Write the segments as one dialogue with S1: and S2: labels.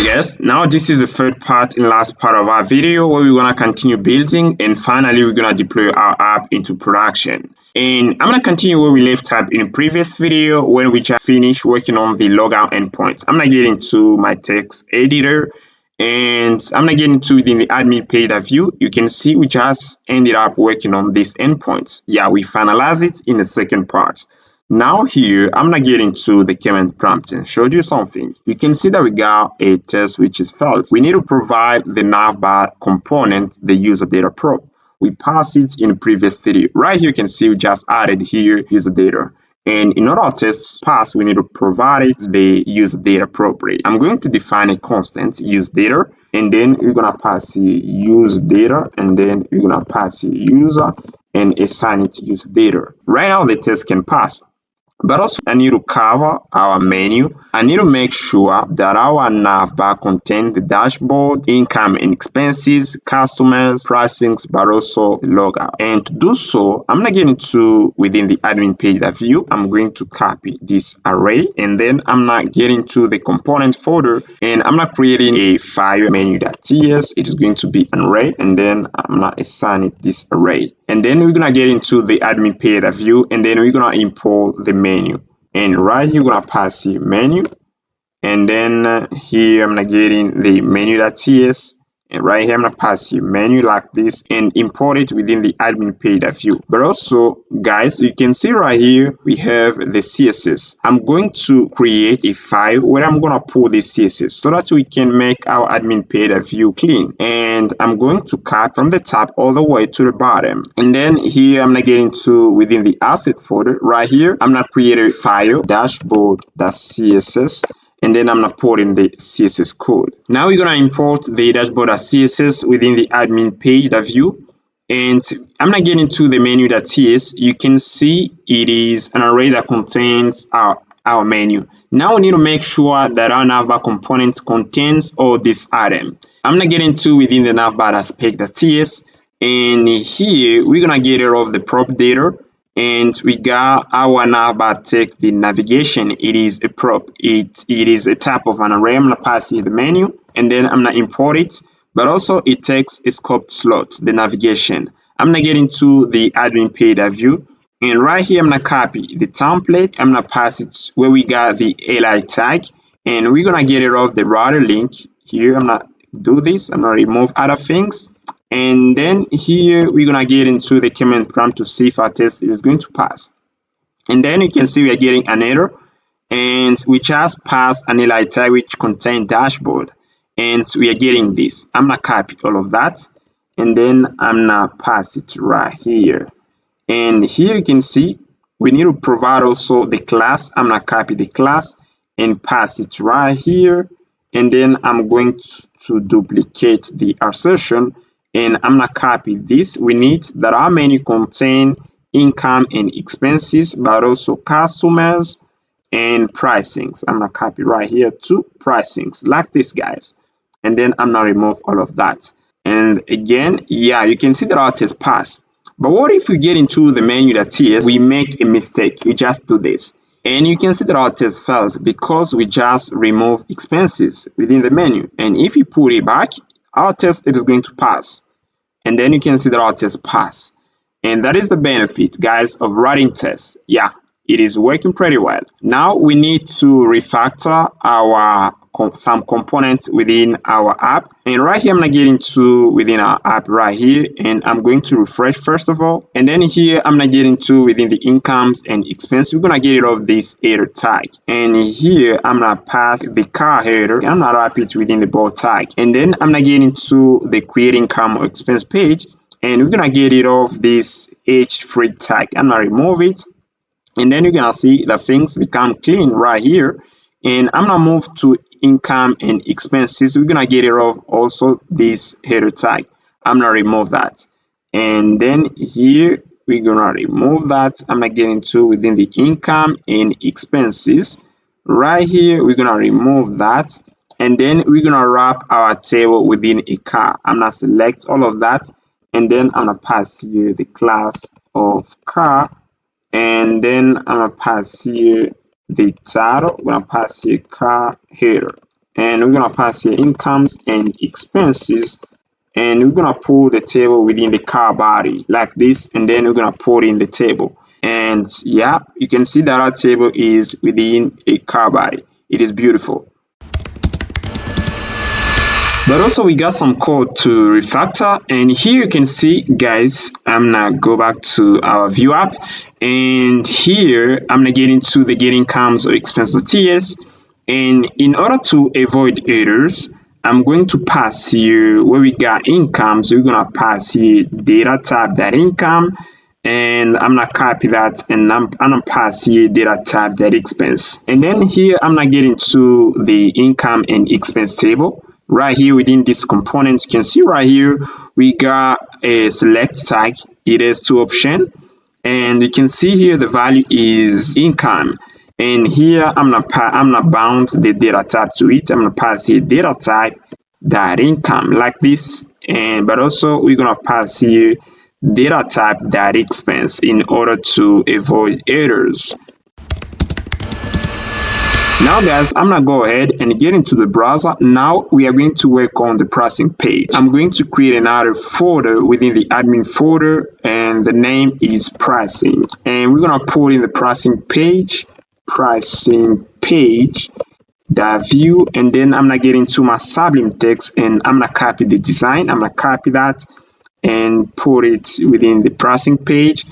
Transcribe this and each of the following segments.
S1: Alright guys, now this is the third part and last part of our video where we're gonna continue building and finally we're gonna deploy our app into production. And I'm gonna continue where we left off in the previous video when we just finished working on the logout endpoints. I'm gonna get into my text editor and I'm gonna get into within the admin page view. You can see we just ended up working on these endpoints. Yeah, we finalized it in the second part. Now here, I'm gonna get into the command prompt and show you something. You can see that we got a test which is failed. We need to provide the Navbar component, the user data prop. We pass it in the previous video. Right here, you can see we just added here user data. And in order to pass, we need to provide it the user data property. I'm going to define a constant use data, and then we're gonna pass the use data, and then we're gonna pass the user and assign it to user data. Right now, the test can pass. But also, I need to cover our menu. I need to make sure that our navbar contains the dashboard, income and expenses, customers, pricings, but also the logout. And to do so, I'm going to get into within the admin page view. I'm going to copy this array, and then I'm going to get into the component folder, and I'm not creating a file menu.ts. It is going to be an array, and then I'm going to assign it this array. And then we're going to get into the admin page view, and then we're going to import the menu. And right here, we're going to pass the menu. And then here, I'm going to get in the menu.ts. And right here, I'm going to pass the menu like this and import it within the admin page view. But also, guys, you can see right here, we have the CSS. I'm going to create a file where I'm going to pull the CSS so that we can make our admin page view clean. And I'm going to cut from the top all the way to the bottom. And then here, I'm going to get into within the asset folder right here. I'm going to create a file dashboard.css. And then I'm going to put in the CSS code. Now we're going to import the dashboard.css within the admin page view. And I'm going to get into the menu.ts. You can see it is an array that contains our menu. Now we need to make sure that our navbar component contains all this item. I'm going to get into within the navbar.spec.ts. And here we're going to get rid of the prop data. And we got our navbar take the navigation. It is a prop. It is a type of an array. I'm gonna pass it the menu, and then I'm gonna import it. But also it takes a scoped slot, the navigation. I'm gonna get into the admin page view, and right here I'm gonna copy the template. I'm gonna pass it where we got the li tag, and we're gonna get rid of the router link. Here I'm gonna do this. I'm gonna remove other things. And then here we're gonna get into the command prompt to see if our test is going to pass. And then you can see we are getting an error, and we just passed an li tag which contains dashboard, and we are getting this. I'm gonna copy all of that, and then I'm gonna pass it right here. And here you can see we need to provide also the class. I'm gonna copy the class and pass it right here, and then I'm going to duplicate the assertion. And I'm gonna copy this. We need that our menu contain income and expenses, but also customers and pricings. I'm gonna copy right here to pricings, like this, guys. And then I'm gonna remove all of that. And again, yeah, you can see that our test passed. But what if we get into the menu.ts, we make a mistake? We just do this. And you can see that our test failed because we just remove expenses within the menu. And if you put it back, our test it is going to pass. And then you can see that our test pass. And that is the benefit, guys, of writing tests. Yeah, it is working pretty well. Now we need to refactor our some components within our app. And right here, I'm gonna get into within our app right here, and I'm going to refresh first of all. And then here, I'm gonna get into within the incomes and expenses. We're gonna get rid of this header tag. And here, I'm gonna pass the car header. I'm gonna wrap it within the bold tag. And then I'm gonna get into the create income or expense page. And we're gonna get rid of this h3 tag. I'm gonna remove it. And then you're gonna see that things become clean right here. And I'm gonna move to income and expenses. We're gonna get rid of also this header tag. I'm gonna remove that. And then here we're gonna remove that. I'm gonna get into within the income and expenses. Right here, we're gonna remove that. And then we're gonna wrap our table within a car. I'm gonna select all of that. And then I'm gonna pass here the class of car. And then I'm gonna pass here the title. I'm gonna pass here car header. and we're gonna pass here incomes and expenses, and we're gonna pull the table within the car body like this, and then we're gonna put in the table. And yeah, you can see that our table is within a car body. It is beautiful. But also we got some code to refactor, and here you can see, guys, I'm gonna go back to our Vue app, and here I'm gonna get into the get incomes or expenses TS, and in order to avoid errors, I'm going to pass here where we got incomes, we're gonna pass here data type that income, and I'm gonna copy that, and I'm gonna pass here data type that expense. And then here I'm gonna get into the income and expense table. Right here within this component, you can see right here we got a select tag. It has two options, and you can see here the value is income. And here I'm gonna bound the data type to it. I'm gonna pass here data type that income like this, and but also we're gonna pass here data type that expense in order to avoid errors. Now guys, I'm gonna go ahead and get into the browser. Now we are going to work on the pricing page. I'm going to create another folder within the admin folder, and the name is pricing, and we're gonna put in the pricing page that view, and then I'm gonna get into my Sublime text, and I'm gonna copy the design. I'm gonna copy that and put it within the pricing page.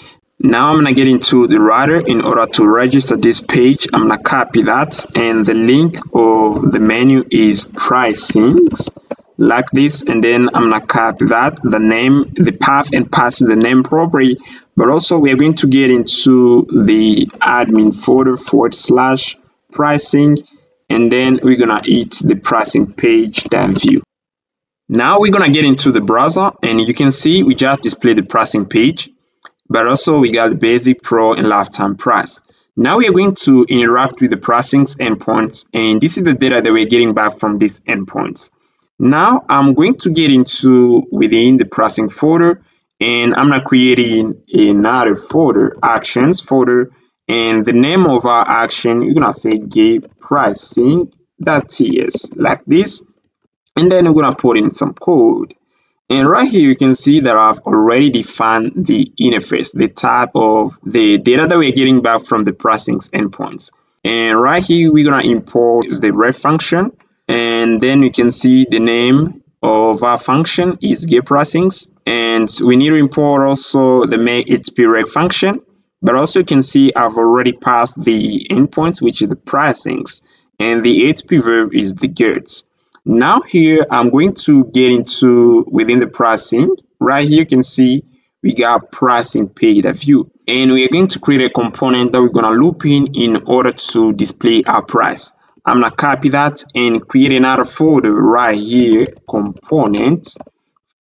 S1: Now I'm gonna get into the router in order to register this page. I'm gonna copy that, and the link of the menu is pricings like this, and then I'm gonna copy that, the name, the path, and pass the name property. But also we're going to get into the admin folder / pricing, and then we're gonna hit the pricing page that view. Now we're gonna get into the browser, and you can see we just displayed the pricing page, but also we got the basic, pro, and lifetime price. Now we are going to interact with the pricings endpoints, and this is the data that we're getting back from these endpoints. Now I'm going to get into within the pricing folder, and I'm not creating another folder, actions folder, and the name of our action, you're gonna say get pricing.ts like this, and then we're gonna put in some code. And right here, you can see that I've already defined the interface, the type of the data that we're getting back from the pricings endpoints. And right here, we're gonna import the ref function, and then you can see the name of our function is get pricings, and we need to import also the make HPREC function. But also you can see I've already passed the endpoints, which is the pricings, and the HP verb is the goods. Now here I'm going to get into within the pricing. Right here you can see we got pricing page view, and we are going to create a component that we're going to loop in order to display our price. I'm going to copy that and create another folder right here, component,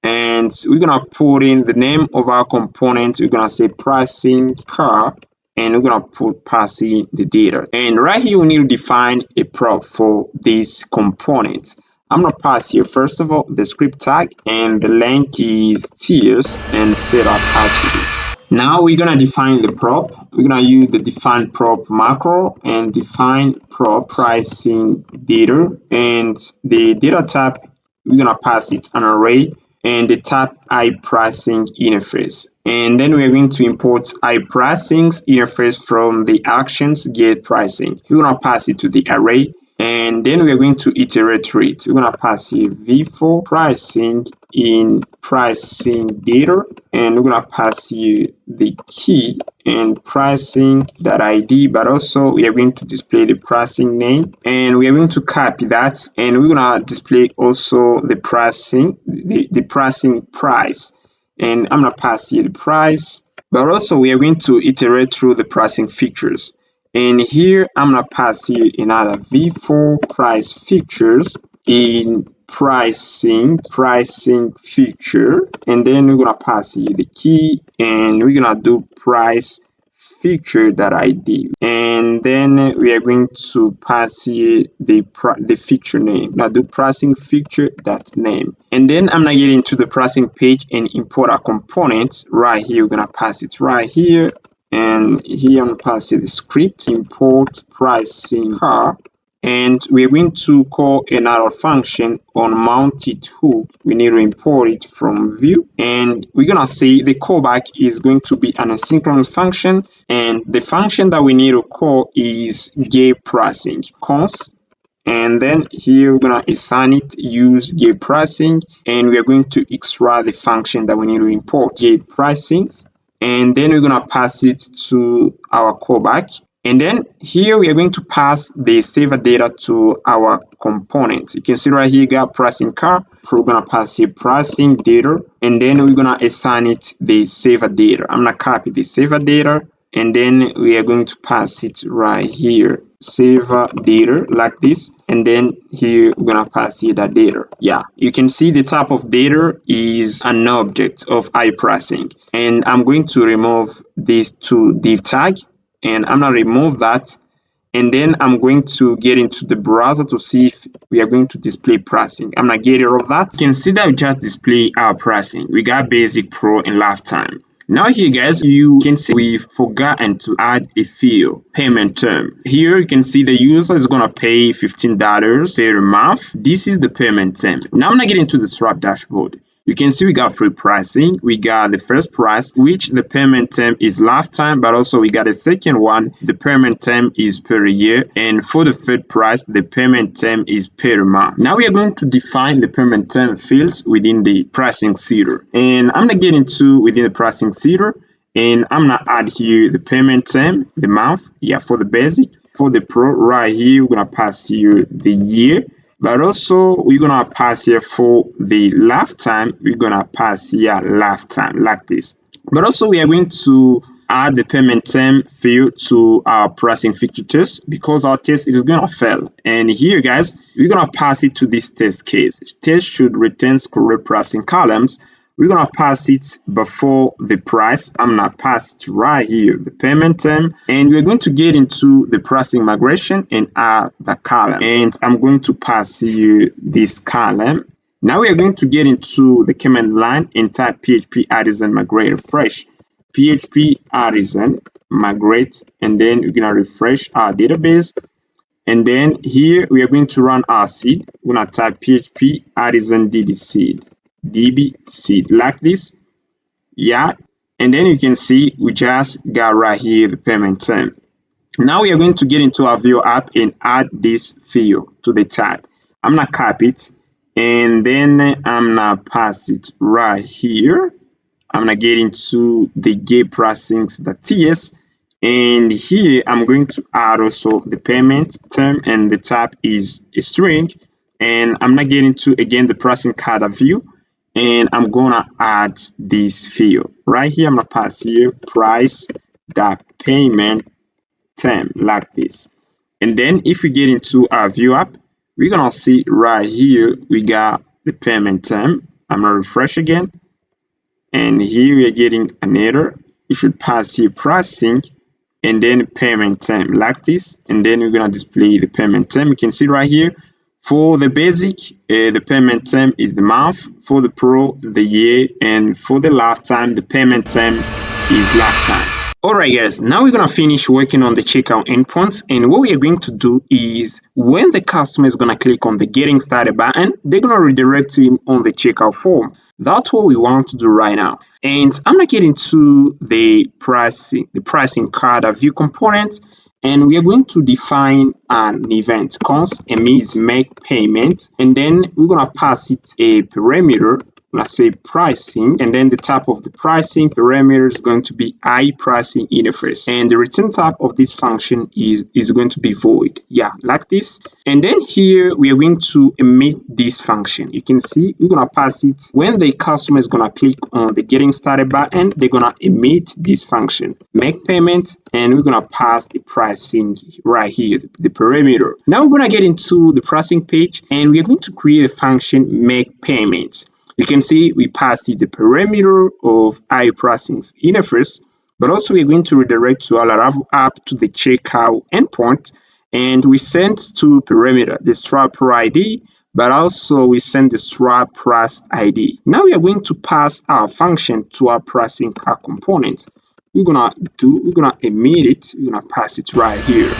S1: and we're going to put in the name of our component. We're going to say pricing car, and we're going to pass in the data. And right here we need to define a prop for this component. I'm gonna pass here first of all the script tag, and the length is tiers, and set up attributes. Now we're gonna define the prop. We're gonna use the define prop macro and define prop pricing data, and the data type we're gonna pass it an array, and the type iPricing interface. And then we're going to import iPricing's interface from the actions get pricing. We're gonna pass it to the array, and then we're going to iterate through it. We're going to pass here v4 pricing in pricing data, and we're going to pass here the key and pricing.id, but also we are going to display the pricing name, and we are going to copy that, and we're going to display also the pricing, the pricing price, and I'm going to pass here the price, but also we are going to iterate through the pricing features. And here I'm gonna pass here another v4 price features in pricing feature, and then we're gonna pass here the key, and we're gonna do price feature.id, and then we are going to pass here the feature name. Now do pricing feature.name, and then I'm gonna get into the pricing page and import our components. Right here we're gonna pass it right here, and here I'm gonna pass it the script import pricing car, and we're going to call another function on mounted hook. We need to import it from Vue, and we're gonna say the callback is going to be an asynchronous function, and the function that we need to call is get pricing const, and then here we're gonna assign it use get pricing, and we are going to extract the function that we need to import get pricings, and then we're gonna pass it to our callback. And then here we are going to pass the saver data to our component. You can see right here, got pricing car. We're gonna pass here pricing data, and then we're gonna assign it the saver data. I'm gonna copy the saver data, and then we are going to pass it right here, saver data, like this, and then here we're gonna pass here that data. Yeah, you can see the type of data is an object of iPricing, and I'm going to remove these two div tag, and I'm gonna remove that, and then I'm going to get into the browser to see if we are going to display pricing. I'm gonna get rid of that. You can see that we just display our pricing. We got basic, pro, and lifetime. Now here guys, you can see we've forgotten to add a field payment term. Here you can see the user is gonna pay $15 per month. This is the payment term. Now I'm gonna get into the Stripe dashboard. You can see we got free pricing. We got the first price, which the payment term is lifetime, but also we got a second one. The payment term is per year. And for the third price, the payment term is per month. Now we are going to define the payment term fields within the pricing header. And I'm going to get into within the pricing header. And I'm going to add here the payment term, the month. Yeah, for the basic. For the pro, right here, we're going to pass here the year. But also we're gonna pass here for the lifetime, we're gonna pass here lifetime like this. But also we are going to add the payment term field to our pricing feature test, because our test is gonna fail. And here guys, we're gonna pass it to this test case. Test should return correct pricing columns. We're gonna pass it before the price. I'm gonna pass it right here, the payment term, and we're going to get into the pricing migration and add the column. And I'm going to pass here this column. Now we are going to get into the command line and type php artisan migrate refresh. php artisan migrate, and then we're gonna refresh our database. And then here we are going to run our seed. We're gonna type php artisan db seed like this. Yeah, and then you can see we just got right here the payment term. Now we are going to get into our Vue app and add this field to the tab. I'm gonna copy it, and then I'm gonna pass it right here. I'm gonna get into the get pricings.ts, and here I'm going to add also the payment term, and the type is a string. And I'm gonna get into again the pricing card view, and I'm gonna add this field right here. I'm gonna pass here price dot payment term like this. And then if we get into our Vue app, we're gonna see right here we got the payment term. I'm gonna refresh again, and here we are getting an error. You should pass here pricing and then payment term like this, and then we're gonna display the payment term. You can see right here for the basic, the payment term is the month. For the pro, the year, and for the lifetime, the payment term is lifetime. Alright guys, now we're gonna finish working on the checkout endpoints, and what we are going to do is when the customer is gonna click on the getting started button, they're gonna redirect him on the checkout form. That's what we want to do right now. And I'm gonna get into the pricing card view component, and we are going to define an event const emit make payment, and then we're gonna pass it a parameter. Let's say pricing, and then the type of the pricing parameter is going to be iPricing interface, and the return type of this function is going to be void. Yeah, like this. And then here we are going to emit this function. You can see we're gonna pass it when the customer is gonna click on the getting started button, they're gonna emit this function make payment, and we're gonna pass the pricing right here, the parameter. Now we're gonna get into the pricing page, and we're going to create a function make payment. You can see we pass the parameter of iPricing interface, but also we're going to redirect to our Laravel app to the checkout endpoint, and we send two parameter, the Stripe Pro ID, but also we send the Stripe Price ID. Now we are going to pass our function to our pricing card component. We're gonna emit it, we're gonna pass it right here.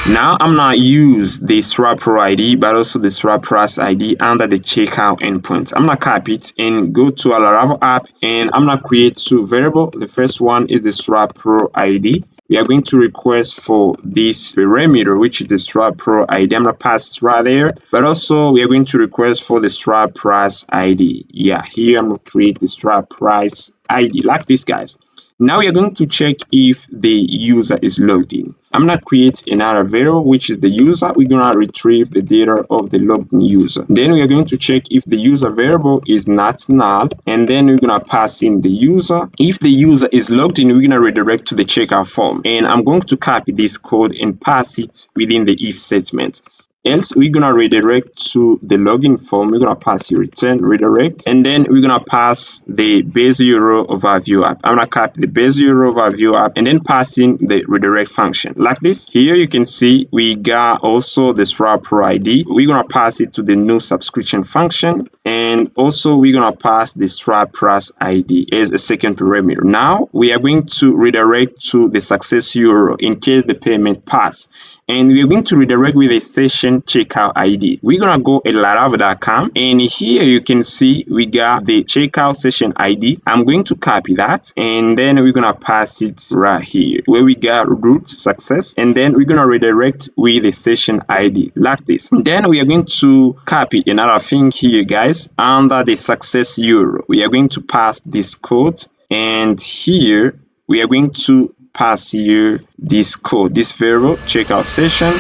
S1: Now I'm gonna use the swap pro ID, but also the swap price ID under the checkout endpoint. I'm gonna copy it and go to a Laravel app, and I'm gonna create two variables. The first one is the swap pro ID. We are going to request for this parameter, which is the swap pro ID. I'm gonna pass it right there, but also we are going to request for the swap price ID. Yeah, here I'm gonna create the swap price ID like this, guys. Now we are going to check if the user is logged in. I'm going to create another variable, which is the user. We're going to retrieve the data of the logged in user. Then we are going to check if the user variable is not null, and then we're going to pass in the user. If the user is logged in, we're going to redirect to the checkout form. And I'm going to copy this code and pass it within the if statement. Else, we're gonna redirect to the login form. We're gonna pass your return redirect, and then we're gonna pass the base URL of our Vue app. I'm gonna copy the base URL of our Vue app and then pass in the redirect function like this. Here you can see we got also the swap pro ID. We're gonna pass it to the new subscription function, and also we're gonna pass the swap price ID as a second parameter. Now we are going to redirect to the success URL in case the payment pass. And we're going to redirect with a session checkout ID. We're gonna go at laravel.com, and here you can see we got the checkout session ID. I'm going to copy that, and then we're gonna pass it right here where we got root success, and then we're gonna redirect with the session ID like this. And then we are going to copy another thing here, guys, under the success URL. We are going to pass this code, and here we are going to pass here this code, this variable checkout session.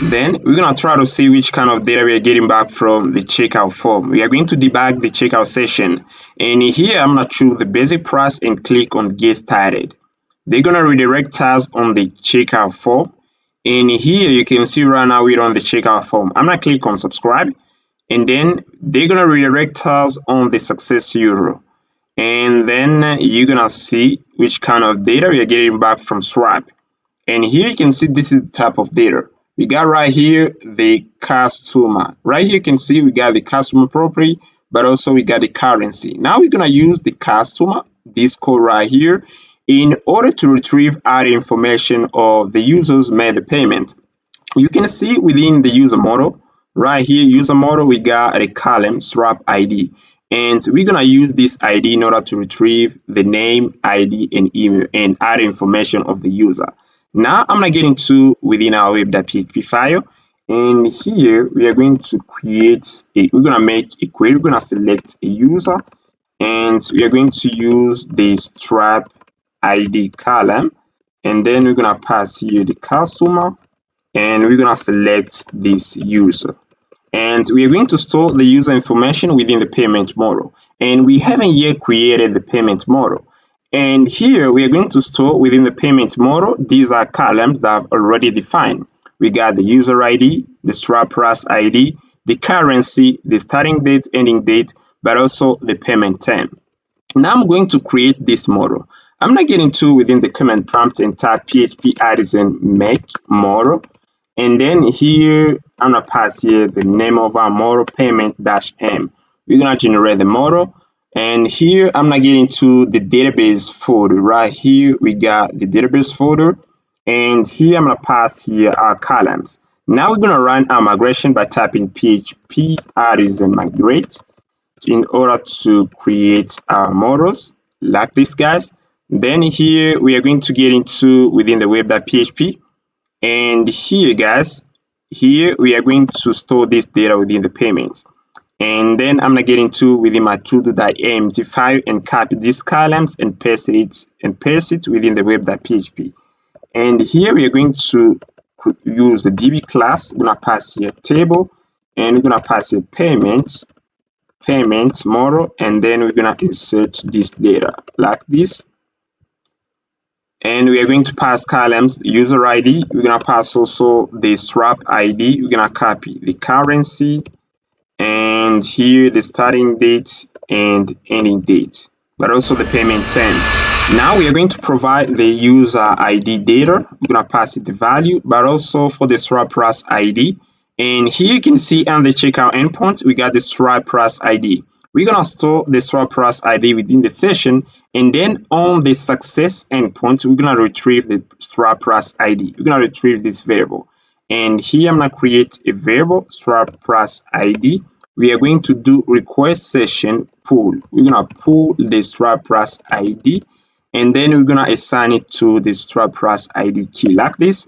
S1: Then we're gonna try to see which kind of data we are getting back from the checkout form. We are going to debug the checkout session, and here I'm gonna choose the basic price and click on get started. They're gonna redirect us on the checkout form, and here you can see right now we're on the checkout form. I'm gonna click on subscribe, and then they're gonna redirect us on the success URL. And then you're gonna see which kind of data we are getting back from swap. And here you can see this is the type of data we got right here, the customer. Right here you can see we got the customer property, but also we got the currency. Now we're gonna use the customer, this code right here, in order to retrieve other information of the users made the payment. You can see within the user model right here, user model, we got a column swap ID, and we're gonna use this ID in order to retrieve the name, ID, and email and other information of the user. Now I'm gonna get into within our web.php file, and here we are going to create we're gonna make a query. We're gonna select a user, and we are going to use the swap ID column, and then we're gonna pass here the customer, and we're gonna select this user. And we are going to store the user information within the payment model. And we haven't yet created the payment model. And here we are going to store within the payment model. These are columns that I've already defined. We got the user ID, the swap price ID, the currency, the starting date, ending date, but also the payment term. Now I'm going to create this model. I'm going to get into within the command prompt and type php artisan make model. And then here, I'm gonna pass here the name of our model payment-m. We're gonna generate the model. And here, I'm gonna get into the database folder. Right here, we got the database folder. And here, I'm gonna pass here our columns. Now we're gonna run our migration by typing php artisan migrate in order to create our models like this, guys. Then here, we are going to get into within the web.php. And here, guys, here we are going to store this data within the payments. And then I'm gonna get into within my todo.amt file and copy these columns and paste it within the web.php. And here we are going to use the DB class. We're gonna pass here table, and we're gonna pass here payments model, and then we're gonna insert this data like this. And we are going to pass columns user ID. We're going to pass also the swap ID. We're going to copy the currency, and here the starting date and ending date, but also the payment term. Now we are going to provide the user ID data. We're going to pass it the value, but also for the swap price ID. And here you can see on the checkout endpoint, we got the swap price ID. We're going to store the swap price ID within the session, and then on the success endpoint, we're going to retrieve the swap price ID. We're going to retrieve this variable. and here I'm gonna create a variable swap price ID. We are going to do request session pull. We're gonna pull the swap price ID, and then we're gonna assign it to the swap price ID key like this.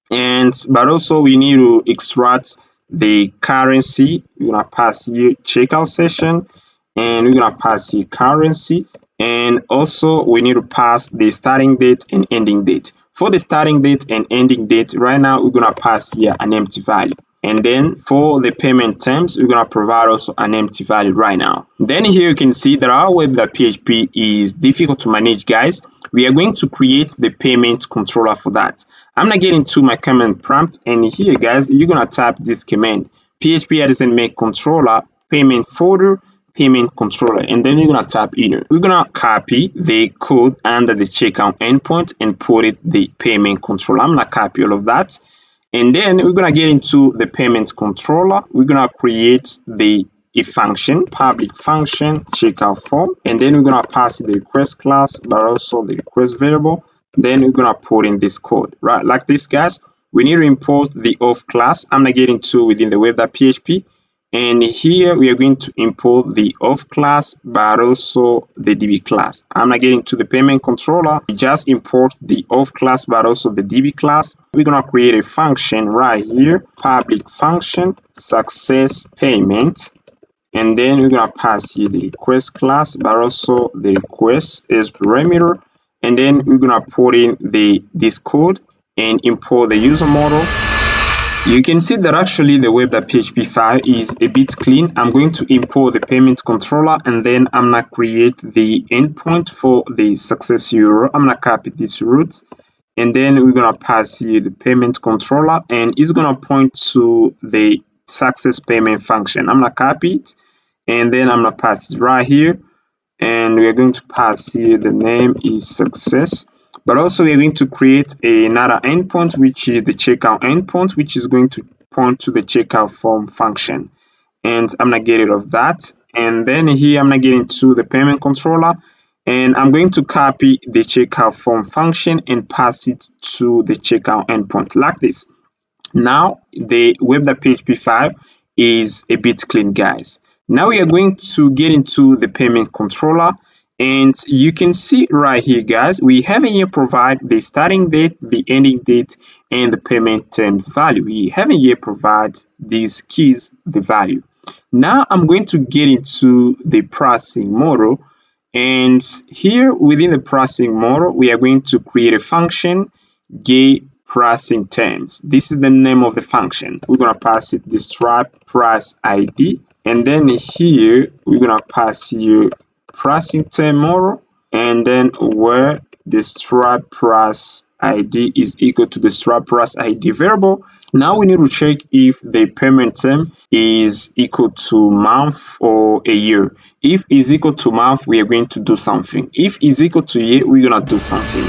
S1: But also we need to extract the currency. We're gonna pass here checkout session, and we're gonna pass here currency, and also we need to pass the starting date and ending date. For the starting date and ending date, right now we're gonna pass here an empty value. And then for the payment terms, we're gonna provide also an empty value right now. Then here you can see that our web.php is difficult to manage, guys. We are going to create the payment controller for that. I'm gonna get into my command prompt, and here, guys, you're gonna type this command: php artisan make controller payment folder payment controller, and then you're gonna type in. We're gonna copy the code under the checkout endpoint and put it the payment controller. I'm gonna copy all of that. And then we're gonna get into the payment controller. We're gonna create a function, public function checkout form, and then we're gonna pass the request class, but also the request variable. Then we're gonna put in this code, right? Like this, guys. We need to import the auth class. I'm gonna get into within the web.php. And here we are going to import the auth class, but also the DB class. I'm not getting to the payment controller. We just import the auth class, but also the DB class. We're gonna create a function right here, public function success payment, and then we're gonna pass here the request class, but also the request is parameter, and then we're gonna put in this code and import the user model. You can see that actually the web.php file is a bit clean. I'm going to import the payment controller, and then I'm gonna create the endpoint for the success URL. I'm gonna copy this root, and then we're gonna pass here the payment controller, and it's gonna point to the success payment function. I'm gonna copy it, and then I'm gonna pass it right here, and we're going to pass here the name is success. But also we're going to create another endpoint, which is the checkout endpoint, which is going to point to the checkout form function. And I'm gonna get rid of that. And then here I'm gonna get into the payment controller, and I'm going to copy the checkout form function and pass it to the checkout endpoint like this. Now the web.php file is a bit clean, guys. Now we are going to get into the payment controller. And you can see right here, guys, we have here provide the starting date, the ending date, and the payment terms value. We have here provide these keys, the value. Now I'm going to get into the pricing model. And here within the pricing model, we are going to create a function, get pricing terms. This is the name of the function. We're going to pass it the swap price ID. And then here, we're going to pass here pricing term model, and then where the swap price ID is equal to the swap price ID variable. Now we need to check if the payment term is equal to month or a year. If it's equal to month, we are going to do something. If it's equal to year, we're gonna do something.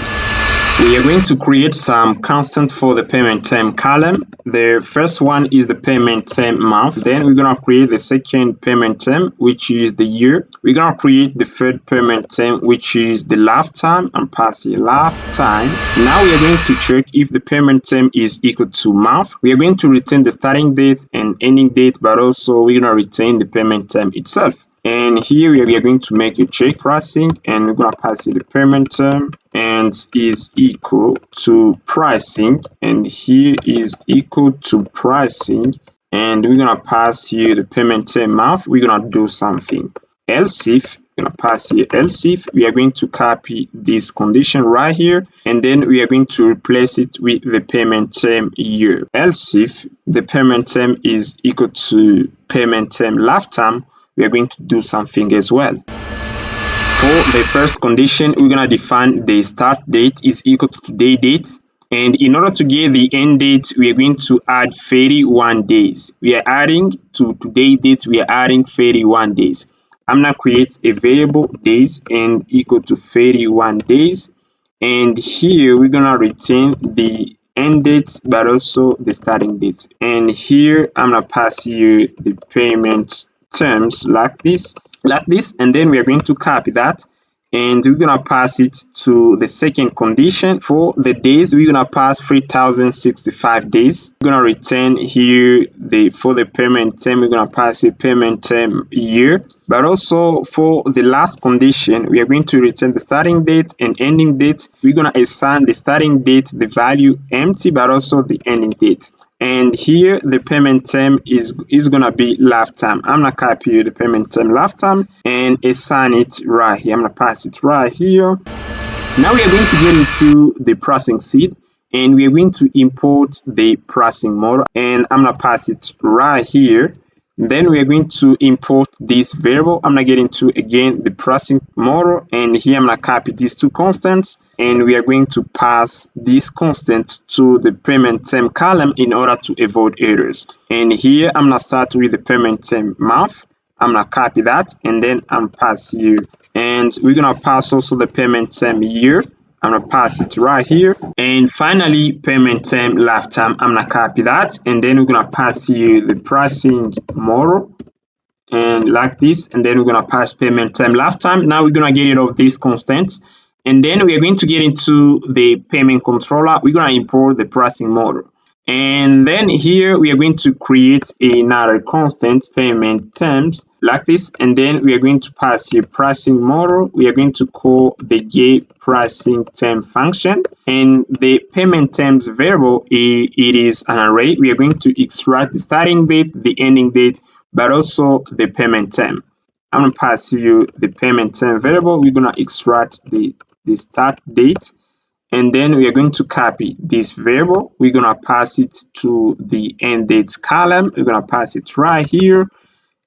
S1: We are going to create some constant for the payment term column. The first one is the payment term month. Then we're going to create the second payment term, which is the year. We're going to create the third payment term, which is the lifetime, and pass the lifetime. Now we are going to check if the payment term is equal to month. We are going to retain the starting date and ending date, but also we're going to retain the payment term itself. And here we are going to make a check pricing, and we're going to pass it the payment term and is equal to pricing, and here is equal to pricing, and we're going to pass here the payment term month. We're going to do something. Else if, we're going to pass here else if. We are going to copy this condition right here, and then we are going to replace it with the payment term year. Else if the payment term is equal to payment term lifetime, we are going to do something as well. For the first condition, we're going to define the start date is equal to today date. And in order to get the end date, we are going to add 31 days. We are adding to today date, we are adding 31 days. I'm going to create a variable days and equal to 31 days. And here we're going to retain the end date, but also the starting date. And here I'm going to pass you the payment terms like this, and then we are going to copy that, and we're gonna pass it to the second condition. For the days, we're gonna pass 3065 days. We're gonna return here for the payment term, we're gonna pass a payment term year. But also for the last condition, we are going to return the starting date and ending date. We're gonna assign the starting date the value empty, but also the ending date. And here the payment term is gonna be lifetime. I'm gonna copy the payment term lifetime and assign it right here. I'm gonna pass it right here. Now we are going to get into the pricing seed, and we are going to import the pricing model, and I'm gonna pass it right here. Then we are going to import this variable. I'm gonna get into again the pricing model, and here I'm gonna copy these two constants, and we are going to pass this constant to the payment term column in order to avoid errors. And here I'm gonna start with the payment term month. I'm gonna copy that, and then I'm pass here, and we're gonna pass also the payment term year. I'm gonna pass it right here, and finally payment term lifetime. I'm gonna copy that, and then we're gonna pass here the pricing model, and like this, and then we're gonna pass payment term lifetime. Now we're gonna get rid of these constants, and then we are going to get into the payment controller. We're gonna import the pricing model. And then here we are going to create another constant payment terms like this, and then we are going to pass here pricing model. We are going to call the get pricing term function, and the payment terms variable, it is an array. We are going to extract the starting date, the ending date, but also the payment term. I'm going to pass you the payment term variable. We're going to extract the start date, and then we are going to copy this variable. We're going to pass it to the end date column. We're going to pass it right here,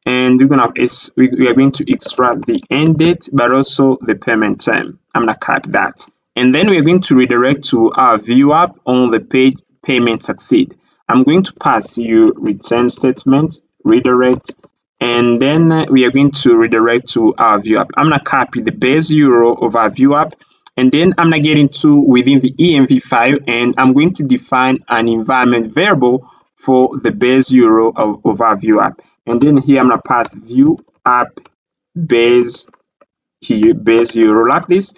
S1: and we are going to extract the end date, but also the payment term. I'm going to copy that, and then we are going to redirect to our Vue app on the page payment succeed. I'm going to pass you return statement, redirect, and then we are going to redirect to our Vue app. I'm going to copy the base URL of our Vue app, and then I'm going to get into within the env file, and I'm going to define an environment variable for the base URL of our Vue app. And then here I'm going to pass Vue app base here, base URL like this,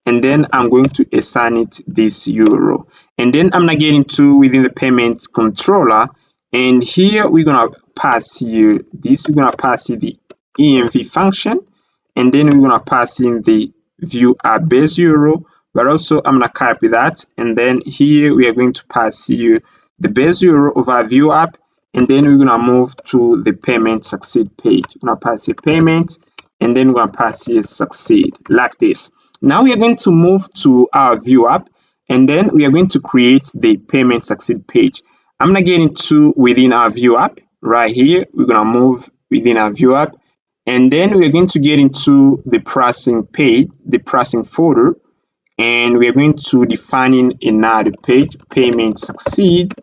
S1: and then I'm going to assign it this URL. And then I'm going to get into within the payment controller, and here we're going to pass here this, we're going to pass here the env function, and then we're going to pass in the Vue app base URL, but also I'm going to copy that, and then here we are going to pass here the base URL of our Vue app, and then we're going to move to the payment succeed page. We're going to pass here payment, and then we're going to pass here succeed like this. Now we are going to move to our Vue app, and then we are going to create the payment succeed page. I'm going to get into within our Vue app right here. We're going to move within our Vue app, and then we're going to get into the pricing page, the pricing folder, and we're going to define another page, payment succeed,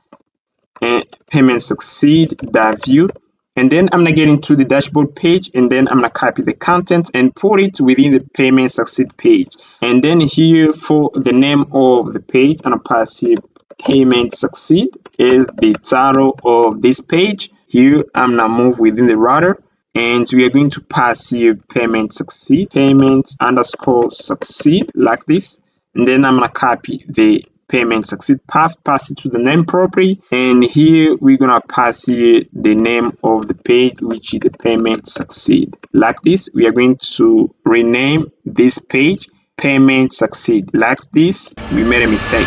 S1: and payment succeed.vue. And then I'm gonna get into the dashboard page, and then I'm gonna copy the content and put it within the payment succeed page. And then here for the name of the page, I'm gonna pass here payment succeed is the title of this page. Here I'm gonna move within the router, and we are going to pass here payment succeed, payment underscore succeed like this. And then I'm gonna copy the payment succeed path, pass it to the name property, and here we're gonna pass here the name of the page, which is the payment succeed like this. We are going to rename this page payment succeed like this. We made a mistake.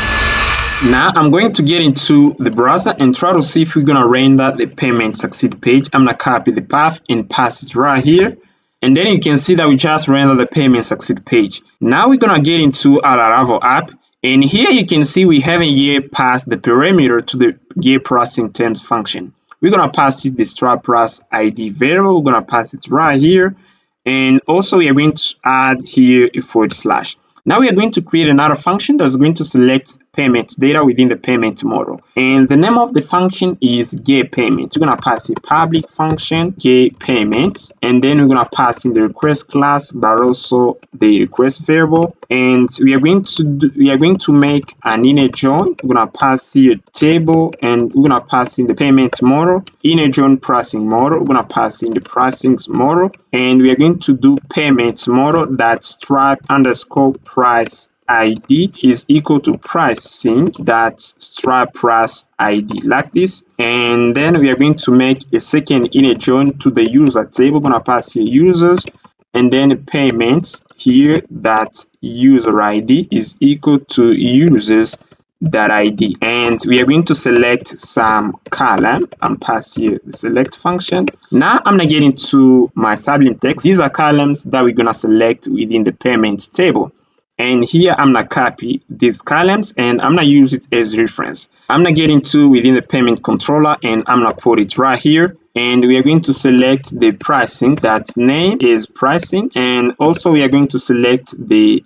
S1: Now I'm going to get into the browser and try to see if we're gonna render the payment succeed page. I'm gonna copy the path and pass it right here, and then you can see that we just rendered the payment succeed page. Now we're gonna get into our Laravel app, and here you can see we haven't yet passed the parameter to the get pricing terms function. We're gonna pass it the start price ID variable. We're gonna pass it right here, and also we are going to add here a forward slash. Now we are going to create another function that's going to select payment data within the payment model. And the name of the function is getPayment. We're going to pass a public function, getPayment, and then we're going to pass in the request class, but also the request variable. And we are going to make an inner join. We're going to pass here table, and we're going to pass in the payment model, inner join pricing model. We're going to pass in the pricing model, and we are going to do payment model that stripe underscore price ID is equal to pricing that stripe price ID, like this. And then we are going to make a second inner join to the user table. We're going to pass here users, and then payments here that user ID is equal to users that ID, and we are going to select some column and pass here the select function. Now I'm gonna get into my Sublime text. These are columns that we're gonna select within the payment table, and here I'm gonna copy these columns and I'm gonna use it as reference. I'm gonna get into within the payment controller and I'm gonna put it right here. And we are going to select the pricing, that name is pricing, and also we are going to select the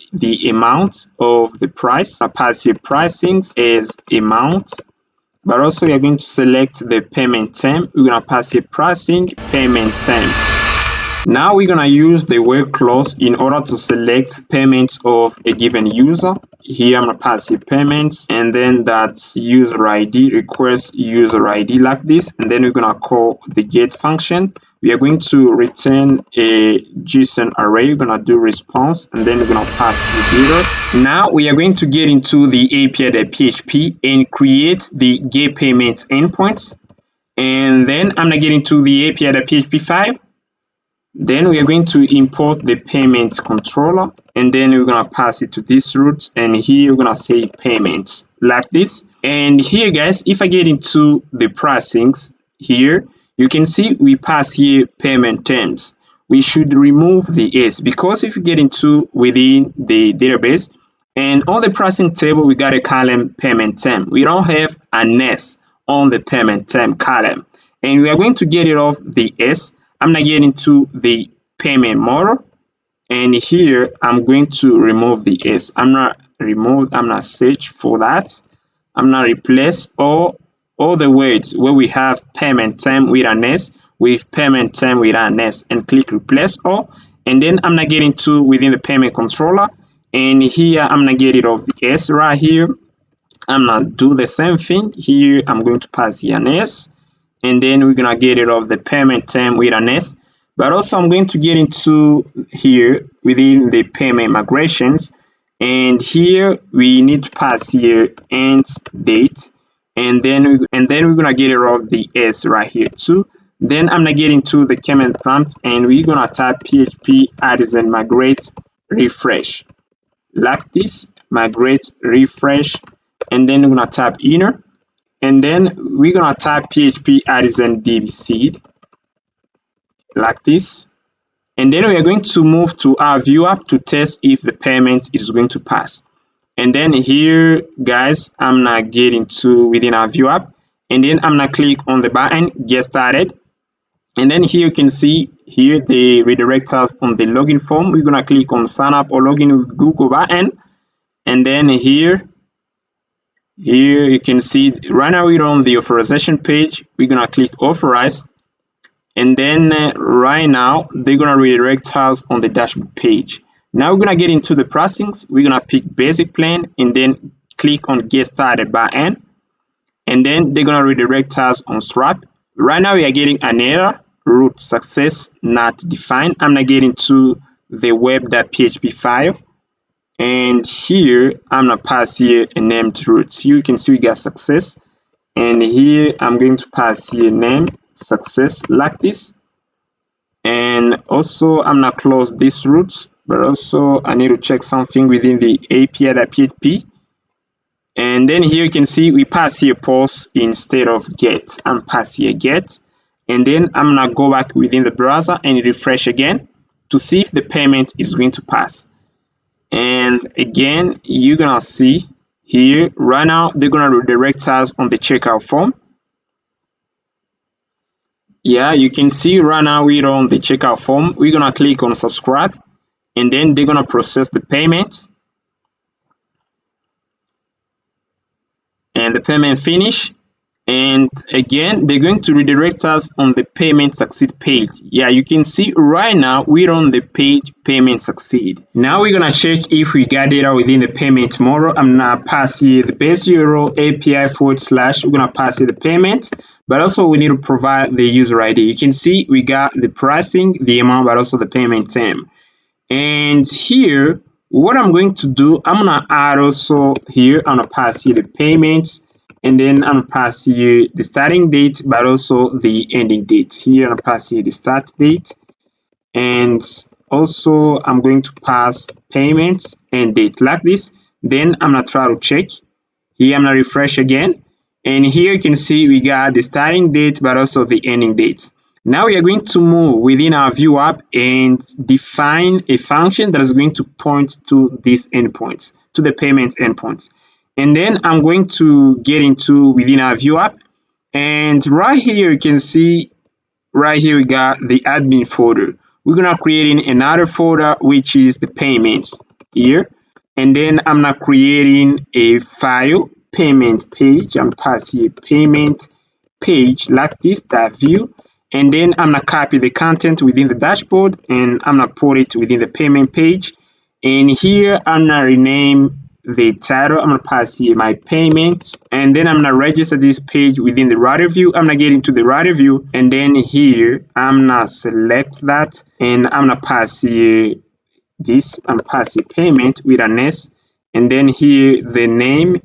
S1: amount of the price. I pass here pricing as amount, but also we are going to select the payment term. We're going to pass here pricing payment term. Now we're going to use the where clause in order to select payments of a given user. Here I'm going to pass here payments, and then that's user ID, request user ID, like this. And then we're going to call the get function. We are going to return a JSON array. We're going to do response, and then we're going to pass the data. Now we are going to get into the API.php and create the get payment endpoints. And then I'm going to get into the API.php file. Then we are going to import the payment controller, and then we're going to pass it to this route, and here we're going to say payments, like this. And here guys, if I get into the pricings here, you can see we pass here payment terms. We should remove the S, because if you get into within the database and on the pricing table, we got a column payment term. We don't have an S on the payment term column, and we are going to get rid of the S. I'm gonna get into the payment model, and here I'm going to remove the S. I'm gonna search for that. I'm gonna replace all the words where we have payment term with an S with payment term with an S, and click replace all. And then I'm gonna get into within the payment controller, and here I'm gonna get rid of the S right here. I'm gonna do the same thing here. I'm going to pass here an S, and then we're gonna get rid of the payment term with an S. But also I'm going to get into here within the payment migrations, and here we need to pass here end date, and then we're gonna get rid of the S right here too. Then I'm gonna get into the command prompt, and we're gonna type php artisan migrate refresh, like this, migrate refresh, and then we're gonna type inner. And then we're gonna type php artisan db seed, like this. And then we are going to move to our Vue App to test if the payment is going to pass. And then here, guys, I'm gonna get into within our Vue App, and then I'm gonna click on the button get started. And then here you can see here the redirect us on the login form. We're gonna click on sign up or login with Google button, and then here you can see right now we're on the authorization page. We're gonna click authorize, and then right now they're gonna redirect us on the dashboard page. Now we're gonna get into the pricings. We're gonna pick basic plan, and then click on get started button, and then they're gonna redirect us on Stripe. Right now we are getting an error, root success not defined. I'm gonna get into the web.php file, and here I'm gonna pass here a named route. Here you can see we got success, and here I'm going to pass here name success, like this. And also I'm gonna close this route, but also I need to check something within the API.php. And then here you can see we pass here pause instead of get. I'm pass here get, and then I'm gonna go back within the browser and refresh again to see if the payment is going to pass. And again, you're gonna see here right now they're gonna redirect us on the checkout form. Yeah, you can see right now we're on the checkout form. We're gonna click on subscribe, and then they're gonna process the payments. and the payment finish. And again, they're going to redirect us on the payment succeed page. Yeah, you can see right now we're on the page payment succeed. Now we're gonna check if we got data within the payment model. I'm gonna pass here the base URL API / we're gonna pass here the payment, but also we need to provide the user ID. You can see we got the pricing, the amount, but also the payment term. And here, what I'm going to do, I'm gonna add also here, I'm gonna pass here the payments, and then I'm gonna pass here the starting date, but also the ending date. Here, I'm gonna pass here the start date, and also I'm going to pass payments and date like this. Then I'm gonna try to check. Here, I'm gonna refresh again, and here you can see we got the starting date, but also the ending date. Now we are going to move within our Vue app and define a function that is going to point to these endpoints, to the payment endpoints. And then I'm going to get into within our Vue app. And right here, you can see right here, we got the admin folder. We're gonna create another folder, which is the payments here. And then I'm not creating a file payment page. I'm passing here payment page like this, .vue. And then I'm gonna copy the content within the dashboard and I'm gonna put it within the payment page. And here I'm gonna rename the title. I'm gonna pass here my payments, and then I'm gonna register this page within the router view. I'm gonna get into the router view, and then here I'm gonna select that, and I'm gonna pass here this. I'm gonna pass here payment with an S, and then here the name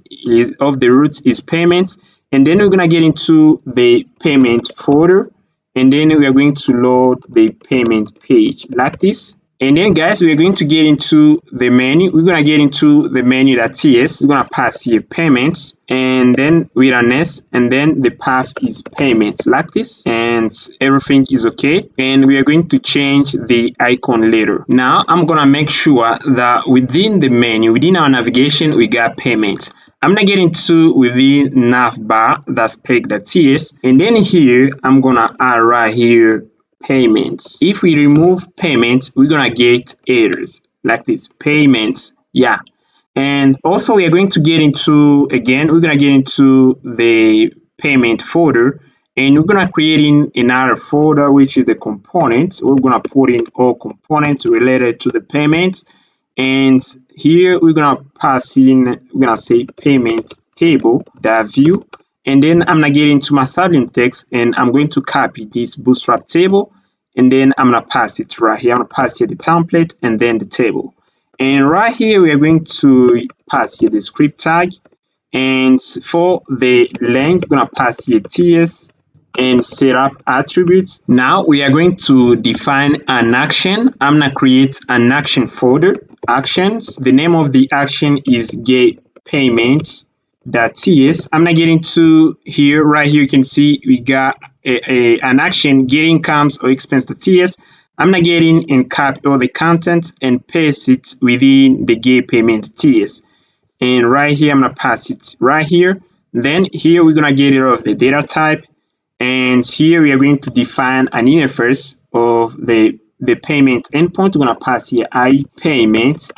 S1: of the root is payments, and then we're gonna get into the payment folder, and then we are going to load the payment page like this. And then guys, we are going to get into the menu. We're gonna get into the menu.ts. We're gonna pass here payments, and then with an S, and then the path is payments like this, and everything is okay. And we are going to change the icon later. Now I'm gonna make sure that within the menu, within our navigation, we got payments. I'm gonna get into within Navbar, that's peg.ts, and then here I'm gonna add right here payments. If we remove payments, we're gonna get errors like this, payments. Yeah. And also we are going to get into, again, we're gonna get into the payment folder, and we're gonna create in another folder, which is the components. We're gonna put in all components related to the payments. And here we're gonna pass in, we're gonna say payment table.vue. And then I'm gonna get into my sublim text, and I'm going to copy this bootstrap table, and then I'm gonna pass it right here. I'm gonna pass here the template and then the table. And right here, we are going to pass here the script tag. And for the length, we're gonna pass here ts and set up attributes. Now we are going to define an action. I'm gonna create an action folder, actions. The name of the action is get payments. .ts. I'm gonna get into here, right here you can see we got an action getting comes or expense.ts. I'm gonna get in and copy all the content and paste it within the get payment.ts. And right here I'm gonna pass it right here. Then here we're gonna get rid of the data type, and here we are going to define an interface of the payment endpoint. We're gonna pass here iPayment.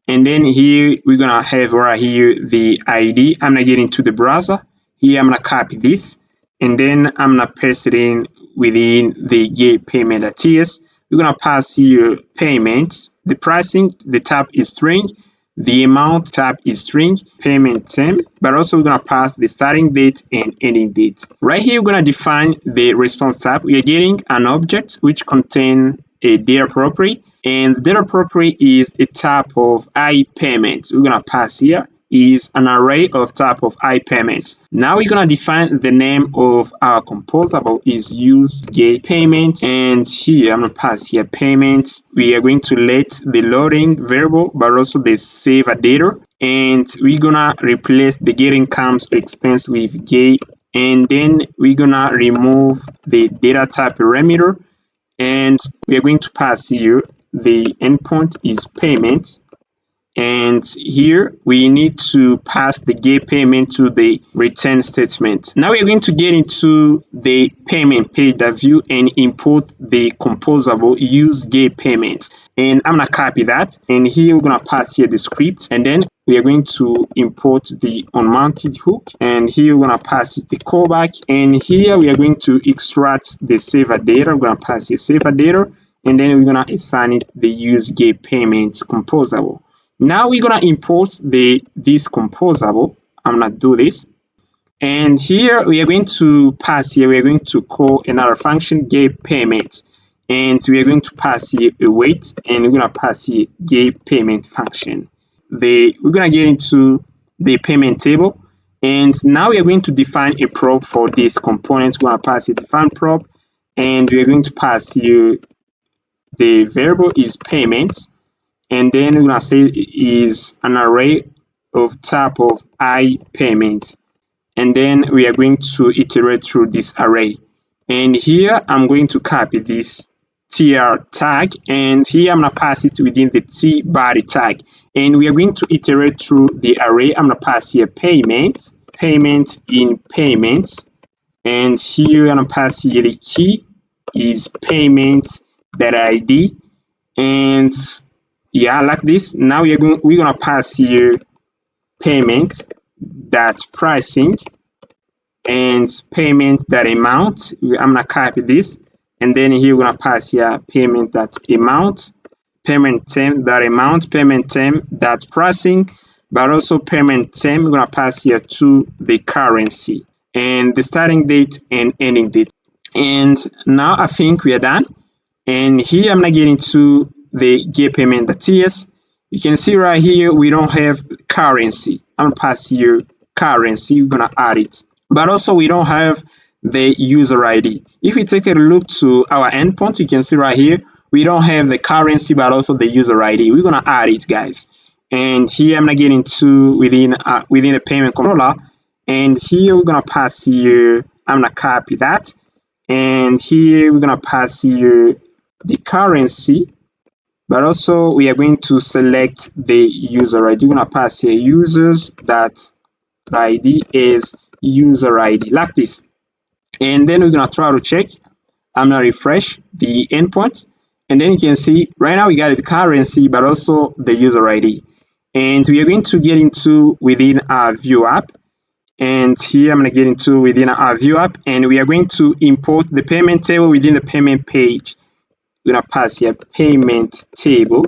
S1: And then here we're gonna have right here the ID. I'm gonna get into the browser. Here I'm gonna copy this, and then I'm gonna paste it in within the get payment.ts. We're gonna pass here payments, the pricing, the type is string, the amount type is string, payment term, but also we're gonna pass the starting date and ending date. Right here we're gonna define the response type. We are getting an object which contains a data property, and the data property is a type of iPayment. We're gonna pass here is an array of type of iPayment. Now we're gonna define the name of our composable is use get payment, and here I'm gonna pass here payments. We are going to let the loading variable, but also the save a data, and we're gonna replace the getting comes to expense with get, and then we're gonna remove the data type parameter, and we are going to pass here the endpoint is payments, And here we need to pass the get payment to the return statement. Now we are going to get into the payment page that Vue and import the composable use get payment. And I'm gonna copy that, and here we're gonna pass here the script, and then we are going to import the unmounted hook, and here we're gonna pass it the callback, and here we are going to extract the saver data. We're gonna pass here saver data, and then we're gonna assign it the use get payment composable. Now we're gonna import this composable. I'm gonna do this, and here we are going to pass here. We are going to call another function get payment, and we are going to pass here a wait, and we're gonna pass here get payment function. We're gonna get into the payment table, and now we are going to define a prop for this component. We're gonna pass here define prop, and we are going to pass here the variable is payment. And then we're gonna say is an array of type of I payment, and then we are going to iterate through this array. And here I'm going to copy this tr tag, and here I'm gonna pass it within the t body tag, and we are going to iterate through the array. I'm gonna pass here payment in payments, and here I'm gonna pass here the key is payment that ID, and yeah, like this. Now we're gonna pass here payment that pricing and payment that amount. I'm gonna copy this, and then here we're gonna pass here payment that amount, payment term that amount, payment term that pricing, but also payment term we're gonna pass here to the currency and the starting date and ending date. And now I think we are done. And here I'm gonna get into the get payment, the TS. You can see right here we don't have currency. I'm gonna pass here currency, we're gonna add it, but also we don't have the user ID. If we take a look to our endpoint, you can see right here we don't have the currency but also the user ID. We're gonna add it, guys. And here I'm gonna get into within the payment controller, and here we're gonna pass here, I'm gonna copy that, and here we're gonna pass here the currency, but also we are going to select the user ID. We're gonna pass here users that ID is user ID, like this. And then we're gonna try to check. I'm gonna refresh the endpoint, and then you can see right now we got the currency but also the user ID. And we are going to get into within our Vue app, and here I'm gonna get into within our Vue app, and we are going to import the payment table within the payment page. We're gonna pass here payment table,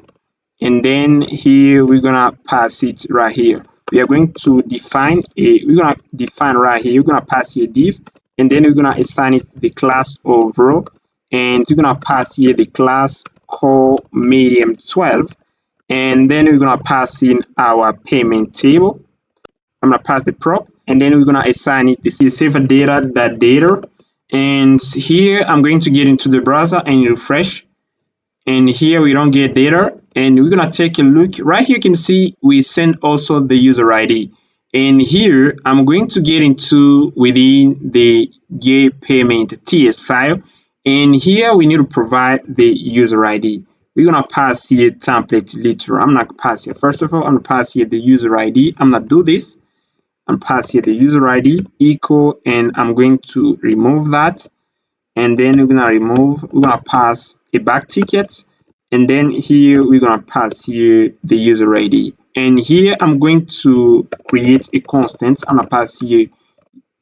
S1: and then here we're gonna pass it right here. We are going to define right here, we're gonna pass here div, and then we're gonna assign it the class of row, and we're gonna pass here the class call medium 12, and then we're gonna pass in our payment table. I'm gonna pass the prop, and then we're gonna assign it the saver data, that data. And here I'm going to get into the browser and refresh, and here we don't get data, and we're gonna take a look right here. You can see we send also the user ID, and here I'm going to get into within the get payment TS file, and here we need to provide the user ID. We're gonna pass here template literal. I'm gonna pass here, first of all I'm gonna pass here the user ID. I'm gonna do this and pass here the user ID equal, and I'm going to remove that, and then we're gonna pass a back ticket, and then here we're gonna pass here the user ID, and here I'm going to create a constant. I'm gonna pass here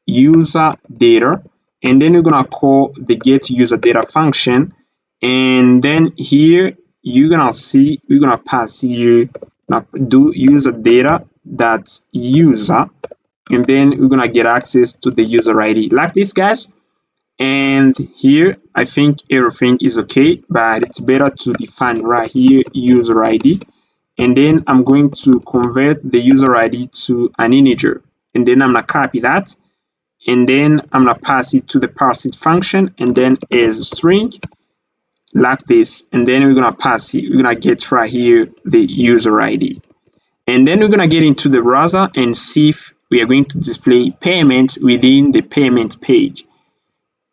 S1: user data, and then we're gonna call the get user data function, and then here you're gonna see we're gonna pass here do user data that's user, and then we're gonna get access to the user ID, like this, guys. And here I think everything is okay, but it's better to define right here user ID, and then I'm going to convert the user ID to an integer, and then I'm gonna copy that, and then I'm gonna pass it to the parseIt function, and then as a string, like this, and then we're gonna pass it, we're gonna get right here the user ID, and then we're gonna get into the browser and see if we are going to display payment within the payment page.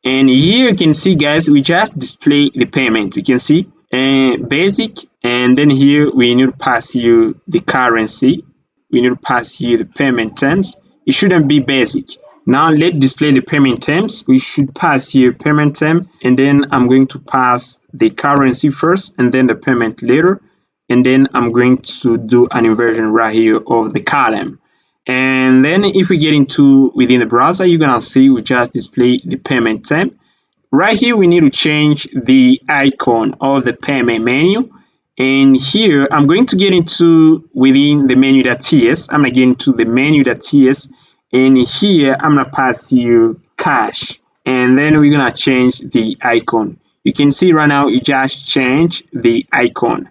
S1: And here you can see, guys, we just display the payment. You can see and basic, and then here we need to pass you the currency, we need to pass you the payment terms. It shouldn't be basic. Now let's display the payment terms. We should pass here payment term, and then I'm going to pass the currency first and then the payment later, and then I'm going to do an inversion right here of the column. And then if we get into within the browser, you're gonna see we just display the payment term. Right here, we need to change the icon of the payment menu. And here, I'm going to get into within the menu.ts. I'm going to get into the menu.ts. And here, I'm going to pass you cash. And then we're going to change the icon. You can see right now, it just changed the icon.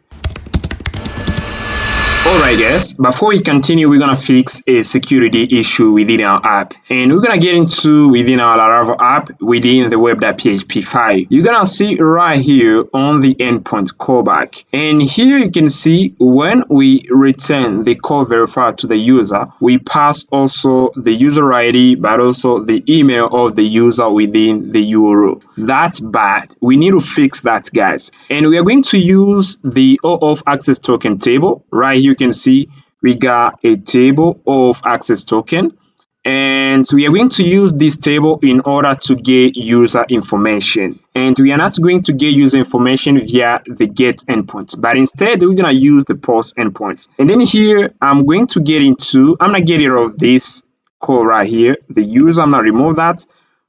S1: Alright guys, before we continue, we're gonna fix a security issue within our app, and we're gonna get into within our Laravel app within the web.php file. You're gonna see right here on the endpoint callback, and here you can see when we return the call verifier to the user, we pass also the user ID but also the email of the user within the URL. That's bad. We need to fix that, guys, and we are going to use the OAuth access token table. Right here you can see we got a table of access token, and we are going to use this table in order to get user information, and we are not going to get user information via the get endpoint, but instead we're going to use the post endpoint. And then here I'm going to get rid of this call right here, the user. I'm going to remove that,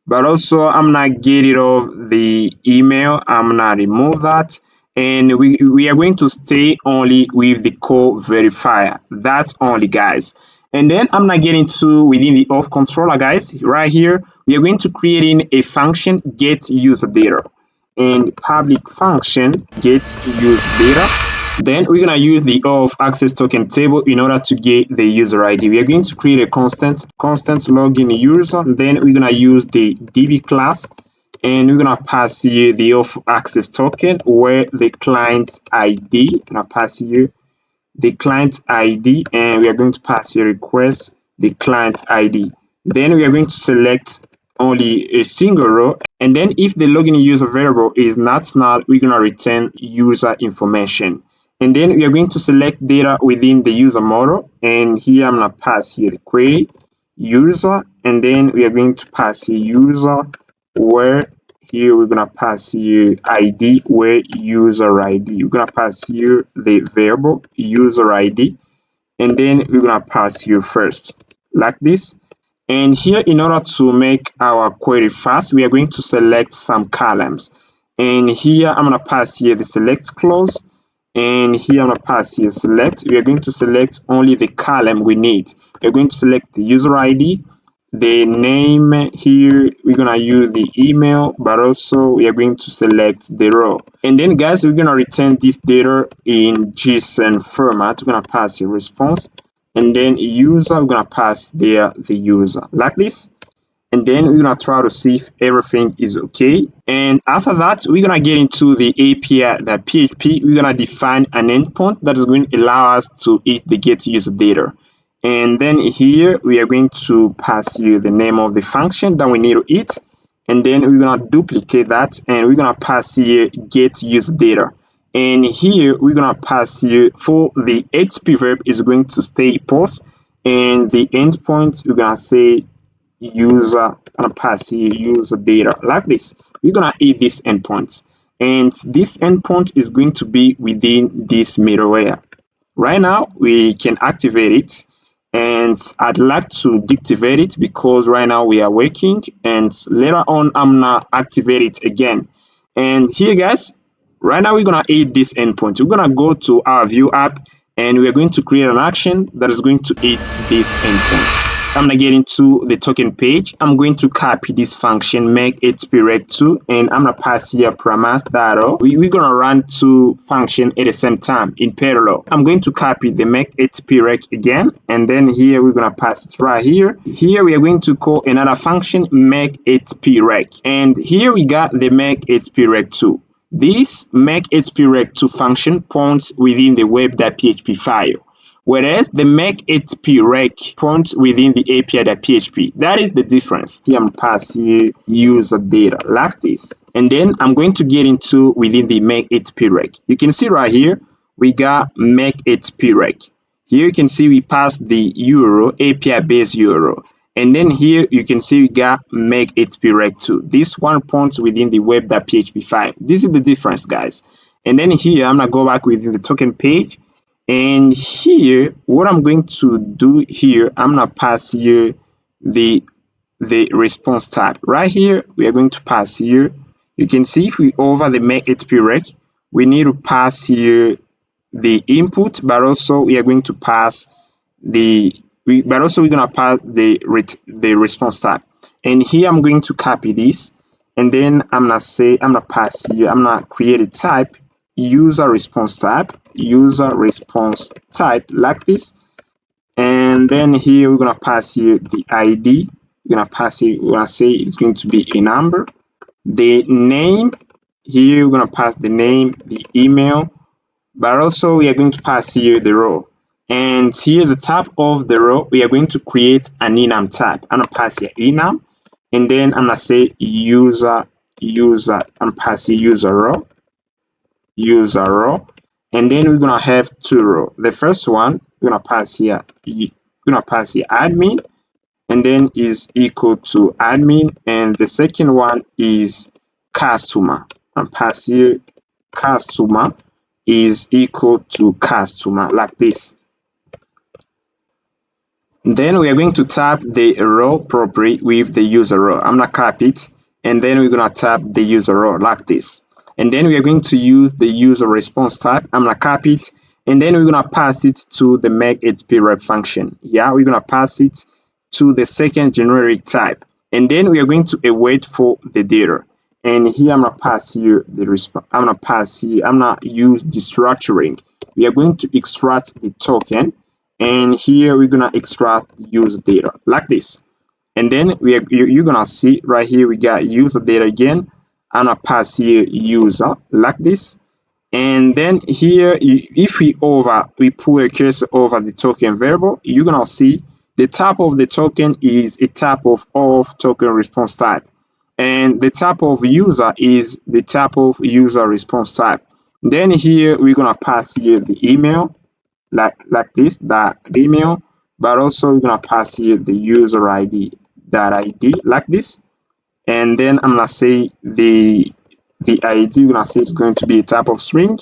S1: but also I'm going to get rid of the email. I'm going to remove that, and we are going to stay only with the call verifier. That's only, guys. And then I'm not getting to within the auth controller, guys. Right here, we are going to create in a function get user data, and public function get user data. Then we're gonna use the auth access token table in order to get the user ID. We are going to create a constant login user. Then we're gonna use the DB class, and we're gonna pass here the auth access token where the client ID. Gonna pass here the client ID, and we are going to pass here request the client ID. Then we are going to select only a single row, and then if the login user variable is not null, we're gonna return user information. And then we are going to select data within the user model, and here I'm gonna pass here the query user, and then we are going to pass here user where here we're gonna pass here ID where user ID. We're gonna pass here the variable user ID, and then we're gonna pass here first like this. And here, in order to make our query fast, we are going to select some columns. And here I'm gonna pass here the select clause, and here I'm gonna pass here select. We are going to select only the column we need. We're going to select the user ID, the name. Here we're gonna use the email, but also we are going to select the row. And then, guys, we're gonna return this data in JSON format. We're gonna pass a response, and then user, we're gonna pass there the user like this. And then we're gonna try to see if everything is okay. And after that, we're gonna get into the API.php. We're gonna define an endpoint that is going to allow us to eat the get user data. And then here we are going to pass you the name of the function that we need to eat, and then we're gonna duplicate that, and we're gonna pass here get user data. And here we're gonna pass here for the XP verb is going to stay post, and the endpoint we're gonna say user, gonna pass here user data like this. We're gonna eat this endpoint, and this endpoint is going to be within this middleware. Right now we can activate it, and I'd like to deactivate it because right now we are working, and later on I'm gonna activate it again. And here, guys, right now we're gonna add this endpoint. We're gonna go to our Vue app, and we're going to create an action that is going to add this endpoint. I'm gonna get into the token page. I'm going to copy this function make hprec2, and I'm gonna pass here parameters data. We're gonna run two functions at the same time in parallel. I'm going to copy the make hprec again, and then here we're gonna pass it right here. Here we are going to call another function make hprec, and here we got the make hprec2. This make hprec2 function points within the web.php file. whereas the make_it_p_rec points within the API.php. That is the difference. Here I'm pass here user data like this, and then I'm going to get into within the make_it_p_rec. You can see right here we got make_it_p_rec. Here you can see we passed the URL, API based URL. And then here you can see we got make_it_p_rec too. This one points within the web.php file. This is the difference, guys. And then here I'm gonna go back within the token page. And here what I'm going to do here, I'm gonna pass here the response type. Right here, we are going to pass here. You can see if we over the make_it_p_rec, we need to pass here the input, but also we are going to pass we're gonna pass the response type. And here I'm going to copy this, and then I'm gonna pass here, I'm gonna create a type, user response type like this. And then here we're gonna pass here the ID. We're gonna say it's going to be a number. The name, here we're gonna pass the name, the email, but also we are going to pass here the row. And here the type of the row, we are going to create an enum type. I'm gonna pass here enum, and then I'm gonna say user, I'm passing user row, and then we're gonna have two rows. The first one we're gonna pass here admin, and then is equal to admin, and the second one is customer. I'm pass here customer is equal to customer like this. Then we are going to tap the row property with the user row. I'm gonna copy it, and then we're gonna tap the user row like this. And then we are going to use the user response type. I'm gonna copy it, and then we're gonna pass it to the make_it_p_rec function. Yeah, we're gonna pass it to the second generic type, and then we are going to await for the data. And here I'm gonna pass here the response. I'm gonna use destructuring. We are going to extract the token, and here we're gonna extract user data like this. And then you're gonna see right here we got user data again. I'm gonna pass here user like this. And then here if we put a cursor over the token variable, you're gonna see the type of the token is a type of token response type, and the type of user is the type of user response type. Then here we're gonna pass here the email like this, that email, but also we're gonna pass here the user ID, that ID like this. And then I'm gonna say the ID, we're gonna say it's going to be a type of string.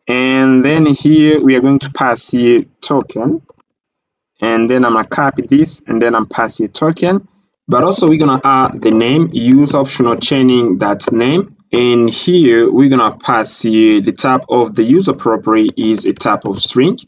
S1: And then here we are going to pass here token, and then I'm gonna copy this, and then I'm passing token. But also we're gonna add the name, use optional chaining that name. And here we're gonna pass here the type of the user property is a type of string.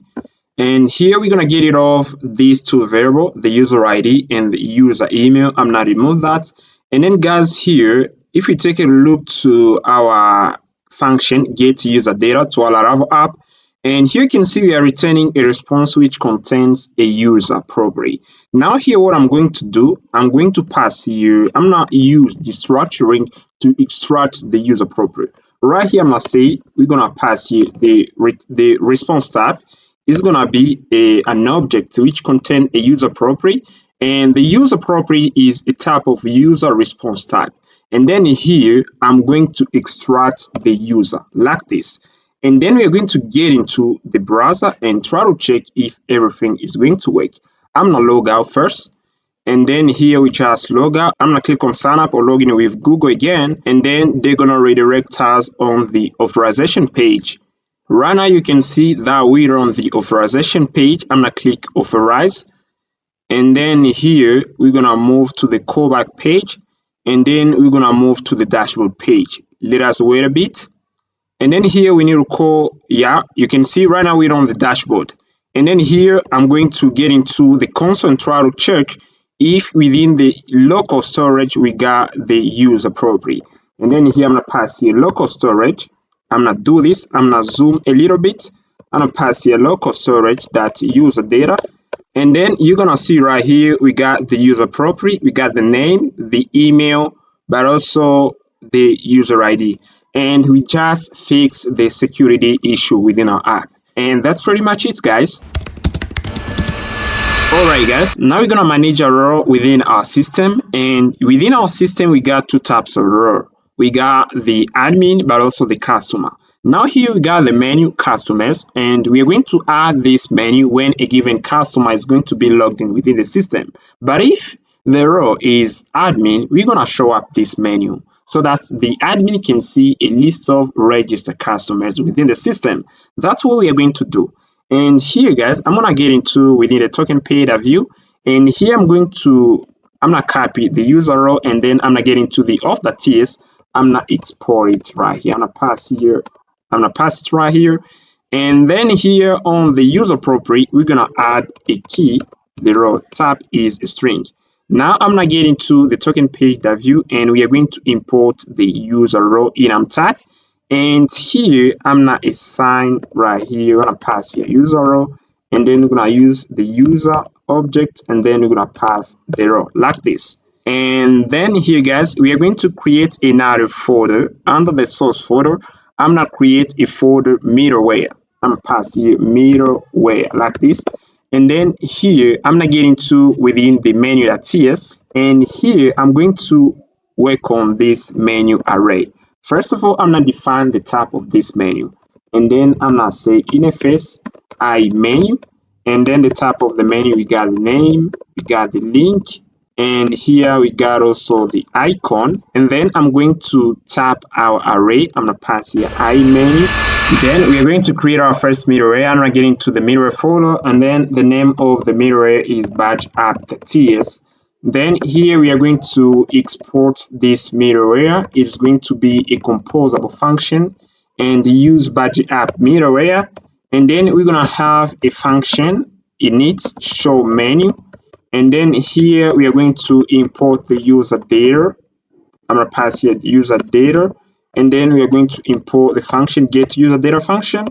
S1: And here we're gonna get rid of these two variables, the user ID and the user email. I'm gonna remove that. And then guys, here, if we take a look to our function get user data to our Laravel app, and here you can see we are returning a response which contains a user property. Now here what I'm going to do, I'm going to pass here, I'm gonna use destructuring to extract the user property. Right here I'm gonna say we're gonna pass here the response type is gonna be an object which contain a user property, and the user property is a type of user response type. And then here I'm going to extract the user like this. And then we are going to get into the browser and try to check if everything is going to work. I'm gonna log out first, and then here we just log out. I'm gonna click on sign up or log in with Google again, and then they're gonna redirect us on the authorization page. Right now you can see that we're on the authorization page. I'm gonna click authorize, and then here we're gonna move to the callback page, and then we're gonna move to the dashboard page. Let us wait a bit. And then here we need to call, yeah, you can see right now we're on the dashboard. And then here I'm going to get into the console and try to check if within the local storage we got the user property. And then here I'm gonna pass here local storage. I'm gonna do this, I'm gonna zoom a little bit. I'm gonna pass here local storage that user data. And then you're gonna see right here we got the user property, we got the name, the email, but also the user ID. And we just fix the security issue within our app. And that's pretty much it, guys. Alright guys, now we're gonna manage a role within our system, and within our system we got two types of role. We got the admin but also the customer. Now here we got the menu customers, and we are going to add this menu when a given customer is going to be logged in within the system. But if the role is admin, we're gonna show up this menu so that the admin can see a list of registered customers within the system. That's what we are going to do. And here guys, I'm gonna get into within the token paid view, and here I'm gonna copy the user role, and then I'm gonna get into the auth.ts. I'm gonna export it right here. I'm gonna pass it right here, and then here on the user property we're gonna add a key. The role type is a string. Now I'm gonna get into the token paid view, and we are going to import the user role enum tag. And here I'm gonna assign right here, we're gonna pass here user role, and then we're gonna use the user object, and then we're gonna pass the role like this. And then here guys, we are going to create another folder under the source folder. I'm gonna create a folder middleware. I'm gonna pass here middleware like this. And then here I'm gonna get into within the menu.ts, and here I'm going to work on this menu array. First of all, I'm gonna define the type of this menu, and then I'm gonna say interface menu, and then the type of the menu, we got the name, we got the link, and here we got also the icon. And then I'm going to tap our array. I'm gonna pass here menu. Then we're going to create our first middleware. I'm gonna get into the middleware folder, and then the name of the middleware is badge app.ts. Then here we are going to export this middleware. It's going to be a composable function, and use badge app middleware. And then we're gonna have a function init show menu. And then here we are going to import the user data. I'm gonna pass here user data, and then we are going to import the function get user data function.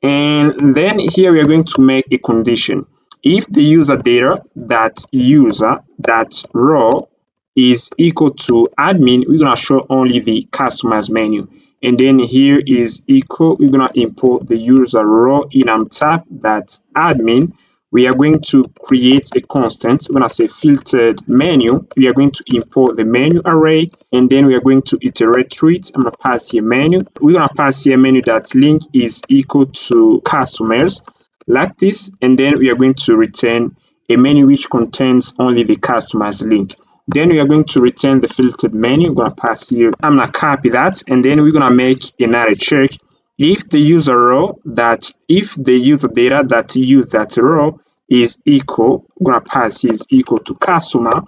S1: And then here we are going to make a condition. If the user data that user that row is equal to admin, we're gonna show only the customers menu. And then here is equal, we're gonna import the user row enum tab that admin. We are going to create a constant. We're gonna say filtered menu. We are going to import the menu array, and then we are going to iterate through it. I'm gonna pass here menu. We're gonna pass here menu that link is equal to customers like this, and then we are going to return a menu which contains only the customers link. Then we are going to return the filtered menu. We're gonna pass here. I'm gonna copy that, and then we're gonna make another check. If the user row that if the user data that use that row is equal, we're gonna pass is equal to customer,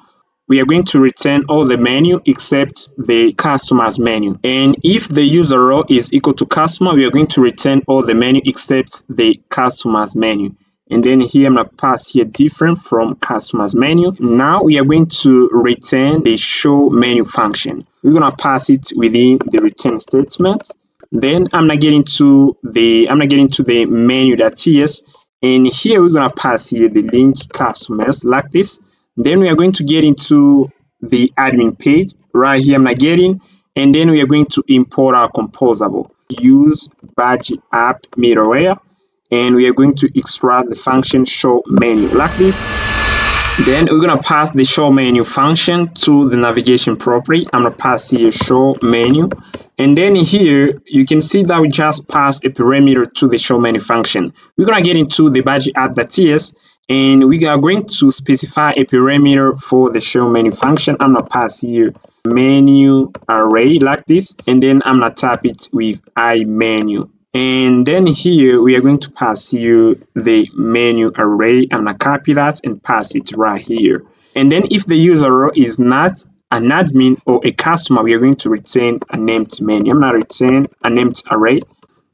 S1: we are going to return all the menu except the customers menu. And if the user row is equal to customer, we are going to return all the menu except the customers menu. And then here I'm gonna pass here different from customers menu. Now we are going to return the show menu function. We're gonna pass it within the return statement. Then I'm gonna get into the menu.ts, and here we're gonna pass here the link customers like this. Then we are going to get into the admin page right here. I'm gonna get in, and then we are going to import our composable. Use badge app middleware, and we are going to extract the function show menu like this. Then we're gonna pass the show menu function to the navigation property. I'm gonna pass here show menu, and then here you can see that we just passed a parameter to the show menu function. We're gonna get into the badge app.ts, and we are going to specify a parameter for the show menu function. I'm gonna pass here menu array like this, and then I'm gonna tap it with menu. And then here we are going to pass here the menu array. I'm gonna copy that and pass it right here. And then if the user row is not an admin or a customer, we are going to return an empty menu. I'm gonna return an empty array.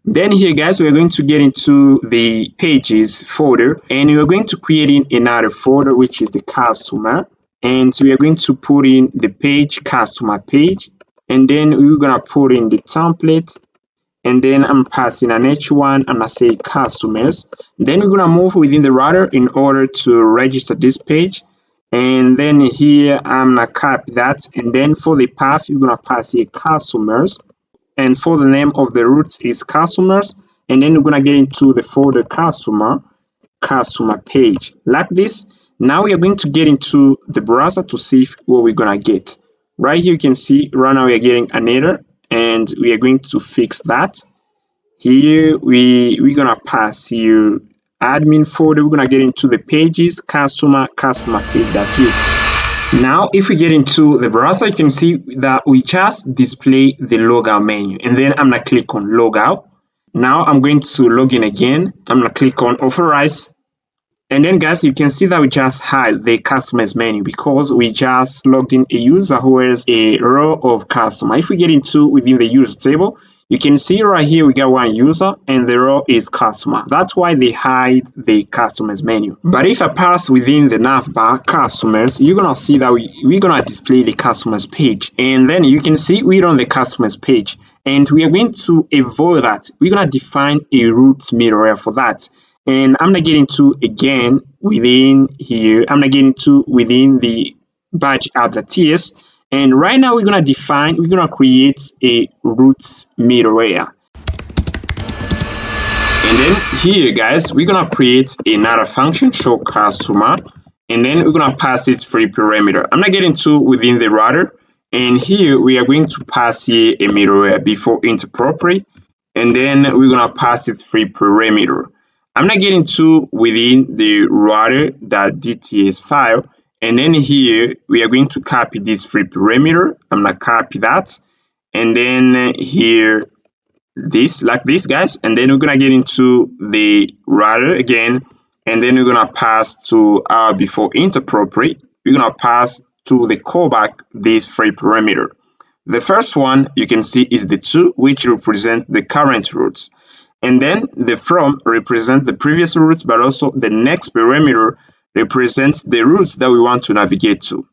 S1: Then here guys, we're going to get into the pages folder, and we're going to create in another folder which is the customer, and so we are going to put in the page customer page, and then we're gonna put in the template. And then I'm passing an H1 and I say customers. Then we're gonna move within the router in order to register this page. And then here I'm gonna copy that. And then for the path, you're gonna pass here customers. And for the name of the root is customers. And then we're gonna get into the folder customer page like this. Now we are going to get into the browser to see what we're gonna get. Right here you can see right now we are getting an error, and we are going to fix that. Here we're gonna pass here admin folder. We're gonna get into the pages, customer page.view. Now if we get into the browser, you can see that we just display the logout menu, and then I'm gonna click on logout. Now I'm going to log in again. I'm gonna click on authorize. And then guys, you can see that we just hide the customers menu because we just logged in a user who has a row of customer. If we get into within the user table, you can see right here we got one user and the row is customer. That's why they hide the customers menu. But if I pass within the navbar customers, you're gonna see that we're gonna display the customers page. And then you can see we're on the customers page. And we are going to avoid that. We're gonna define a root middleware for that. And I'm gonna get into again within here. I'm gonna get into within the badge app.ts. And right now we're gonna create a root middleware. And then here guys, we're gonna create another function, show customer, and then we're gonna pass it free parameter. I'm gonna get into within the router, and here we are going to pass here a middleware before interpret, and then we're gonna pass it free parameter. I'm gonna get into within the router.dts file, and then here we are going to copy this free parameter. I'm gonna copy that, and then here this like this guys, and then we're gonna get into the router again, and then we're gonna pass to our before interpret. We're gonna pass to the callback this free parameter. The first one you can see is the 2, which represent the current routes. And then the from represents the previous routes, but also the next parameter represents the routes that we want to navigate to.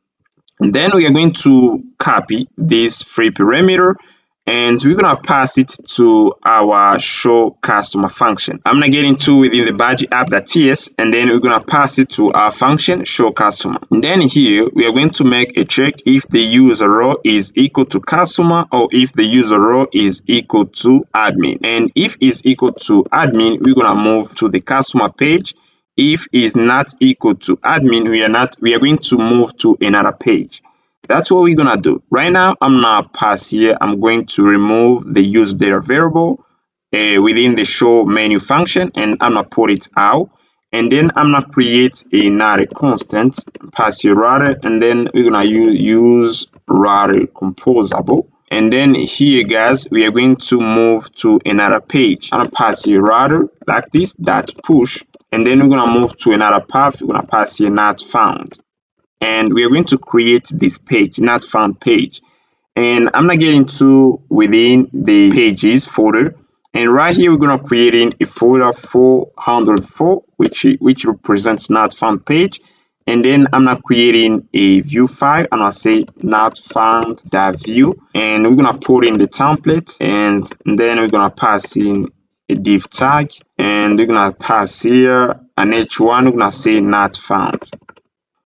S1: And then we are going to copy this free parameter, and we're gonna pass it to our show customer function. I'm gonna get into within the badge app.ts, and then we're gonna pass it to our function show customer. And then here we are going to make a check if the user row is equal to customer or if the user row is equal to admin. And if is equal to admin, we're gonna move to the customer page. If is not equal to admin, we are going to move to another page. That's what we're gonna do. Right now, I'm gonna pass here. I'm going to remove the use data variable within the show menu function, and I'm gonna put it out. And then I'm gonna create another constant, pass here router, and then we're gonna use router composable. And then here, guys, we are going to move to another page. I'm gonna pass here router like this, that push, and then we're gonna move to another path. We're gonna pass here not found. And we are going to create this page, not found page. And I'm gonna get into within the pages folder. And right here, we're gonna create a folder 404, which represents not found page. And then I'm not creating a Vue file, and I'll say not found.vue. And we're gonna put in the template, and then we're gonna pass in a div tag, and we're gonna pass here an h1. We're gonna say not found.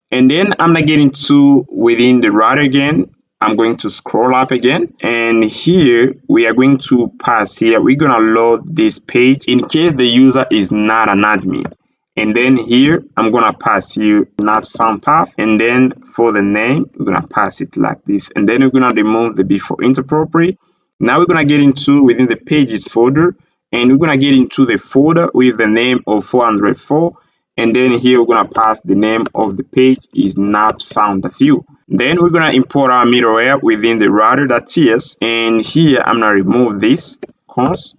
S1: And then I'm gonna get into within the router again. I'm going to scroll up again, and here we are going to pass here. We're gonna load this page in case the user is not an admin. And then here I'm gonna pass here not found path, and then for the name we're gonna pass it like this, and then we're gonna remove the before interpret. Now we're gonna get into within the pages folder, and we're gonna get into the folder with the name of 404. And then here we're gonna pass the name of the page is not found.vue. Then we're gonna import our middleware within the router.ts, and here I'm gonna remove this const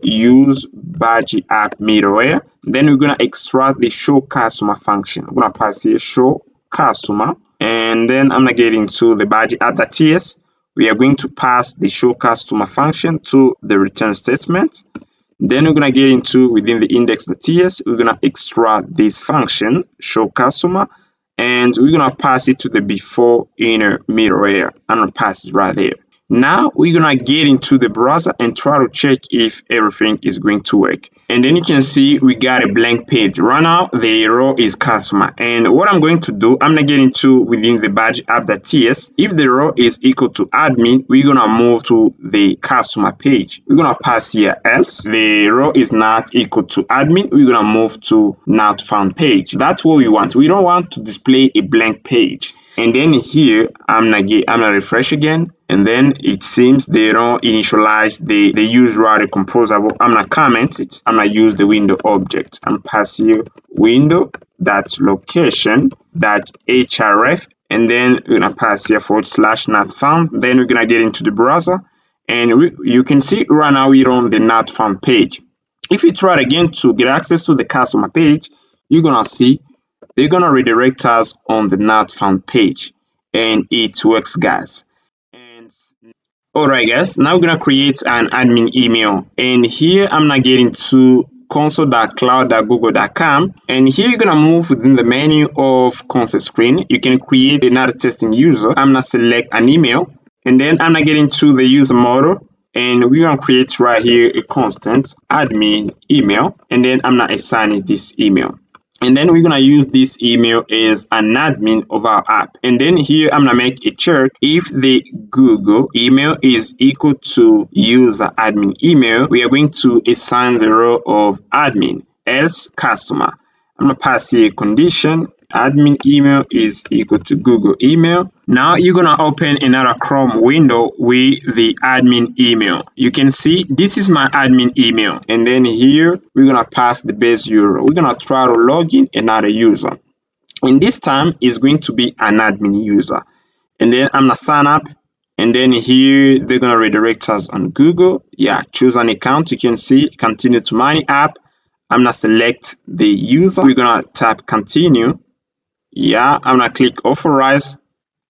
S1: use badge app middleware. Then we're gonna extract the show customer function. I'm gonna pass here show customer, and then I'm gonna get into the badge app.ts. We are going to pass the show customer function to the return statement. Then we're gonna get into within the index.ts, we're gonna extract this function, show customer, and we're gonna pass it to the before inner middleware. I'm gonna pass it right there. Now we're gonna get into the browser and try to check if everything is going to work. And then you can see we got a blank page. Right now, the row is customer. And what I'm going to do, I'm not getting to within the badge app.ts. If the row is equal to admin, we're going to move to the customer page. We're going to pass here else. The row is not equal to admin. We're going to move to not found page. That's what we want. We don't want to display a blank page. And then here, I'm gonna refresh again. And then it seems they don't initialize the use route composable. I'm gonna comment it. I'm gonna use the window object. I'm pass here window that location that href, and then we're gonna pass here / not found. Then we're gonna get into the browser, and you can see right now we're on the not found page. If you try again to get access to the customer page, you're gonna see they're gonna redirect us on the not found page, and it works, guys. And all right, guys, now we're gonna create an admin email, and here I'm not getting to console.cloud.google.com, and here you're gonna move within the menu of console screen. You can create another testing user. I'm gonna select an email, and then I'm gonna get into the user model, and we're gonna create right here a constant admin email, and then I'm gonna assign it this email. And then we're gonna use this email as an admin of our app. And then here I'm gonna make a check if the Google email is equal to user admin email. We are going to assign the row of admin, else customer. I'm gonna pass here a condition. Admin email is equal to Google email. Now you're gonna open another Chrome window with the admin email. You can see this is my admin email, and then here we're gonna pass the base URL. We're gonna try to log in another user, and this time is going to be an admin user. And then I'm gonna sign up, and then here they're gonna redirect us on Google. Yeah, choose an account. You can see continue to my app. I'm gonna select the user. We're gonna tap continue. Yeah, I'm gonna click authorize.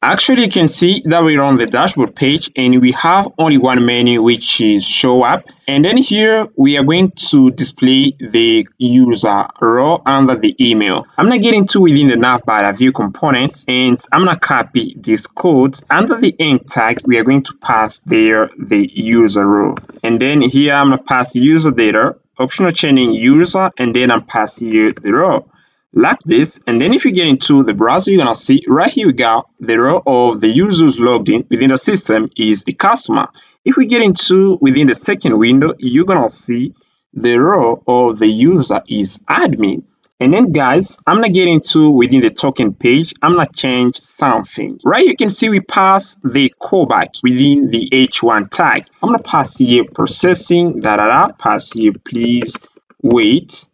S1: Actually, you can see that we're on the dashboard page, and we have only one menu, which is show up. And then here we are going to display the user row under the email. I'm gonna get into within the Navbar Vue components, and I'm gonna copy this code. Under the end tag, we are going to pass there the user row. And then here I'm gonna pass user data, optional chaining user, and then I'm passing here the row. Like this, and then if you get into the browser, you're gonna see right here we got the row of the users logged in within the system is a customer. If we get into within the second window, you're gonna see the row of the user is admin. And then guys, I'm gonna get into within the token page. I'm gonna change something. Right, you can see we pass the callback within the h1 tag. I'm gonna pass here processing pass here please wait,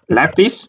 S1: like this.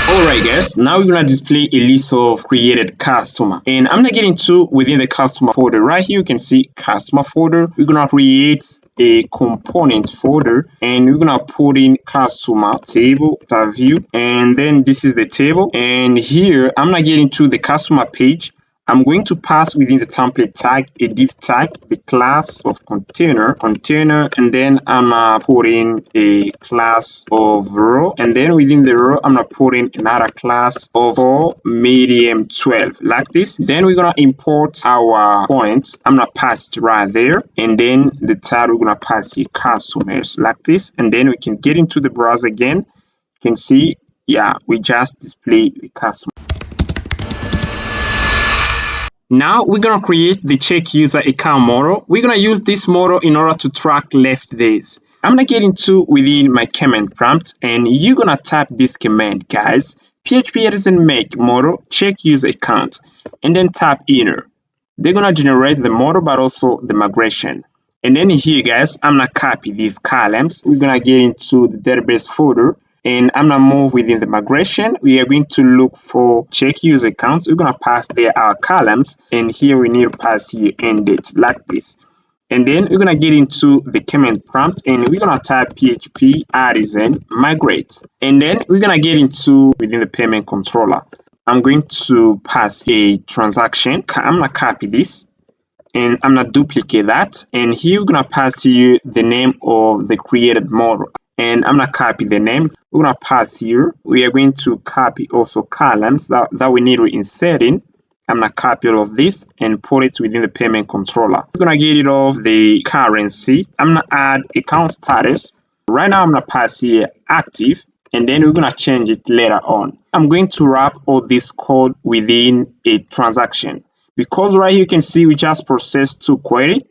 S1: Alright guys, now we're gonna display a list of created customer, and I'm gonna get into within the customer folder. Right here you can see customer folder. We're gonna create a component folder, and we're gonna put in customer table.view, and then this is the table. And here I'm gonna get into the customer page. I'm going to pass within the template tag a div tag, the class of container, and then I'm gonna put in a class of row, and then within the row I'm gonna put in another class of medium 12, like this. Then we're gonna import our points. I'm gonna pass it right there, and then the tag we're gonna pass here customers, like this. And then we can get into the browser again. You can see, yeah, we just display the customer. Now we're gonna create the check user account model. We're gonna use this model in order to track left days. I'm gonna get into within my command prompt, and you're gonna type this command, guys. PHP artisan make model check user account, and then tap enter. They're gonna generate the model, but also the migration. And then here, guys, I'm gonna copy these columns. We're gonna get into the database folder, and I'm gonna move within the migration. We are going to look for check user accounts. We're gonna pass there our columns, and here we need to pass here end date, like this. And then we're gonna get into the command prompt, and we're gonna type PHP artisan migrate. And then we're gonna get into within the payment controller. I'm going to pass a transaction. I'm gonna copy this, and I'm gonna duplicate that. And here we're gonna pass here the name of the created model. And I'm gonna copy the name. We're gonna pass here. We are going to copy also columns that we need to insert in. I'm gonna copy all of this and put it within the payment controller. I'm gonna get rid of the currency. I'm gonna add account status. Right now, I'm gonna pass here active, and then we're gonna change it later on. I'm going to wrap all this code within a transaction because right here you can see we just processed 2 query,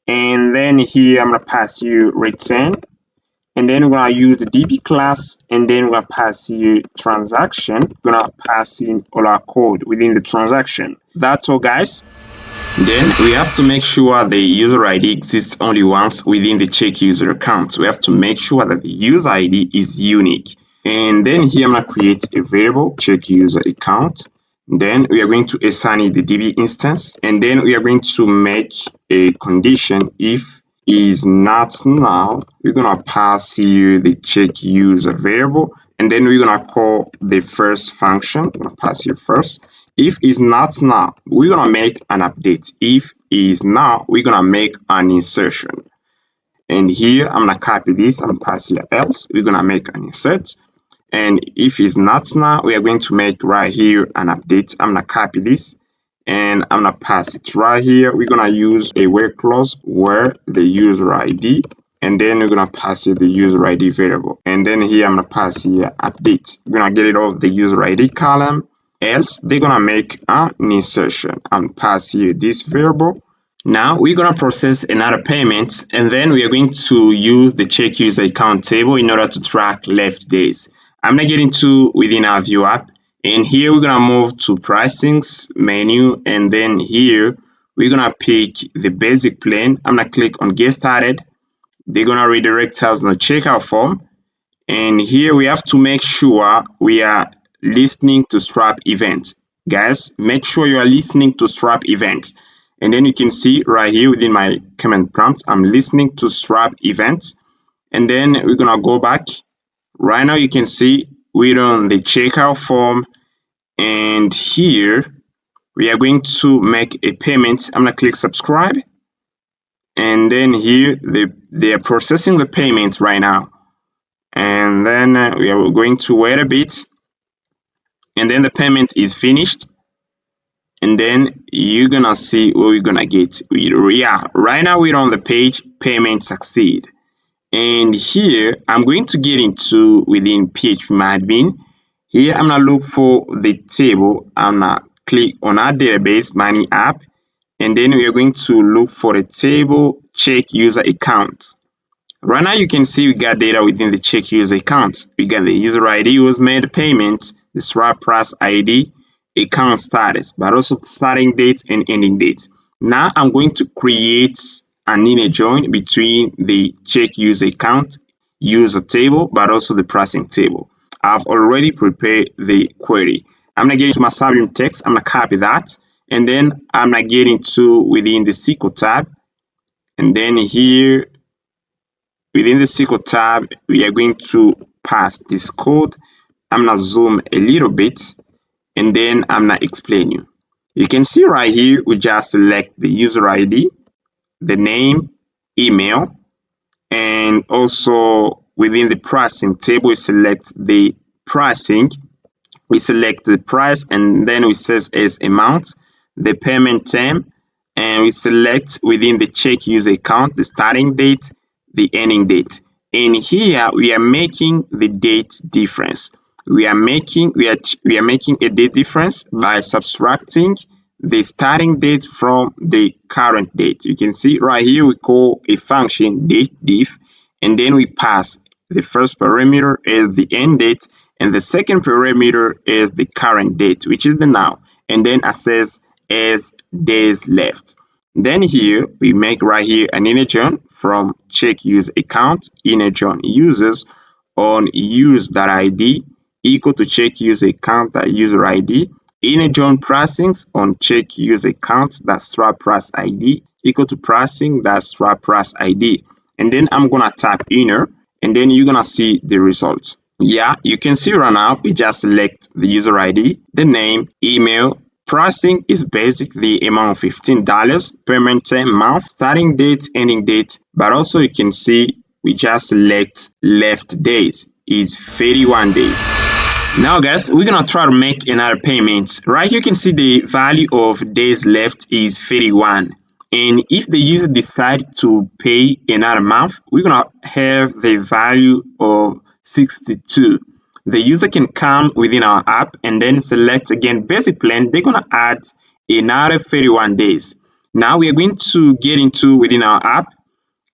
S1: and then here I'm gonna pass you return. And then we're gonna use the DB class, and then we're gonna pass you transaction. We're gonna pass in all our code within the transaction. That's all, guys. Then we have to make sure the user ID exists only once within the check user account. We have to make sure that the user ID is unique. And then here I'm gonna create a variable check user account. Then we are going to assign it the DB instance, and then we are going to make a condition if is not null. We're gonna pass here the check user variable, and then we're gonna call the first function. We're gonna pass here first. If is not null, we're gonna make an update. If is null, we're gonna make an insertion. And here I'm gonna copy this. I'm gonna pass here else. We're gonna make an insert. And if it's not null, we are going to make right here an update. I'm gonna copy this and I'm gonna pass it right here. We're gonna use a where clause where the user ID, and then we're gonna pass here the user ID variable. And then here I'm gonna pass here update. We're gonna get rid of the user ID column, else they're gonna make an insertion. I'm gonna pass here this variable. Now we're gonna process another payment, and then we are going to use the check user account table in order to track left days. I'm gonna get into within our Vue app, and here we're gonna move to pricings menu, and then here we're gonna pick the basic plan. I'm gonna click on get started. They're gonna redirect us on the checkout form, and here we have to make sure we are listening to Strap events. Guys, make sure you are listening to Strap events. And then you can see right here within my command prompt, I'm listening to Strap events. And then we're gonna go back. Right now you can see we're on the checkout form, and here we are going to make a payment. I'm gonna click subscribe, and then here they are processing the payment right now. And then we are going to wait a bit, and then the payment is finished. And then you're gonna see what we're gonna get. Yeah, right now we're on the page payment succeed. And here I'm going to get into within PHPMyAdmin. Here I'm gonna look for the table. I'm gonna click on our database money app, and then we are going to look for the table check user account. Right now you can see we got data within the check user account. We got the user ID who was made the payment, the swap price ID, account status, but also starting date and ending date. Now I'm going to create an inner join between the check user account user table, but also the pricing table. I've already prepared the query. I'm gonna get into my Sublime text. I'm gonna copy that, and then I'm gonna get into within the SQL tab, and then here within the SQL tab we are going to pass this code. I'm gonna zoom a little bit, and then I'm gonna explain you. You can see right here we just select the user ID, the name, email, and also within the pricing table we select the pricing. We select the price, and then we set as amount, the payment term, and we select within the check user account the starting date, the ending date. And here we are making the date difference. We are making a date difference by subtracting the starting date from the current date. You can see right here we call a function date diff, and then we pass the first parameter as the end date, and the second parameter is the current date, which is the now, and then assess as days left. Then here we make right here an inner join from check user account inner join users on use.id equal to check user account that user ID inner join pricings on check user account that swap price ID equal to pricing that swap price ID. And then I'm gonna tap inner, and then you're gonna see the results. Yeah, you can see right now we just select the user ID, the name, email. Pricing is basically the amount of $15, payment term, month, starting date, ending date. But also you can see we just select left days is 31 days. Now guys, we're gonna try to make another payment. Right here you can see the value of days left is 31. And if the user decide to pay another month, we're gonna have the value of 62. The user can come within our app and then select again basic plan. They're gonna add another 31 days. Now we are going to get into within our app,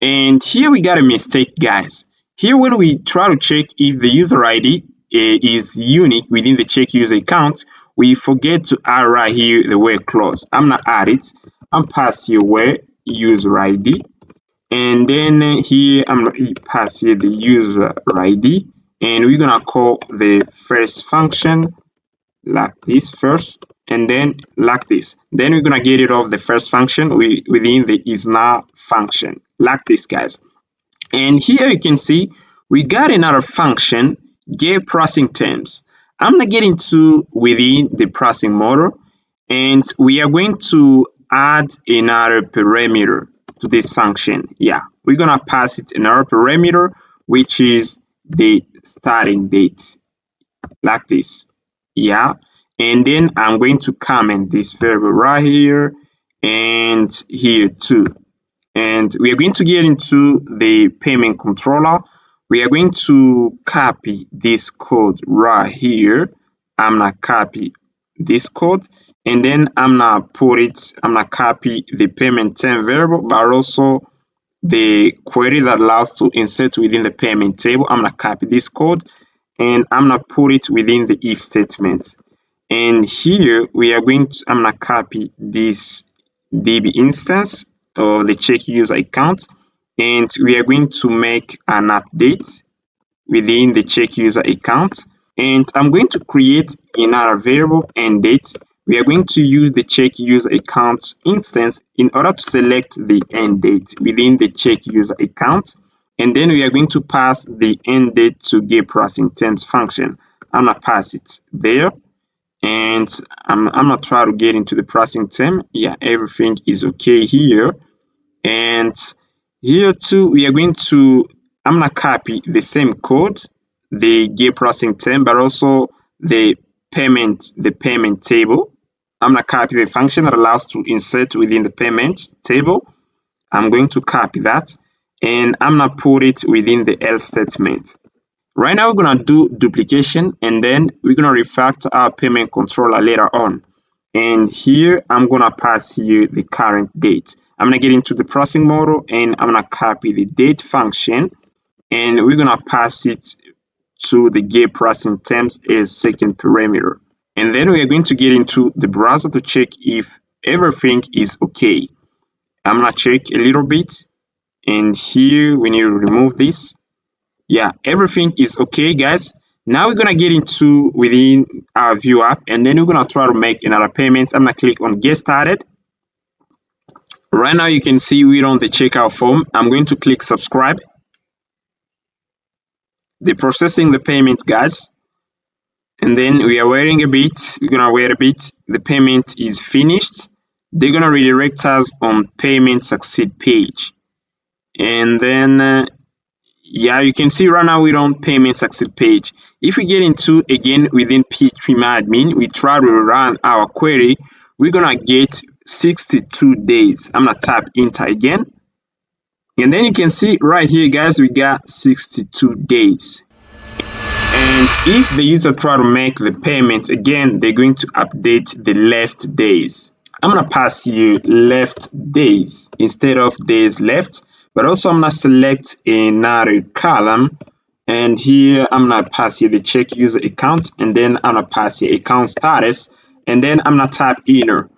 S1: and here we got a mistake, guys. Here, when we try to check if the user ID is unique within the check user account, we forget to add right here the word clause. I'm gonna add it. I'm pass here where user ID, and then here I'm gonna pass here the user ID, and we're gonna call the first function like this first, and then like this. Then we're gonna get rid of the first function within the is now function like this, guys. And here you can see we got another function, get processing terms. I'm gonna get into within the processing model, and we are going to add another parameter to this function. Yeah, we're gonna pass it another parameter, which is the starting date like this. Yeah, and then I'm going to comment this variable right here and here too. And we are going to get into the payment controller. We are going to copy this code right here. I'm gonna copy this code, and then I'm gonna copy the payment term variable, but also the query that allows to insert within the payment table. I'm gonna copy this code, and I'm gonna put it within the if statement. And here we are I'm gonna copy this DB instance of the check user account, and we are going to make an update within the check user account. And I'm going to create another variable end date. We are going to use the check user account instance in order to select the end date within the check user account. And then we are going to pass the end date to get processing terms function. I'm gonna pass it there, and I'm gonna try to get into the processing term. Yeah, everything is okay here. And here too, we are going to, I'm gonna copy the same code, the get processing term, but also the payment table. I'm gonna copy the function that allows to insert within the payment table. I'm going to copy that, and I'm gonna put it within the else statement. Right now, we're gonna do duplication, and then we're gonna refactor our payment controller later on. And here, I'm gonna pass here the current date. I'm gonna get into the processing model, and I'm gonna copy the date function, and we're gonna pass it to the get processing terms as second parameter. And then we are going to get into the browser to check if everything is okay. I'm gonna check a little bit, and here we need to remove this. Yeah, everything is okay, guys. Now we're gonna get into within our Vue app, and then we're gonna try to make another payment. I'm gonna click on get started. Right now you can see we're on the checkout form. I'm going to click subscribe. They're processing the payment, guys, and then we are waiting a bit. We're gonna wait a bit. The payment is finished. They're gonna redirect us on payment succeed page, and then yeah, you can see right now we're on payment succeed page. If we get into again within PHP we try to run our query, we're gonna get 62 days. I'm gonna tap enter again, and then you can see right here, guys, we got 62 days. And if the user try to make the payment again, they're going to update the left days. I'm gonna pass here left days instead of days left, but also I'm gonna select another column, and here I'm gonna pass here the check user account, and then I'm gonna pass here account status, and then I'm gonna tap enter.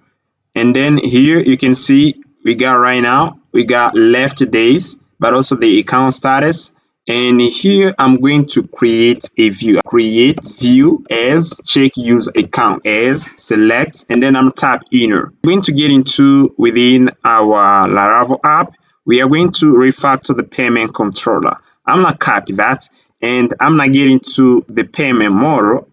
S1: And then here you can see we got right now, we got left days, but also the account status. And here I'm going to create a view. Create view as check user account as select, and then I'm tap enter. I'm going to get into within our Laravel app. We are going to refactor the payment controller. I'm gonna copy that, and I'm gonna get into the payment model.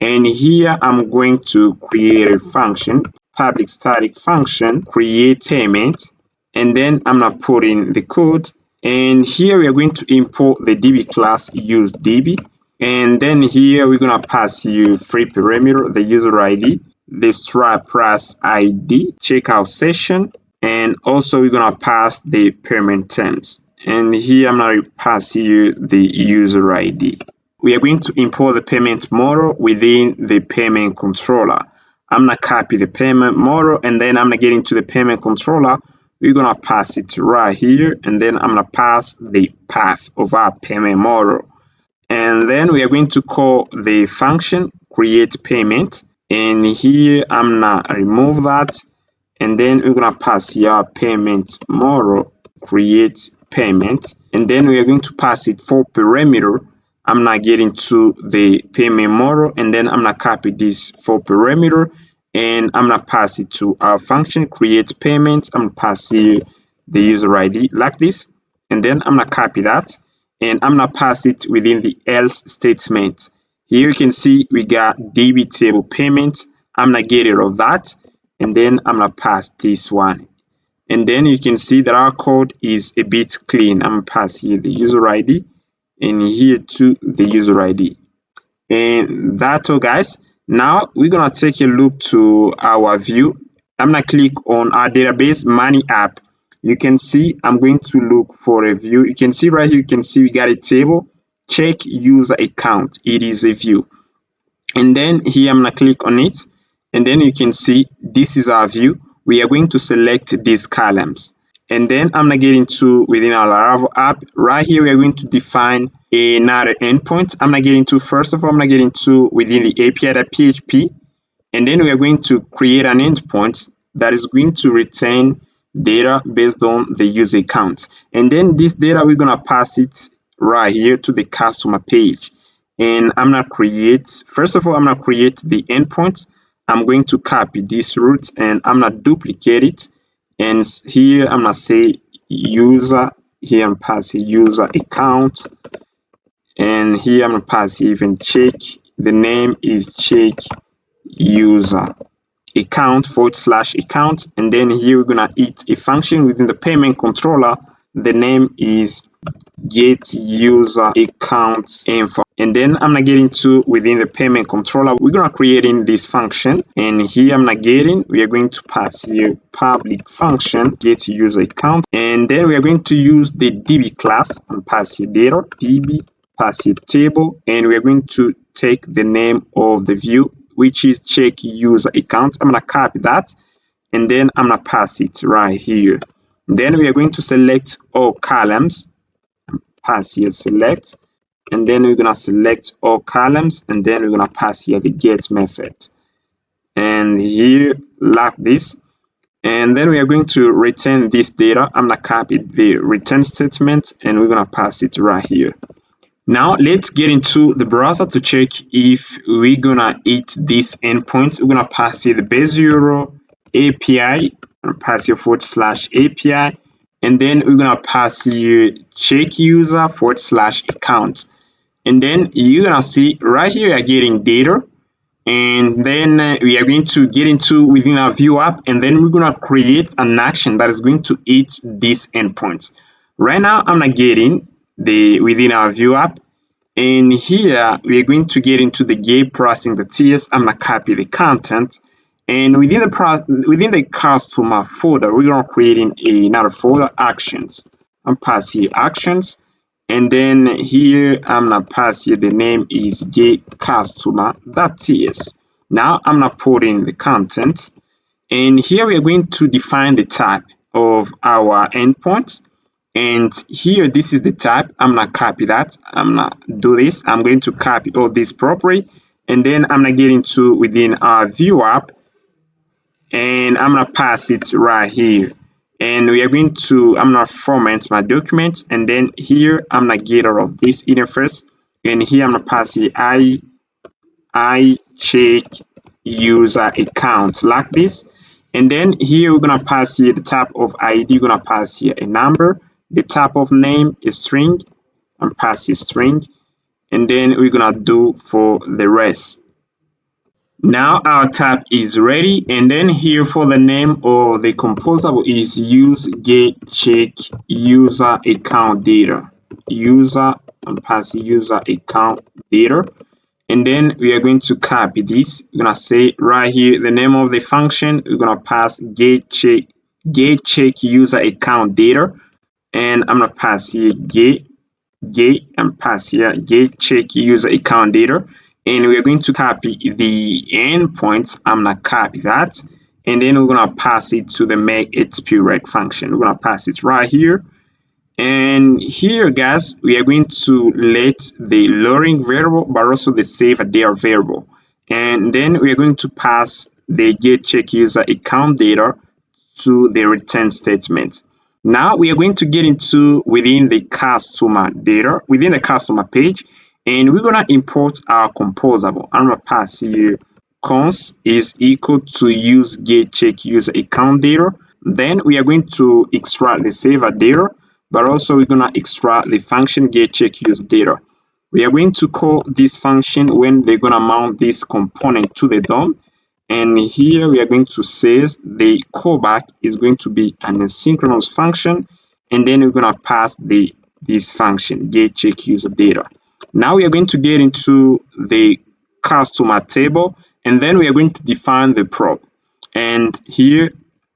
S1: And here I'm going to create a function, public static function, create payment, and then I'm gonna put in the code. And here we are going to import the DB class use DB. And then here we're gonna pass you three parameter: the user ID, the stripe price ID, checkout session, and also we're gonna pass the payment terms. And here I'm gonna pass you the user ID. We are going to import the payment model within the payment controller. I'm gonna copy the payment model, and then I'm gonna get into the payment controller. We're gonna pass it right here, and then I'm gonna pass the path of our payment model. And then we are going to call the function create payment, and here I'm gonna remove that, and then we're gonna pass here payment model create payment, and then we are going to pass it for parameter. I'm gonna get into the payment model, and then I'm gonna copy this for parameter, and I'm gonna pass it to our function create payment. I'm gonna pass here the user ID like this, and then I'm gonna copy that, and I'm gonna pass it within the else statement. Here you can see we got DB table payment. I'm gonna get rid of that, and then I'm gonna pass this one. And then you can see that our code is a bit clean. I'm gonna pass here the user ID, and here to the user ID. And that's all, guys. Now we're gonna take a look to our view. I'm gonna click on our database money app. You can see I'm going to look for a view. You can see right here, you can see we got a table, check user account. It is a view. And then here I'm gonna click on it, and then you can see this is our view. We are going to select these columns, and then I'm gonna get into within our Laravel app. Right here we are going to define another endpoint. I'm gonna get into, first of all, I'm gonna get into within the API.php, and then we are going to create an endpoint that is going to return data based on the user account. And then this data, we're gonna pass it right here to the customer page. And I'm gonna create, first of all, I'm gonna create the endpoint. I'm going to copy this root, and I'm gonna duplicate it. And here I'm gonna say user, here I'm passing user account, and here I'm gonna pass even check. The name is check user account / account, and then here we're gonna hit a function within the payment controller. The name is get user account info, and then I'm gonna get into within the payment controller. We're gonna create in this function, and here I'm not getting, we are going to pass here public function get user account, and then we are going to use the DB class and pass here data DB, pass here table, and we are going to take the name of the view, which is check user account. I'm gonna copy that, and then I'm gonna pass it right here. Then we are going to select all columns, pass here select, and then we're gonna select all columns, and then we're gonna pass here the get method, and here like this, and then we are going to return this data. I'm gonna copy the return statement, and we're gonna pass it right here. Now let's get into the browser to check if we're gonna hit this endpoint. We're gonna pass here the base URL API, and pass here / API, and then we're gonna pass here check user / account, and then you're gonna see right here we are getting data, and then we are going to get into within our Vue app, and then we're gonna create an action that is going to hit this endpoint. Right now I'm not getting the within our Vue app, and here we are going to get into the gate processing the TS. I'm gonna copy the content, and within the customer folder, we're gonna creating another folder actions. I'm pass here actions, and then here I'm gonna pass here the name is get customer.ts. Now I'm gonna put in the content, and here we are going to define the type of our endpoint. And here this is the type. I'm gonna copy that. I'm gonna do this. I'm going to copy all this properly, and then I'm gonna get into within our Vue app, and I'm gonna pass it right here, and we are going to, I'm gonna format my document, and then here I'm gonna get rid of this interface, and here I'm gonna pass it I check user account like this, and then here we're gonna pass here the type of ID. We're gonna pass here a number, the type of name is string, and pass here string, and then we're gonna do for the rest. Now our tab is ready, and then here for the name of the composable is use get check user account data, user and pass user account data. And then we are going to copy this. We're gonna say right here the name of the function. We're gonna pass get check user account data, and I'm gonna pass here get and pass here get check user account data, and we're going to copy the endpoints. I'm gonna copy that, and then we're gonna pass it to the make expirate function. We're gonna pass it right here. And here, guys, we are going to let the loading variable, but also the save data variable. And then we are going to pass the get check user account data to the return statement. Now we are going to get into within the customer data, within the customer page, and we're gonna import our composable. I'm gonna pass here const is equal to use get check user account data. Then we are going to extract the saver data, but also we're gonna extract the function get check use data. We are going to call this function when they're gonna mount this component to the DOM. And here we are going to say the callback is going to be an asynchronous function, and then we're going to pass this function get check user data. Now we are going to get into the customer table, and then we are going to define the prop. And here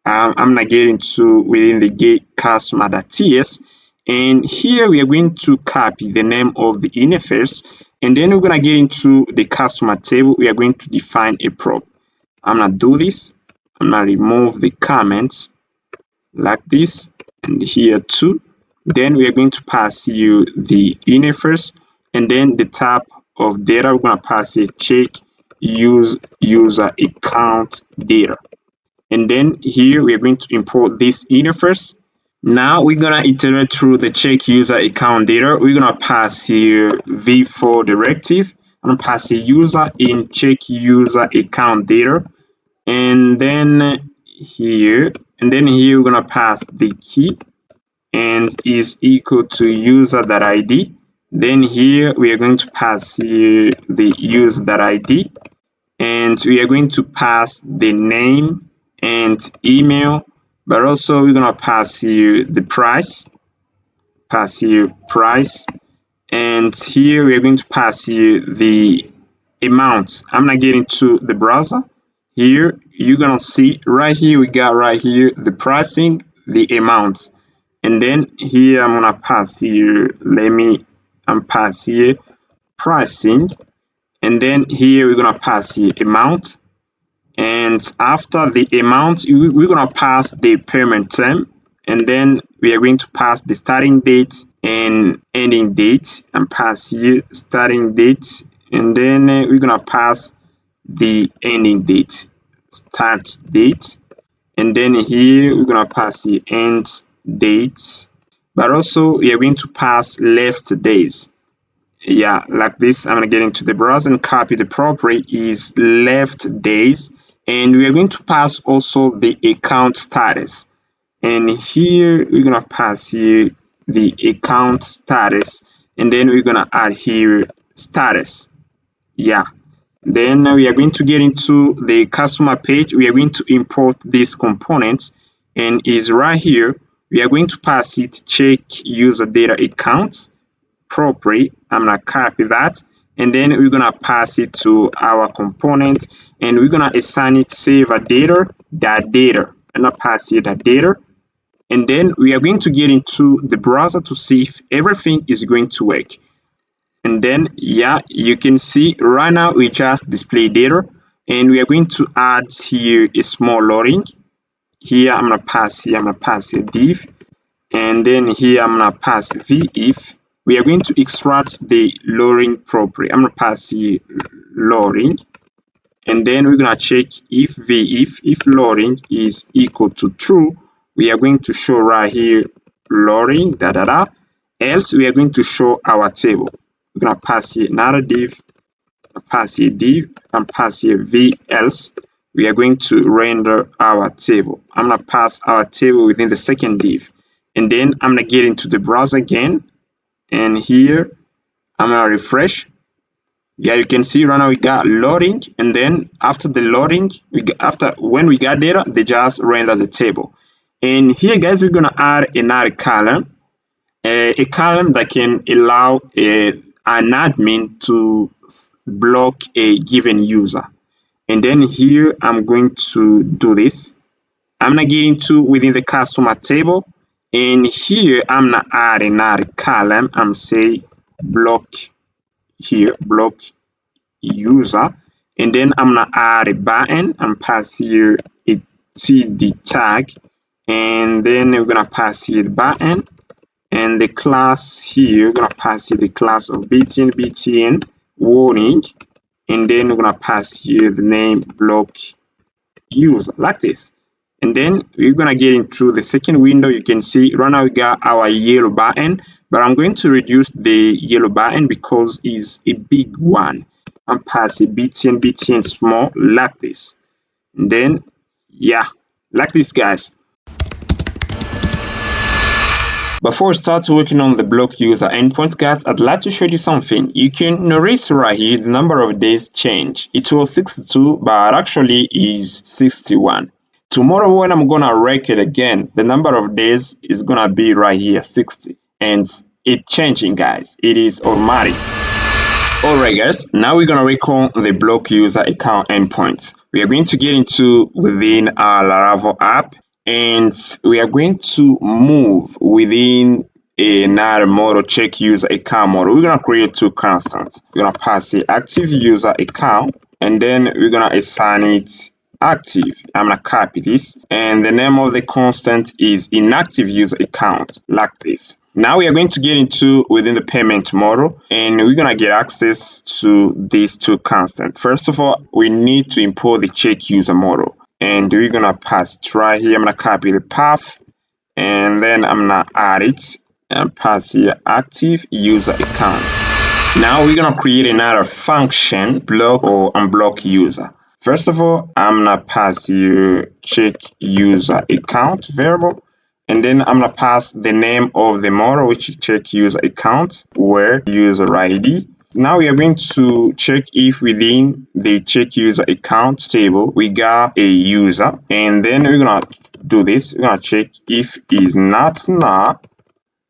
S1: I'm going to get into within the get customer.ts, and here we are going to copy the name of the interface, and then we're going to get into the customer table. We are going to define a prop. I'm gonna do this. I'm gonna remove the comments like this, and here too. Then we are going to pass you the interface, and then the type of data we're gonna pass it check user account data. And then here we are going to import this interface. Now we're gonna iterate through the check user account data. We're gonna pass here v4 directive. I'm gonna pass a user in check user account data. And then here we're gonna pass the key and is equal to user.id. Then here we are going to pass here the user.id, and we are going to pass the name and email, but also we're gonna pass here the price, and here we are going to pass here the amount. I'm gonna get into the browser. Here you're gonna see right here we got right here the pricing, the amount, and then here I'm gonna pass here pass here pricing, and then here we're gonna pass here amount, and after the amount we're gonna pass the payment term, and then we are going to pass the starting date and ending date, and pass here starting date, and then we're gonna pass the ending date, start date, and then here we're gonna pass the end date, but also we are going to pass left days. Yeah, like this. I'm gonna get into the browser and copy the property is left days, and we are going to pass also the account status, and here we're gonna pass here the account status, and then we're gonna add here status. Yeah, then we are going to get into the customer page. We are going to import this component, and is right here. We are going to pass it check user data accounts property. I'm gonna copy that, and then we're gonna pass it to our component, and we're gonna assign it save a data that data, and I'll pass here that data, and then we are going to get into the browser to see if everything is going to work. And then yeah, you can see right now we just display data, and we are going to add here a small loading. Here I'm gonna pass a div, and then here I'm gonna pass if. We are going to extract the loading property. I'm gonna pass here loading, and then we're gonna check if loading is equal to true. We are going to show right here loading else we are going to show our table. We're gonna pass here another div, pass here div, and pass here v else. We are going to render our table. I'm gonna pass our table within the second div, and then I'm gonna get into the browser again, and here I'm gonna refresh. Yeah, you can see right now we got loading, and then after the loading, when we got data, they just render the table. And here, guys, we're gonna add another column. a column that can allow an admin to block a given user. And then here I'm going to do this. I'm gonna get into within the customer table, and here I'm gonna add another column. I'm say block here, block user, and then I'm gonna add a button and pass here a TD tag, and then we're gonna pass here the button, and the class here we're gonna pass here the class of btn warning, and then we're gonna pass here the name block user like this. And then we're gonna get into the second window. You can see right now we got our yellow button, but I'm going to reduce the yellow button because it's a big one. I'm passing btn small like this. And then yeah, like this guys. Before we start working on the block user endpoint, guys, I'd like to show you something. You can notice right here the number of days change. It was 62, but actually is 61. Tomorrow when I'm gonna rake it again, the number of days is gonna be right here, 60. And it's changing, guys. It is automatic. Alright guys, now we're gonna recall the block user account endpoints. We are going to get into within our Laravel app, and we are going to move within another model, check user account model. We're gonna create two constants. We're gonna pass the active user account, and then we're gonna assign it active. I'm gonna copy this, and the name of the constant is inactive user account, like this. Now we are going to get into within the payment model, and we're gonna get access to these two constants. First of all, we need to import the check user model, and we're gonna pass it right here. I'm gonna copy the path, and then I'm gonna add it and pass here active user account. Now we're gonna create another function, block or unblock user. First of all, I'm gonna pass here check user account variable, and then I'm gonna pass the name of the model, which is check user account, where user ID. Now we are going to check if within the check user account table we got a user, and then we're gonna do this. We're gonna check if is not null,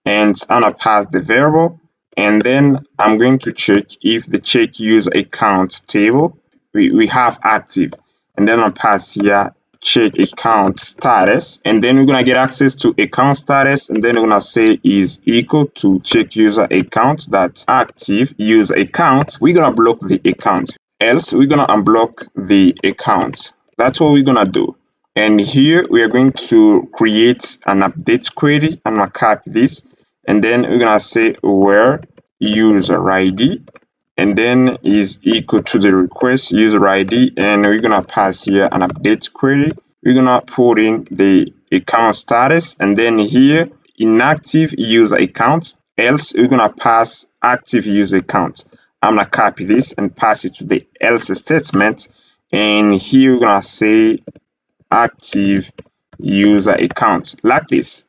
S1: and I'm gonna pass the variable, and then I'm going to check if the check user account table we have active, and then I'll pass here check account status, and then we're gonna get access to account status, and then we're gonna say is equal to check user account that active user account. We're gonna block the account, else we're gonna unblock the account. That's what we're gonna do. And here we are going to create an update query. I'm gonna copy this, and then we're gonna say where user ID, and then is equal to the request user ID, and we're gonna pass here an update query. We're gonna put in the account status, and then here inactive user account, else we're gonna pass active user account. I'm gonna copy this and pass it to the else statement, and here we're gonna say active user account like this.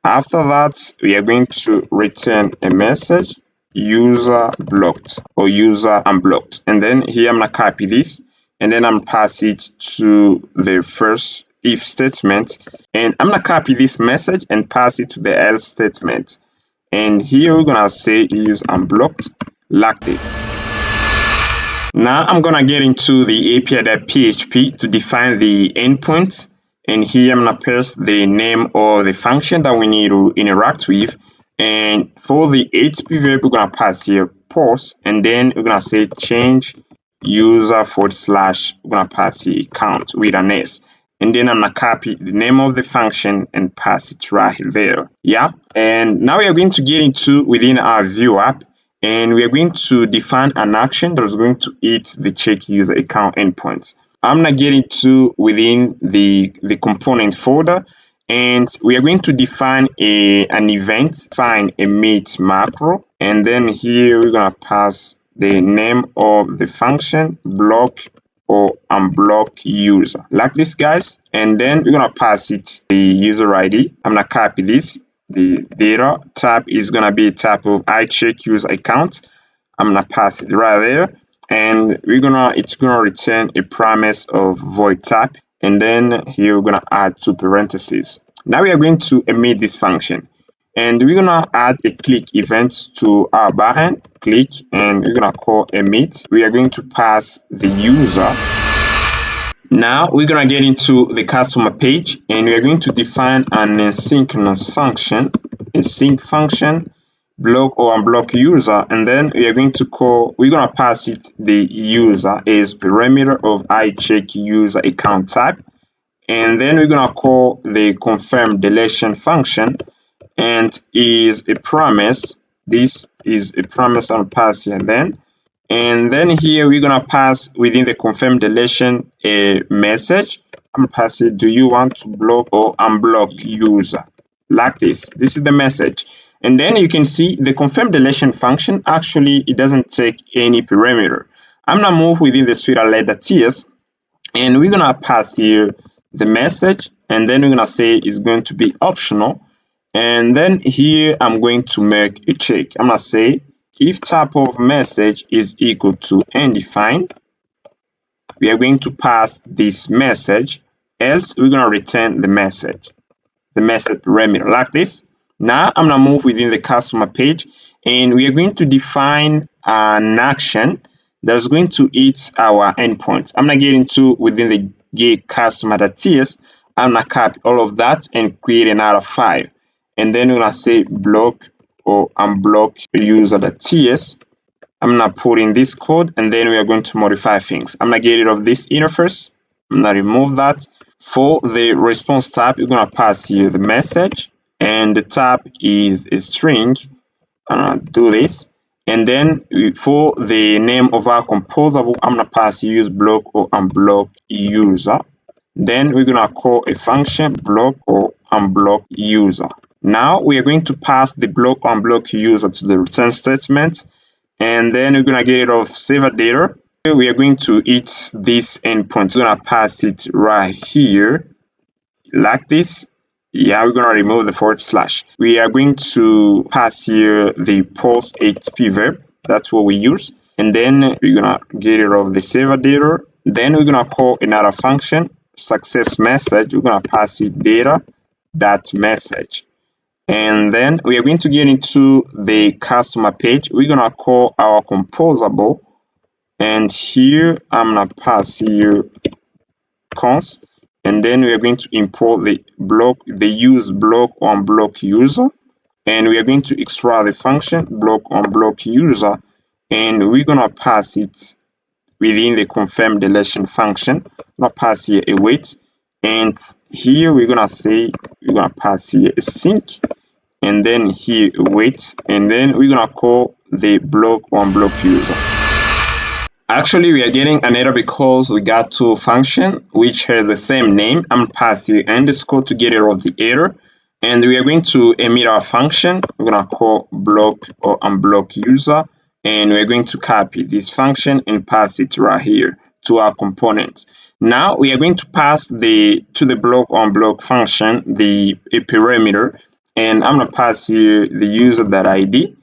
S1: After that, we are going to return a message user blocked or user unblocked, and then here I'm gonna copy this, and then I'm pass it to the first if statement, and I'm gonna copy this message and pass it to the else statement, and here we're gonna say use unblocked like this. Now I'm gonna get into the API.php to define the endpoints, and here I'm gonna paste the name of the function that we need to interact with. And for the HTTP verb, we're gonna pass here post, and then we're gonna say change user / we're gonna pass here count with an S, and then I'm gonna copy the name of the function and pass it right there. Yeah, and now we are going to get into within our Vue app, and we are going to define an action that is going to hit the check user account endpoints. I'm gonna get into within the component folder, and we are going to define an event, find a meet macro, and then here we're gonna pass the name of the function block or unblock user like this guys, and then we're gonna pass it the user ID. I'm gonna copy this. The data type is gonna be a type of I check user account. I'm gonna pass it right there, and it's gonna return a promise of void type, and then here we're gonna add two parentheses. Now we are going to emit this function. And we're gonna add a click event to our backend, click, and we're gonna call emit. We are going to pass the user. Now we're gonna get into the customer page, and we are going to define an asynchronous function, a sync function, block or unblock user, and then we are going to call, we're gonna pass it the user as parameter of iCheck user account type, and then we're gonna call the confirm deletion function, and is a promise. This is a promise I'm pass here then. And then here we're gonna pass within the confirm deletion a message. I'm gonna pass it, do you want to block or unblock user? Like this. This is the message. And then you can see the confirm deletion function, actually it doesn't take any parameter. I'm gonna move within the suite letter tiers, and we're gonna pass here the message, and then we're gonna say it's going to be optional. And then here I'm going to make a check. I'm gonna say if type of message is equal to undefined, we are going to pass this message, else we're gonna return the message parameter like this. Now I'm gonna move within the customer page, and we are going to define an action that's going to hit our endpoint. I'm gonna get into within the get customer.ts. I'm gonna copy all of that and create another file, and then we're gonna say block or unblock user.ts. I'm gonna put in this code, and then we are going to modify things. I'm gonna get rid of this interface. I'm gonna remove that. For the response type, you're gonna pass here the message, and the type is a string. I'm gonna do this, and then for the name of our composable, I'm gonna pass use block or unblock user. Then we're gonna call a function block or unblock user. Now we are going to pass the block or unblock user to the return statement, and then we're gonna get rid of saver data. We are going to hit this endpoint. We're gonna pass it right here like this. Yeah, we're gonna remove the /. We are going to pass here the post HTTP verb. That's what we use. And then we're gonna get rid of the saver data. Then we're gonna call another function, success message. We're gonna pass it data.message. And then we are going to get into the customer page. We're gonna call our composable, and here I'm gonna pass here const, and then we are going to import the block, the use block on block user, and we are going to extract the function block on block user, and we're gonna pass it within the confirm deletion function. I'm gonna pass here a wait, and here we're gonna say we're gonna pass here a sync, and then here wait, and then we're gonna call the block on block user. Actually, we are getting an error because we got two functions which have the same name. I'm gonna pass the underscore to get rid of the error, and we are going to emit our function. We're gonna call block or unblock user, and we're going to copy this function and pass it right here to our component. Now we are going to pass to the block or unblock function a parameter, and I'm gonna pass here the user.id.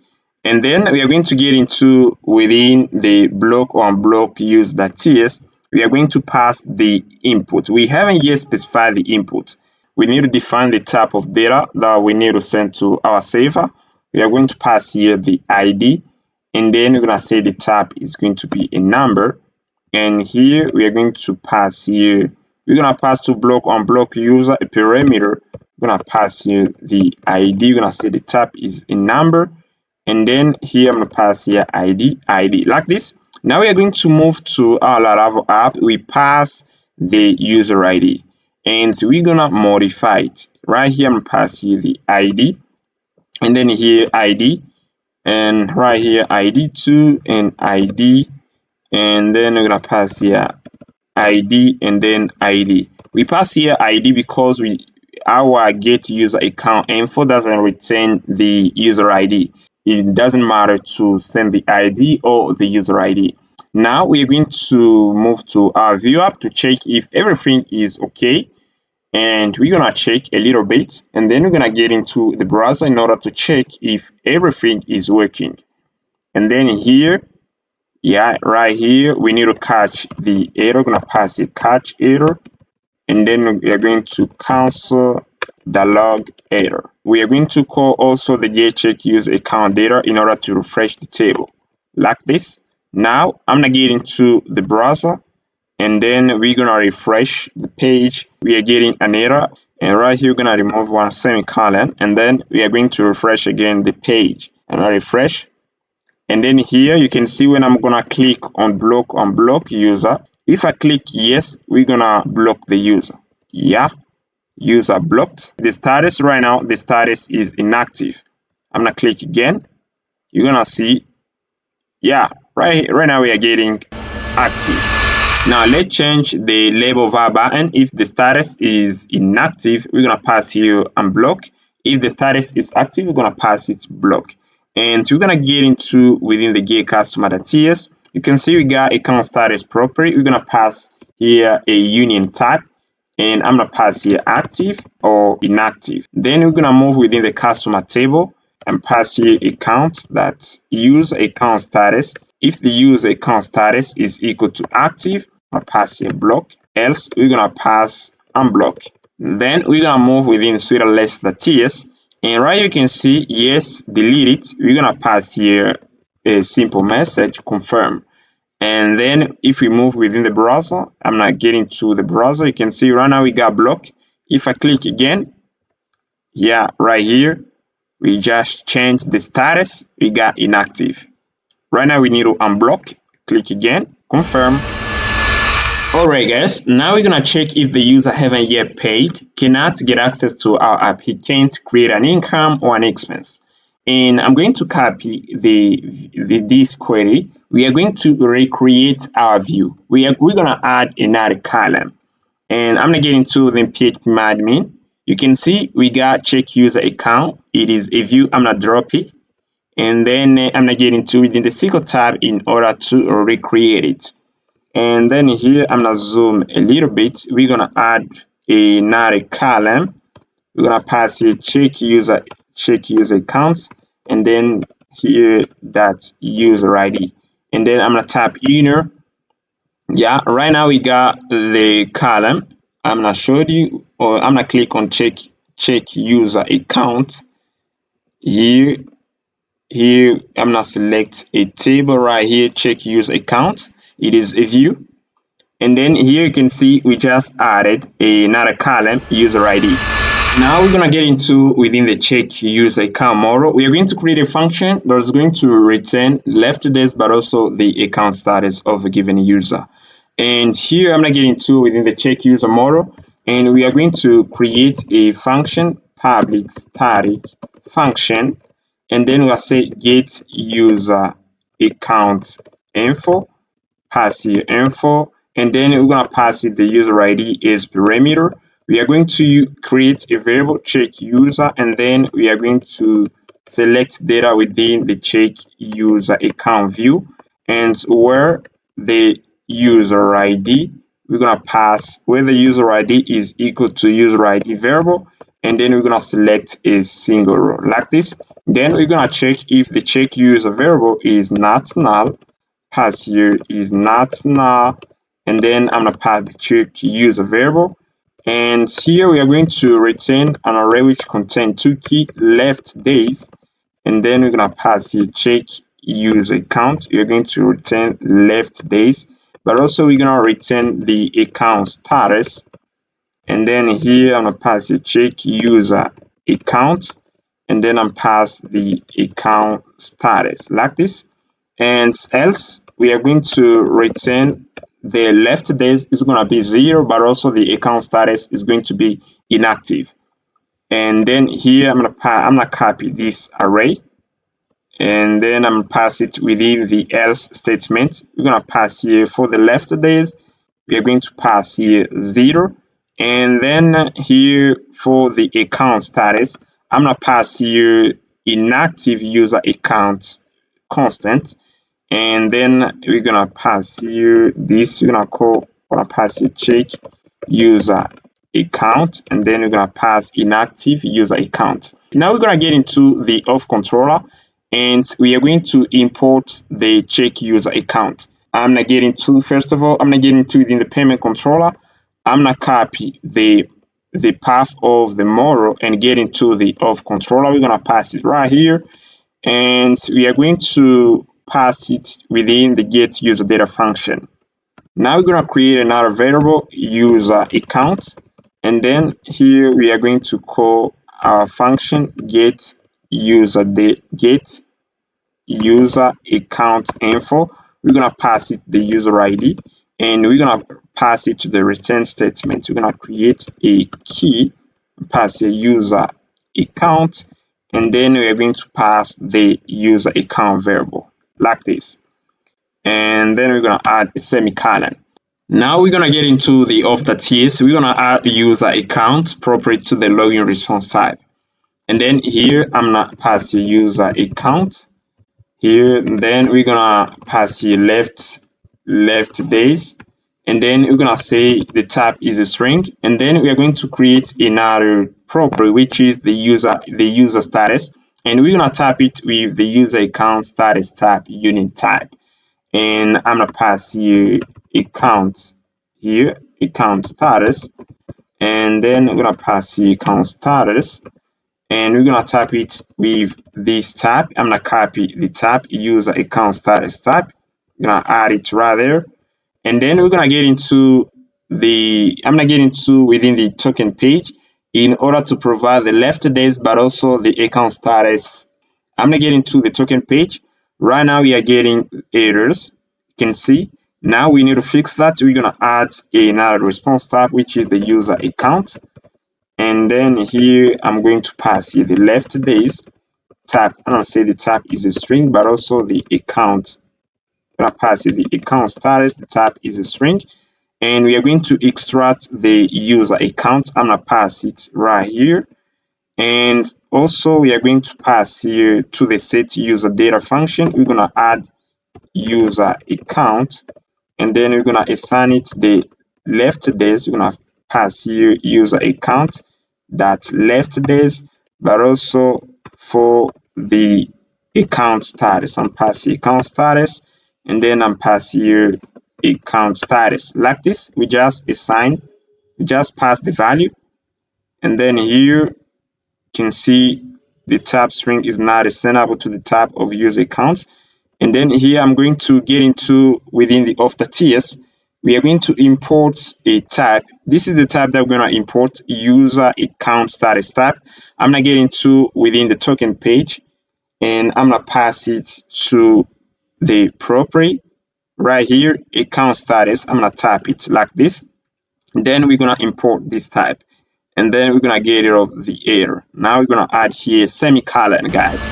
S1: And then we are going to get into within the block or unblock use.ts, we are going to pass the input. We haven't yet specified the input. We need to define the type of data that we need to send to our server. We are going to pass here the ID, and then we're going to say the type is going to be a number. And here we are going to pass here, we're going to pass to block or unblock user a parameter. We're going to pass here the ID. We're going to say the type is a number. And then here I'm going to pass here ID like this. Now we are going to move to our Laravel app. We pass the user ID, and we're going to modify it. Right here I'm going to pass here the ID, and then here ID, and right here ID2 and ID, and then we're going to pass here ID and then ID. We pass here ID because our get user account info doesn't return the user ID. It doesn't matter to send the ID or the user ID. Now we are going to move to our Vue App to check if everything is okay. And we're gonna check a little bit, and then we're gonna get into the browser in order to check if everything is working. And then here, yeah, right here, we need to catch the error. We're gonna pass a catch error, and then we are going to cancel the log error. We are going to call also the getCheck user account data in order to refresh the table like this. Now I'm gonna get into the browser, and then we're gonna refresh the page. We are getting an error, and right here we're gonna remove one semicolon, and then we are going to refresh again the page. And I refresh, and then here you can see when I'm gonna click on block user. If I click yes, we're gonna block the user. Yeah, user blocked. The status right now, the status is inactive. I'm gonna click again. You're gonna see, yeah, right now we are getting active. Now let's change the label of our button. If the status is inactive, we're gonna pass here unblock. If the status is active, we're gonna pass it block. And we're gonna get into within the get customer.ts. You can see we got account status property. We're gonna pass here a union type, and I'm gonna pass here active or inactive. Then we're gonna move within the customer table and pass here account that use account status. If the user account status is equal to active, I'll pass here block, else we're gonna pass unblock. Then we're gonna move within suite.list.ts, and right you can see yes, delete it. We're gonna pass here a simple message confirm. And then if we move within the browser, I'm not getting to the browser. You can see right now we got block. If I click again, yeah, right here, we just changed the status. We got inactive. Right now we need to unblock. Click again, confirm. Alright guys, now we're gonna check if the user haven't yet paid, cannot get access to our app. He can't create an income or an expense. And I'm going to copy this query. We are going to recreate our view. We're gonna add another column. And I'm gonna get into the PHP admin. You can see we got check user account. It is a view. I'm gonna drop it. And then I'm gonna get into within the SQL tab in order to recreate it. And then here I'm gonna zoom a little bit. We're gonna add another column. We're gonna pass here check user accounts, and then here that user ID. And then I'm gonna tap inner. Yeah, right now we got the column. I'm gonna show you, or I'm gonna click on check user account. Here I'm gonna select a table right here, check user account. It is a view. And then here you can see we just added another column, user ID. Now we're gonna get into within the check user account model. We are going to create a function that is going to return left days, but also the account status of a given user. And here I'm gonna get into within the check user model, and we are going to create a function, public static function, and then we'll say get user account info, pass here info, and then we're gonna pass it the user ID as parameter. We are going to create a variable check user, and then we are going to select data within the check user account view, and where the user ID, we're gonna pass where the user ID is equal to user ID variable, and then we're gonna select a single row like this. Then we're gonna check if the check user variable is not null. Pass here is not null, and then I'm gonna pass the check user variable, and here we are going to return an array which contains two key left days, and then we're gonna pass here check user account. You're going to return left days, but also we're gonna return the account status, and then here I'm gonna pass here check user account, and then I'm pass the account status like this. And else we are going to return the left days is going to be 0, but also the account status is going to be inactive. And then here I'm gonna copy this array, and then I'm gonna pass it within the else statement. We're gonna pass here for the left days, we are going to pass here 0, and then here for the account status, I'm gonna pass here inactive user account constant. And then we're gonna pass here this, we're gonna pass here check user account, and then we're gonna pass inactive user account. Now we're gonna get into the auth controller, and we are going to import the check user account. I'm gonna get into, first of all, I'm gonna get into within the payment controller. I'm gonna copy the the path of the model and get into the of controller. We're going to pass it right here, and we are going to pass it within the get user data function. Now we're going to create another variable user account, and then here we are going to call our function get user account info. We're going to pass it the user ID, and we're going to pass it to the return statement. We're going to create a key, pass a user account, and then we are going to pass the user account variable like this. And then we're going to add a semicolon. Now we're going to get into the after tiers. We're going to add a user account appropriate to the login response type. And then here I'm going to pass a user account. Here, then we're gonna pass here left days, and then we're gonna say the type is a string, and then we are going to create another property which is the user status, and we're gonna type it with the user account status type unit type, and I'm gonna pass here account status, and then we're gonna pass here account status, and we're gonna type it with this tab. I'm gonna copy the tab user account status tab. I'm gonna add it right there, and then we're gonna get into within the token page in order to provide the left days but also the account status. I'm gonna get into the token page. Right now we are getting errors. You can see now we need to fix that. We're gonna add another response tab which is the user account. And then here I'm going to pass here the left days tab. I'm gonna say the tab is a string, but also the account. I'm gonna pass here the account status. The tab is a string, and we are going to extract the user account. I'm gonna pass it right here, and also we are going to pass here to the set user data function. We're gonna add user account, and then we're gonna assign it the left days. We're gonna pass here user account that left days, but also for the account status, I'm passing account status, and then I'm passing here account status like this. We just pass the value, and then here you can see the tab string is not assignable to the tab of user accounts. And then here I'm going to get into within the after tiers. We are going to import a type. This is the type that we're going to import, user account status type. I'm going to get into within the token page, and I'm going to pass it to the property right here, account status. I'm going to type it like this. Then we're going to import this type, and then we're going to get rid of the error. Now we're going to add here semicolon, guys.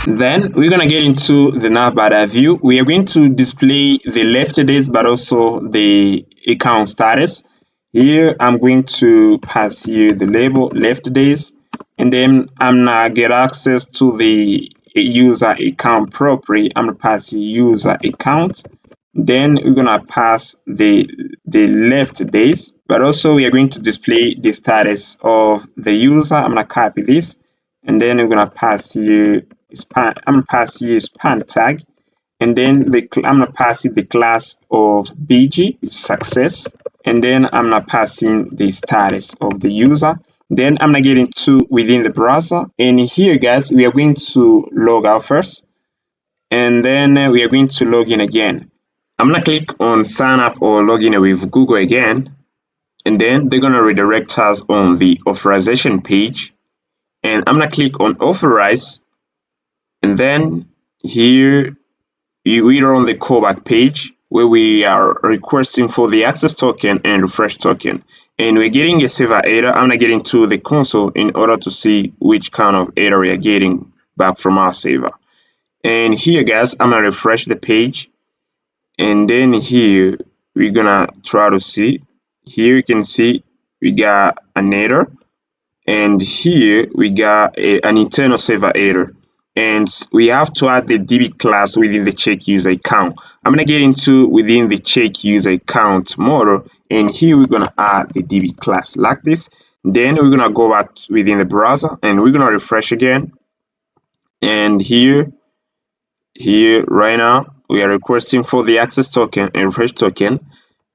S1: Then we're going to get into the Navbar view. We are going to display the left days but also the account status. Here I'm going to pass here the label left days, and then I'm gonna get access to the user account property. I'm gonna pass the user account. Then we're gonna pass the left days, but also we are going to display the status of the user. I'm gonna copy this, and then we're gonna pass here span. I'm gonna pass here span tag, and then I'm gonna pass it the class of BG success, and then I'm gonna pass in the status of the user. Then I'm gonna get into within the browser, and here, guys, we are going to log out first, and then we are going to log in again. I'm gonna click on sign up or log in with Google again, and then they're gonna redirect us on the authorization page, and I'm gonna click on authorize, and then here we're on the callback page where we are requesting for the access token and refresh token, and we're getting a server error. I'm gonna get into the console in order to see which kind of error we are getting back from our server. And here, guys, I'm gonna refresh the page, and then here we're gonna try to see. Here you can see we got an error, and here we got an internal server error, and we have to add the DB class within the check user account. I'm gonna get into within the check user account model, and here we're gonna add the DB class like this. Then we're gonna go back within the browser, and we're gonna refresh again, and here right now we are requesting for the access token and refresh token.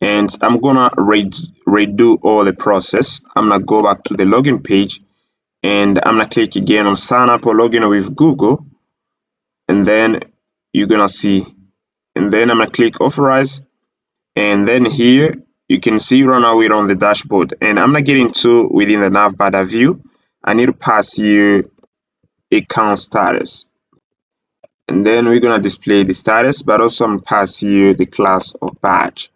S1: and I'm gonna redo all the process. I'm gonna go back to the login page, and I'm gonna click again on sign up or login with Google, and then you're gonna see, and then I'm gonna click authorize, and then here you can see right now we're on the dashboard, and I'm gonna get into within the Navbar view. I need to pass here account status, and then we're gonna display the status, but also I'm gonna pass here the class of badge.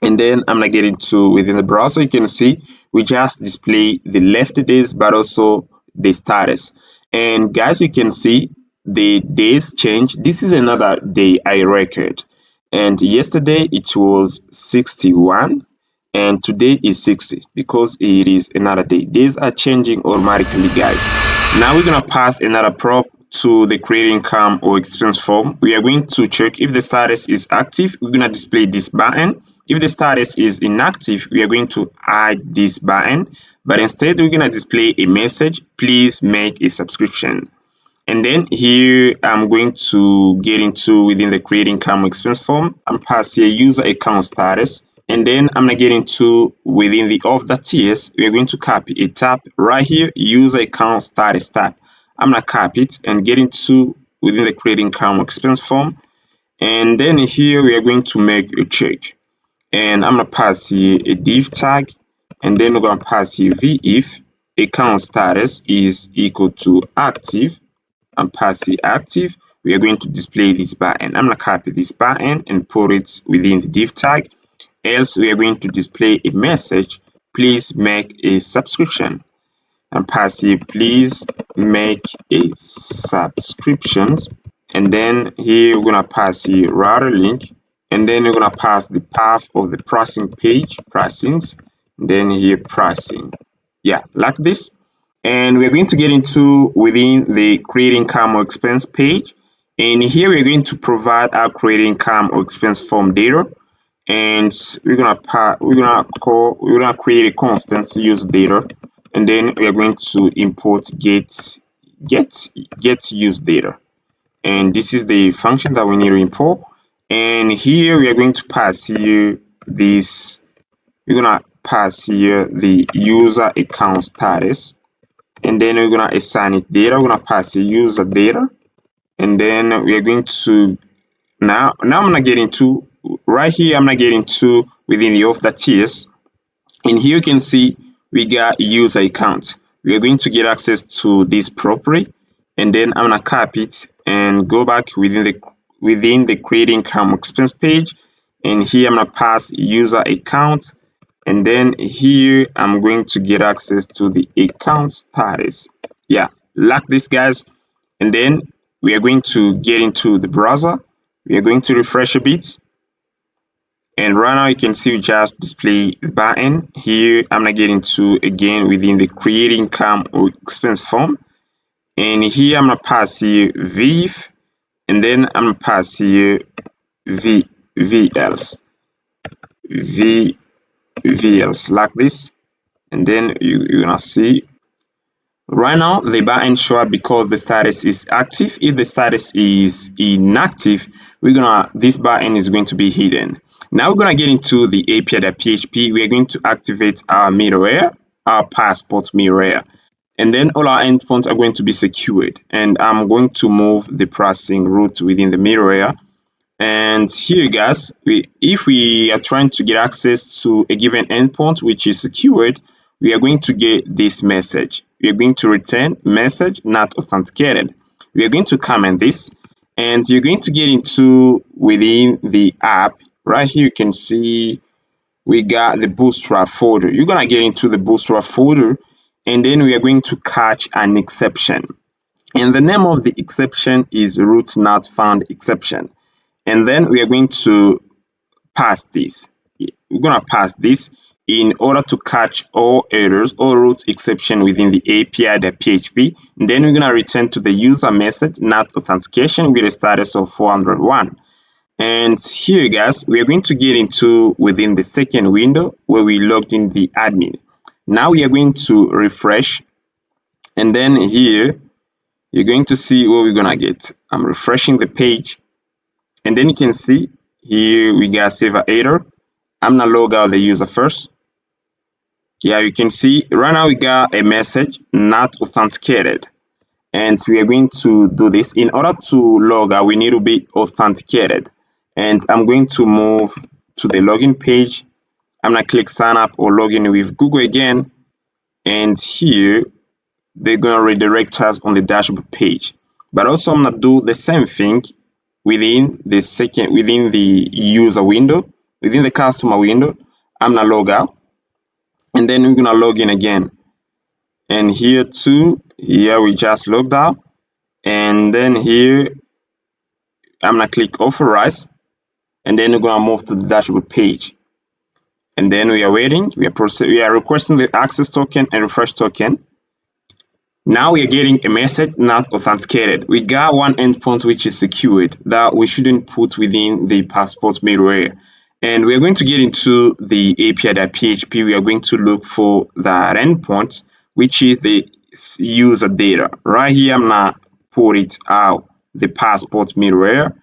S1: And then I'm gonna get into within the browser. You can see we just display the left days, but also the status. And guys, you can see the days change. This is another day I record, and yesterday it was 61, and today is 60 because it is another day. Days are changing automatically, guys. Now we're gonna pass another prop to the create income or expense form. We are going to check if the status is active. We're gonna display this button. If the status is inactive, we are going to add this button, but instead we're gonna display a message, please make a subscription. And then here I'm going to get into within the create income expense form. I'm pass here user account status, and then I'm gonna get into within the auth.ts. We're going to copy a tab right here, user account status tab. I'm gonna copy it and get into within the create income expense form, and then here we are going to make a check, and I'm gonna pass here a div tag, and then we're gonna pass here if account status is equal to active, and pass it active. We are going to display this button. I'm gonna copy this button and put it within the div tag. Else we are going to display a message, please make a subscription, and pass it please make a subscription. And then here we're gonna pass here router link, and then we're gonna pass the path of the pricing page, pricings, then here pricing, yeah, like this. And we're going to get into within the create income or expense page, and here we're going to provide our create income or expense form data, and we're gonna create a constant use data, and then we are going to import get use data, and this is the function that we need to import. And here we are going to pass here this, we're gonna pass here the user account status, and then we're gonna assign it data. We're gonna pass the user data, and then we are going to now I'm gonna get into right here. I'm gonna get into within the auth.ts, and here you can see we got user account. We are going to get access to this property, and then I'm gonna copy it and go back within the create income expense page, and here I'm gonna pass user account, and then here I'm going to get access to the account status, yeah, like this, guys. And then we are going to get into the browser. We are going to refresh a bit, and right now you can see we just display the button. Here I'm gonna get into again within the create income or expense form, and here I'm gonna pass here VIF, and then I'm gonna pass here VLs like this. And then you're gonna see right now the button show up because the status is active. If the status is inactive, this button is going to be hidden. Now we're gonna get into the API.php. We are going to activate our middleware, our passport middleware, and then all our endpoints are going to be secured. And I'm going to move the processing route within the middleware. And here, guys, if we are trying to get access to a given endpoint which is secured, we are going to get this message. We are going to return message not authenticated. We are going to comment this, and you're going to get into within the app. Right here, you can see we got the Bootstrap folder. You're gonna get into the Bootstrap folder, and then we are going to catch an exception. And the name of the exception is root not found exception. And then we are going to pass this. We're going to pass this in order to catch all errors or root exception within the API.php. And then we're going to return to the user message, not authentication, with a status of 401. And here, guys, we are going to get into within the second window where we logged in the admin. Now we are going to refresh. And then here, you're going to see what we're going to get. I'm refreshing the page. And then you can see here we got server error, I'm gonna log out the user first. Yeah, you can see right now we got a message not authenticated. And we are going to do this. In order to log out, we need to be authenticated. And I'm going to move to the login page. I'm gonna click sign up or login with Google again. And here they're gonna redirect us on the dashboard page. But also I'm gonna do the same thing within the user window, within the customer window. I'm gonna log out and then we're gonna log in again. And here too, here we just logged out. And then here I'm gonna click authorize and then we're gonna move to the dashboard page. And then we are waiting, we are requesting the access token and refresh token. Now we are getting a message not authenticated. We got one endpoint which is secured that we shouldn't put within the passport middleware. And we're going to get into the API.php. We are going to look for that endpoint, which is the user data. Right here, I'm gonna put it out the passport middleware.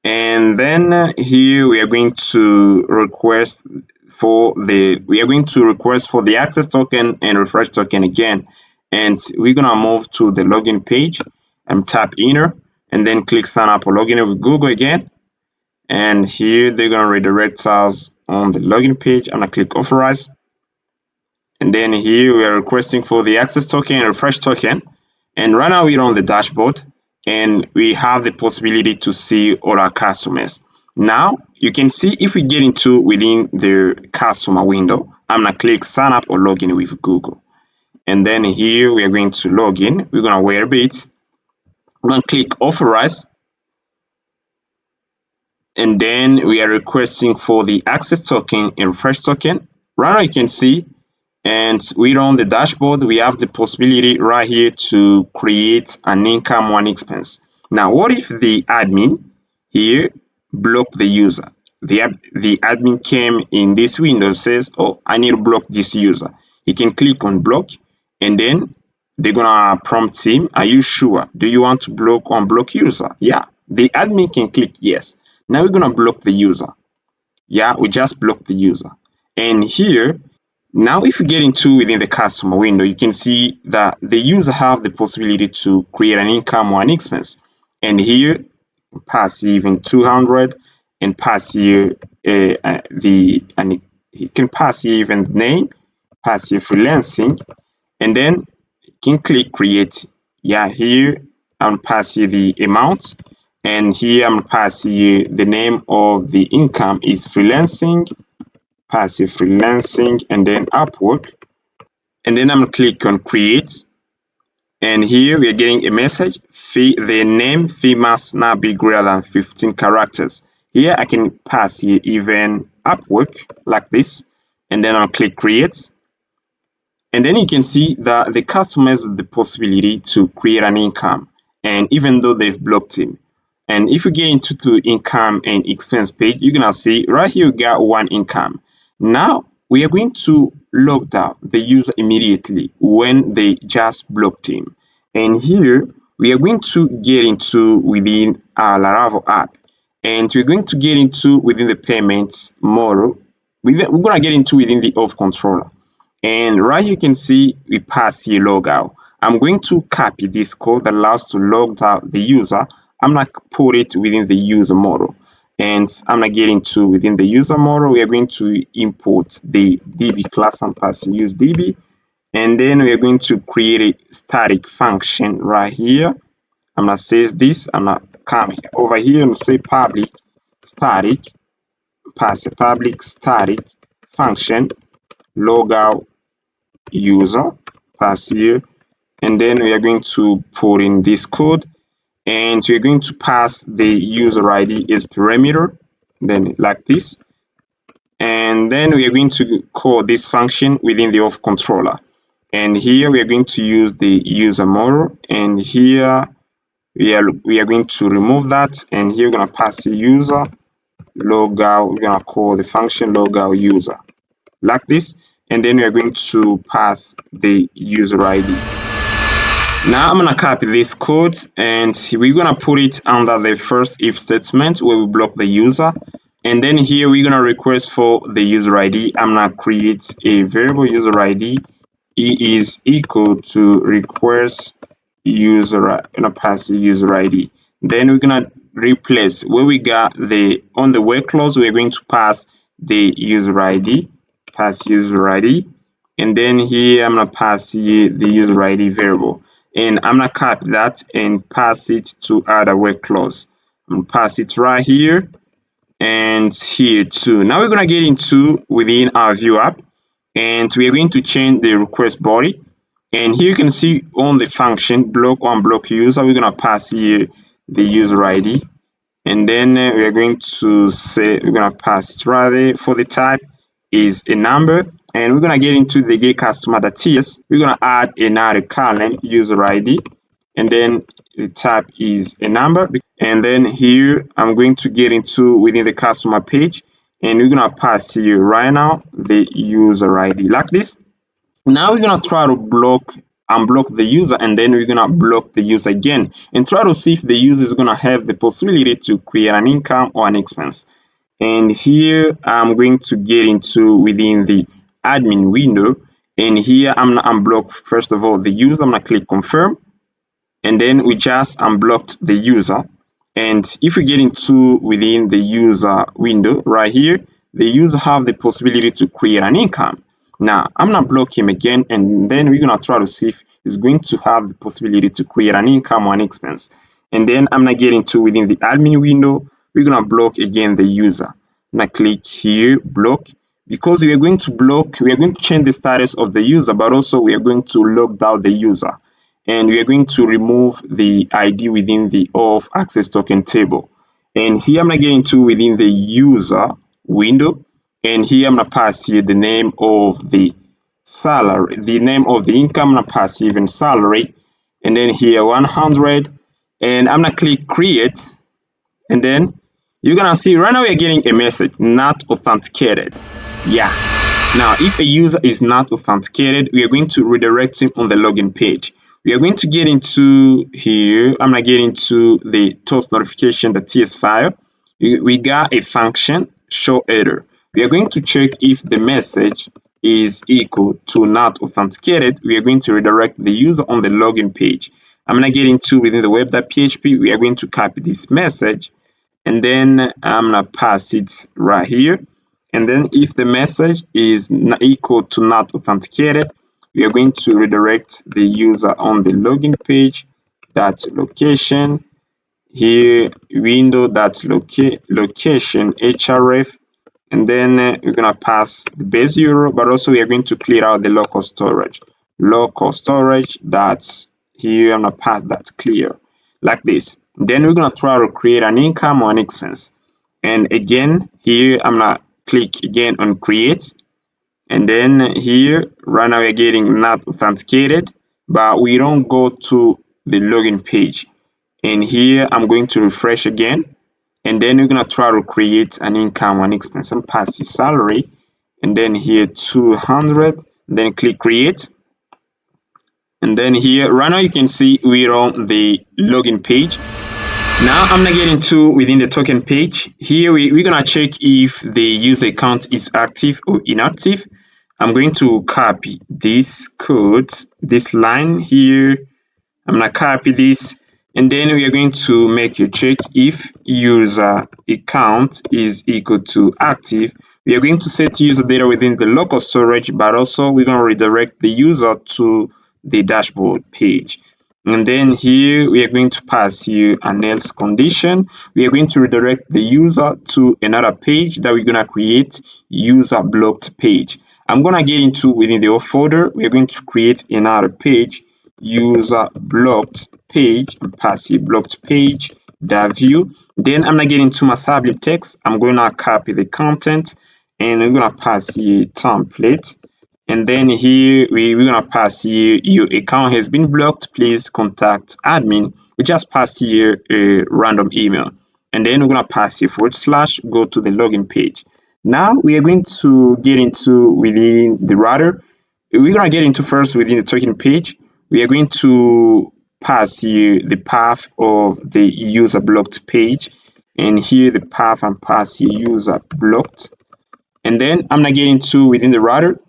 S1: And then here we are going to request for the access token and refresh token again. And we're gonna move to the login page and tap enter and then click sign up or login with Google again. And here they're gonna redirect us on the login page. I'm gonna click authorize. And then here we are requesting for the access token and refresh token. And right now we're on the dashboard and we have the possibility to see all our customers. Now you can see if we get into within the customer window, I'm gonna click sign up or login with Google. And then here we are going to log in. We're gonna wait a bit. I'm gonna click authorize. And then we are requesting for the access token and refresh token. Right now you can see, and we're on the dashboard, we have the possibility right here to create an income one expense. Now, what if the admin here block the user? The admin came in this window, says, oh, I need to block this user. He can click on block and then they're gonna prompt him, are you sure? Do you want to unblock user? Yeah, the admin can click yes. Now we're gonna block the user. Yeah, we just blocked the user. And here, now if you get into within the customer window, you can see that the user have the possibility to create an income or an expense. And here, pass even 200 and pass here and he can pass here even the name, pass here freelancing, and then you can click create. Yeah, here I'm pass here the amount, and here I'm pass here the name of the income is freelancing, pass here freelancing, and then Upwork, and then I'm click on create. And here we are getting a message, the name fee must not be greater than 15 characters. Here I can pass here even Upwork like this, and then I'll click create. And then you can see that the customer has the possibility to create an income, and even though they've blocked him. And if you get into the income and expense page, you're gonna see right here we got one income. Now we are going to log out the user immediately when they just blocked him. And here we are going to get into within our Laravel app, and we're going to get into within the payments model. We're gonna get into within the auth controller. And right here you can see we pass here logout. I'm going to copy this code that allows to log out the user. I'm gonna put it within the user model. And I'm gonna get into within the user model. We are going to import the DB class and pass use DB. And then we are going to create a static function right here. I'm gonna say this. I'm gonna come over here and say public static, pass a public static function logout user, pass here, and then we are going to put in this code, and we're going to pass the user ID as parameter, then like this, and then we are going to call this function within the auth controller. And here we are going to use the user model, and here we are going to remove that, and here we're going to pass the user logout. We're going to call the function logout user like this, and then we are going to pass the user ID. Now I'm gonna copy this code and we're gonna put it under the first if statement where we block the user. And then here we're gonna request for the user ID. I'm gonna create a variable user ID. E is equal to request user, gonna pass the user ID. Then we're gonna replace where we got the on the where clause, we're going to pass the user ID, pass user ID. And then here I'm gonna pass here the user ID variable. And I'm gonna copy that and pass it to other where clause. I'm gonna pass it right here and here too. Now we're gonna get into within our Vue app, and we are going to change the request body. And here you can see on the function block one block user, we're gonna pass here the user ID, and then we are going to say we're gonna pass it right there. For the type is a number, and we're gonna get into the get customer.ts. We're gonna add another column user ID, and then the type is a number. And then here I'm going to get into within the customer page, and we're gonna pass here right now the user ID like this. Now we're gonna try to unblock the user, and then we're gonna block the user again and try to see if the user is gonna have the possibility to create an income or an expense. And here I'm going to get into within the admin window, and here I'm gonna unblock first of all the user. I'm gonna click confirm, and then we just unblocked the user. And if we get into within the user window right here, the user have the possibility to create an income. Now I'm gonna block him again, and then we're gonna try to see if he's going to have the possibility to create an income or an expense. And then I'm gonna get into within the admin window, we're gonna block again the user. I'm gonna click here, block, because we are going to block, we are going to change the status of the user, but also we are going to log out the user. And we are going to remove the ID within the auth access token table. And here I'm gonna get into within the user window, and here I'm gonna pass here the name of the salary, the name of the income. I'm gonna pass even salary, and then here 100, and I'm gonna click create, and then you're gonna see right now we're getting a message not authenticated. Yeah. Now, if a user is not authenticated, we are going to redirect him on the login page. We are going to get into here. I'm gonna get into the toast notification.ts file. We got a function show error. We are going to check if the message is equal to not authenticated. We are going to redirect the user on the login page. I'm gonna get into within the web.php. We are going to copy this message, and then I'm gonna pass it right here. And then if the message is not equal to not authenticated, we are going to redirect the user on the login page. That location here, window that location href, and then we're gonna pass the base URL, but also we are going to clear out the local storage. Local storage, that's here. I'm gonna pass that clear like this. Then we're gonna try to create an income or an expense. And again, here I'm gonna click again on create, and then here right now we're getting not authenticated, but we don't go to the login page. And here I'm going to refresh again, and then we're gonna try to create an income or an expense and pass the salary, and then here 200, then click create. And then here right now you can see we're on the login page. Now I'm gonna get into within the token page. Here we're gonna check if the user account is active or inactive. I'm going to copy this code, this line here. I'm gonna copy this, and then we are going to make a check if user account is equal to active. We are going to set user data within the local storage, but also we're gonna redirect the user to the dashboard page. And then here we are going to pass here an else condition. We are going to redirect the user to another page that we're gonna create, user blocked page. I'm gonna get into within the auth folder. We are going to create another page, user blocked page, and pass here blocked page .view. Then I'm gonna get into my subject text. I'm gonna copy the content, and I'm gonna pass here template. And then here we're gonna pass here your account has been blocked, please contact admin. We just pass here a random email, and then we're gonna pass here / go to the login page. Now we are going to get into within the router. We're gonna get into first within the token page. We are going to pass here the path of the user blocked page, and here the path and pass here user blocked. And then I'm gonna get into within the router.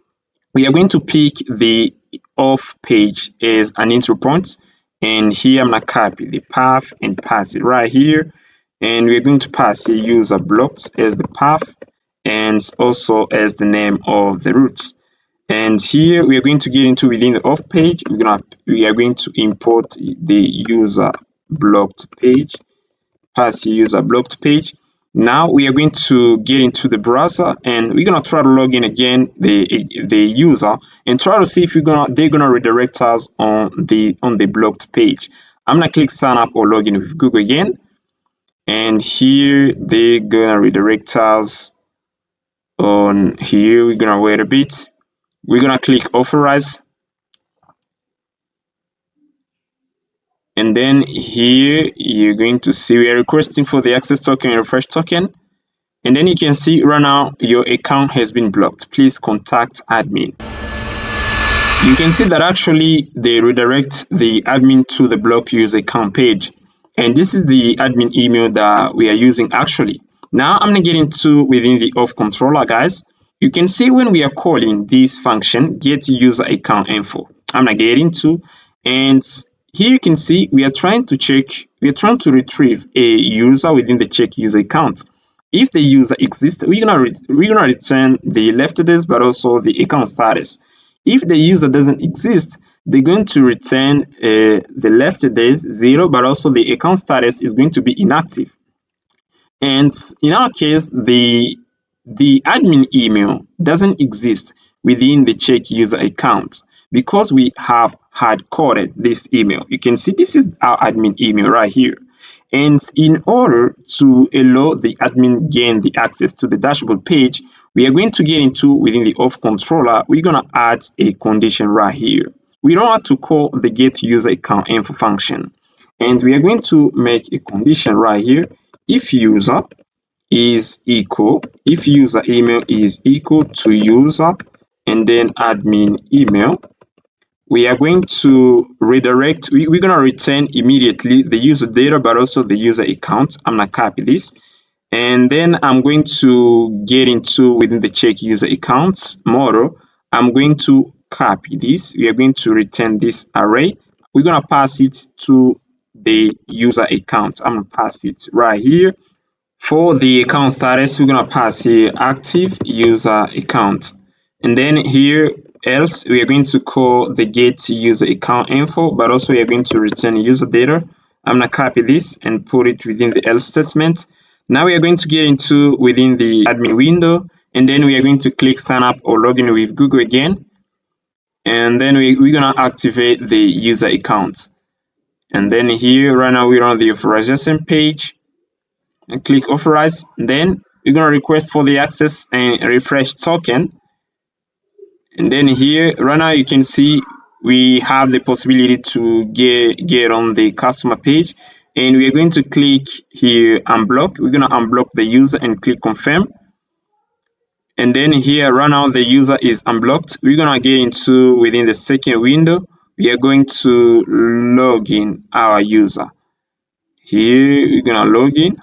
S1: We are going to pick the off page as an entry point, and here I'm gonna copy the path and pass it right here, and we're going to pass here user blocked as the path and also as the name of the route. And here we are going to get into within the off page. We are going to import the user blocked page, pass here user blocked page. Now we are going to get into the browser, and we're gonna try to log in again the user and try to see if they're gonna redirect us on the blocked page. I'm gonna click sign up or log in with Google again, and here they're gonna redirect us on here. We're gonna wait a bit. We're gonna click authorize, and then here you're going to see we are requesting for the access token and refresh token. And then you can see right now your account has been blocked. Please contact admin. You can see that actually they redirect the admin to the block user account page. And this is the admin email that we are using actually. Now I'm gonna get into within the auth controller, guys. You can see when we are calling this function, get user account info. I'm gonna get into, and here you can see we are trying to retrieve a user within the check user account. If the user exists, we're gonna return the left address but also the account status. If the user doesn't exist, they're going to return the left address 0, but also the account status is going to be inactive. And in our case, the admin email doesn't exist within the check user account because we have hard coded this email. You can see this is our admin email right here. And in order to allow the admin gain the access to the dashboard page, we are going to get into within the auth controller, we're going to add a condition right here. We don't have to call the get user account info function. And we are going to make a condition right here. If user email is equal to user and then admin email, we are going to redirect, we're going to return immediately the user data but also the user account. I'm going to copy this, and then I'm going to get into within the check user accounts model. I'm going to copy this. We are going to return this array. We're going to pass it to the user account. I'm going to pass it right here. For the account status, we're going to pass here active user account. And then here else, we are going to call the get user account info, but also we are going to return user data. I'm going to copy this and put it within the else statement. Now we are going to get into within the admin window, and then we are going to click sign up or log in with Google again. And then we're going to activate the user account. And then here right now we're on the authorization page, and click authorize. Then we're going to request for the access and refresh token. And then here right now you can see we have the possibility to get on the customer page, and we are going to click here unblock. We're going to unblock the user and click confirm. And then here right now the user is unblocked. We're going to get into within the second window. We are going to log in our user. Here we're going to log in.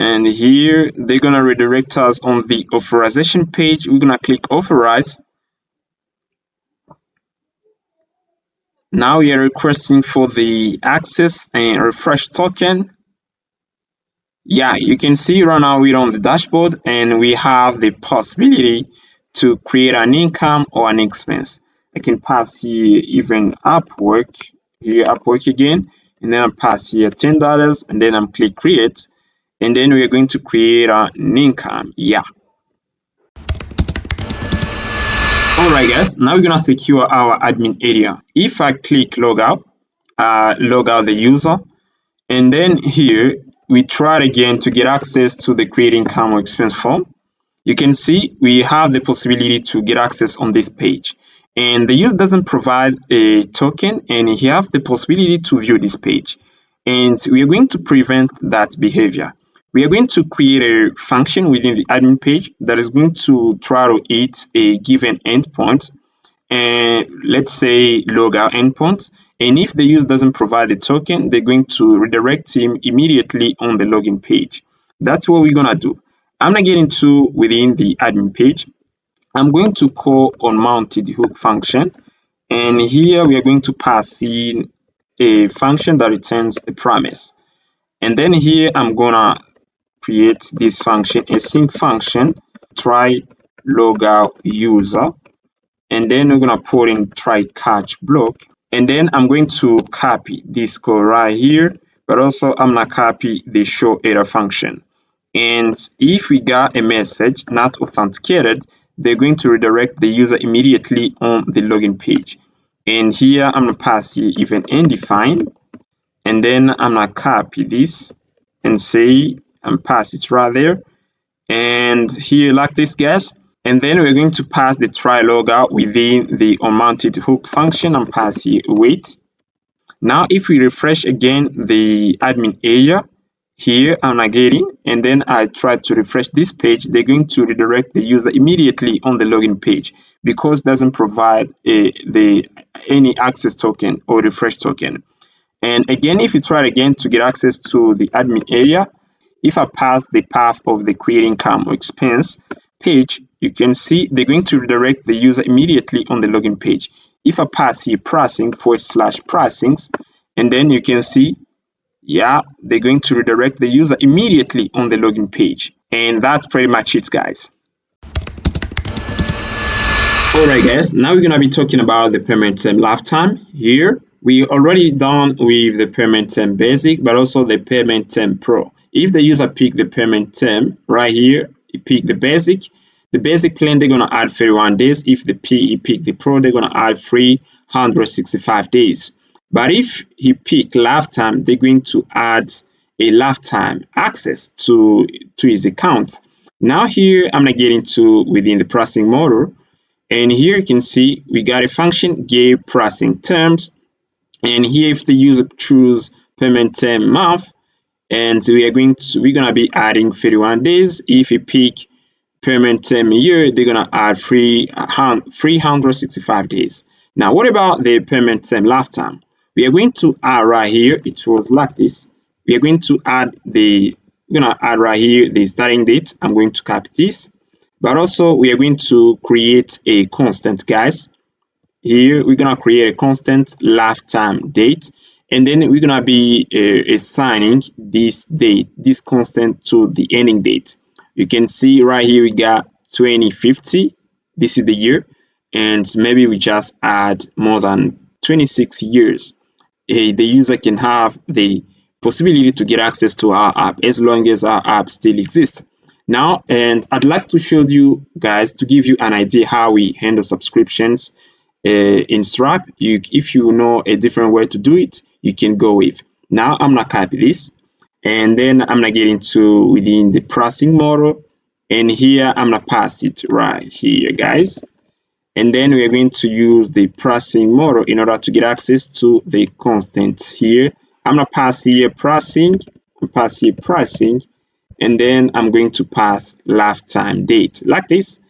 S1: And here they're going to redirect us on the authorization page. We're going to click authorize. Now we are requesting for the access and refresh token. Yeah, you can see right now we're on the dashboard and we have the possibility to create an income or an expense. I can pass here even Upwork, here Upwork again, and then I pass here $10, and then I'm click create, and then we are going to create an income. Yeah. Alright guys, now we're gonna secure our admin area. If I click log out the user, and then here we try again to get access to the create income or expense form. You can see we have the possibility to get access on this page, and the user doesn't provide a token, and he has the possibility to view this page, and we are going to prevent that behavior. We are going to create a function within the admin page that is going to try to hit a given endpoint, and let's say logout endpoint, And if the user doesn't provide the token, they're going to redirect him immediately on the login page. That's what we're gonna do. I'm gonna get into within the admin page. I'm going to call unmounted hook function, and here we are going to pass in a function that returns a promise. And then here I'm gonna create this function, a sync function, try logout user, and then we're gonna put in try catch block, and then I'm going to copy this code right here, but also I'm gonna copy the show error function. And if we got a message not authenticated, they're going to redirect the user immediately on the login page. And here I'm gonna pass here event undefined, and then I'm gonna copy this and say and pass it right there, and here like this, guys. And then we're going to pass the try logout within the unmounted hook function and pass here wait. Now if we refresh again the admin area, here I'm not getting, and then I try to refresh this page, they're going to redirect the user immediately on the login page because it doesn't provide any access token or refresh token. And again, if you try again to get access to the admin area, if I pass the path of the create income or expense page, you can see they're going to redirect the user immediately on the login page. If I pass here pricing / pricings, and then you can see, yeah, they're going to redirect the user immediately on the login page. And that's pretty much it, guys. Alright guys, now we're gonna be talking about the payment term lifetime. Here we already done with the payment term basic, but also the payment term pro. If the user pick the payment term right here, he pick the basic plan, they're gonna add 31 days. If he pick the pro, they're gonna add 365 days. But if he pick lifetime, they're going to add a lifetime access to his account. Now here I'm gonna get into within the pricing model. And here you can see we got a function give pricing terms, and here if the user choose payment term month, and so we're gonna be adding 31 days. If you pick payment term year, they're gonna add 365 days. Now what about the payment term lifetime? We are going to add right here, it was like this. We are going to add right here the starting date. I'm going to copy this. But also we are going to create a constant, guys. Here we're gonna create a constant lifetime date, and then we're gonna be assigning this date, this constant, to the ending date. You can see right here we got 2050. This is the year, and maybe we just add more than 26 years. The user can have the possibility to get access to our app as long as our app still exists. Now, and I'd like to show you guys to give you an idea how we handle subscriptions in Stripe. If you know a different way to do it, you can go with. Now I'm gonna copy this, and then I'm gonna get into within the pricing model, and here I'm gonna pass it right here, guys. And then we're going to use the pricing model in order to get access to the constant here. I'm gonna pass here pricing, and then I'm going to pass lifetime date like this,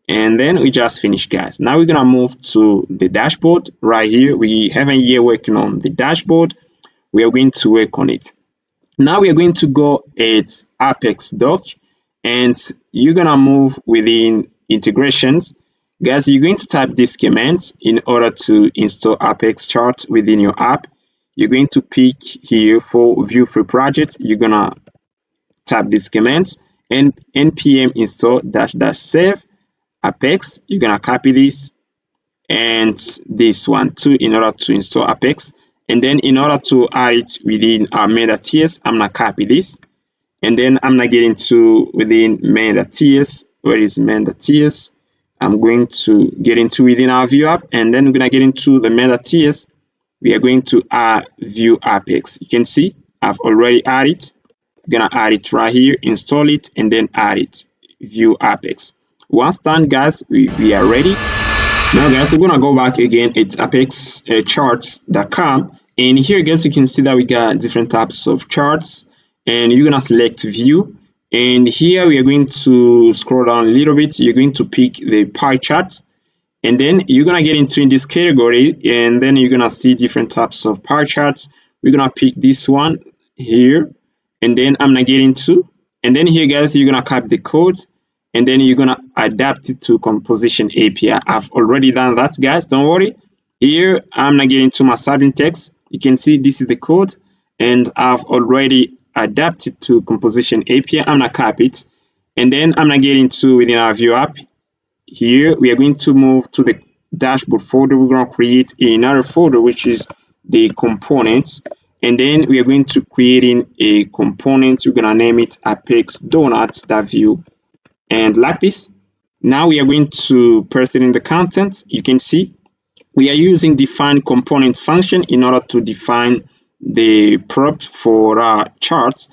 S1: and then we just finish, guys. Now we're gonna move to the dashboard right here. We haven't yet working on the dashboard. We are going to work on it. Now we are going to go at Apex doc, and you're gonna move within integrations, guys. You're going to type this command in order to install Apex chart within your app. You're going to pick here for Vue free project. You're gonna type this command and npm install -- save Apex. You're gonna copy this and this one too in order to install Apex. And then in order to add it within our main.ts, I'm gonna copy this, and then I'm gonna get into within main.ts. Where is main.ts? I'm going to get into within our Vue app, and then we're gonna get into the main.ts. We are going to add Vue Apex. You can see I've already added it. I'm gonna add it right here, install it, and then add it, Vue Apex. Once done, guys, we are ready. Now guys, we're gonna go back again at apexcharts.com, and here guys you can see that we got different types of charts, and you're gonna select view, and here we are going to scroll down a little bit. You're going to pick the pie chart, And then you're gonna get into this category, and then you're gonna see different types of pie charts. We're gonna pick this one here, and then I'm gonna get into, and then here guys, you're gonna copy the code, and then you're gonna adapt it to Composition API. I've already done that, guys, don't worry. Here I'm gonna get into my subject text. You can see this is the code, and I've already adapted to Composition API. I'm gonna copy it, and then I'm gonna get into within our Vue app. Here we are going to move to the dashboard folder. We're going to create another folder, which is the components, and then we are going to create in a component. We're going to name it apex donuts.vue, and like this. Now we are going to paste it in the content. You can see we are using define component function in order to define the prop for our charts.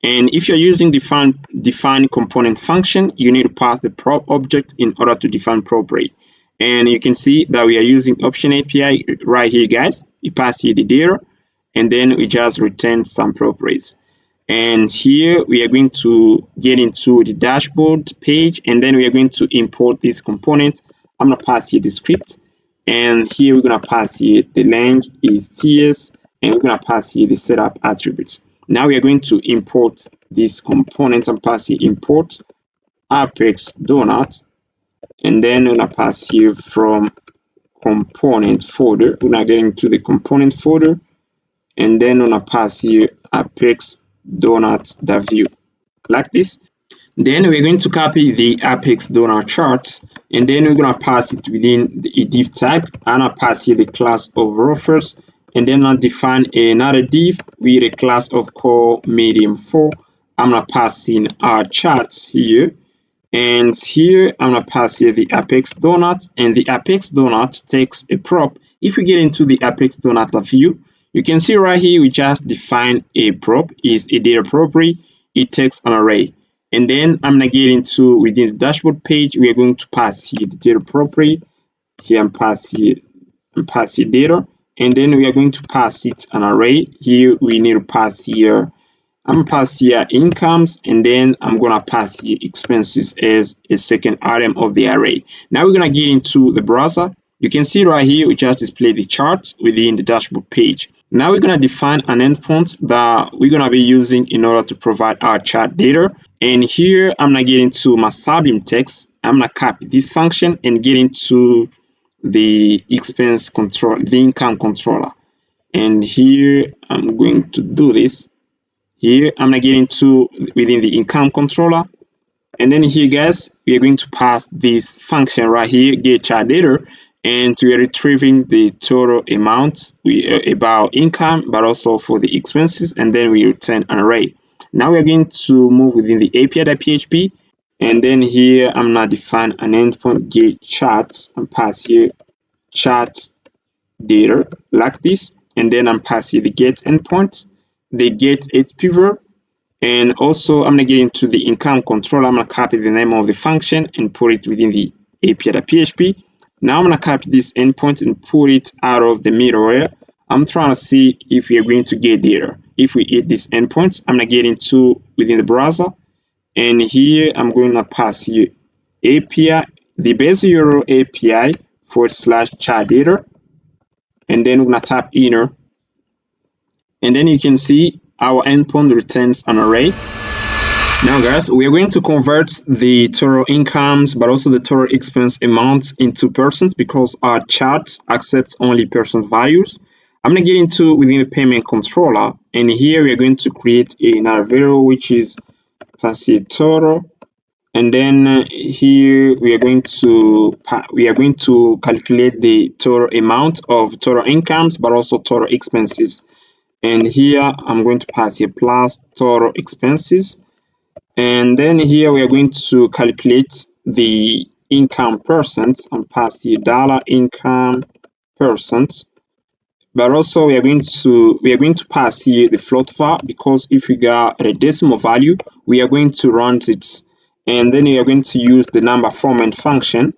S1: And if you're using define component function, you need to pass the prop object in order to define property. And you can see that we are using option API right here, guys. You pass here the data, and then we just return some properties. And here we are going to get into the dashboard page, and then we are going to import this component. I'm going to pass here the script, and here we're going to pass here the length is ts, and we're going to pass here the setup attributes. Now we are going to import this component and pass here import apex donut, and then we're going to pass here from component folder. We're going to get into the component folder, and then we're going to pass here apex donut.vue like this. Then we're going to copy the apex donut chart, and then we're going to pass it within the div tag. I'm going to pass here the class of row first, and then I'll define another div with a class of core medium 4. I'm going to pass in our charts here, and here I'm going to pass here the apex donut, and the apex donut takes a prop. If we get into the apex donut view, you can see right here we just define a prop is a data property. It takes an array, and then I'm gonna get into within the dashboard page. We are going to pass here the data property here and pass here data, and then we are going to pass it an array. Here we need to pass here. I'm gonna pass here incomes, and then I'm gonna pass here expenses as a second item of the array. Now we're gonna get into the browser. You can see right here we just display the charts within the dashboard page. Now we're going to define an endpoint that we're going to be using in order to provide our chart data. And here I'm going to get into my sublim text. I'm going to copy this function and get into the expense control, the income controller. And here I'm going to do this. Here I'm going to get into within the income controller. And then here, guys, we are going to pass this function right here, get chart data, and we are retrieving the total amount about income, but also for the expenses, and then we return an array. Now we are going to move within the API.php, and then here I'm gonna define an endpoint get charts and pass here chart data like this, and then I'm passing the get endpoint, the get HPver, and also I'm gonna get into the income controller. I'm gonna copy the name of the function and put it within the API.php. Now I'm going to copy this endpoint and put it out of the middleware. I'm trying to see if we are going to get there. If we hit this endpoint, I'm going to get into within the browser. And here I'm going to pass here API, the base URL API /chart data. And then we're going to tap enter. And then you can see our endpoint returns an array. Now guys, we are going to convert the total incomes but also the total expense amounts into percent because our charts accept only percent values. I'm going to get into within the payment controller, and here we are going to create another variable which is pass it total, and then here we are going to calculate the total amount of total incomes but also total expenses. And here I'm going to pass here plus total expenses. And then here we are going to calculate the income percent and pass the dollar income percent. But also we are going to pass here the float var, because if we got a decimal value, we are going to round it. And then we are going to use the number format function.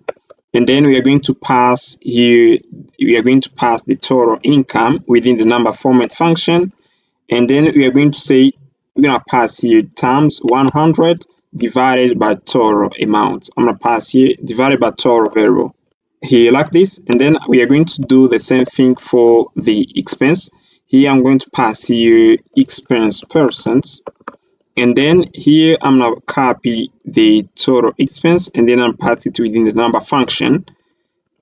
S1: And then we are going to pass here, we are going to pass the total income within the number format function. And then we are going to say, we're going to pass here times 100 divided by total amount. I'm going to pass here divided by total variable. here like this, and then we are going to do the same thing for the expense. Here I'm going to pass here expense percent, and then here I'm gonna copy the total expense and then I'm pass it within the number function.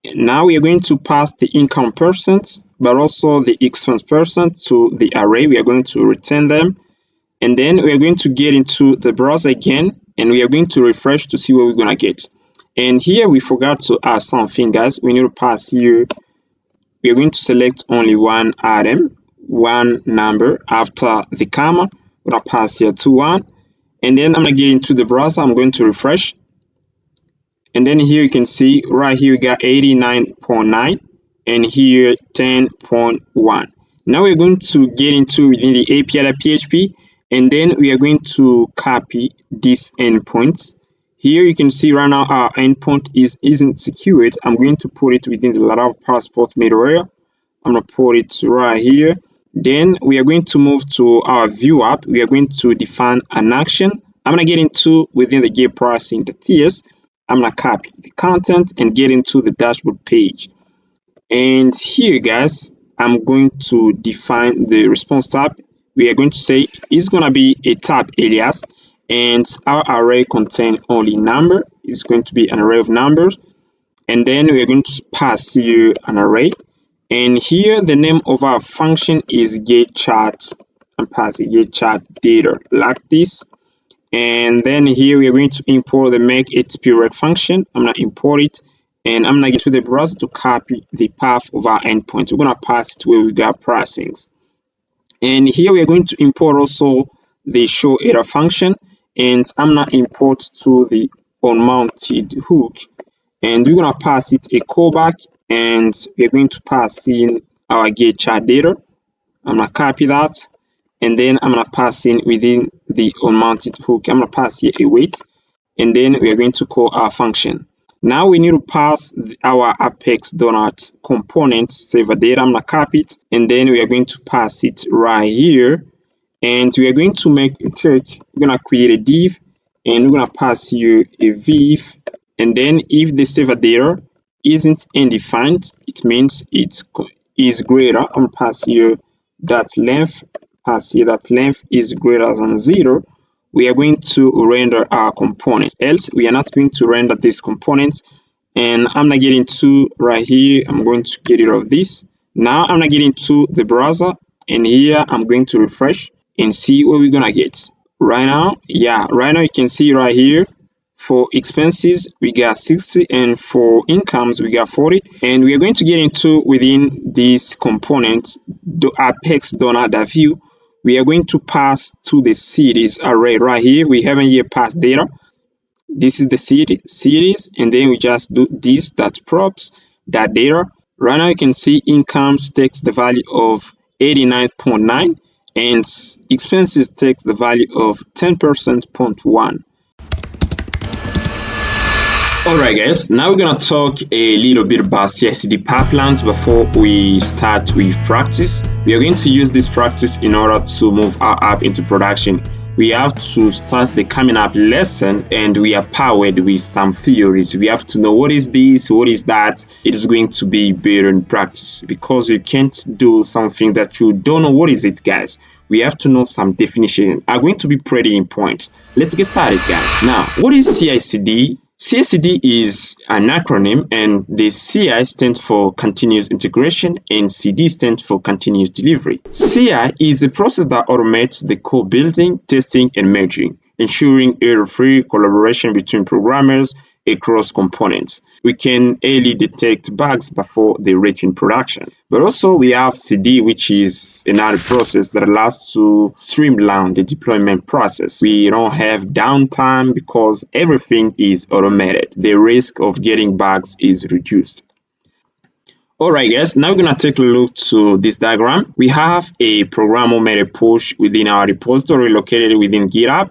S1: Now we are going to pass the income percent but also the expense percent to the array. We are going to return them, and then we are going to get into the browser again and we are going to refresh to see what we're gonna get. And here we forgot to add something, guys. We need to pass here, we are going to select only one item, one number after the comma. We're gonna pass here to 1, and then I'm gonna get into the browser. I'm going to refresh, and then here you can see right here we got 89.9 and here 10.1. Now we're going to get into within the API.php, and then we are going to copy these endpoints. Here you can see right now our endpoint isn't secured. I'm going to put it within the Laravel passport middle area. I'm going to put it right here. Then we are going to move to our Vue App. We are going to define an action. I'm going to get into within the gate processing the TS. I'm going to copy the content and get into the dashboard page. And here, guys, I'm going to define the response type. We are going to say it's going to be a type alias, and our array contain only number. It's going to be an array of numbers, and then we are going to pass here an array. And here the name of our function is getChat, and pass getChat data like this. And then here we are going to import the make HTTP function. I'm going to import it, and I'm going to get to the browser to copy the path of our endpoint. We're going to pass it where we got processings. And here we are going to import also the show error function, and I'm going to import to the unmounted hook, and we're going to pass it a callback, and we're going to pass in our getChat data. I'm going to copy that, and then I'm going to pass in within the unmounted hook. I'm going to pass here a wait, and then we are going to call our function. Now we need to pass our apex donut component saver data. I'm going to copy it, and then we are going to pass it right here, and we are going to make a check. We're going to create a div, and we're going to pass here a div, and then if the saver data isn't undefined, it means it is greater. I'm going to pass here that length, pass here that length is greater than 0. We are going to render our components, else we are not going to render this component. And I'm gonna get into right here, I'm going to get rid of this. Now I'm gonna get into the browser, and here I'm going to refresh and see what we're gonna get. Right now you can see right here, for expenses we got 60, and for incomes we got 40. And we are going to get into within this component, the apex donut.view. We are going to pass to the cities array right here. We haven't yet passed data. This is the cities, and then we just do this that props that data. Right now you can see incomes takes the value of 89.9 and expenses takes the value of 10%.1. Alright guys, now we're gonna talk a little bit about CI/CD pipelines before we start with practice. We are going to use this practice in order to move our app into production. We have to start the coming up lesson, and we are powered with some theories. We have to know what is this, what is that. It is going to be better in practice, because you can't do something that you don't know what is it, guys. We have to know some definition are going to be pretty important. Let's get started, guys. Now, what is CI/CD? CI/CD is an acronym, and the CI stands for continuous integration and CD stands for continuous delivery. CI is a process that automates the code building, testing, and merging, ensuring error-free collaboration between programmers across components. We can early detect bugs before they reach in production. But also we have CD, which is another process that allows to streamline the deployment process. We don't have downtime because everything is automated. The risk of getting bugs is reduced. Alright guys, now we're going to take a look to this diagram. We have a programmer made a push within our repository located within GitHub.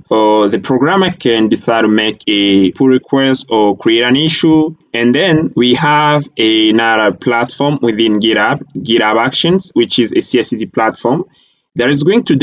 S1: The programmer can decide to make a pull request or create an issue. And then we have another platform within GitHub, Github Actions, which is a CI/CD platform that is going to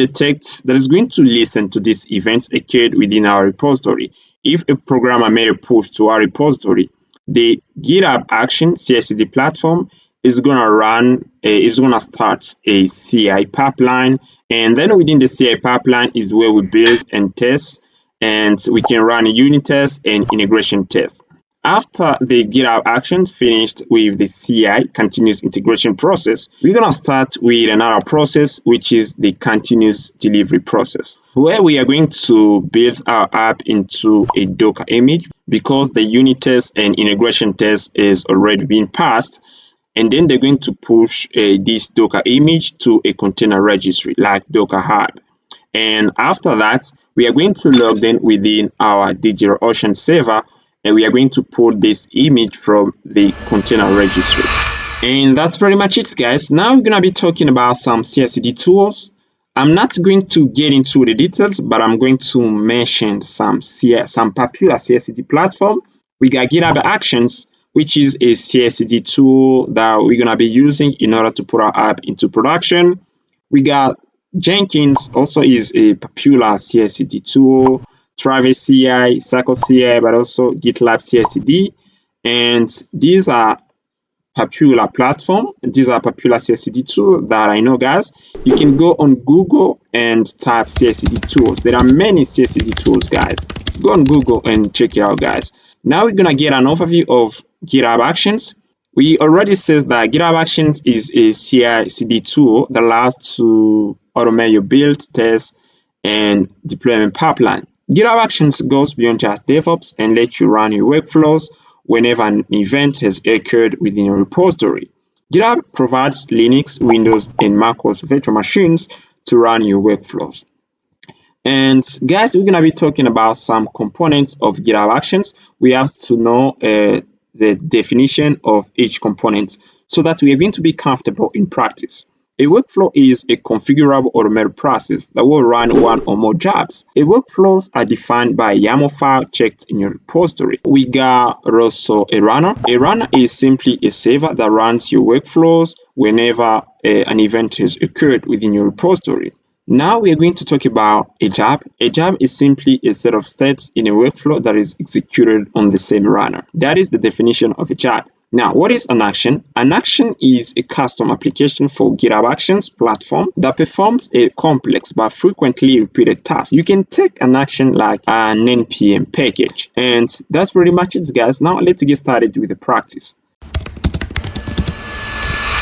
S1: listen to these events occurred within our repository. If a programmer made a push to our repository, the GitHub Action CI/CD platform is gonna start a CI pipeline, and then within the CI pipeline is where we build and test, and we can run unit tests and integration tests. After the GitHub Actions finished with the CI continuous integration process, we're gonna start with another process, which is the continuous delivery process, where we are going to build our app into a Docker image because the unit test and integration test is already being passed. And then they're going to push this Docker image to a container registry like Docker Hub. And after that, we are going to log them within our DigitalOcean server, and we are going to pull this image from the container registry. And that's pretty much it, guys. Now we're gonna be talking about some CI/CD tools. I'm not going to get into the details, but I'm going to mention some popular CI/CD platform. We got GitHub Actions, which is a CI/CD tool that we're gonna be using in order to put our app into production. We got Jenkins, also is a popular CI/CD tool. Travis CI, Circle CI, but also GitLab CI/CD, and these are popular platform. These are popular CI/CD tools that I know, guys. You can go on Google and type CI/CD tools. There are many CI/CD tools, guys. Go on Google and check it out, guys. Now we're gonna get an overview of GitHub Actions. We already said that GitHub Actions is a CI/CD tool that allows to automate your build, test, and deployment pipeline. GitHub Actions goes beyond just DevOps and lets you run your workflows whenever an event has occurred within your repository. GitHub provides Linux, Windows, and macOS virtual machines to run your workflows. And guys, we're gonna be talking about some components of GitHub Actions. We have to know the definition of each component so that we are going to be comfortable in practice. A workflow is a configurable automated process that will run one or more jobs. Workflows are defined by a YAML file checked in your repository. We got also a runner. A runner is simply a server that runs your workflows whenever an event has occurred within your repository. Now we are going to talk about a job. A job is simply a set of steps in a workflow that is executed on the same runner. That is the definition of a job. Now, what is an action? An action is a custom application for GitHub Actions platform that performs a complex but frequently repeated task. You can take an action like an npm package. And that's pretty much it, guys. Now let's get started with the practice.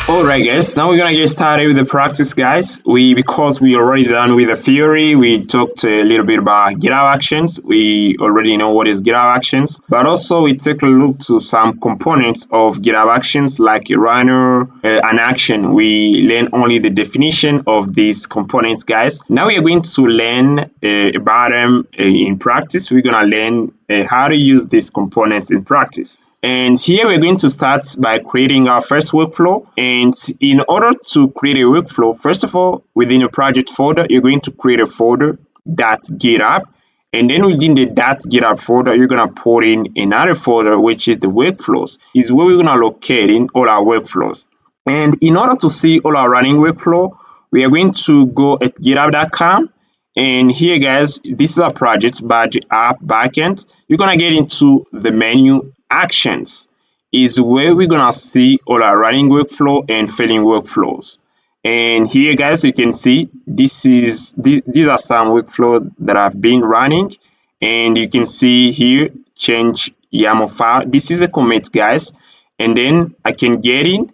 S1: Alright, guys, now we're gonna get started with the practice, guys. Because we already done with the theory, we talked a little bit about GitHub Actions. We already know what is GitHub Actions, but also we take a look to some components of GitHub Actions like a runner, an action. We learn only the definition of these components, guys. Now we are going to learn about them in practice. We're gonna learn how to use these components in practice. And here we're going to start by creating our first workflow. And in order to create a workflow, first of all, within your project folder, you're going to create a folder .github. And then within the .github folder, you're going to put in another folder, which is the workflows, is where we're going to locate in all our workflows. And in order to see all our running workflow, we are going to go at github.com. And here, guys, this is our project, app backend. You're going to get into the menu actions is where we're going to see all our running workflow and failing workflows. And here, guys, you can see these are some workflows that have been running. And you can see here, change YAML file. This is a commit, guys. And then I can get in.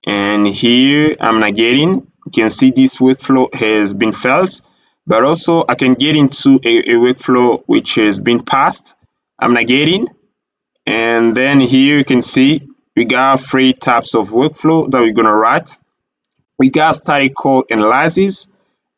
S1: And here I'm not getting. You can see this workflow has been failed. But also I can get into a workflow which has been passed. I'm not getting. And then here you can see we got 3 types of workflow that we're going to write. We got static code analysis.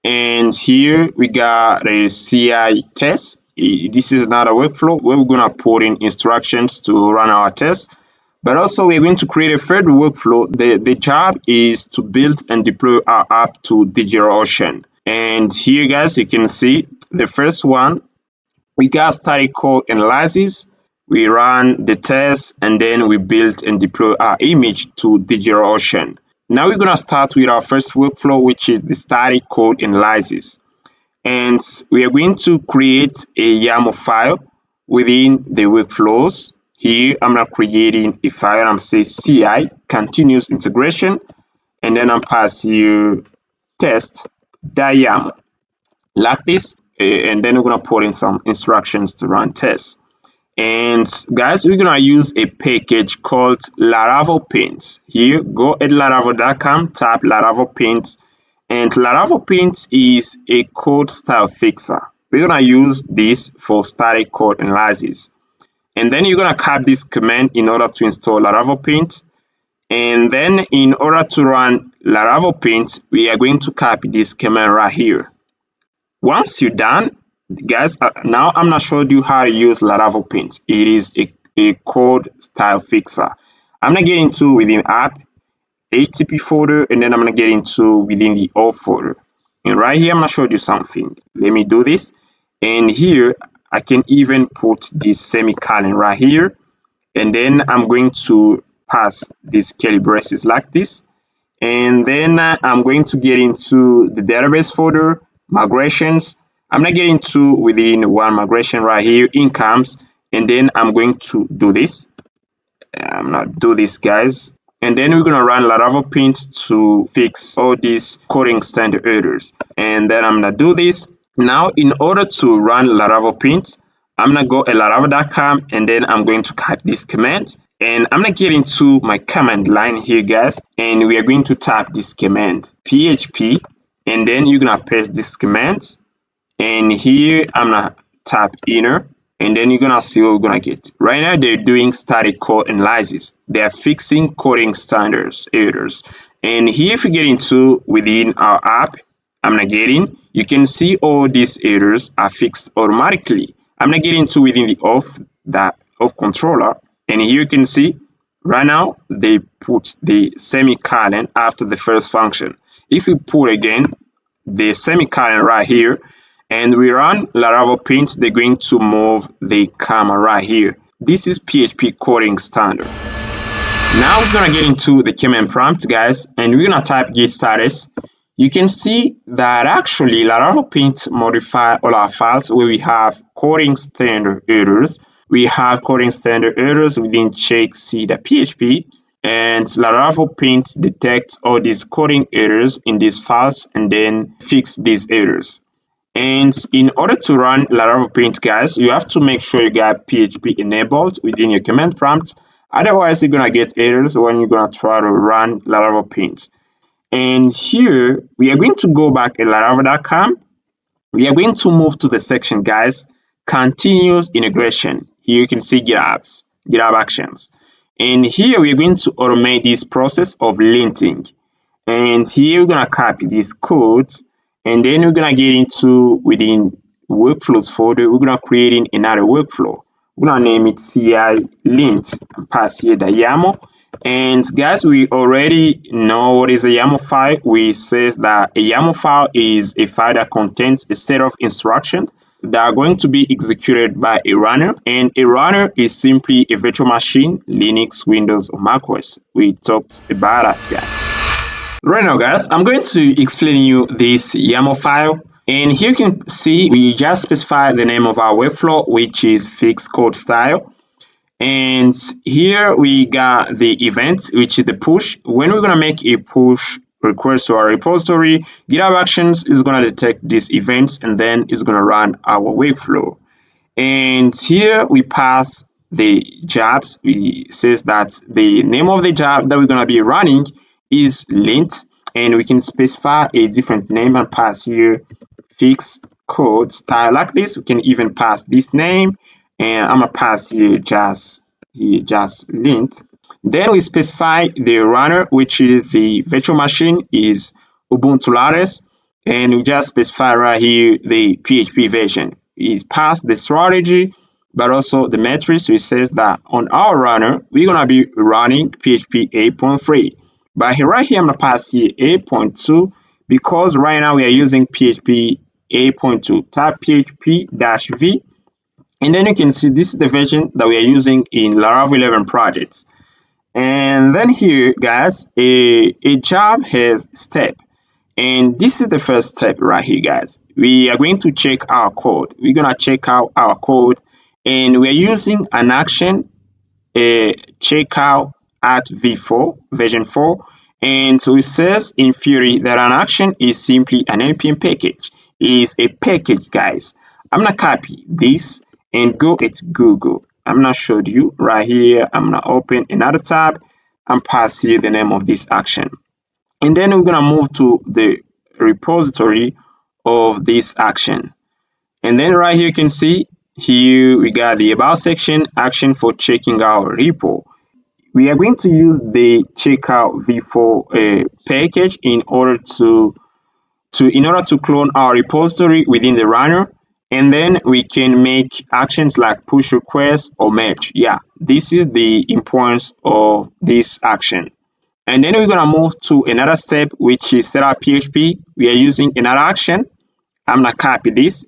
S1: And here we got a CI test. This is not a workflow where we're going to put in instructions to run our test. But also we're going to create a third workflow. The job is to build and deploy our app to DigitalOcean. And here, guys, you can see the first one, we got static code analysis. We run the test and then we build and deploy our image to DigitalOcean. Now we're going to start with our first workflow, which is the static code analysis. And we are going to create a YAML file within the workflows. Here, I'm not creating a file. I'm saying CI, continuous integration, and then I'm pass here test.yaml like this, and then we're gonna put in some instructions to run tests. And guys, we're gonna use a package called Laravel Paints. Here, go at laravel.com, type Laravel Paints, and Laravel Paints is a code style fixer. We're gonna use this for static code analysis. And then you're gonna copy this command in order to install Laravel Paint. And then in order to run Laravel Paint, we are going to copy this command right here. Once you're done, guys, now I'm not showing you how to use Laravel Paint. It is a code style fixer. I'm gonna get into within app, HTTP folder, and then I'm gonna get into within the all folder. And right here, I'm gonna show you something. Let me do this. And here, I can even put this semicolon right here. And then I'm going to pass these curly braces like this. And then I'm going to get into the database folder, migrations. I'm not getting to within one migration right here, incomes, and then I'm going to do this. I'm not do this, guys. And then we're gonna run Laravel Paint to fix all these coding standard errors. And then I'm gonna do this. Now, in order to run Laravel Paint, I'm gonna go at laravel.com and then I'm going to type this command. And I'm gonna get into my command line here, guys, and we are going to type this command php, and then you're gonna paste this command. And here I'm gonna type inner, and then you're gonna see what we're gonna get. Right now they're doing static code analysis. They are fixing coding standards errors. And here if you get into within our app, I'm gonna get in. You can see all these errors are fixed automatically. I'm gonna get into within the off controller, and here you can see right now they put the semicolon after the first function. If we put again the semicolon right here and we run Laravel Paint, they're going to move the comma right here. This is PHP coding standard. Now we're gonna get into the command prompt, guys, and we're gonna type git status. You can see that actually Laravel Paint modify all our files where we have coding standard errors. We have coding standard errors within check.c.php, and Laravel Paint detects all these coding errors in these files and then fix these errors. And in order to run Laravel Paint, guys, you have to make sure you got PHP enabled within your command prompt. Otherwise, you're gonna get errors when you're gonna try to run Laravel Paint. And here we are going to go back at laravel.com. We are going to move to the section, guys, continuous integration. Here you can see Github Actions. And here we are going to automate this process of linting. And here we're gonna copy this code, and then we're gonna get into within workflows folder. We're gonna create another workflow. We're gonna name it CI lint and pass here the YAML. And guys, we already know what is a YAML file. We says that a YAML file is a file that contains a set of instructions that are going to be executed by a runner. And a runner is simply a virtual machine, Linux, Windows, or macOS. We talked about that, guys. Right now, guys, I'm going to explain you this YAML file. And here you can see we just specify the name of our workflow, which is fixed code style. And here we got the event, which is the push. When we're gonna make a push request to our repository, Github Actions is gonna detect these events and then it's gonna run our workflow. And here we pass the jobs. We says that the name of the job that we're gonna be running is lint, and we can specify a different name and pass here fixed code style like this. We can even pass this name. And I'm gonna pass here just lint. Then we specify the runner, which is the virtual machine is Ubuntu Lattice, and we just specify right here the PHP version. It's past the strategy, but also the metrics, which says that on our runner we're gonna be running PHP 8.3. But here, right here, I'm gonna pass here 8.2 because right now we are using PHP 8.2. Type PHP-V. And then you can see this is the version that we are using in Laravel 11 projects. And then here, guys, a job has step. And this is the first step right here, guys. We are going to check our code. We're going to check out our code. And we're using an action a checkout at v4 version 4. And so it says in theory that an action is simply an npm package. It is a package, guys. I'm gonna copy this and go at Google. I'm gonna show you right here. I'm gonna open another tab and pass here the name of this action. And then we're gonna move to the repository of this action. And then right here you can see here we got the about section, action for checking our repo. We are going to use the checkout v4 package in order to clone our repository within the runner, and then we can make actions like push requests or merge. Yeah, this is the importance of this action. And then we're gonna move to another step, which is setup PHP. We are using another action. I'm gonna copy this,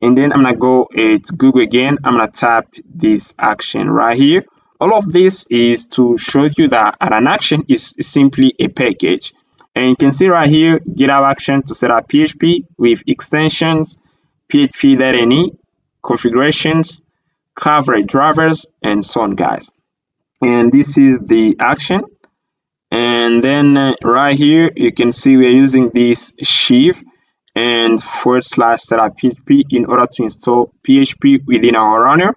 S1: and then I'm gonna go to Google again. I'm gonna tap this action right here. All of this is to show you that an action is simply a package. And you can see right here, Github Action to set up PHP with extensions, php.ini, configurations, coverage drivers, and so on, guys. And this is the action. And then right here, you can see we're using this shift and / setup PHP in order to install PHP within our runner.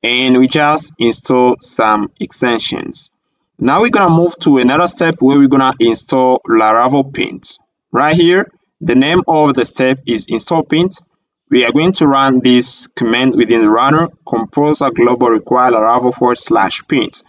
S1: And we just install some extensions. Now we're gonna move to another step where we're gonna install Laravel pint. Right here, the name of the step is install pint. We are going to run this command within the runner, composer global require Laravel / pint.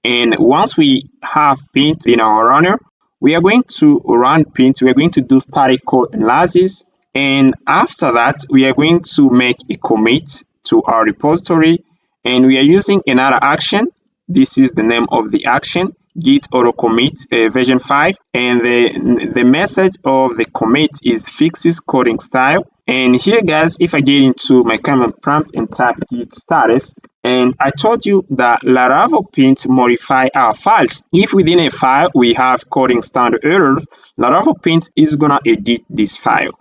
S1: And once we have pint in our runner, we are going to run pint. We are going to do static code analysis. And after that, we are going to make a commit to our repository. And we are using another action. This is the name of the action, git auto commit version 5. And the message of the commit is fixes coding style. And here, guys, if I get into my command prompt and type git status, and I told you that Laravel pint modify our files. If within a file we have coding standard errors, Laravel pint is gonna edit this file.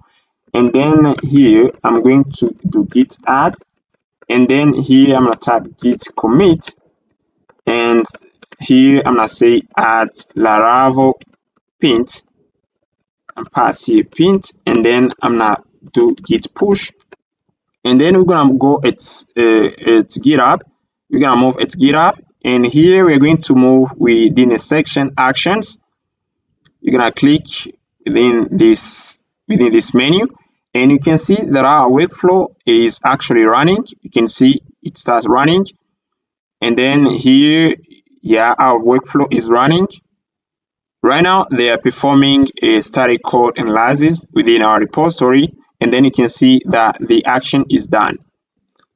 S1: And then here I'm going to do git add. And then here I'm gonna type git commit, and here I'm gonna say add Laravel pint and pass here pint, and then I'm gonna do git push, and then we're gonna go at GitHub. We're gonna move at GitHub, and here we're going to move within a section actions. You're gonna click within this menu, and you can see that our workflow is actually running. You can see it starts running. And then here, yeah, our workflow is running. Right now, they are performing a static code analysis within our repository. And then you can see that the action is done.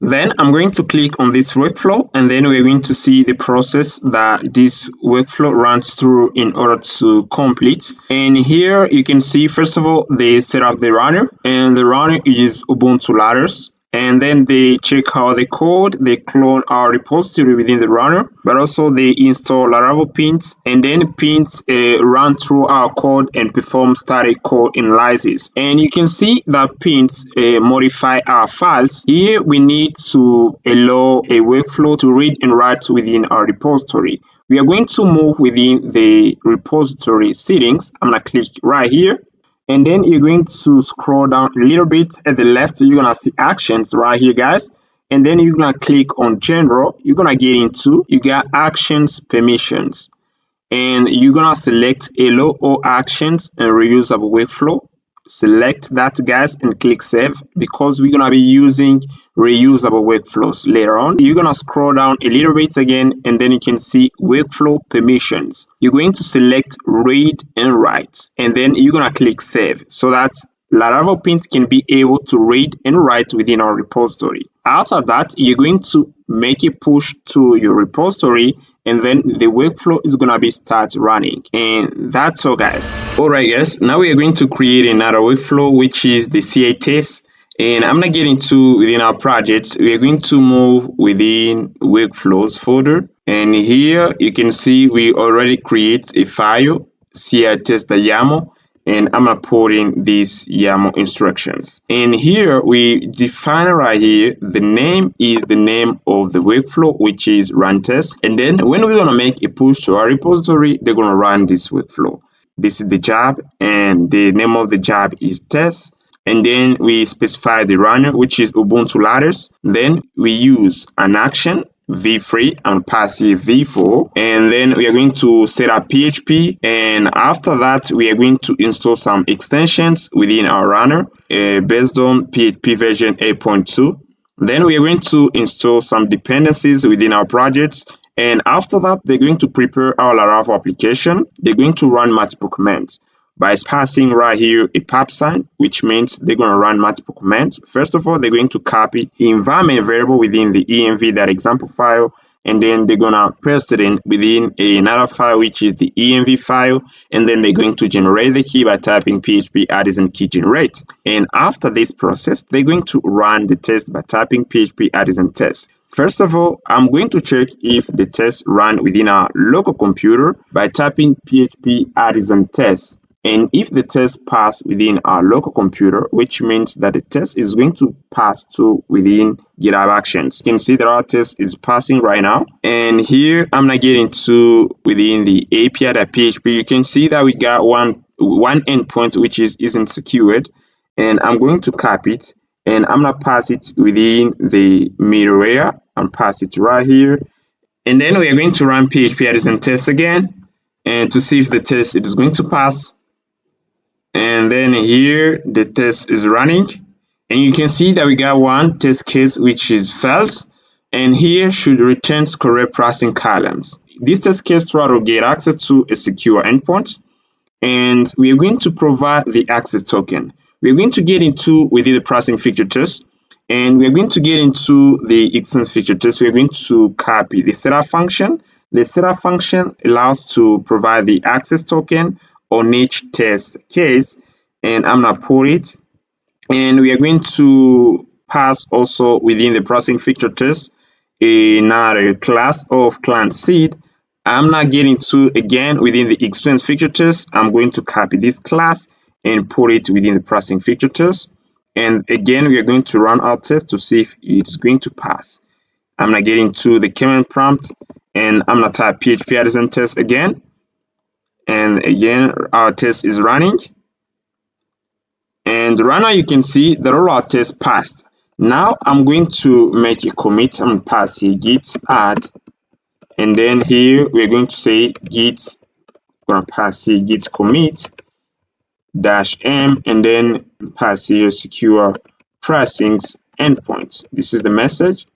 S1: Then I'm going to click on this workflow, and then we're going to see the process that this workflow runs through in order to complete. And here you can see, first of all, they set up the runner, and the runner is Ubuntu Ladders. And then they check out the code, they clone our repository within the runner, but also they install Laravel pint, and then pint run through our code and perform static code analysis. And you can see that pint modify our files. Here we need to allow a workflow to read and write within our repository. We are going to move within the repository settings. I'm gonna click right here. And then you're going to scroll down a little bit at the left. You're going to see actions right here, guys. And then you're going to click on general. You're going to get into, you got actions permissions. And you're going to select allow all actions and reusable workflow. Select that, guys, and click save, because we're going to be using reusable workflows later on. You're going to scroll down a little bit again, and then you can see workflow permissions. You're going to select read and write, and then you're going to click save so that Laravel pint can be able to read and write within our repository. After that, you're going to make a push to your repository, and then the workflow is going to be start running. And that's all, guys. All right, guys, now we are going to create another workflow, which is the CI test. And I'm going to get into within our project. We are going to move within workflows folder. And here you can see we already create a file, CI test.yaml. and I'm gonna put in these YAML instructions. And here we define right here, the name is the name of the workflow, which is run test. And then when we're gonna make a push to our repository, they're gonna run this workflow. This is the job, and the name of the job is test. And then we specify the runner, which is Ubuntu Ladders. Then we use an action v3 and pass here v4, and then we are going to set up PHP, and after that we are going to install some extensions within our runner based on PHP version 8.2. Then we are going to install some dependencies within our projects, and after that they're going to prepare our Laravel application. They're going to run multiple commands by passing right here a pap sign, which means they're going to run multiple commands. First of all, they're going to copy the environment variable within the env.example file, and then they're going to paste it in within another file, which is the env file, and then they're going to generate the key by typing php artisan key generate. And after this process, they're going to run the test by typing php artisan test. First of all, I'm going to check if the test ran within our local computer by typing php artisan test. And if the test pass within our local computer, which means that the test is going to pass to within Github Actions. You can see that our test is passing right now. And here I'm not getting to within the API.php. You can see that we got one endpoint which isn't secured. And I'm going to copy it, and I'm gonna pass it within the middleware and pass it right here. And then we are going to run PHP artisan test again, and to see if the test is going to pass. And then here the test is running, and you can see that we got one test case which is failed, and here should return correct parsing columns. This test case try to get access to a secure endpoint, and we are going to provide the access token. We're going to get into within the parsing feature test, and we're going to get into the extends feature test. We're going to copy the setup function. The setup function allows to provide the access token on each test case, and I'm gonna put it, and we are going to pass also within the parsing feature test another class of client seed. I'm not getting to again within the experience feature test. I'm going to copy this class and put it within the parsing feature test, and again we are going to run our test to see if it's going to pass. I'm not getting to the command prompt, and I'm gonna type php artisan test again. And again, our test is running. And right now you can see that all our tests passed. Now I'm going to make a commit. I'm going to pass here git add. And then here we're going to say git, we're going to pass here git commit -m, and then pass here secure parsings endpoints. This is the message.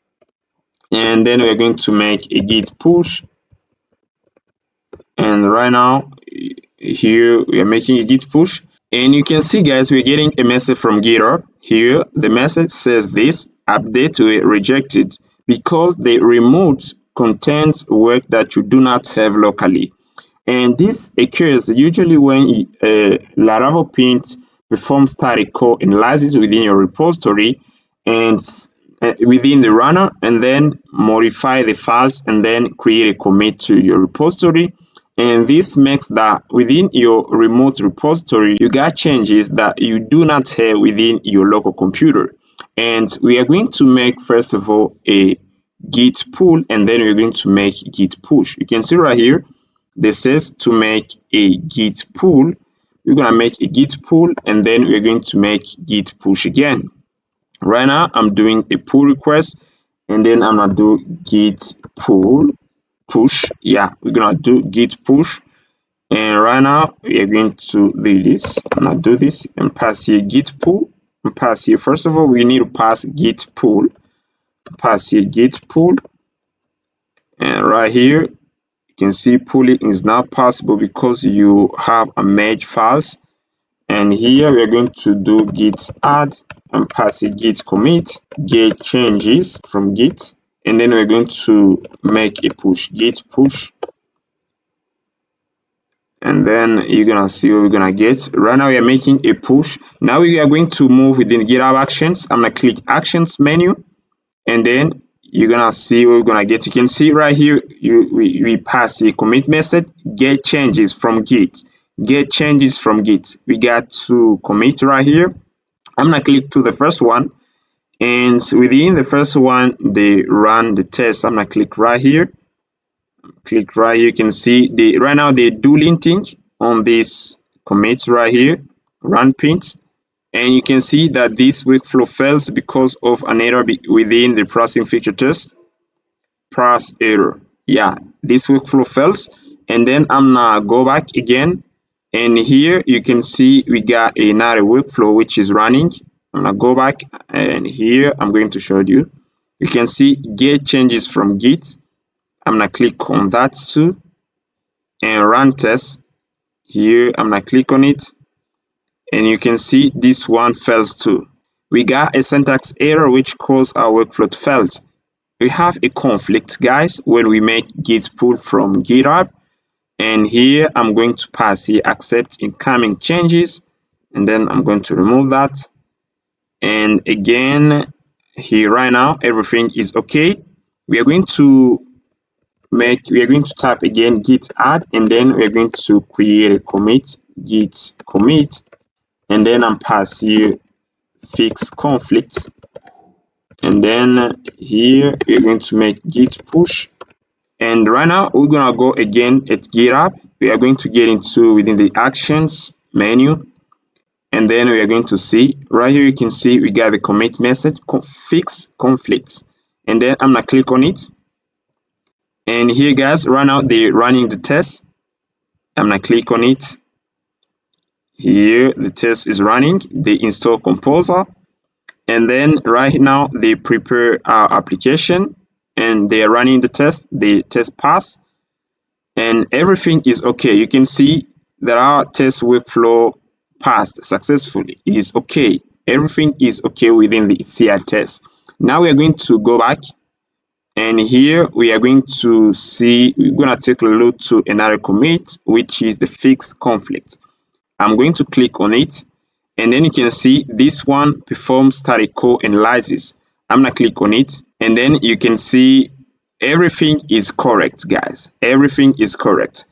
S1: And then we're going to make a git push. And right now here we are making a git push, and you can see guys, we're getting a message from Github. Here the message says this update were rejected because the remote contains work that you do not have locally, and this occurs usually when Laravel pins perform static code analysis within your repository and within the runner, and then modify the files and then create a commit to your repository. And this makes that within your remote repository, you got changes that you do not have within your local computer. And we are going to make, first of all, a git pull, and then we're going to make git push. You can see right here, this says to make a git pull. We're going to make a git pull, and then we're going to make git push again. Right now, I'm doing a pull request, and then I'm going to do git pull. Push, yeah, we're gonna do git push, and right now we are going to do this. I'm gonna do this and pass here git pull, and pass here, first of all we need to pass git pull, pass here git pull, and right here you can see pulling is not possible because you have a merge files. And here we are going to do git add and pass here git commit, get changes from git, and then we're going to make a push, git push, and then you're gonna see what we're gonna get. Right now we are making a push. Now we are going to move within Github Actions. I'm gonna click Actions menu, and then you're gonna see what we're gonna get. You can see right here we pass a commit message, get changes from git, get changes from Git. We got two commits right here. I'm gonna click to the first one, and within the first one, they run the test. I'm gonna click right here. Click right here. You can see right now they do linting on this commit right here, run pint, and you can see that this workflow fails because of an error within the processing feature test. Parse error. Yeah, this workflow fails. And then I'm gonna go back again, and here you can see we got another workflow which is running. I'm gonna go back, and here I'm going to show you. You can see get changes from Git. I'm gonna click on that too, and run test. Here I'm gonna click on it, and you can see this one fails too. We got a syntax error which caused our workflow to fail. We have a conflict, guys, when we make git pull from GitHub, and here I'm going to pass here accept incoming changes, and then I'm going to remove that. And again, here right now everything is okay. We are going to type again git add, and then we're going to create a commit, git commit, and then I'm pass here fix conflict, and then here we're going to make git push. And right now we're gonna go again at GitHub. We are going to get into within the actions menu, and then we are going to see right here. You can see we got the commit message fix conflicts, and then I'm gonna click on it. And here, guys, right now they're running the test. I'm gonna click on it. Here the test is running. They install Composer, and then right now they prepare our application, and they are running the test. The test pass, and everything is okay. You can see that our test workflow passed successfully. It is okay. Everything is okay within the CI test. Now we are going to go back, and here we are going to see, we're going to take a look to another commit, which is the fix conflict. I'm going to click on it, and then you can see this one performs static code analysis. I'm going to click on it, and then you can see everything is correct, guys. Everything is correct.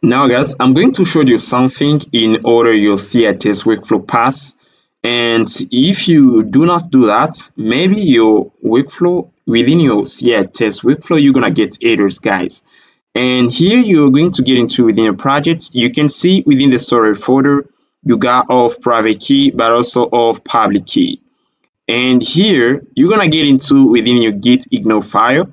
S1: Now, guys, I'm going to show you something in order your CI test workflow pass. And if you do not do that, maybe your workflow within your CI test workflow, you're gonna get errors, guys. And here you're going to get into within your project. You can see within the storage folder, you got of private key, but also of public key. And here you're gonna get into within your git ignore file,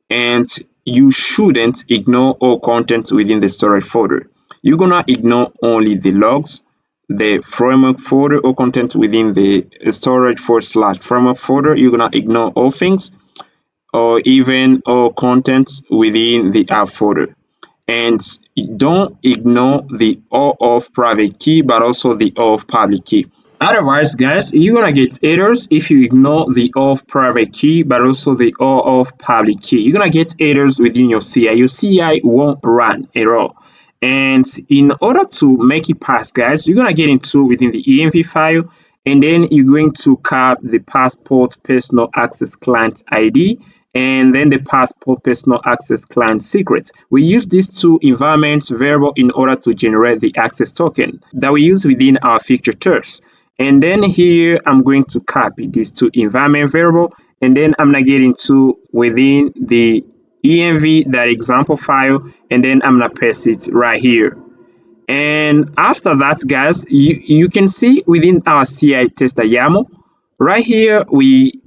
S1: and you shouldn't ignore all content within the storage folder. You're gonna ignore only the logs, the framework folder, or content within the storage / framework folder. You're gonna ignore all things, or even all contents within the app folder. And don't ignore the all of private key, but also the all of public key. Otherwise, guys, you're gonna get errors if you ignore the of private key, but also the of public key. You're gonna get errors within your CI. Your CI won't run at all. And in order to make it pass, guys, you're gonna get into within the env file, and then you're going to cap the passport personal access client ID, and then the passport personal access client secret. We use these two environments variable in order to generate the access token that we use within our feature test. And then here I'm going to copy these two environment variable, and then I'm gonna get into within the env.example file, and then I'm gonna paste it right here. And after that, guys, you can see within our CI tester YAML right here, we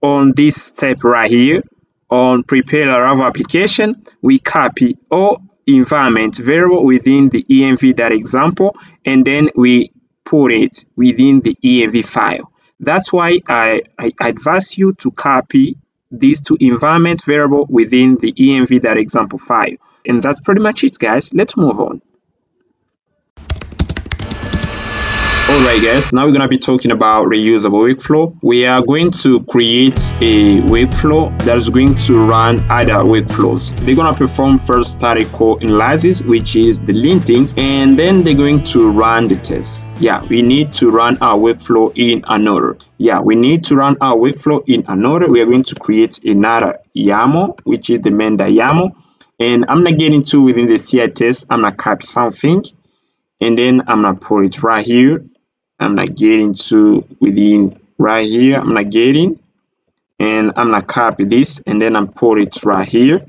S1: on this step right here on prepare Laravel application, we copy all environment variable within the env.example, and then we put it within the env file. That's why I advise you to copy these two environment variable within the env.example file. And that's pretty much it, guys. Let's move on. Alright, guys, now we're going to be talking about reusable workflow. We are going to create a workflow that is going to run other workflows. They're going to perform first static code analysis, which is the linting, and then they're going to run the test. Yeah, we need to run our workflow in another. We are going to create another YAML, which is the main.yaml. And I'm going to get into within the CI test, I'm going to copy something. and then I'm gonna put it right here. I'm gonna get into within right here. I'm gonna get in, and I'm gonna copy this, and then I'm put it right here.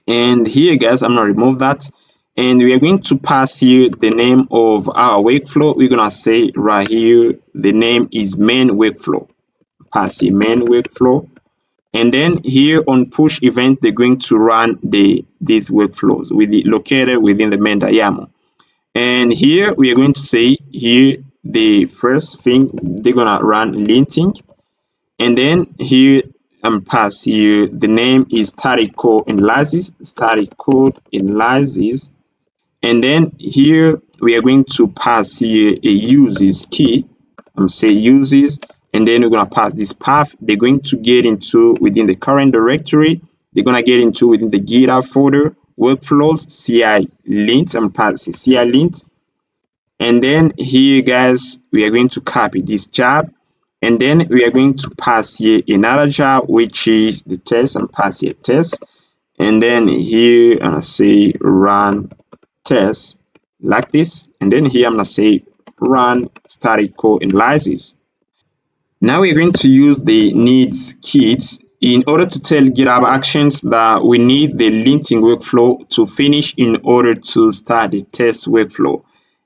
S1: And here, guys, I'm gonna remove that, and we are going to pass here the name of our workflow. We're gonna say right here the name is main workflow. Pass here main workflow, and then here on push event they're going to run these workflows located within the main YAML. And here we are going to say here the first thing they're gonna run linting, and then here I'm pass here the name is static code analysis, and then here we are going to pass here a uses key. I'm say uses, and then we're gonna pass this path. They're going to get into within the current directory. They're gonna get into within the GitHub folder, workflows, CI lint. I'm passing CI lint, and then here, guys, we are going to copy this job, and then we are going to pass here another job, which is the test, and pass here test, and then here I'm gonna say run test like this, and then here I'm gonna say run static code analysis. Now we're going to use the needs kits in order to tell GitHub Actions that we need the linting workflow to finish in order to start the test workflow.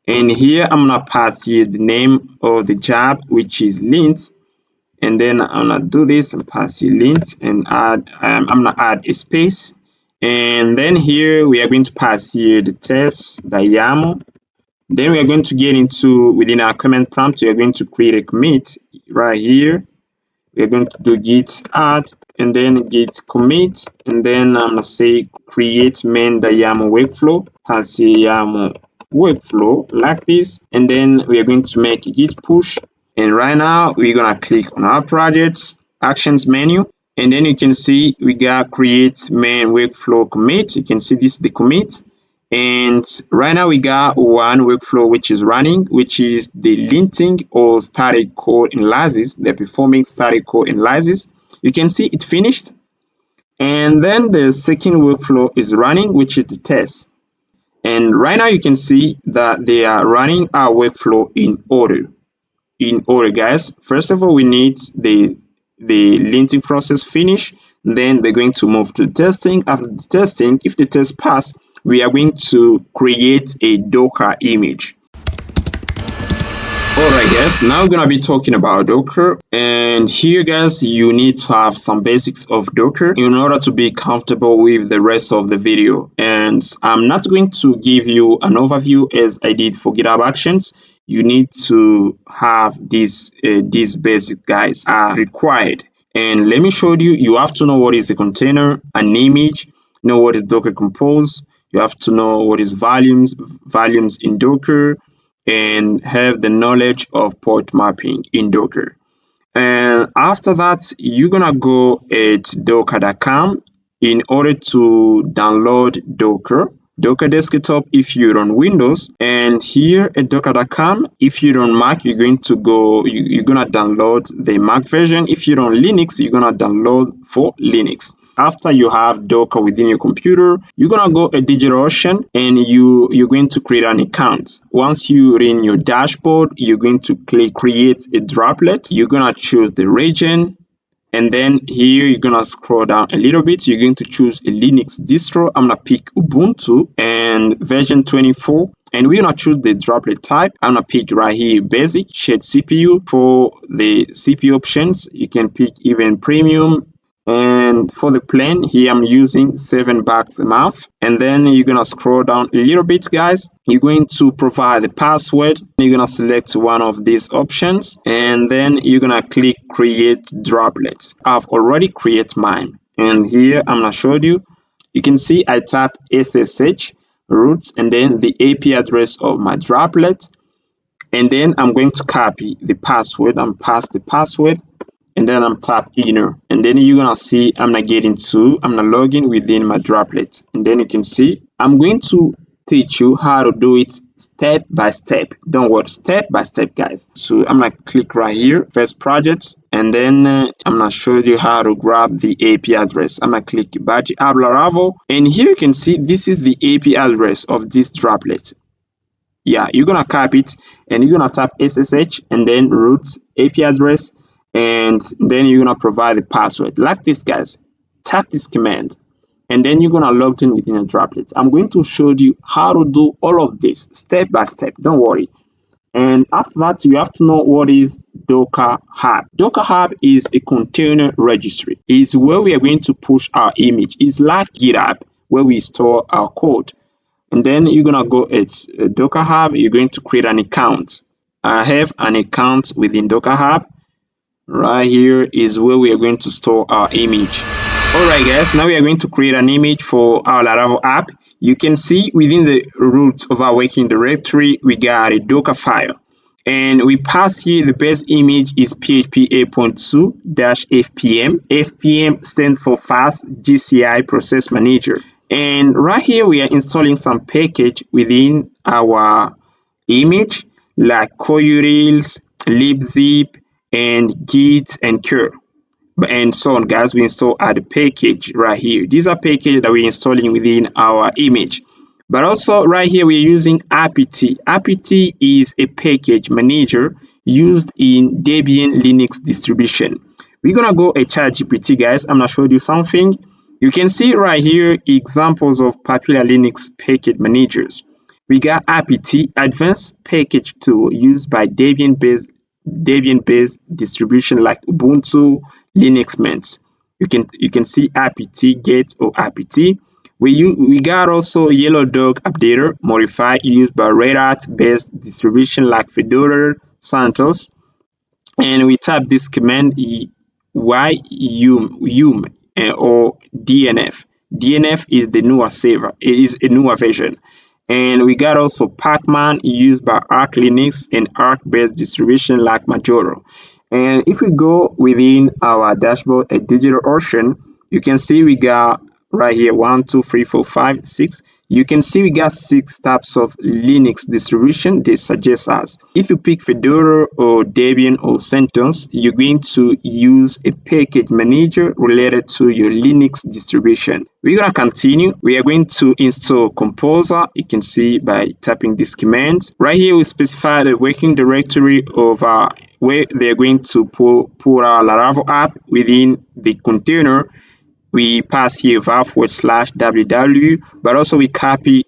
S1: And here I'm gonna pass here the name of the job, which is lint, and then I'm gonna do this and pass here lint and add I'm gonna add a space, and then here we are going to pass here the test, the YAML. Then we are going to get into within our command prompt. We are going to create a commit right here. We are going to do git add, and then git commit, and then I'm gonna say create main YAML workflow, pass here YAML workflow like this, and then we are going to make a git push. And right now we're gonna click on our projects actions menu, and then you can see we got create main workflow commit. You can see this the commit, and right now we got one workflow which is running, which is the linting or static code analysis. They're performing static code analysis. You can see it finished, and then the second workflow is running, which is the test. And right now you can see that they are running our workflow in order. Guys. First of all, we need the linting process finish, then they're going to move to testing. After the testing, if the test pass, we are going to create a Docker image. Alright, guys, now we're gonna be talking about Docker, and here, guys, you need to have some basics of Docker in order to be comfortable with the rest of the video. And I'm not going to give you an overview as I did for GitHub Actions. You need to have these basic guys are required. And let me show you. You have to know what is a container, an image, know what is Docker Compose. You have to know what is volumes in Docker, and have the knowledge of port mapping in Docker. And after that, you're gonna go at docker.com in order to download Docker Desktop if you're on Windows, and here at docker.com, if you're on Mac, you're gonna download the Mac version. If you're on Linux, you're gonna download for Linux. After you have Docker within your computer, you're gonna go at DigitalOcean, and you're going to create an account. Once you're in your dashboard, you're going to click create a droplet. You're gonna choose the region, and then here you're gonna scroll down a little bit. You're going to choose a Linux distro. I'm gonna pick Ubuntu and version 24. And we're gonna choose the droplet type. I'm gonna pick right here basic, shared CPU. For the CPU options, you can pick even premium. And for the plan, here I'm using $7 a month. And then you're gonna scroll down a little bit, guys. You're going to provide the password. You're gonna select one of these options, and then you're gonna click create droplets. I've already created mine, and here I'm gonna show you. You can see I tap SSH roots and then the IP address of my droplet, and then I'm going to copy the password and pass the password, and then I'm tap inner, and then you're gonna see I'm gonna log in within my droplet, and then you can see I'm going to teach you how to do it step by step. Don't worry, step by step, guys. So I'm gonna click right here, first project, and then I'm gonna show you how to grab the AP address. I'm gonna click Badge App Laravel, and here you can see this is the AP address of this droplet. Yeah, you're gonna copy it and you're gonna tap SSH and then root AP address, and then you're gonna provide the password. Like this, guys. Tap this command and then you're gonna log in within a Droplet. I'm going to show you how to do all of this step by step. Don't worry. And after that, you have to know what is Docker Hub. Docker Hub is a container registry. It's where we are going to push our image. It's like GitHub where we store our code. And then you're gonna go, it's Docker Hub. You're going to create an account. I have an account within Docker Hub. Right here is where we are going to store our image. Alright guys, now we are going to create an image for our Laravel app. You can see within the root of our working directory, we got a Docker file. And we pass here the base image is PHP 8.2-FPM. FPM stands for Fast GCI Process Manager. And right here, we are installing some package within our image like coutils, libzip, and git and cur and so on. Guys, we install the package right here. These are packages that we're installing within our image. But also right here we're using apt. Apt is a package manager used in Debian Linux distribution. We're gonna go a ChatGPT, guys. I'm gonna show you something. You can see right here examples of popular Linux package managers. We got apt, advanced package tool used by Debian-based distribution like Ubuntu, Linux Mint. You can see apt get or apt. We got also Yellow Dog updater modified used by Red Hat based distribution like Fedora, Santos, and we type this command yum or DNF. DNF is the newer server. It is a newer version. And we got also Pacman used by Arch Linux and Arch-based distribution like Majoro. And if we go within our dashboard at DigitalOcean, you can see we got right here 1, 2, 3, 4, 5, 6. You can see we got 6 types of Linux distribution they suggest us. If you pick Fedora or Debian or CentOS, you're going to use a package manager related to your Linux distribution. We're gonna continue. We are going to install Composer. You can see by tapping this command. Right here we specify the working directory of where they're going to put our Laravel app within the container. We pass here var/www, but also we copy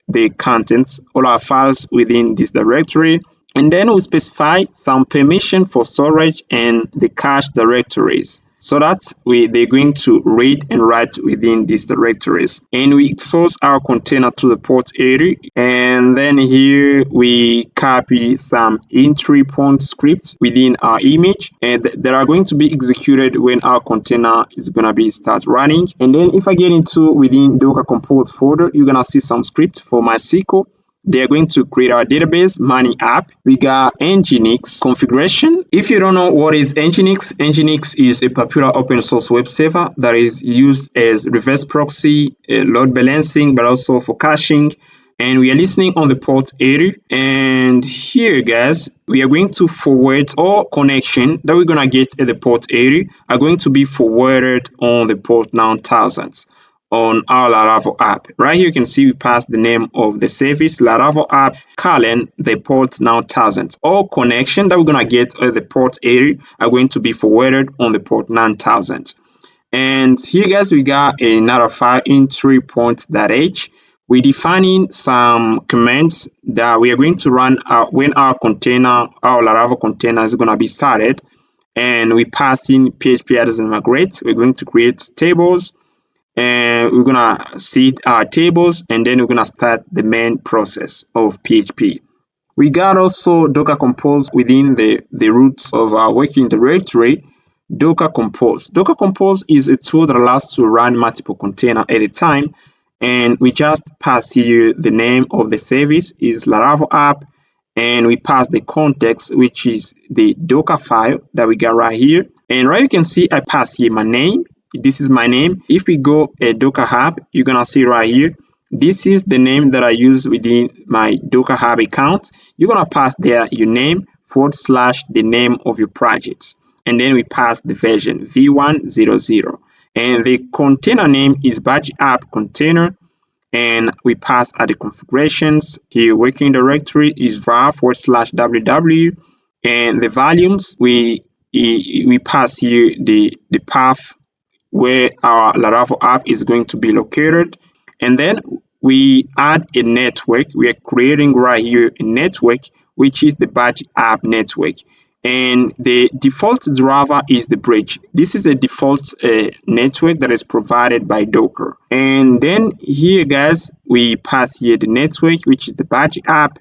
S1: the contents, all our files within this directory, and then we specify some permission for storage and the cache directories, so that they're going to read and write within these directories. And we expose our container to the port 80, and then here we copy some entry point scripts within our image, and that are going to be executed when our container is going to be start running. And then if I get into within Docker Compose folder, you're going to see some scripts for MySQL. They are going to create our database, Money app. We got Nginx configuration. If you don't know what is Nginx, Nginx is a popular open source web server that is used as reverse proxy, load balancing, but also for caching. And we are listening on the port 80. And here, guys, we are going to forward all connection that we're going to get at the port 80 are going to be forwarded on the port 9000. On our Laravel app. Right here you can see we pass the name of the service, Laravel app, the port 9000. All connection that we're going to get at the port 80 are going to be forwarded on the port 9000. And here, guys, we got another file entry.h. We're defining some commands that we are going to run when our Laravel container is going to be started. And we pass in PHP address and migrate. We're going to create tables, and we're gonna seed our tables, and then we're gonna start the main process of PHP. We got also Docker Compose within the roots of our working directory. Docker Compose. Docker Compose is a tool that allows to run multiple containers at a time, and we just pass here the name of the service is Laravel app, and we pass the context, which is the Docker file that we got right here. And right, you can see I pass here my name. This is my name. If we go a Docker Hub, you're gonna see right here, this is the name that I use within my Docker Hub account. You're gonna pass there your name / the name of your projects, and then we pass the version v100, and the container name is batch app container, and we pass at the configurations. The working directory is var/ww, and the volumes we pass here the path where our Laravel app is going to be located, and then we add a network. We are creating right here a network, which is the badge app network, and the default driver is the bridge. This is a default network that is provided by Docker. And then here, guys, we pass here the network, which is the badge app,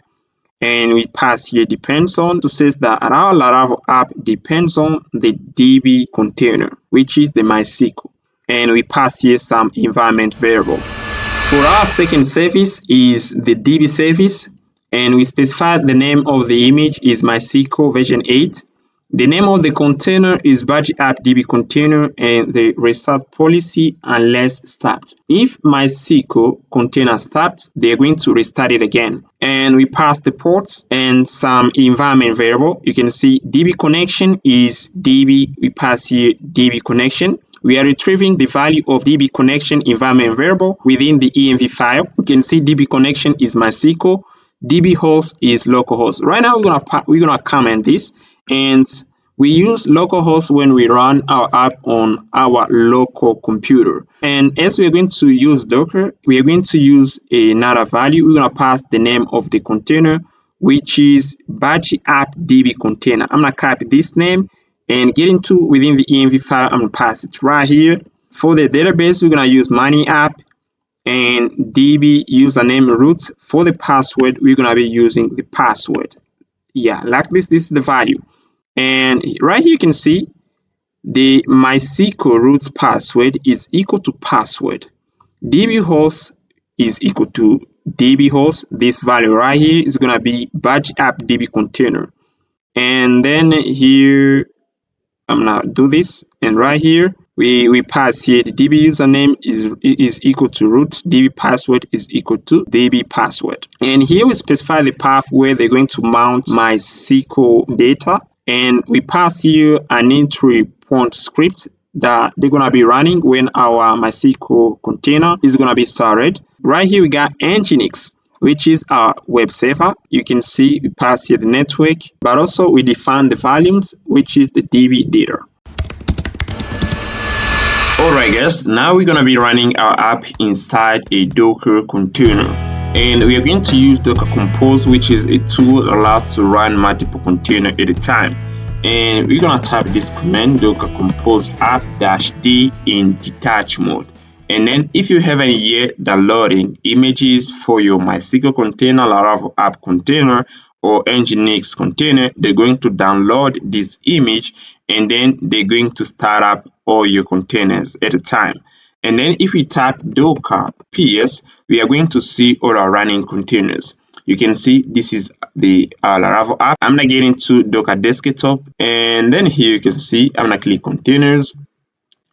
S1: and we pass here depends on to says that our Laravel app depends on the DB container, which is the MySQL, and we pass here some environment variable. For our second service is the DB service, and we specify the name of the image is MySQL version 8. The name of the container is badge app DB container, and the restart policy unless stopped. If MySQL container stopped, they're going to restart it again. And we pass the ports and some environment variable. You can see DB connection is DB. We pass here DB connection. We are retrieving the value of DB connection environment variable within the env file. You can see DB connection is MySQL. DB host is localhost. Right now we're gonna comment this, and we use localhost when we run our app on our local computer. And as we're going to use Docker, we are going to use another value. We're gonna pass the name of the container, which is badge app DB container. I'm gonna copy this name and get into within the env file. I'm gonna pass it right here. For the database, we're gonna use money app and DB username root. For the password, we're gonna be using the password. Yeah, like this is the value. And right here you can see the MySQL root password is equal to password. DB host is equal to DB host. This value right here is gonna be badge app DB container. And then here I'm gonna do this, and right here we pass here the DB username is equal to root, DB password is equal to DB password. And here we specify the path where they're going to mount MySQL data, and we pass here an entry point script that they're gonna be running when our MySQL container is gonna be started. Right here we got Nginx, which is our web server. You can see we pass here the network, but also we define the volumes, which is the DB data. Alright guys, now we're gonna be running our app inside a Docker container. And we are going to use Docker Compose, which is a tool that allows us to run multiple containers at a time. And we're gonna type this command, Docker Compose app-d in detach mode. And then if you haven't yet downloading images for your MySQL container, Laravel app container, or Nginx container, they're going to download this image, and then they're going to start up all your containers at a time. And then if we type docker ps, we are going to see all our running containers. You can see this is the Laravel app. I'm gonna get into Docker desktop, and then here you can see I'm gonna click containers,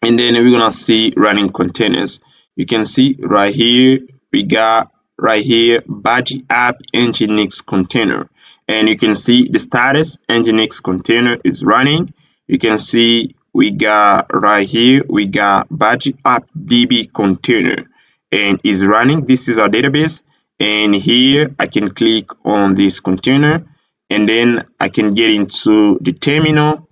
S1: and then we're gonna see running containers. You can see right here we got right here badge app Nginx container, and you can see the status Nginx container is running. You can see we got right here we got badge app DB container and is running. This is our database, and here I can click on this container, and then I can get into the terminal,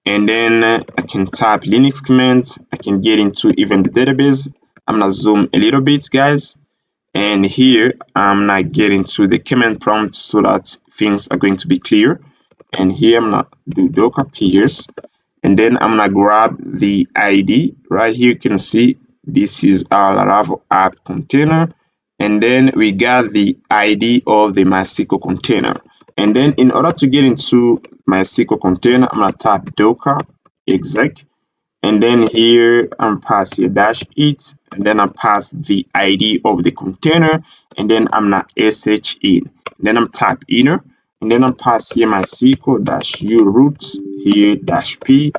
S1: and then I can type Linux commands. I can get into even the database. I'm gonna zoom a little bit, guys, and here I'm gonna get into the command prompt so that things are going to be clear. And here I'm gonna do docker ps, and then I'm gonna grab the ID. Right here you can see this is our Laravel app container, and then we got the ID of the MySQL container. And then in order to get into MySQL container, I'm gonna type docker exec, and then here I'm pass here -it, and then I pass the ID of the container, and then I'm gonna sh in, and then I'm type inner, and then I'm pass here MySQL -u root here -p,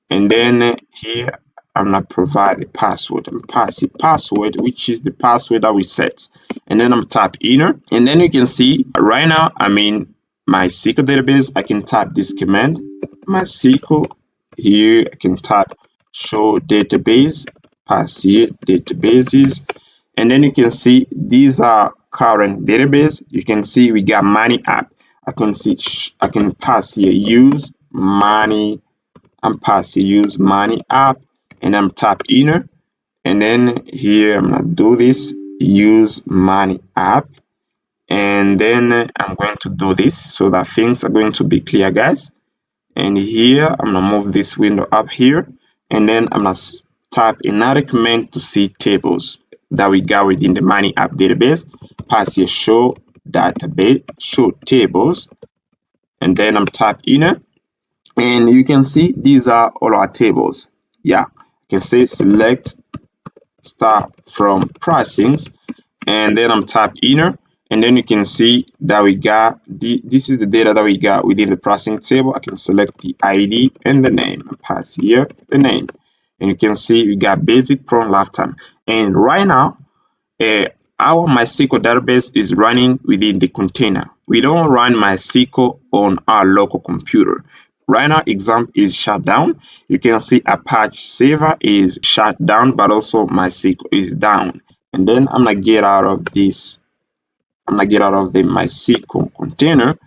S1: and then here I'm gonna provide the password. I'm pass the password, which is the password that we set, and then I'm type inner, and then you can see right now I'm in MySQL database. I can type this command MySQL. Here I can type show database, pass here databases, And then you can see these are current database. You can see we got money app. I can pass here use money. I'm pass here use money app, and I'm tap inner. And then here I'm gonna do this use money app, and then I'm going to do this so that things are going to be clear, guys. And here I'm gonna move this window up here, and then I'm gonna type another command to see tables that we got within the money app database. Pass here show database, show tables, and then I'm tap inner, and you can see these are all our tables. Yeah, you can say select start from pricings, and then I'm tap inner, and then you can see that we got this is the data that we got within the pricing table. I can select the ID and the name and pass here the name, and you can see we got basic prompt lifetime. And right now our MySQL database is running within the container. We don't run MySQL on our local computer. Right now, exam is shut down. You can see Apache server is shut down, but also MySQL is down. And then I'm gonna get out of this. I'm gonna get out of the MySQL container,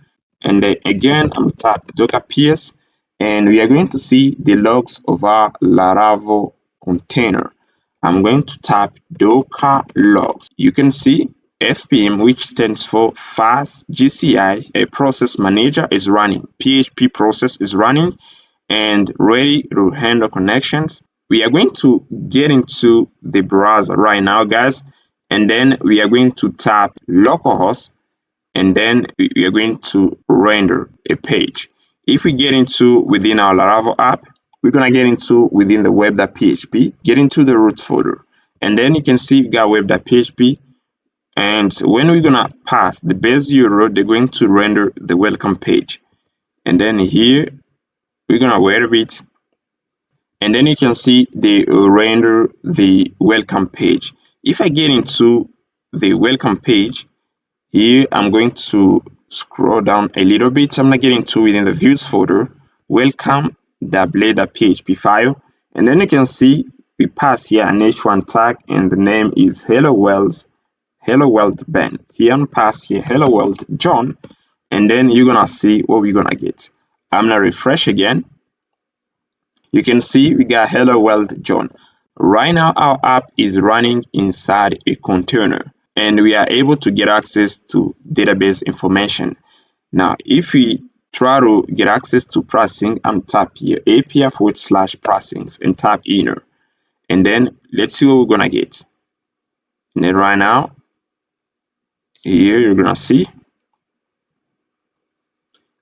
S1: and then again I'm tap Docker PS, and we are going to see the logs of our Laravel container. I'm going to tap Docker logs. You can see FPM, which stands for Fast GCI, a process manager is running. PHP process is running and ready to handle connections. We are going to get into the browser right now, guys, and then we are going to tap localhost, and then we are going to render a page. If we get into within our Laravel app, we're gonna get into within the web.php, get into the root folder, and then you can see we got web.php. And when we're gonna pass the base URL, they're going to render the welcome page. And then here we're gonna wait a bit, and then you can see they render the welcome page. If I get into the welcome page, here I'm going to scroll down a little bit. I'm not getting to within the views folder, welcome.blade.php file, and then you can see we pass here an h1 tag, and the name is hello world Ben. Here I'm pass here hello world John, and then you're gonna see what we're gonna get. I'm gonna refresh again. You can see we got hello world John. Right now our app is running inside a container, and we are able to get access to database information. Now, if we try to get access to pricing, I'm tap here API/pricings and tap inner. And then let's see what we're gonna get. And then right now, here you're gonna see.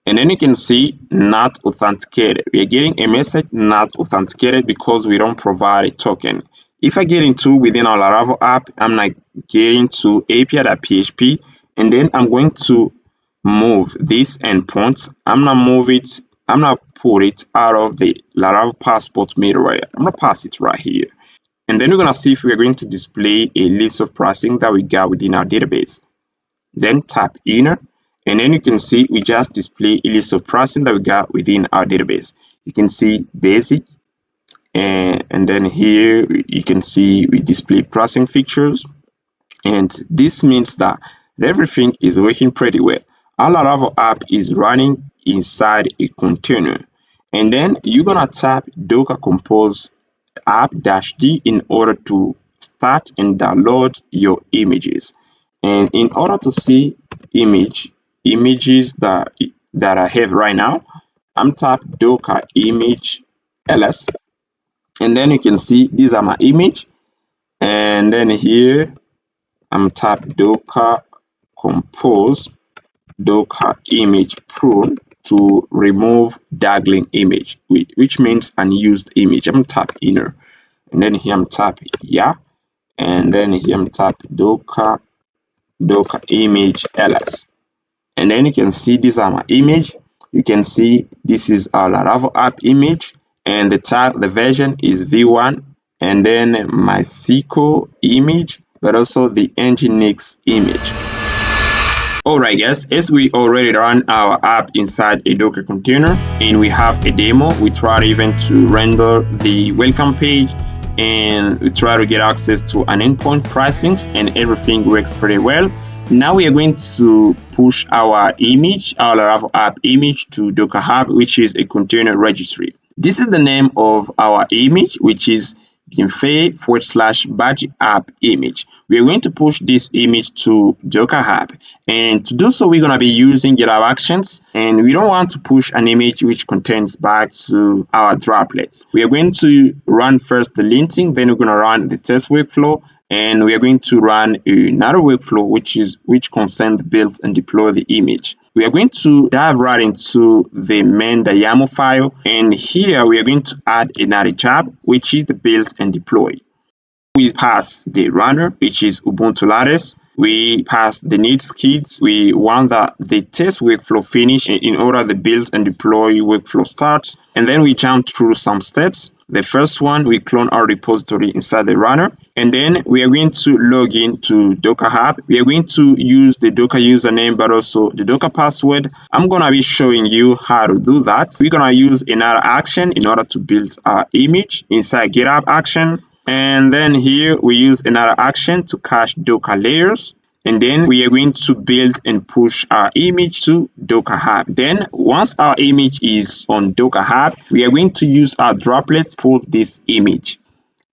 S1: And then you can see not authenticated. We are getting a message not authenticated because we don't provide a token. If I get into within our Laravel app, I'm not getting to API.php, and then I'm going to move this endpoint. I'm gonna put it out of the Laravel passport middleware. I'm gonna pass it right here. And then we're gonna see if we're going to display a list of pricing that we got within our database. Then tap inner, and then you can see we just display a list of pricing that we got within our database. You can see basic, and then here you can see we display pricing features, and this means that everything is working pretty well. Our Laravel app is running inside a container, and then you're gonna tap Docker Compose app-d in order to start and download your images. And in order to see images that I have right now, I'm tap Docker image ls, and then you can see these are my image, and then here I'm tap Docker Compose Docker image prune to remove dangling image, which means unused image. I'm tap inner, and then here I'm tap yeah, and then here I'm tap Docker image ls, and then you can see these are my image. You can see this is our Laravel app image, and the version is v1, and then MySQL image, but also the Nginx image. Alright guys, as we already run our app inside a Docker container and we have a demo, we tried even to render the welcome page, and we try to get access to an endpoint pricings, and everything works pretty well. Now we are going to push our image, our Laravel app image, to Docker Hub, which is a container registry. This is the name of our image, which is bienfait/badge app image. We are going to push this image to Docker Hub, and to do so, we're going to be using Github Actions, and we don't want to push an image which contains back to our droplets. We are going to run first the linting, then we're going to run the test workflow, and we are going to run another workflow which concerns build and deploy the image. We are going to dive right into the main.yaml file, and here we are going to add another tab, which is the build and deploy. We pass the runner, which is Ubuntu Lattice. We pass the needs kits. We want that the test workflow finish in order the build and deploy workflow starts. And then we jump through some steps. The first one, we clone our repository inside the runner. And then we are going to log in to Docker Hub. We are going to use the Docker username, but also the Docker password. I'm going to be showing you how to do that. We're going to use another action in order to build our image inside Github Action. And then here we use another action to cache Docker layers. And then we are going to build and push our image to Docker Hub. Then once our image is on Docker Hub, we are going to use our droplets to pull this image.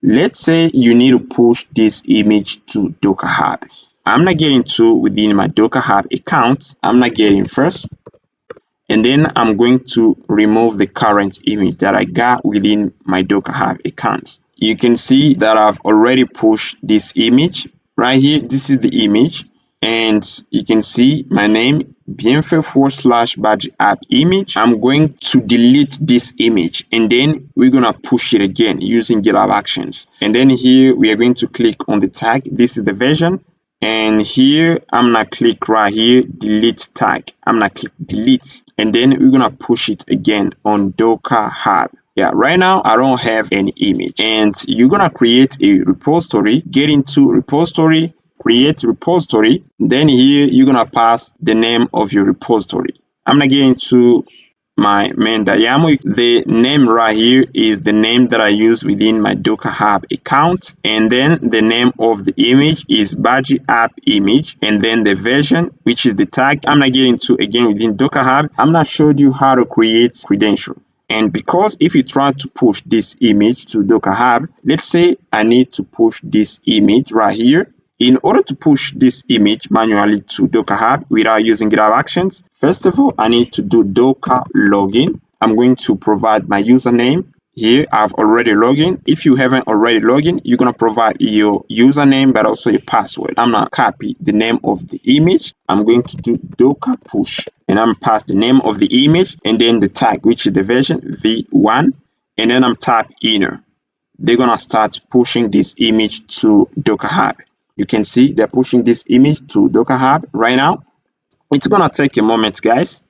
S1: Let's say you need to push this image to Docker Hub. I'm not getting to within my Docker Hub account. I'm not getting first. And then I'm going to remove the current image that I got within my Docker Hub account. You can see that I've already pushed this image right here. This is the image, and you can see my name, bienfait/badge app image. I'm going to delete this image, and then we're going to push it again using Github Actions. And then here we are going to click on the tag. This is the version. And here I'm gonna click right here, delete tag. I'm gonna click delete, and then we're gonna push it again on Docker Hub. Yeah, right now I don't have any image, and you're gonna create a repository. Get into repository, create repository. Then here you're gonna pass the name of your repository. I'm gonna get into my main.yaml. The name right here is the name that I use within my Docker Hub account, and then the name of the image is badge app image, and then the version, which is the tag. I'm not getting to again within Docker Hub. I'm not showing you how to create credential. And because if you try to push this image to Docker Hub, let's say I need to push this image right here. In order to push this image manually to Docker Hub without using Github Actions, first of all, I need to do Docker login. I'm going to provide my username. Here, I've already logged in. If you haven't already logged in, you're going to provide your username, but also your password. I'm going to copy the name of the image. I'm going to do Docker push, and I'm pass the name of the image and then the tag, which is the version v1, and then I'm tap enter. They're going to start pushing this image to Docker Hub. You can see they're pushing this image to Docker Hub right now. It's going to take a moment, guys.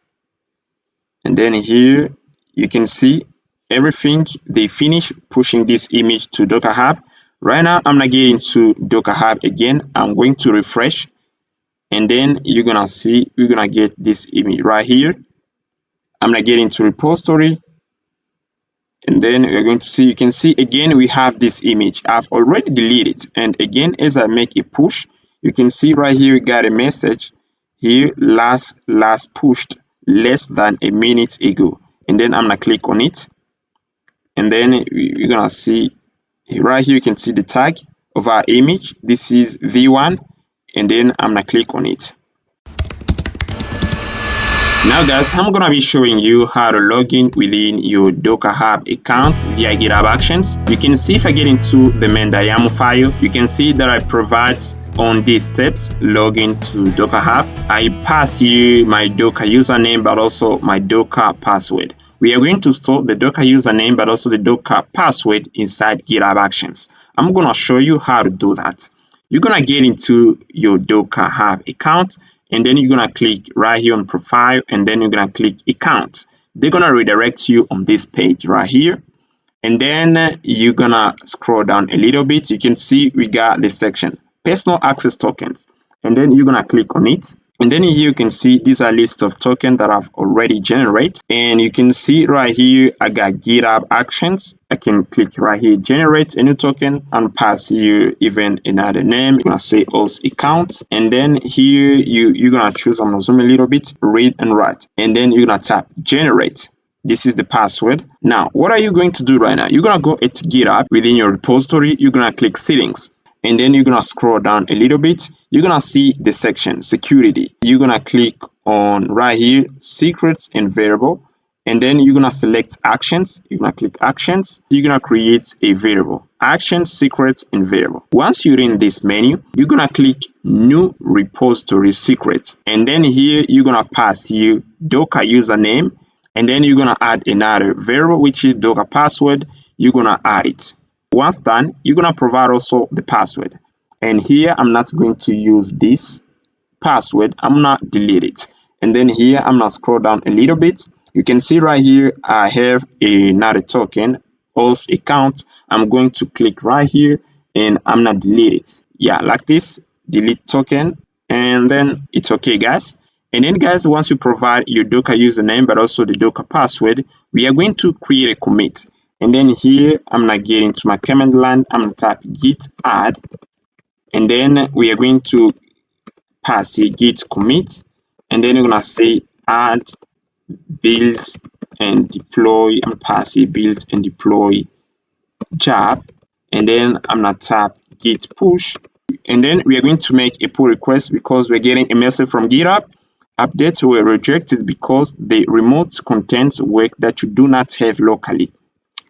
S1: And then here you can see everything. They finish pushing this image to Docker Hub. Right now, I'm not getting to Docker Hub again. I'm going to refresh. And then you're going to see we're going to get this image right here. I'm not getting to repository. And then we're going to see, you can see again, we have this image. I've already deleted it. And again, as I make a push, you can see right here, we got a message here, last pushed less than a minute ago. And then I'm going to click on it. And then we're going to see right here, you can see the tag of our image. This is V1. And then I'm going to click on it. Now guys, I'm going to be showing you how to log in within your Docker Hub account via Github Actions. You can see if I get into the main.yaml file, you can see that I provide on these steps, login to Docker Hub. I pass here my Docker username, but also my Docker password. We are going to store the Docker username, but also the Docker password inside Github Actions. I'm going to show you how to do that. You're going to get into your Docker Hub account, and then you're going to click right here on profile, and then you're going to click account. They're going to redirect you on this page right here. And then you're going to scroll down a little bit. You can see we got the section personal access tokens. And then you're going to click on it. And then here you can see these are lists of tokens that I've already generated. And you can see right here, I got Github Actions. I can click right here, generate a new token, and pass here even another name. I'm gonna say host account. And then here you're gonna choose, I'm gonna zoom a little bit, read and write. And then you're gonna tap generate. This is the password. Now, what are you going to do right now? You're gonna go at GitHub within your repository. You're gonna click settings. And then you're gonna scroll down a little bit. You're gonna see the section security. You're gonna click on right here, secrets and variable. And then you're gonna select actions. You're gonna click actions. You're gonna create a variable, actions, secrets, and variable. Once you're in this menu, you're gonna click new repository secrets. And then here you're gonna pass here Docker username. And then you're gonna add another variable, which is Docker password. You're gonna add it. Once done, you're gonna provide also the password. And here I'm not going to use this password. I'm gonna delete it. And then here I'm gonna scroll down a little bit. You can see right here I have another token, host account. I'm going to click right here and I'm gonna delete it. Yeah, like this, delete token, and then it's okay, guys. And then guys, once you provide your Docker username but also the Docker password, we are going to create a commit. And then here I'm gonna get into my command line. I'm gonna type git add, and then we are going to pass here git commit, and then we're gonna say add build and deploy, and pass here build and deploy job, and then I'm gonna tap git push, and then we are going to make a pull request because we're getting a message from GitHub. Updates were rejected because the remote contains work that you do not have locally.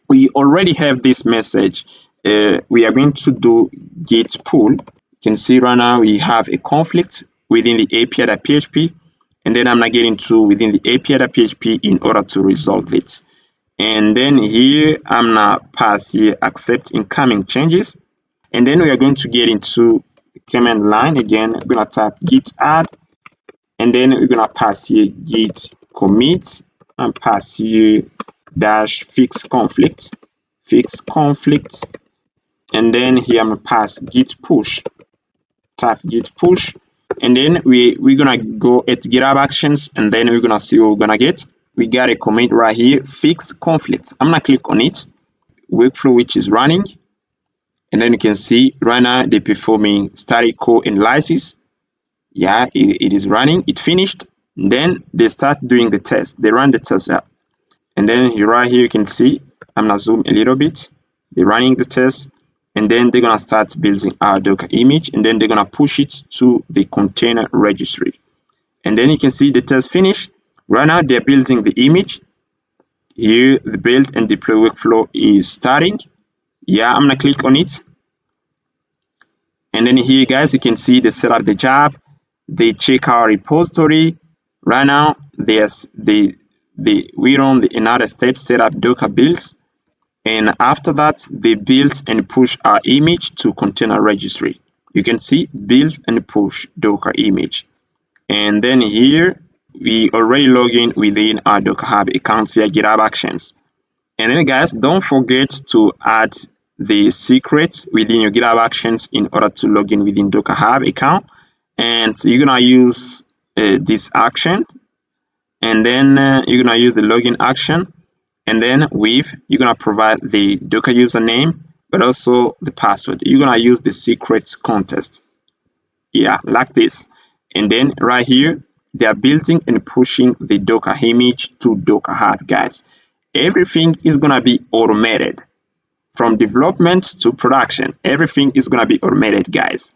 S1: We already have this message. We are going to do git pull. You can see right now we have a conflict within the API.php, and then I'm not getting to within the API.php in order to resolve it. And then here I'm gonna pass here accept incoming changes, and then we are going to get into the command line again. We're gonna type git add, and then we're gonna pass here git commit and pass here dash fix conflict, and then here I'm gonna pass git push, tap git push, and then we're gonna go at GitHub Actions, and then we're gonna see what we're gonna get. We got a commit right here, fix conflict. I'm gonna click on it, workflow which is running, and then you can see right now they're performing static code analysis. Yeah, it is running, it finished. Then they start doing the test, they run the test out. And then right here you can see, I'm gonna zoom a little bit, they're running the test, and then they're gonna start building our Docker image, and then they're gonna push it to the container registry. And then you can see the test finished. Right now they're building the image. Here the build and deploy workflow is starting. Yeah, I'm gonna click on it. And then here guys, you can see they set up the job, they check our repository. Right now we run another step, set up Docker builds, and after that they build and push our image to container registry. You can see build and push Docker image. And then here we already log in within our Docker Hub account via GitHub Actions. And then guys, don't forget to add the secrets within your GitHub Actions in order to log in within Docker Hub account. And so you're gonna use this action, and then you're gonna use the login action, and then you're gonna provide the Docker username but also the password. You're gonna use the secrets contest. Yeah, like this. And then right here they are building and pushing the Docker image to Docker Hub, guys. Everything is gonna be automated from development to production. Everything is gonna be automated, guys.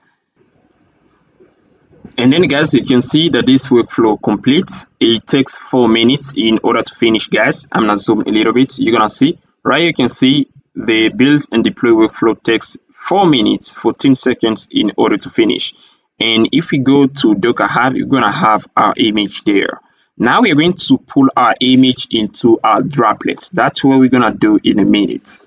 S1: And then guys, you can see that this workflow completes. It takes 4 minutes in order to finish, guys. I'm gonna zoom a little bit. You're gonna see right here, you can see the build and deploy workflow takes 4 minutes 14 seconds in order to finish. And if we go to Docker Hub, you're gonna have our image there. Now we're going to pull our image into our droplets. That's what we're gonna do in a minute.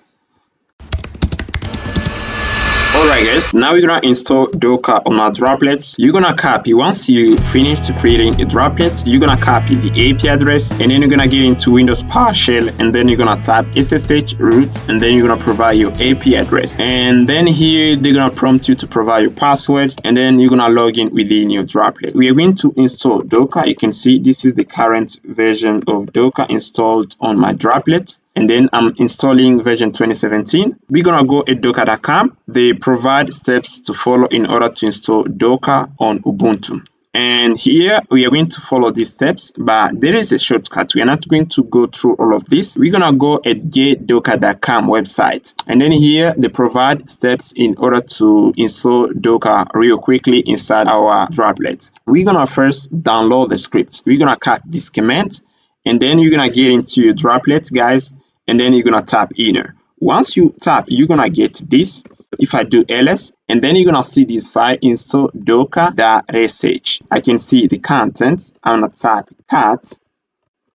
S1: Alright guys, now we're gonna install Docker on our droplets. You're gonna copy, once you finish creating a droplet, you're gonna copy the AP address, and then you're gonna get into Windows PowerShell, and then you're gonna type SSH root, and then you're gonna provide your AP address. And then here they're gonna prompt you to provide your password, and then you're gonna log in within your droplet. We are going to install Docker. You can see this is the current version of Docker installed on my droplet. And then I'm installing version 2017. We're gonna go at docker.com. They provide steps to follow in order to install Docker on Ubuntu. And here we are going to follow these steps, but there is a shortcut. We are not going to go through all of this. We're gonna go at getdocker.com website. And then here they provide steps in order to install Docker real quickly inside our droplet. We're gonna first download the script. We're gonna cut this command, and then you're gonna get into your droplet, guys, and then you're gonna tap enter. Once you tap, you're gonna get this. If I do ls, and then you're gonna see this file install docker.sh. I can see the contents. I'm gonna type cat,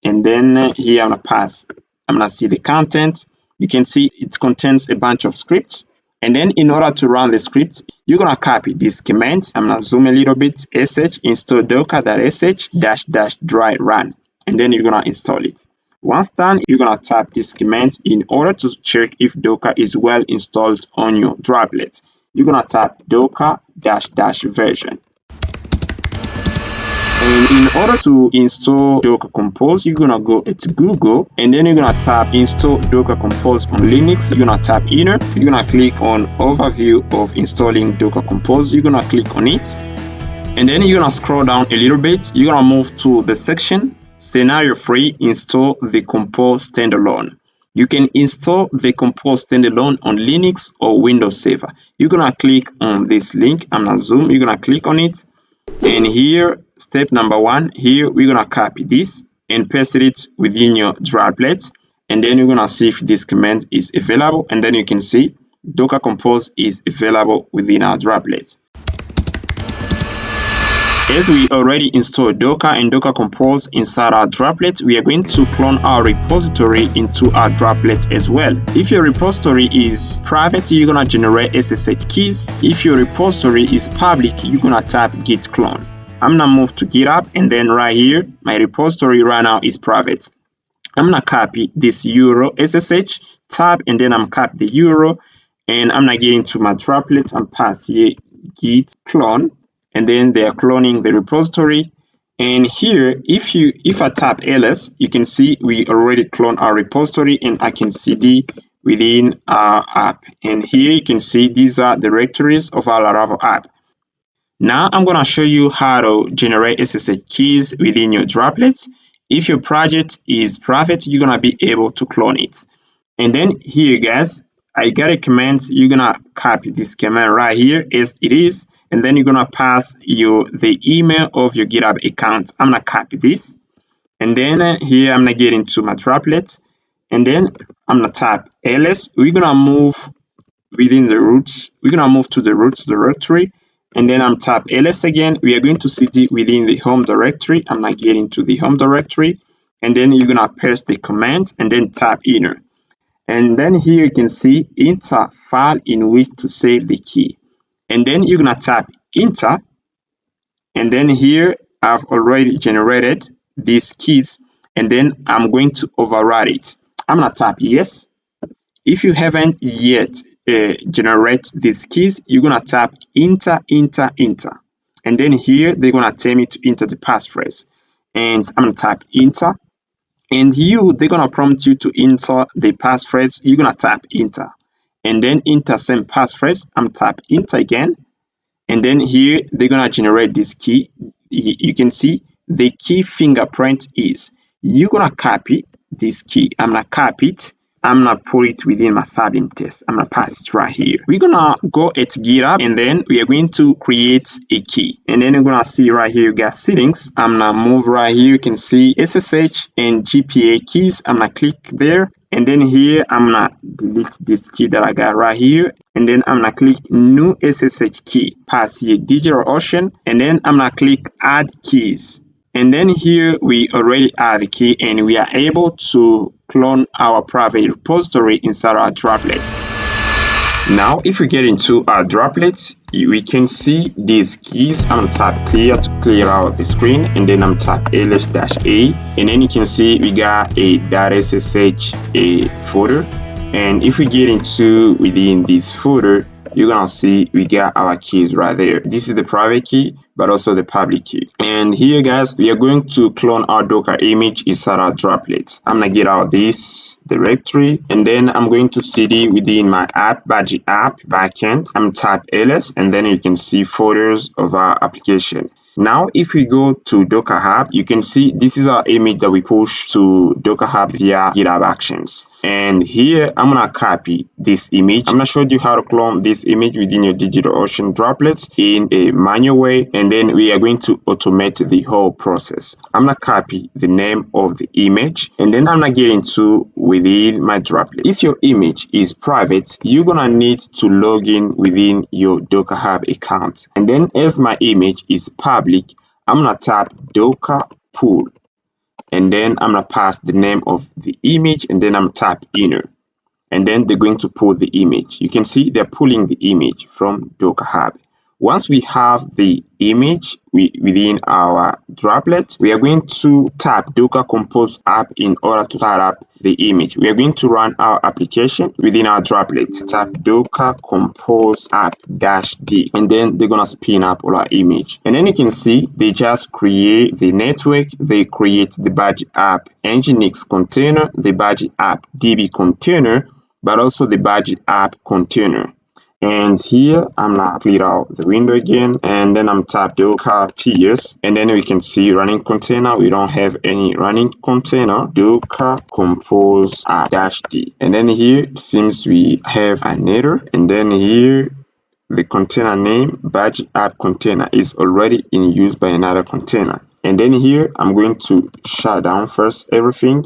S1: and then here I'm gonna see the content. You can see it contains a bunch of scripts. And then in order to run the script, you're gonna copy this command. I'm gonna zoom a little bit. sh install docker.sh --dry run, and then you're gonna install it. Once done, you're gonna tap this command in order to check if Docker is well installed on your droplet. You're gonna tap docker --version. And in order to install Docker Compose, you're gonna go to Google, and then you're gonna tap install Docker Compose on Linux. You're gonna tap enter. You're gonna click on overview of installing Docker Compose. You're gonna click on it, and then you're gonna scroll down a little bit. You're gonna move to the section Scenario Free, install the Compose standalone. You can install the Compose standalone on Linux or Windows Server. You're gonna click on this link. I'm gonna zoom. You're gonna click on it, and here step number 1, here we're gonna copy this and paste it within your droplet, and then you're gonna see if this command is available, and then you can see Docker Compose is available within our droplet. As we already installed Docker and Docker Compose inside our droplet, we are going to clone our repository into our droplet as well. If your repository is private, you're gonna generate SSH keys. If your repository is public, you're gonna tap git clone. I'm gonna move to GitHub, and then right here, my repository right now is private. I'm gonna copy this URL SSH tab, and then I'm copy the URL, and I'm gonna get into my droplet and pass here git clone. And then they are cloning the repository. And here, if I tap ls, you can see we already cloned our repository, and I can cd within our app. And here you can see these are directories of our Laravel app. Now I'm gonna show you how to generate SSH keys within your droplets. If your project is private, you're gonna be able to clone it. And then here, guys, I got a command. You're gonna copy this command right here as it is, and then you're gonna pass the email of your GitHub account. I'm gonna copy this, and then here I'm gonna get into my droplet, and then I'm gonna type ls. We're gonna move within the roots. We're gonna move to the roots directory, and then I'm tap ls again. We are going to cd within the home directory. I'm gonna get into the home directory, and then you're gonna paste the command, and then tap enter. And then here you can see enter file in which to save the key. And then you're gonna tap enter, and then here I've already generated these keys, and then I'm going to override it. I'm gonna tap yes. If you haven't yet generate these keys, you're gonna tap enter, and then here they're gonna tell me to enter the passphrase, and I'm gonna tap enter, and they're gonna prompt you to enter the passphrase. You're gonna tap enter, and then enter same passphrase. I'm tap enter again, and then here they're gonna generate this key. You can see the key fingerprint is. You're gonna copy this key. I'm gonna copy it. I'm gonna put it within my Sublime test. I'm gonna pass it right here. We're gonna go at GitHub, and then we are going to create a key. And then you're gonna see right here you got settings. I'm gonna move right here. You can see SSH and GPA keys. I'm gonna click there. And then here, I'm gonna delete this key that I got right here. And then I'm gonna click new SSH key, pass here DigitalOcean, and then I'm gonna click add keys. And then here we already add the key, and we are able to clone our private repository inside our droplet. Now, if we get into our droplets, we can see these keys. I'm gonna tap clear to clear out the screen, and then I'm tap ls-a, and then you can see we got a .ssh folder. And if we get into within this folder, you're gonna see we got our keys right there. This is the private key, but also the public key. And here, guys, we are going to clone our Docker image inside our droplets. I'm gonna get out this directory, and then I'm going to cd within my app, Vue App backend. I'm tap ls, and then you can see folders of our application. Now, if we go to Docker Hub, you can see this is our image that we push to Docker Hub via Github Actions. And here, I'm gonna copy this image. I'm gonna show you how to clone this image within your DigitalOcean droplets in a manual way, and then we are going to automate the whole process. I'm gonna copy the name of the image, and then I'm gonna get into within my droplet. If your image is private, you're gonna need to log in within your Docker Hub account. And then as my image is public, I'm gonna tap Docker pull, and then I'm gonna pass the name of the image, and then I'm tap inner, and then they're going to pull the image. You can see they're pulling the image from Docker Hub. Once we have the image within our droplet, we are going to tap Docker Compose app in order to start up the image. We are going to run our application within our droplet. Tap Docker Compose app -d, and then they're gonna spin up all our image. And then you can see they just create the network, they create the Vue App Nginx container, the Vue App DB container, but also the Vue App container. And here I'm gonna clear out the window again, and then I'm tap Docker ps, and then we can see running container. We don't have any running container. Docker compose app -d, and then here it seems we have an error, and then here the container name Vue App container is already in use by another container. And then here I'm going to shut down first everything,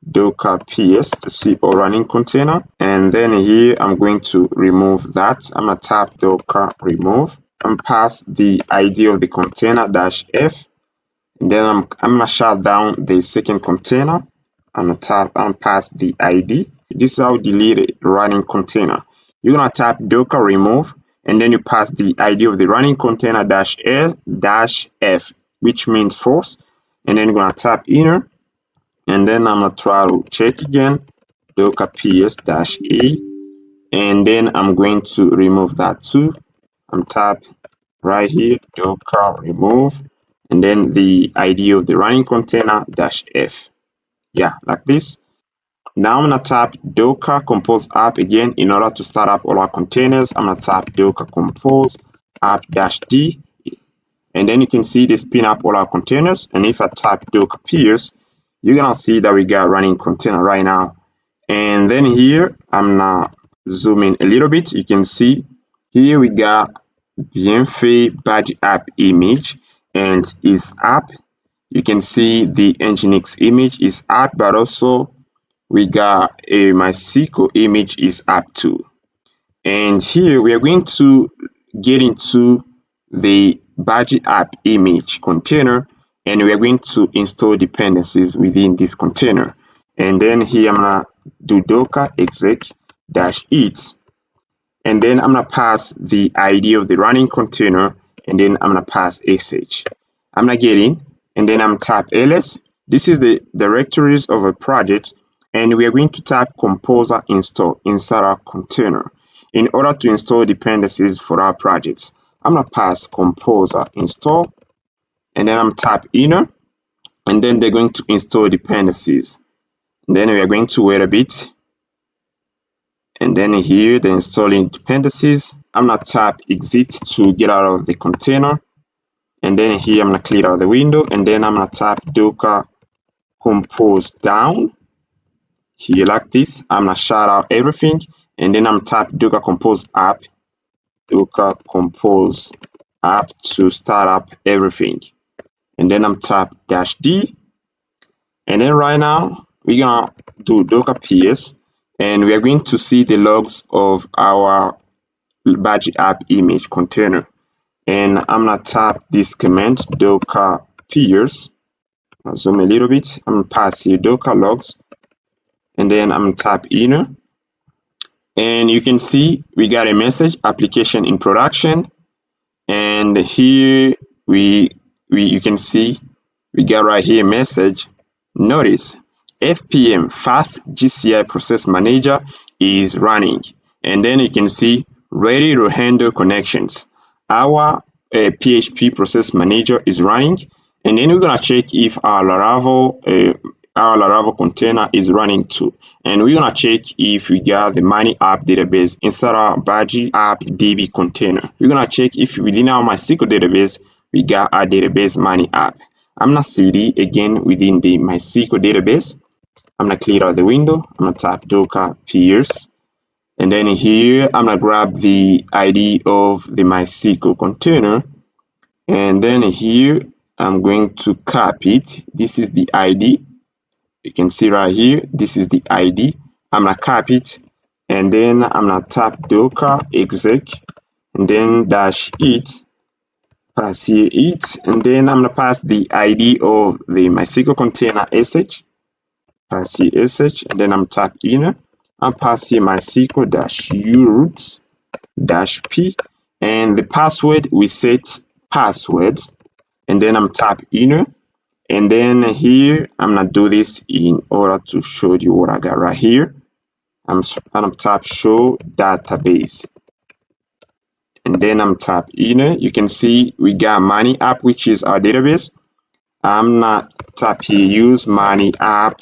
S1: Docker ps, to see all running container, and then here I'm going to remove that. I'm gonna tap Docker remove and pass the ID of the container -f, and then I'm gonna shut down the second container. I'm gonna tap and pass the ID. This is how you delete a running container. You're gonna tap Docker remove, and then you pass the ID of the running container -f, which means false, and then you're gonna tap inner. And then I'm gonna try to check again, Docker ps -a, and then I'm going to remove that too. I'm tap right here, Docker remove, and then the ID of the running container -f. Yeah, like this. Now I'm gonna tap Docker Compose app again in order to start up all our containers. I'm gonna tap Docker Compose app -d, and then you can see they spin up all our containers. And if I tap Docker ps, you're gonna see that we got running container right now. And then here I'm gonna zoom in a little bit. You can see here we got Bienfait Vue App image and is up. You can see the Nginx image is up, but also we got a MySQL image is up too. And here we are going to get into the Vue App image container, and we are going to install dependencies within this container. And then here I'm gonna do docker exec -it, and then I'm gonna pass the ID of the running container, and then I'm gonna pass sh. I'm gonna get in, and then I'm tap ls. This is the directories of a project, and we are going to tap composer install inside our container in order to install dependencies for our projects. I'm gonna pass composer install, and then I'm tap inner, and then they're going to install dependencies. And then we are going to wait a bit, and then here they're installing dependencies. I'm gonna tap exit to get out of the container, and then here I'm gonna clear out the window, and then I'm gonna tap Docker compose down here like this. I'm gonna shut out everything, and then I'm tap Docker compose app, Docker compose app to start up everything, and then I'm tap -d, and then right now we're gonna do Docker ps, and we are going to see the logs of our Vue App image container. And I'm gonna tap this command docker ps. I'll zoom a little bit. I'm gonna pass here docker logs, and then I'm gonna tap inner, And you can see we got a message, application in production. And here you can see we got right here message. Notice FPM Fast GCI Process Manager is running. And then you can see ready to handle connections. Our PHP Process Manager is running. And then we're gonna check if our Laravel container is running too. And we're gonna check if we got the Money App database inside our Baji App DB container. We're gonna check if within our MySQL database we got our database Money App. I'm gonna cd again within the MySQL database. I'm gonna clear out the window. I'm gonna type docker peers. And then here I'm gonna grab the ID of the MySQL container. And then here I'm going to copy it. This is the ID. You can see right here, this is the ID. I'm gonna copy it, and then I'm gonna tap docker exec, and then dash it, pass here it, and then I'm gonna pass the ID of the MySQL container sh, pass here sh, and then I'm tap inner, and pass here MySQL dash u roots dash p, and the password we set password, and then I'm tap inner. And then here, I'm gonna do this in order to show you what I got right here. I'm gonna tap show database. And then I'm tap inner. You can see we got Money App, which is our database. I'm gonna tap here use Money App,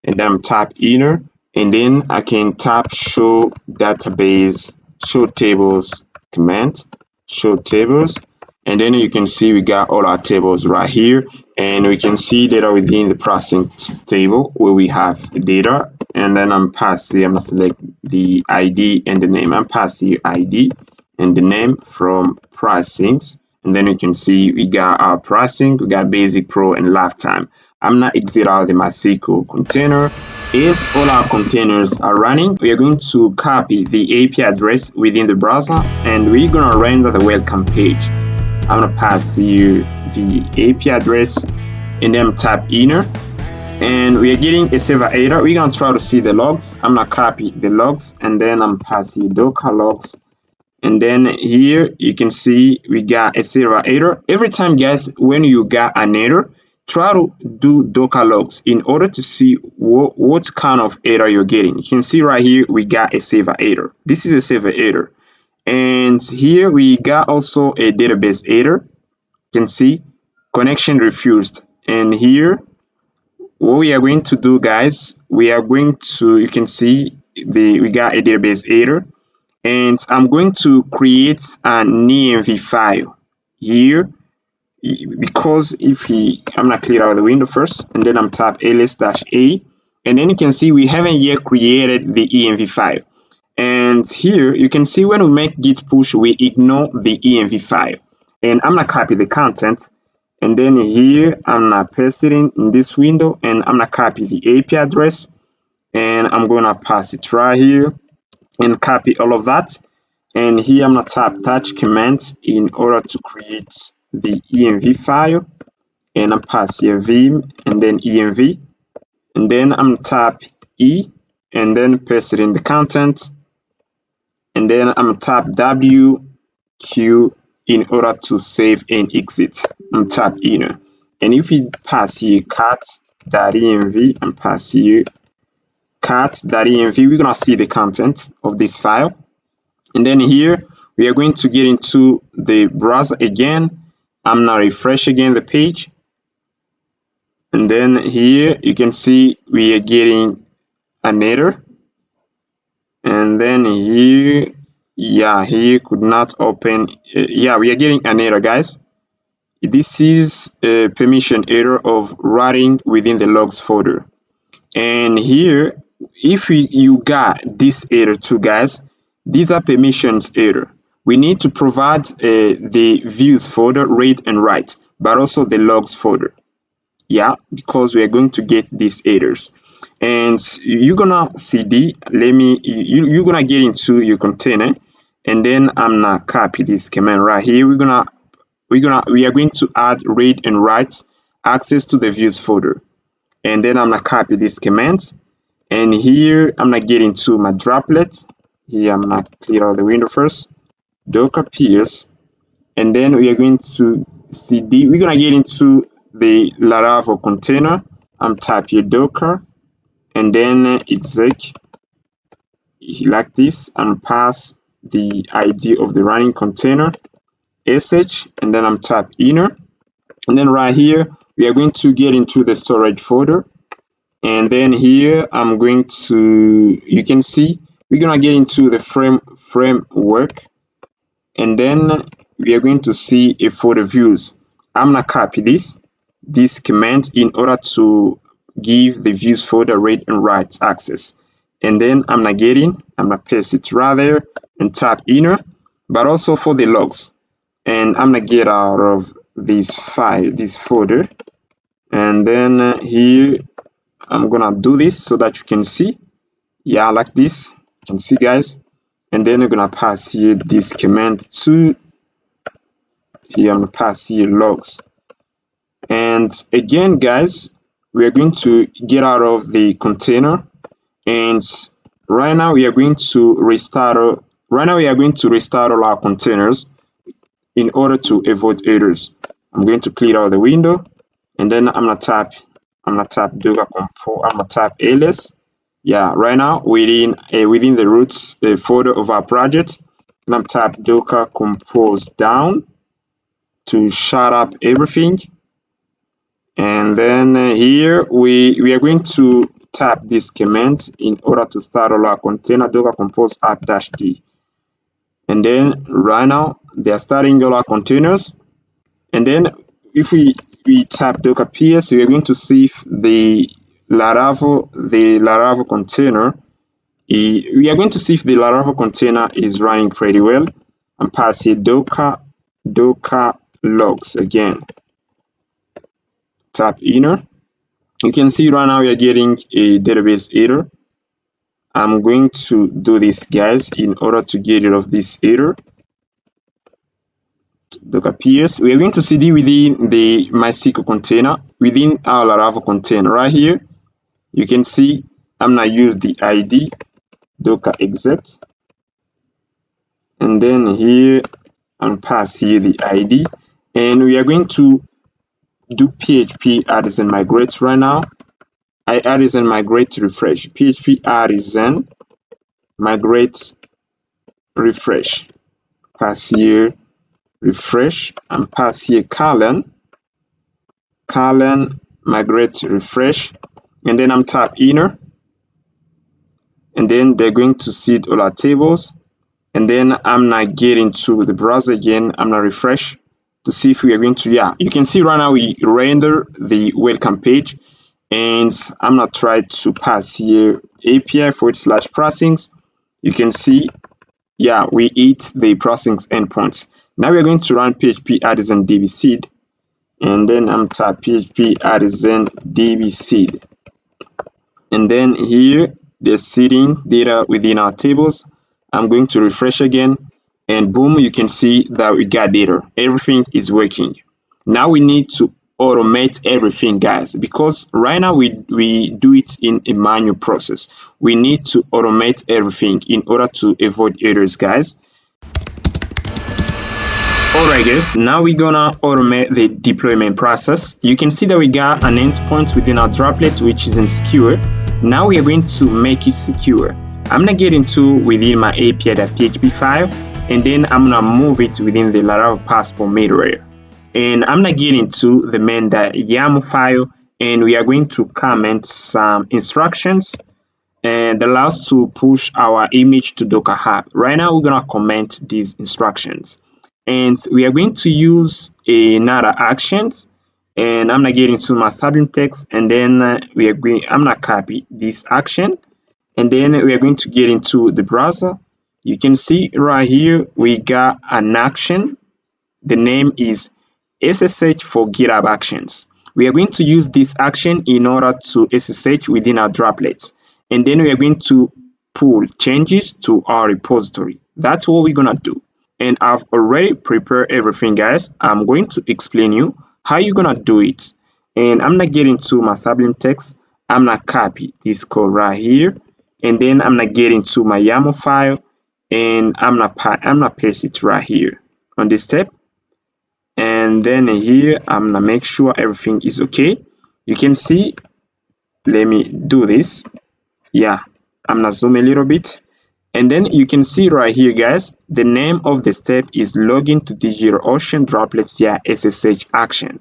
S1: and then I'm tap inner. And then I can tap show database, show tables command, show tables. And then you can see we got all our tables right here, and we can see data within the processing table where we have data. And then I'm gonna select the ID and the name. I'm passing ID and the name from pricings. And then you can see we got our pricing, we got basic, pro, and lifetime. I'm not exit out the MySQL container. As all our containers are running, we are going to copy the API address within the browser, and we're gonna render the welcome page. I'm gonna pass you the API address, and then tap inner, and we are getting a server error. We're gonna try to see the logs. I'm gonna copy the logs, and then I'm passing docker logs, and then here you can see we got a server error. Every time, guys, when you got an error, try to do docker logs in order to see what kind of error you're getting. You can see right here we got a server error. This is a server error. And here we got also a database error. You can see connection refused. And here what we are going to do, guys, we are going to, you can see we got a database error, and I'm going to create an env file here, because I'm gonna clear out the window first, and then I'm tap ls-a, and then you can see we haven't yet created the env file. And here you can see when we make git push, we ignore the env file. And I'm gonna copy the content, and then here I'm gonna paste it in this window, and I'm gonna copy the API address, and I'm gonna pass it right here and copy all of that. And here I'm gonna tap touch commands in order to create the env file, and I'm pass here vim and then env, and then I'm gonna tap e and then paste it in the content. And then I'm gonna tap WQ in order to save and exit. I'm tap inner. And if we pass here cat.env and pass here cat.env, we're gonna see the content of this file. And then here we are going to get into the browser again. I'm gonna refresh again the page. And then here you can see we are getting an error. And then here, yeah, he could not open. Yeah, we are getting an error, guys. This is a permission error of writing within the logs folder. And here, if you got this error too, guys, these are permissions error. We need to provide the views folder, read and write, but also the logs folder. Yeah, because we are going to get these errors. And you're gonna cd, you're gonna get into your container, and then I'm gonna copy this command right here. We are going to add read and write access to the views folder, and then I'm gonna copy this command, and here I'm gonna get into my droplet, here I'm gonna clear out the window first, Docker peers, and then we are going to cd, we're gonna get into the Laravel container. I'm type here Docker, and then exec like this, and pass the ID of the running container, sh, and then I'm type inner, and then right here we are going to get into the storage folder, and then here I'm going to, you can see we're gonna get into the framework, and then we are going to see a folder views. I'm gonna copy this command in order to give the views folder read and write access, and then I'm gonna paste it right there and tap inner, but also for the logs, and I'm gonna get out of this file, this folder, and then here I'm gonna do this so that you can see, yeah, like this, you can see guys, and then we're gonna pass here this command to here, I'm gonna pass here logs, and again guys, we are going to get out of the container, and right now we are going to restart all our containers in order to avoid errors. I'm going to clear out the window, and then I'm gonna tap Docker compose, I'm gonna tap ls. Yeah, right now within the roots folder of our project, and I'm tap Docker compose down to shut up everything, and then here we are going to tap this command in order to start all our container, Docker compose app-d, and then right now they are starting all our containers. And then if we tap Docker ps, we are going to see if the Laravel container, we are going to see if the Laravel container is running pretty well, and pass here Docker logs again. Tap inner. You can see right now we are getting a database error. I'm going to do this guys in order to get rid of this error. Docker ps, we are going to cd within the MySQL container, within our Laravel container right here. You can see I'm gonna use the ID Docker exec, and then here and pass here the ID, and we are going to do php artisan migrate right now. I artisan migrate to refresh, php artisan migrate refresh, pass here refresh, and pass here colon migrate refresh, and then I'm tap inner, and then they're going to seed all our tables, and then I'm gonna get into the browser again. I'm gonna refresh to see if we are going to, yeah, you can see right now we render the welcome page, and I'm gonna try to pass here API / processings. You can see, yeah, we hit the processings endpoints. Now we're going to run php artisan db seed, and then I'm tap php artisan db seed, and then here they're seeding data within our tables. I'm going to refresh again, and boom, you can see that we got data. Everything is working. Now we need to automate everything guys, because right now we do it in a manual process. We need to automate everything in order to avoid errors guys. Alright guys, now we're gonna automate the deployment process. You can see that we got an endpoint within our droplet which is insecure. Now we are going to make it secure. I'm gonna get into within my API.php file, and then I'm gonna move it within the Laravel passport middleware. And I'm gonna get into the main.yaml file, and we are going to comment some instructions and allows to push our image to Docker Hub. Right now we're gonna comment these instructions, and we are going to use another actions, and I'm gonna get into my Sublime text, and then I'm gonna copy this action, and then we are going to get into the browser. You can see right here we got an action. The name is SSH for Github Actions. We are going to use this action in order to SSH within our droplets, and then we are going to pull changes to our repository. That's what we're gonna do. And I've already prepared everything guys. I'm going to explain you how you're gonna do it. And I'm gonna get into my Sublime text. I'm gonna copy this code right here, and then I'm gonna get into my YAML file, and I'm gonna paste it right here on this step. And then here I'm gonna make sure everything is okay. You can see, let me do this. Yeah, I'm gonna zoom a little bit. And then you can see right here, guys, the name of the step is login to DigitalOcean droplets via SSH action.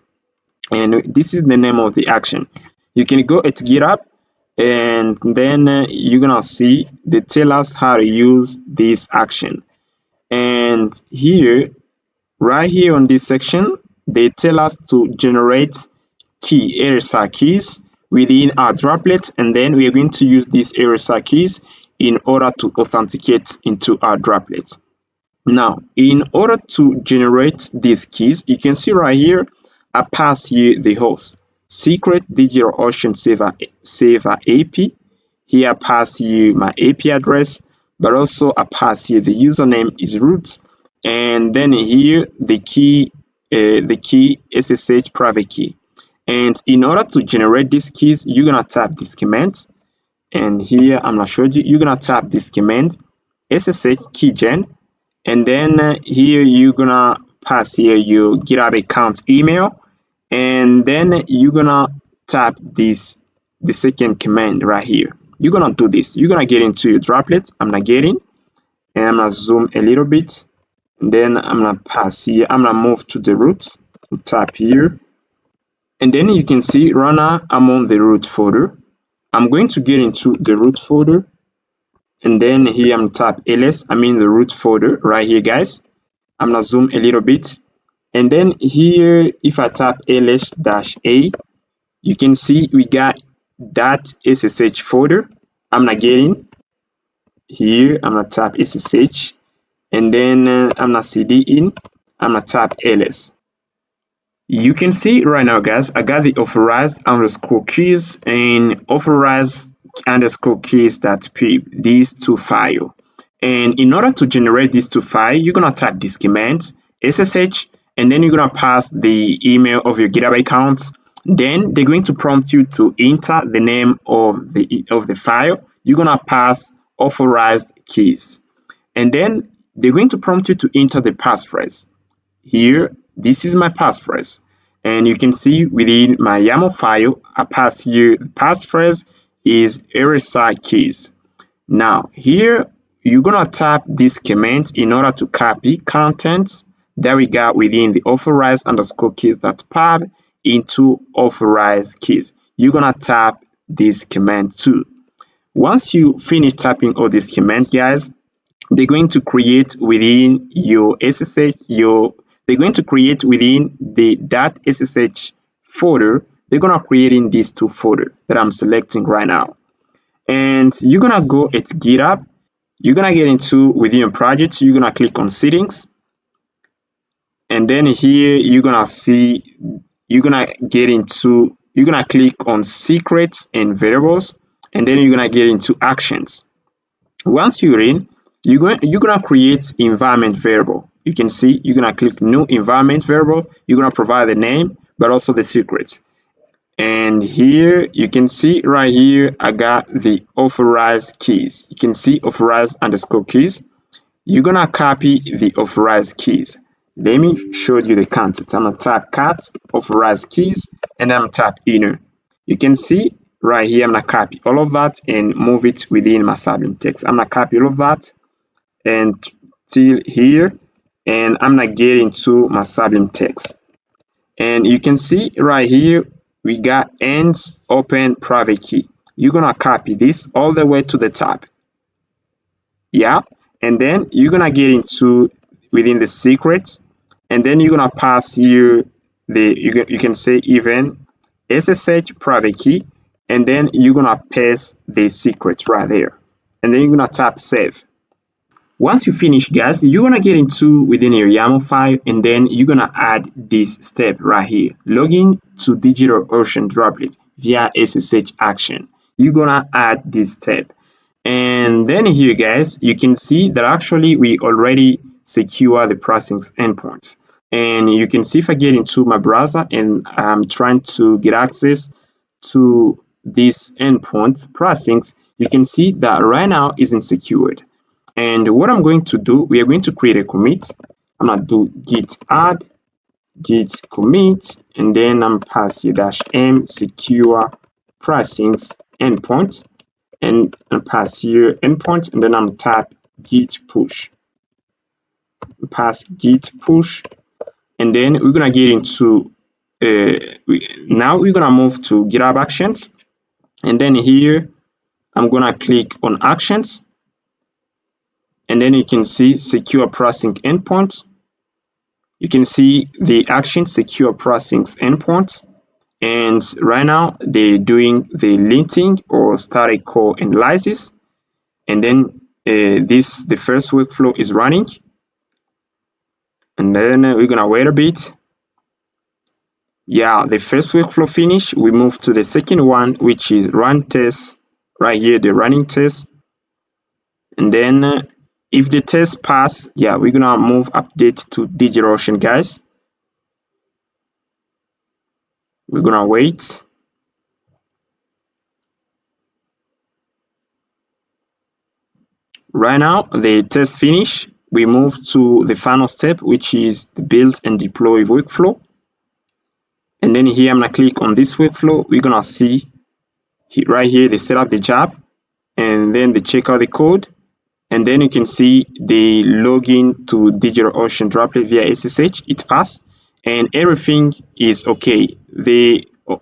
S1: And this is the name of the action. You can go at GitHub, and then you're gonna see they tell us how to use this action. And here, right here on this section, they tell us to generate key RSA keys within our droplet, and then we are going to use these RSA keys in order to authenticate into our droplet. Now, in order to generate these keys, you can see right here, I pass here the host, secret DigitalOcean server AP. Here I pass here my AP address, but also I pass here the username is root, and then here the key SSH private key. And in order to generate these keys, you're gonna tap this command, and here I'm gonna show you. You're gonna tap this command, SSH keygen, and then here you're gonna pass here your GitHub account email, and then you're gonna tap this the second command right here. You're gonna do this. You're gonna get into your droplet. I'm gonna get in, and I'm gonna zoom a little bit, and then I'm gonna pass here. I'm gonna move to the root, tap here, and then you can see right now I'm on the root folder. I'm going to get into the root folder, and then here I'm tap ls. I'm in the root folder right here, guys. I'm gonna zoom a little bit, and then here if I tap ls-a, you can see we got that SSH folder. I'm gonna get in here. I'm gonna tap SSH, and then I'm gonna cd in. I'm gonna tap ls. You can see right now, guys, I got the authorized underscore keys and authorized underscore keys.pip, these two files. And in order to generate these two files, you're gonna type this command SSH, and then you're gonna pass the email of your GitHub account. Then they're going to prompt you to enter the name of the file. You're gonna pass authorized keys, and then they're going to prompt you to enter the passphrase. Here, this is my passphrase, and you can see within my YAML file, I pass here the passphrase is RSI keys. Now here, you're gonna tap this command in order to copy contents that we got within the authorized underscore keys.pub into authorized keys. You're gonna tap this command too. Once you finish tapping all these commands, guys, they're going to create within your SSH, they're going to create within the .ssh folder, they're gonna create in these two folders that I'm selecting right now. And you're gonna go at GitHub, you're gonna get into within your project, you're gonna click on settings, and then here you're gonna see, you're gonna click on secrets and variables, and then you're gonna get into actions. Once you're in, you're gonna create environment variable. You can see you're gonna click new environment variable. You're gonna provide the name, but also the secrets. And here you can see right here, I got the authorized keys. You can see authorized underscore keys. You're gonna copy the authorized keys. Let me show you the content. I'm gonna tap cat authorized keys, and I'm gonna tap inner. You can see right here, I'm gonna copy all of that and move it within my Sublime text. I'm gonna copy all of that and till here, and I'm gonna get into my Sublime text. And you can see right here, we got ends open private key. You're gonna copy this all the way to the top. Yeah, and then you're gonna get into within the secrets, and then you're gonna pass here you can say even SSH private key, and then you're gonna paste the secrets right there, and then you're gonna tap save. Once you finish, guys, you're gonna get into within your YAML file, and then you're gonna add this step right here, login to DigitalOcean droplet via SSH action. You're gonna add this step, and then here, guys, you can see that actually we already secure the processing endpoints. And you can see if I get into my browser and I'm trying to get access to this endpoint processing, you can see that right now isn't secured. And what I'm going to do, we are going to create a commit. I'm going to do git add git commit, and then I'm pass here -m secure pricings endpoint, and pass here endpoint, and then I'm type git push, pass git push, and then we're gonna get into now we're gonna move to GitHub Actions, and then here I'm gonna click on Actions, and then you can see secure processing endpoints. You can see the action secure processing endpoints, and right now they're doing the linting or static code analysis, and then the first workflow is running, and then we're gonna wait a bit. Yeah, the first workflow finished. We move to the second one, which is run test. Right here, the running test, and then if the test pass, yeah, we're gonna move update to DigitalOcean, guys. We're gonna wait. Right now, the test finish. We move to the final step, which is the build and deploy workflow. And then here, I'm gonna click on this workflow. We're gonna see right here, they set up the job, and then they check out the code. And then you can see the login to DigitalOcean Droplet via SSH. It passed, and everything is okay.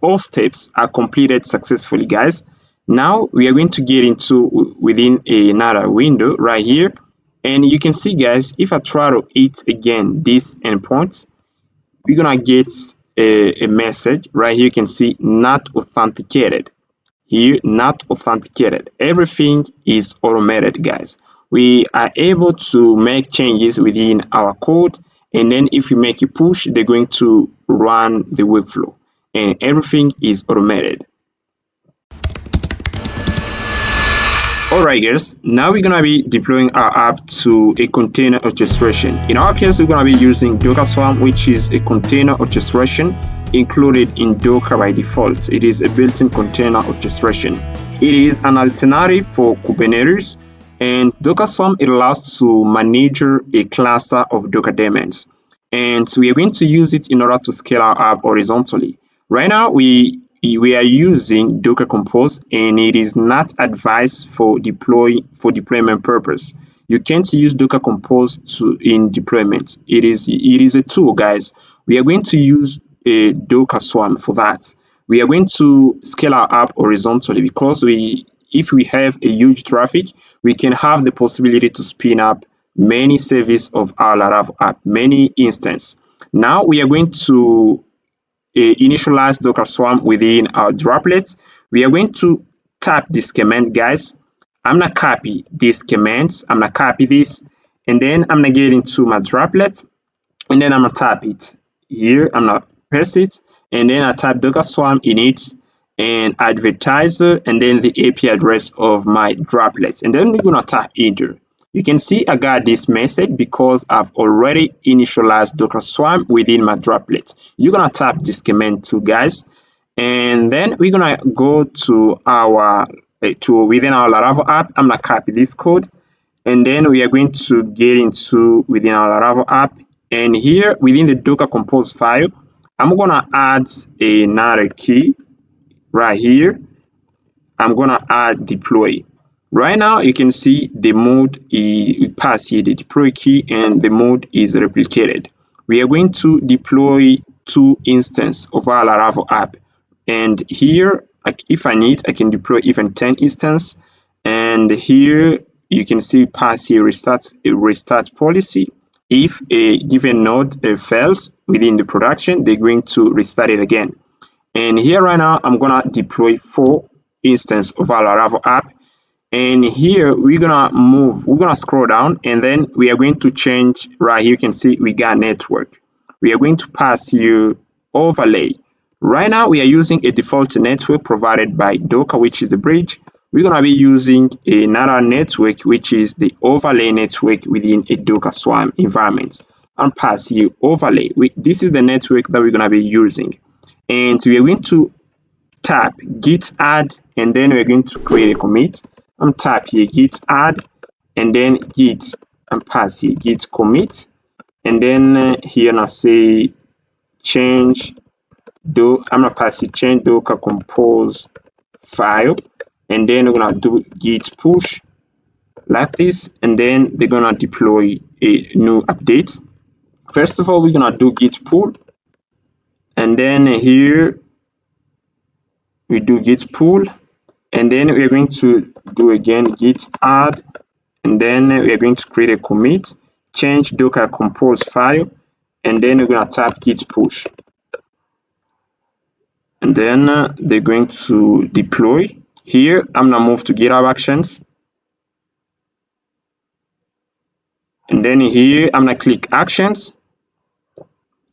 S1: All steps are completed successfully, guys. Now we are going to get into within another window right here, and you can see, guys, if I try to hit again this endpoint, we're gonna get a message right here. You can see not authenticated. Here, not authenticated. Everything is automated, guys. We are able to make changes within our code, and then if we make a push, they're going to run the workflow, and everything is automated. Alright, guys, now we're gonna be deploying our app to a container orchestration. In our case, we're gonna be using Docker Swarm, which is a container orchestration included in Docker by default. It is a built-in container orchestration. It is an alternative for Kubernetes, and Docker Swarm, it allows to manage a cluster of Docker daemons. And we are going to use it in order to scale our app horizontally. Right now, we are using Docker Compose, and it is not advised for deployment purpose. You can't use Docker Compose in deployment. It is a tool, guys. We are going to use a Docker Swarm for that. We are going to scale our app horizontally because if we have a huge traffic, we can have the possibility to spin up many services of our Laravel app, many instances. Now we are going to initialize Docker Swarm within our droplets. We are going to tap this command, guys. I'm gonna copy these commands. I'm gonna copy this, and then I'm gonna get into my droplet, and then I'm gonna tap it here. I'm gonna press it, and then I type Docker Swarm in it, and advertiser, and then the AP address of my droplets, and then we're gonna tap enter. You can see I got this message because I've already initialized Docker Swarm within my droplet. You're gonna tap this command too, guys, and then we're gonna go to our within our Laravel app. I'm gonna copy this code, and then we are going to get into within our Laravel app, and here within the Docker Compose file, I'm gonna add another key right here. I'm gonna add deploy. Right now, you can see the mode we pass here the deploy key, and the mode is replicated. We are going to deploy 2 instances of our Laravel app, and here, if I need, I can deploy even 10 instances. And here you can see pass here restart policy. If a given node fails within the production, they're going to restart it again. And here right now, I'm gonna deploy 4 instances of our Laravel app. And here we're gonna scroll down, and then we are going to change right here. You can see we got network. We are going to pass here overlay. Right now we are using a default network provided by Docker, which is the bridge. We're gonna be using another network, which is the overlay network within a Docker Swarm environment. And pass here overlay. This is the network that we're gonna be using, and we are going to tap git add, and then we're going to create a commit. I'm tap here git add, and then git and pass here git commit, and then here now say change I'm gonna pass it change docker compose file, and then we're gonna do git push like this, and then they're gonna deploy a new update. First of all, we're gonna do git pull, and then here we do git pull, and then we're going to do again git add, and then we're going to create a commit, change docker compose file, and then we're gonna tap git push, and then they're going to deploy. Here I'm gonna move to GitHub Actions, and then here I'm gonna click Actions,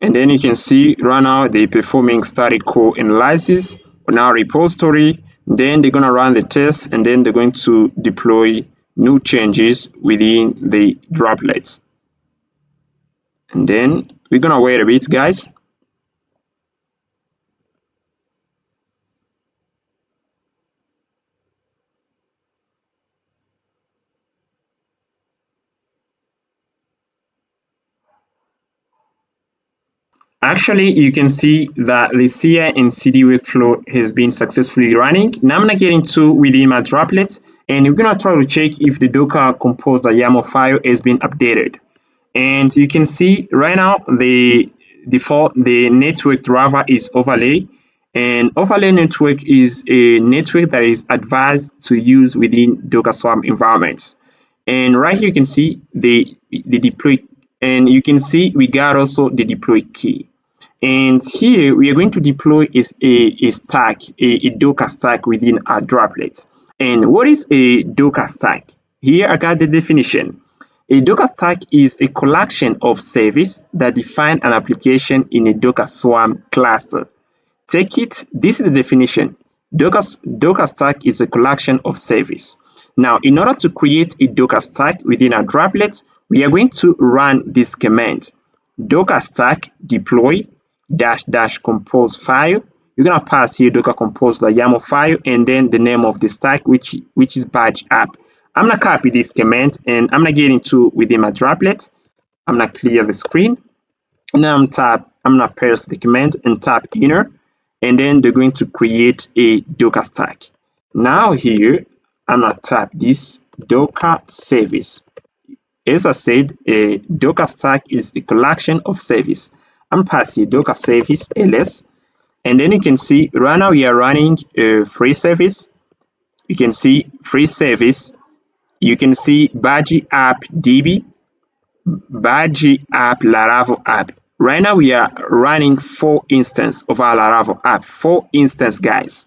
S1: and then you can see right now they're performing static code analysis on our repository. Then they're gonna run the test, and then they're going to deploy new changes within the droplets. And then we're gonna wait a bit, guys. Actually, you can see that the CI and CD workflow has been successfully running. Now I'm gonna get into within my droplets, and we're gonna try to check if the Docker Compose YAML file has been updated. And you can see right now the default network driver is overlay, and overlay network is a network that is advised to use within Docker Swarm environments. And right here you can see the deploy, and you can see we got also the deploy key. And here we are going to deploy is a stack, a Docker stack within our droplets. And what is a Docker stack? Here I got the definition. A Docker stack is a collection of services that define an application in a Docker Swarm cluster. Take it, this is the definition. Docker stack is a collection of services. Now, in order to create a Docker stack within our droplet, we are going to run this command, docker stack deploy -- compose file. You're gonna pass here docker compose the YAML file, and then the name of the stack, which is badge app. I'm gonna copy this command, and I'm gonna get into within my droplet. I'm gonna clear the screen. Now I'm gonna paste the command and tap enter, and then they're going to create a Docker stack. Now here I'm gonna tap this Docker service. As I said, a Docker stack is a collection of service. I'm passing Docker service ls, and then you can see right now we are running a free service. You can see free service. You can see badge app db, badge app Laravel app. Right now we are running 4 instances of our Laravel app, 4 instances, guys.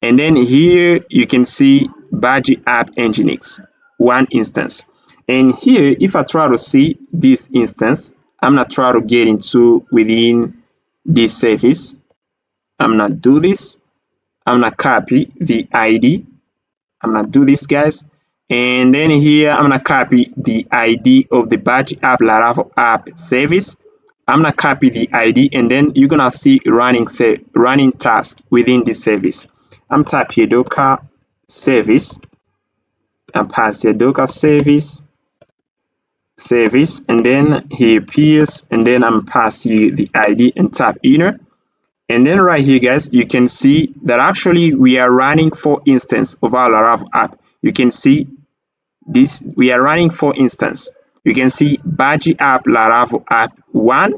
S1: And then here you can see badge app nginx, 1 instance. And here, if I try to see this instance, I'm gonna try to get into within this service. I'm gonna do this. I'm gonna copy the ID. I'm gonna do this, guys. And then here I'm gonna copy the ID of the badge app Laravel app service. I'm gonna copy the ID, and then you're gonna see running task within this service. I'm type here docker service and pass here docker service, and then here appears, and then I'm pass here the ID and tap enter. And then right here, guys, you can see that actually we are running 4 instances of our Laravel app. You can see this, we are running 4 instances. You can see badge app Laravel app 1,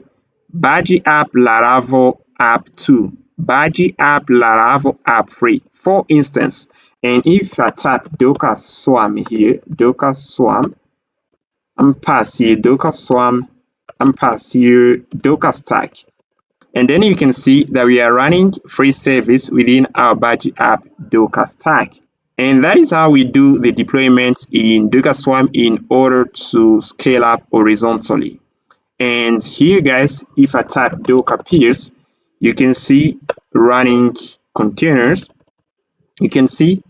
S1: badge app Laravel app 2, badge app Laravel app 3, 4 instances. And if I tap Docker Swarm here, Docker Swarm, I'm pass here Docker Swarm, I'm pass here Docker stack. And then you can see that we are running free service within our badge app Docker stack. And that is how we do the deployment in Docker Swarm in order to scale up horizontally. And here, guys, if I tap Docker peers, you can see running containers. You can see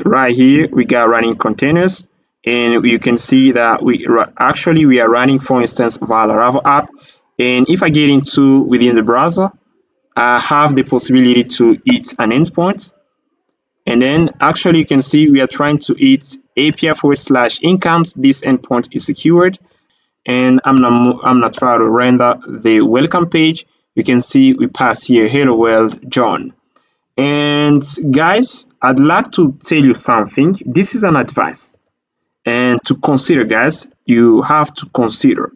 S1: right here we got running containers, and you can see that we are running, for instance, of our Laravel app. And if I get into within the browser, I have the possibility to hit an endpoint, And then actually you can see we are trying to hit API/incomes. This endpoint is secured. And I'm not trying to render the welcome page. You can see we pass here, hello world, John. And guys, I'd like to tell you something. This is an advice. And to consider, guys, you have to consider.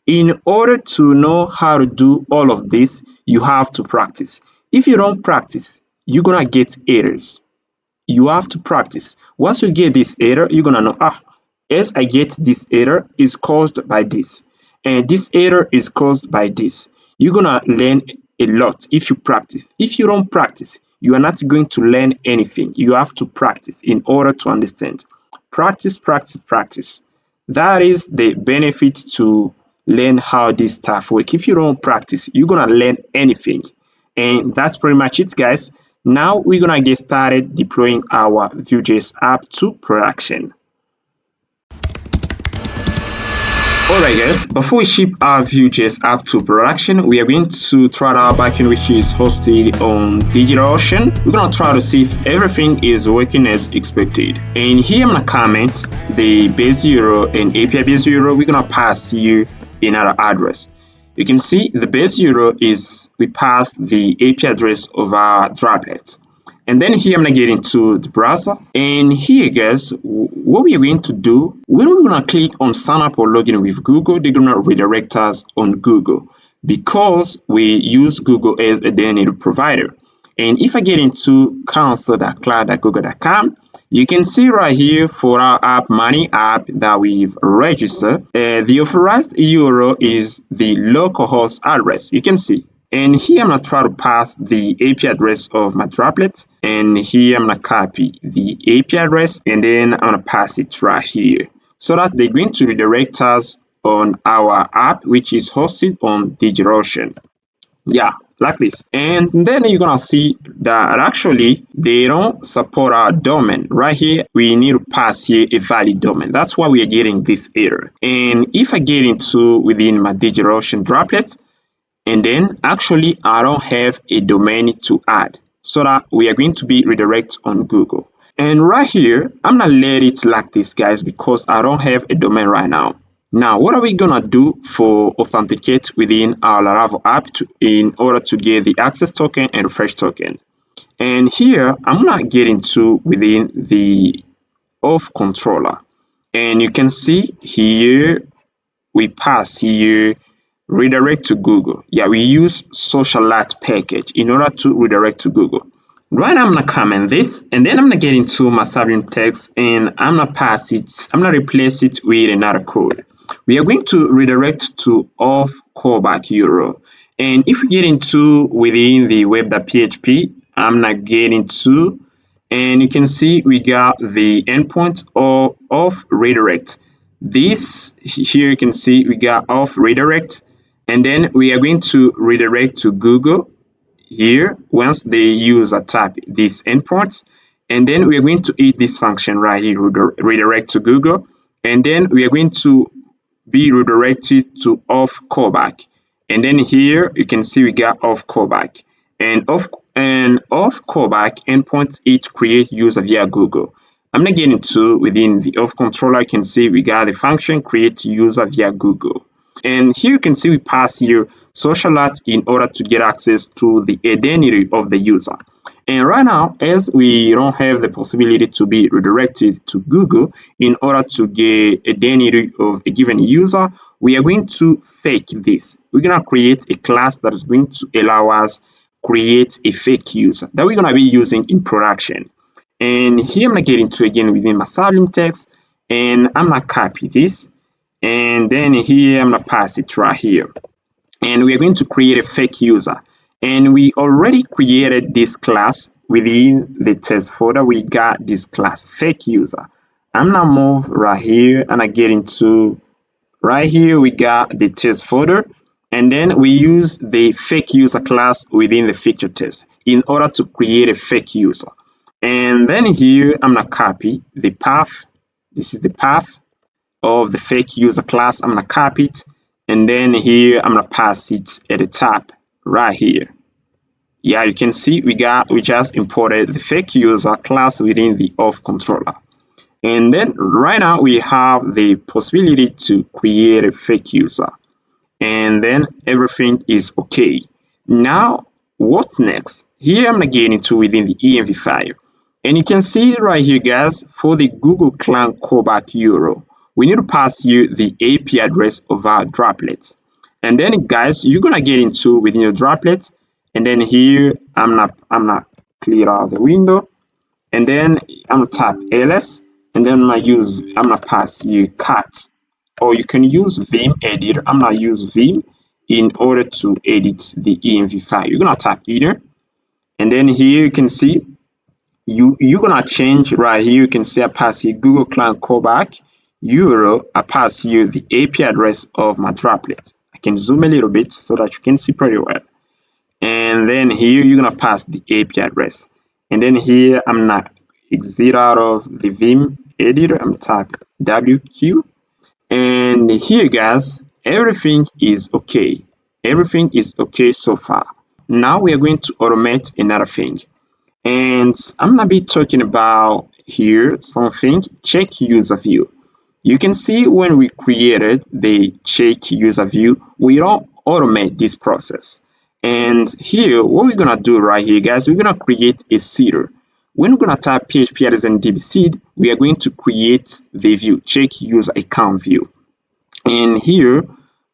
S1: In order to know how to do all of this, you have to practice. If you don't practice, you're gonna get errors. You have to practice. Once you get this error, you're gonna know, as I get this error is caused by this, and this error is caused by this. You're gonna learn a lot if you practice. If you don't practice, you are not going to learn anything. You have to practice in order to understand. Practice, practice, practice. That is the benefit to learn how this stuff works. If you don't practice, you're gonna learn anything. And that's pretty much it, guys. Now we're gonna get started deploying our Vue.js app to production. Alright guys, before we ship our Vue.js app to production, we are going to try our backend, which is hosted on DigitalOcean. We're gonna try to see if everything is working as expected. And here I'm gonna comment the base URL and API base URL. We're gonna pass here another address. You can see the base URL is we pass the API address of our droplet. And then here I'm gonna get into the browser, and here guys, what we are going to do, when we're gonna click on sign up or login with Google, they're gonna redirect us on Google because we use Google as a DNS provider. And if I get into console.cloud.google.com, you can see right here for our app, money app that we've registered, the authorized URL is the localhost address. You can see. And here I'm gonna try to pass the API address of my droplet, and here I'm gonna copy the API address, and then I'm gonna pass it right here so that they're going to redirect us on our app, which is hosted on DigitalOcean. Yeah, like this. And then you're gonna see that actually they don't support our domain. Right here, we need to pass here a valid domain. That's why we are getting this error. And if I get into within my DigitalOcean droplet, and then actually I don't have a domain to add, so that we are going to be redirected on Google. And right here, I'm gonna let it like this, guys, because I don't have a domain right now. Now, what are we gonna do for authenticate within our Laravel app in order to get the access token and refresh token? And here, I'm gonna get into within the auth controller. And you can see here, we pass here redirect to Google. Yeah, we use socialite package in order to redirect to Google. Right now, I'm gonna comment this, and then I'm gonna get into my subject text, and I'm gonna pass it. I'm gonna replace it with another code. We are going to redirect to auth callback URL. And if we get into within the web.php, I'm gonna get into, and you can see we got the endpoint of redirect. This here you can see we got auth redirect. And then we are going to redirect to Google here once the user tap this endpoint. And then we are going to hit this function right here, redirect to Google. And then we are going to be redirected to auth callback. And then here you can see we got auth callback. And auth callback endpoint it create user via Google. I'm gonna get into within the auth controller. You can see we got the function create user via Google. And here you can see we pass here socialite in order to get access to the identity of the user. And right now, as we don't have the possibility to be redirected to Google in order to get identity of a given user, we are going to fake this. We're gonna create a class that is going to allow us create a fake user that we're gonna be using in production. And here I'm gonna get into again within my sublim text, and I'm gonna copy this. And then here I'm gonna pass it right here, and we're going to create a fake user. And we already created this class within the test folder. We got this class fake user. I'm gonna move right here, and I get into right here. We got the test folder, and then we use the fake user class within the feature test in order to create a fake user. And then here I'm gonna copy the path. This is the path of the fake user class. I'm gonna copy it, and then here I'm gonna pass it at the top right here. Yeah, you can see we just imported the fake user class within the auth controller. And then right now we have the possibility to create a fake user. And then everything is okay. Now, what next? Here I'm gonna get into within the env file. And you can see right here, guys, for the Google client callback URL, we need to pass you the AP address of our droplets. And then, guys, you're gonna get into within your droplets. And then here, I'm not clear out the window. And then I'm gonna tap ls. And then I'm gonna pass you cat, or you can use Vim editor. I'm gonna use Vim in order to edit the env file. You're gonna tap enter. And then here you can see you're gonna change right here. You can see I pass you Google client callback URL. I pass you the AP address of my droplet. I can zoom a little bit so that you can see pretty well. And then here you're gonna pass the AP address. And then here I'm gonna exit out of the Vim editor. I'm type WQ. And here, guys, everything is okay. Everything is okay so far. Now we are going to automate another thing. And I'm gonna be talking about here something, check user view. You can see when we created the check user view, we don't automate this process. And here, what we're gonna do right here, guys, we're gonna create a seeder. When we're gonna type PHP artisan db seed, we are going to create the view, check user account view. And here,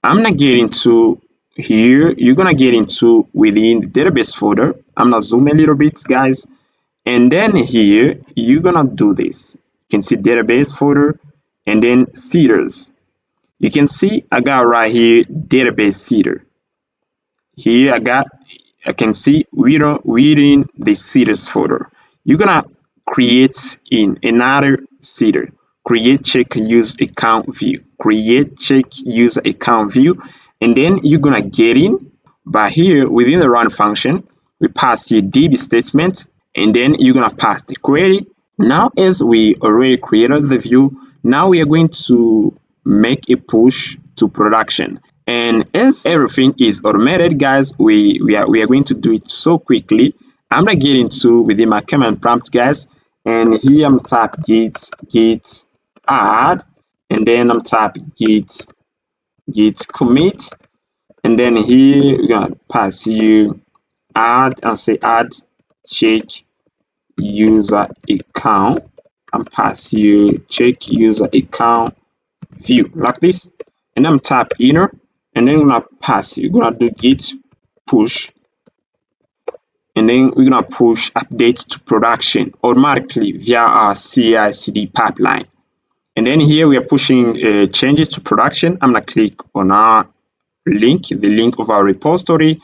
S1: I'm gonna get into here, you're gonna get into within the database folder. I'm gonna zoom a little bit, guys. And then here, you're gonna do this. You can see database folder and then seeders. You can see I got right here database seeder. Here I can see within the seeders folder. You're gonna create in another seeder. Create check use account view. Create check user account view, and then you're gonna get in. But here within the run function, we pass here db statement, and then you're gonna pass the query. Now, as we already created the view, now we are going to make a push to production. And as everything is automated, guys, we are going to do it so quickly. I'm gonna get into within my command prompt, guys, and here I'm type git add, and then I'm type git commit, and then here we're gonna pass you add and say add check user account, and pass you check user account view like this, and I'm tap enter, and then we're gonna pass you're gonna do git push, and then we're gonna push update to production automatically via our CI/CD pipeline. And then here we are pushing changes to production. I'm gonna click on our link, the link of our repository,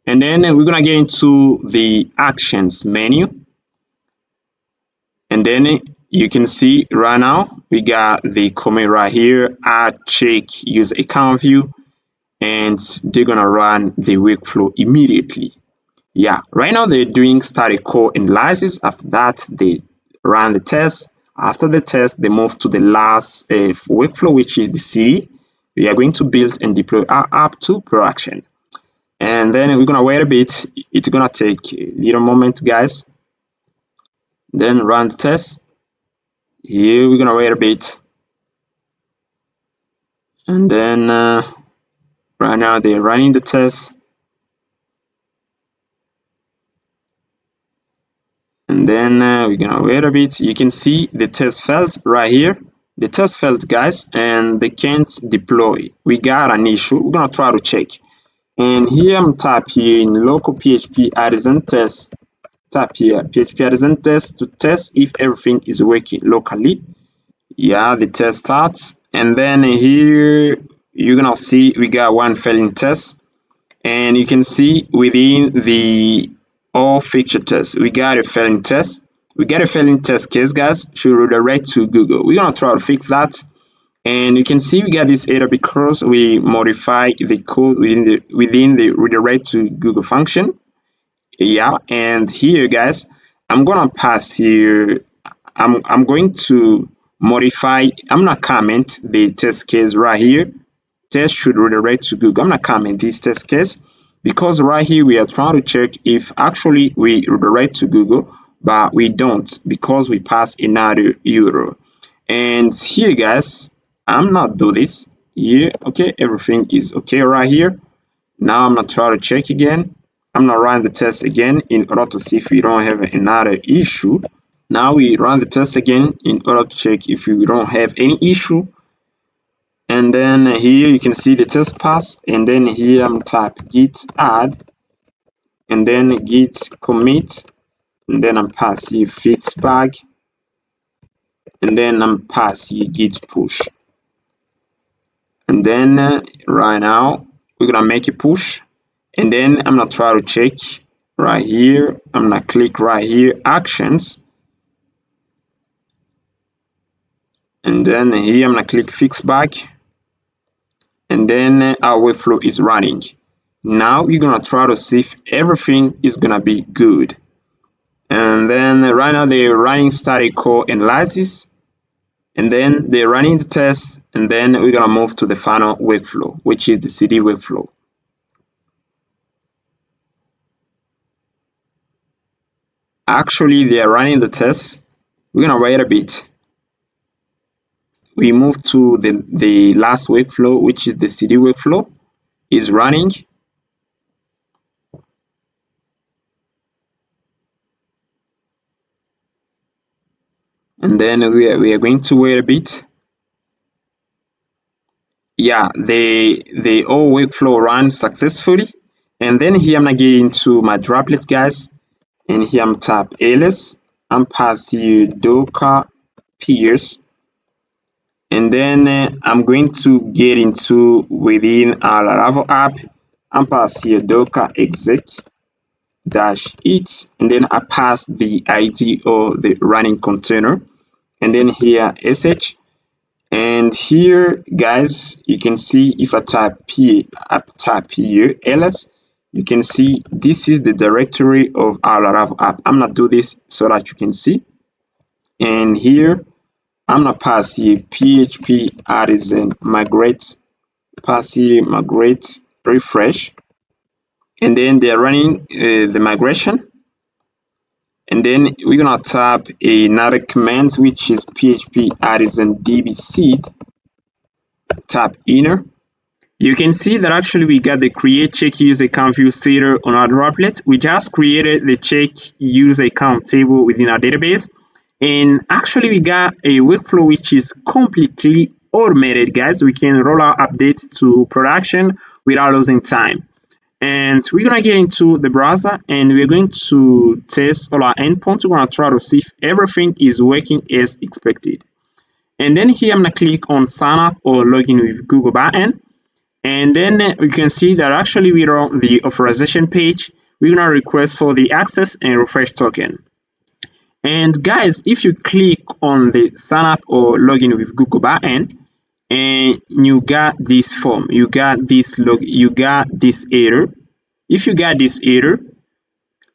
S1: and then we're gonna get into the actions menu. And then you can see right now we got the comment right here, add check user account view, and they're gonna run the workflow immediately. Yeah, right now they're doing static code analysis. After that, they run the test. After the test, they move to the last workflow, which is the CD. We are going to build and deploy our app to production. And then we're gonna wait a bit. It's gonna take a little moment, guys. Then run the test. Here we're gonna wait a bit. And then right now they're running the test. And then we're gonna wait a bit. You can see the test failed right here. The test failed, guys, and they can't deploy. We got an issue. We're gonna try to check. And here I'm type here in local PHP artisan test. Tap here PHP artisan test to test if everything is working locally. Yeah, the test starts, and then here you're gonna see we got one failing test, and you can see within the all feature tests we got a failing test. We got a failing test case, guys, should redirect to Google. We're gonna try to fix that, and you can see we got this error because we modify the code within the redirect to Google function. Yeah, and here, guys, I'm gonna pass here. I'm going to modify. I'm gonna comment the test case right here. Test should redirect to Google. I'm gonna comment this test case, because right here we are trying to check if actually we redirect to Google, but we don't because we pass another URL. And here guys, I'm not do this here. Okay, everything is okay right here. Now I'm gonna try to check again. I'm gonna run the test again in order to see if we don't have another issue. Now we run the test again in order to check if we don't have any issue. And then here you can see the test pass, and then here I'm type git add, and then git commit, and then I'm pass here fix bug, and then I'm pass here git push. And then right now we're gonna make a push, and then I'm gonna try to check right here. I'm gonna click right here actions, and then here I'm gonna click fix bug, and then our workflow is running. Now you're gonna try to see if everything is gonna be good. And then right now they're running static code analysis, and then they're running the test, and then we're gonna move to the final workflow, which is the CD workflow. Actually, they are running the test. We're gonna wait a bit. We move to the last workflow, which is the CD workflow, is running. And then we are going to wait a bit. Yeah, the whole workflow runs successfully. And then here I'm gonna get into my droplet, guys. And here I'm tap ls. I'm pass here docker peers. And then I'm going to get into within our Laravel app. I'm pass here docker exec dash it, and then I pass the ID or the running container, and then here sh. And here guys, you can see if I type here ls, you can see this is the directory of our Laravel app. I'm gonna do this so that you can see. And here I'm gonna pass here php artisan migrate, pass here migrate refresh, and then they're running the migration. And then we're gonna type another command, which is php artisan db seed, tap enter. You can see that actually we got the create check user account view setter on our droplet. We just created the check user account table within our database. And actually we got a workflow which is completely automated, guys. We can roll out updates to production without losing time. And we're gonna get into the browser and we're going to test all our endpoints. We're gonna try to see if everything is working as expected. And then here I'm gonna click on sign up or login with Google Backend. And then you can see that actually we're on the authorization page. We're gonna request for the access and refresh token. And guys, if you click on the sign up or login with Google Backend, and you got this form, you got this error. If you got this error,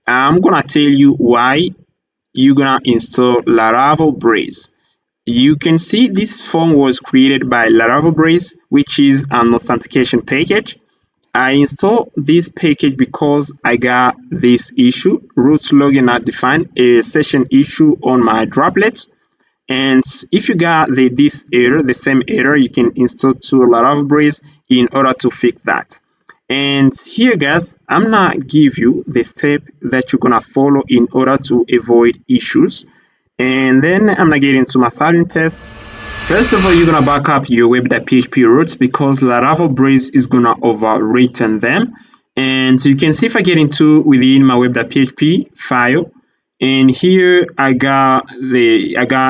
S1: I'm gonna tell you why you're gonna install Laravel Braze. You can see this form was created by Laravel Braze, which is an authentication package. I installed this package because I got this issue, root login not defined, a session issue on my droplet. And if you got this error, the same error, you can install to Laravel Braze in order to fix that. And here guys, I'm gonna give you the step that you're gonna follow in order to avoid issues. And then I'm gonna get into my silent test. First of all, you're gonna back up your web.php roots because Laravel Braze is gonna overwritten them. And so you can see if I get into within my web.php file, and here I got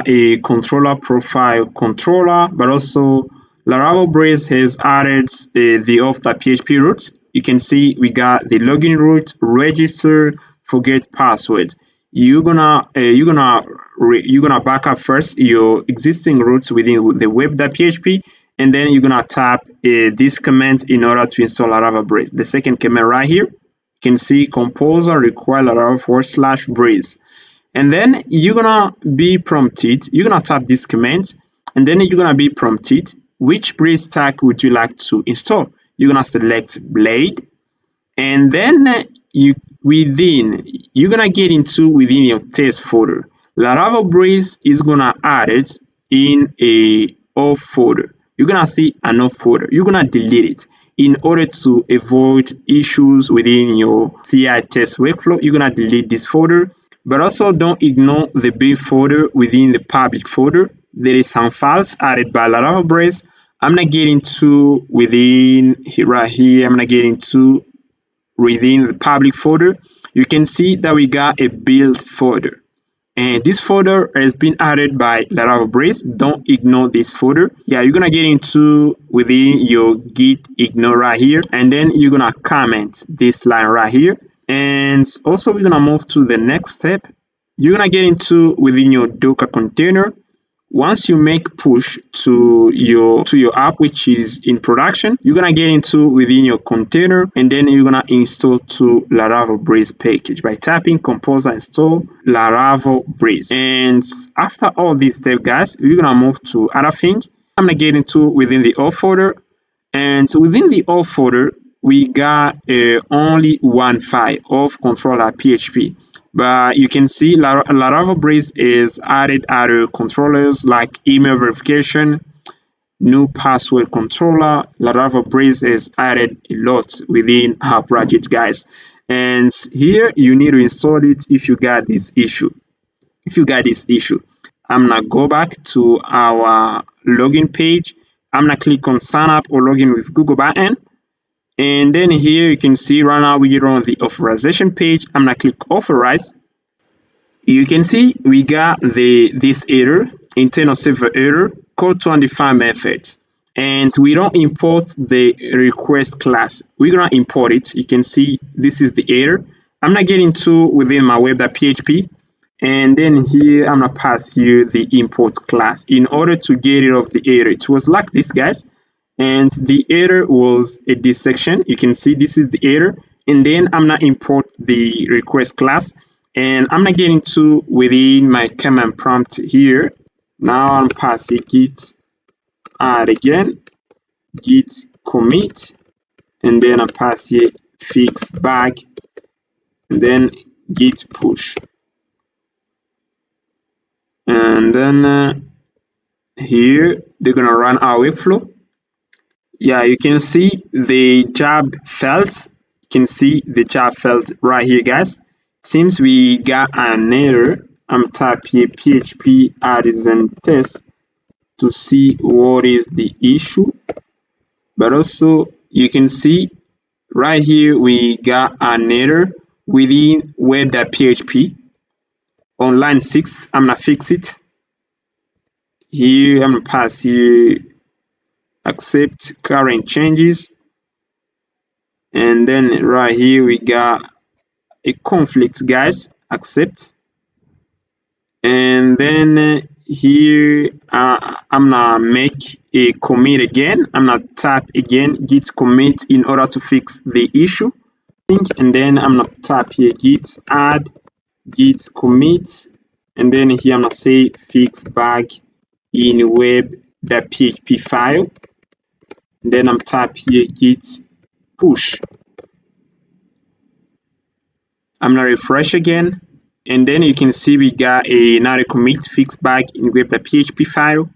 S1: a controller profile controller, but also Laravel Braze has added the auth.php roots. You can see we got the login root, register, forget password. You're gonna back up first your existing roots within the web.php, and then you're gonna tap this command in order to install Laravel Braze. The second command right here, you can see composer require Laravel /Braze. And then you're gonna be prompted, you're gonna tap this command, and then you're gonna be prompted which Braze stack would you like to install. You're gonna select Blade, And then you're gonna get into within your test folder. Laravel Breeze is gonna add it in a off folder. You're gonna see an off folder. You're gonna delete it in order to avoid issues within your CI test workflow. You're gonna delete this folder, but also don't ignore the build folder within the public folder. There is some files added by Laravel Breeze. I'm not getting to within here right here. I'm not getting to within the public folder. You can see that we got a build folder, and this folder has been added by Laravel Breeze. Don't ignore this folder. Yeah, you're gonna get into within your git ignore right here, and then you're gonna comment this line right here. And also we're gonna move to the next step. You're gonna get into within your Docker container. Once you make push to your app which is in production, you're gonna get into within your container, and then you're gonna install to Laravel Breeze package by tapping composer install Laravel Breeze. And after all these steps, guys, we're gonna move to other thing. I'm gonna get into within the off folder, and within the off folder we got only one file of controller.php. But you can see Laravel Breeze is added other controllers like email verification, new password controller. Laravel Breeze is added a lot within our project, guys. And here you need to install it if you got this issue. I'm gonna go back to our login page. I'm gonna click on sign up or login with Google Backend. And then here you can see right now we're on the authorization page. I'm gonna click authorize. You can see we got this error, internal server error, code to undefined methods, and we don't import the request class. We're gonna import it. You can see this is the error. I'm not getting to within my web.php, and then here I'm gonna pass here the import class in order to get rid of the error. It was like this, guys. And the error was a this section. You can see this is the error, and then I'm gonna import the request class, and I'm gonna get into within my command prompt here. Now I'm passing git add again, git commit, and then I pass here fix bug, and then git push, and then here they're gonna run our workflow. Yeah, you can see the job failed. You can see the job failed right here, guys. Seems we got an error. I'm type here PHP artisan test to see what is the issue. But also you can see right here we got an error within web.php on line 6. I'm gonna fix it. Here I'm gonna pass here accept current changes, and then right here we got a conflict, guys. Accept, and then here I'm gonna make a commit again. I'm gonna type again git commit in order to fix the issue, and then I'm gonna type here git add git commit, and then here I'm gonna say fix bug in web.php file. Then I'm type here git push. I'm gonna refresh again, and then you can see we got another commit fix bug in web.php file.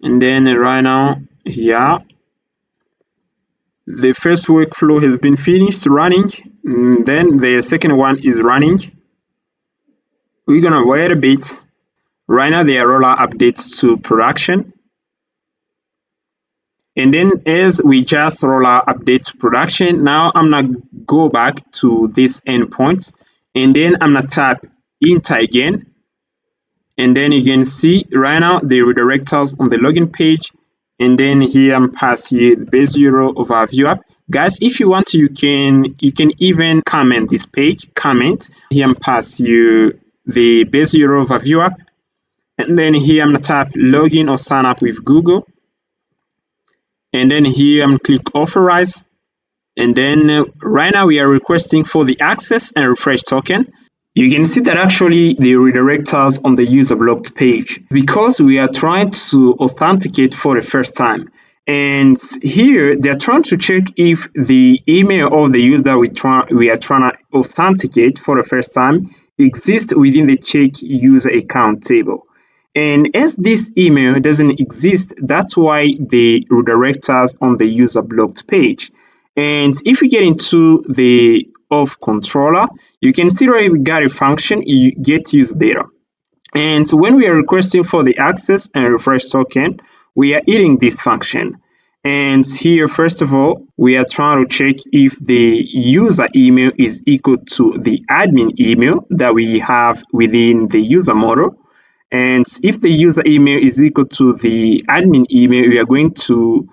S1: And then right now here the first workflow has been finished running, and then the second one is running. We're gonna wait a bit. Right now they are rolling updates to production. And then as we just roll out update to production, now I'm gonna go back to this endpoints, and then I'm gonna type enter again. And then you can see right now the redirectors on the login page. And then here I'm pass here the base URL of our Vue app. Guys, if you want to, you can even comment this page, comment. Here I'm pass here the base URL of our Vue app. And then here I'm gonna type login or sign up with Google. And then here I'm click authorize, and then right now we are requesting for the access and refresh token. You can see that actually the redirectors on the user blocked page because we are trying to authenticate for the first time, And here they're trying to check if the email of the user we are trying to authenticate for the first time exists within the check user account table. And as this email doesn't exist, that's why they redirect us on the user blocked page. And if we get into the auth controller, you can see right we got a function get user data. And when we are requesting for the access and refresh token, we are hitting this function. And here, first of all, we are trying to check if the user email is equal to the admin email that we have within the user model. And if the user email is equal to the admin email, we are going to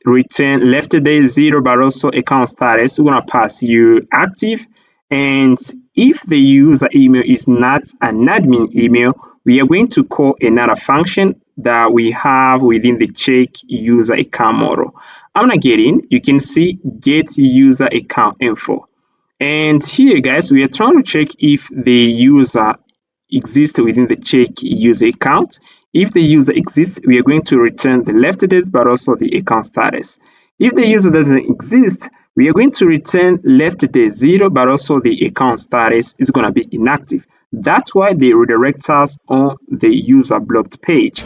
S1: return left day 0, but also account status. We're going to pass you active. And if the user email is not an admin email, we are going to call another function that we have within the check user account model. I'm gonna get in. You can see get user account info. And here, guys, we are trying to check if the user exists within the check user account. If the user exists, we are going to return the left days, but also the account status. If the user doesn't exist, we are going to return left day 0, but also the account status is going to be inactive. That's why they redirect us on the user blocked page.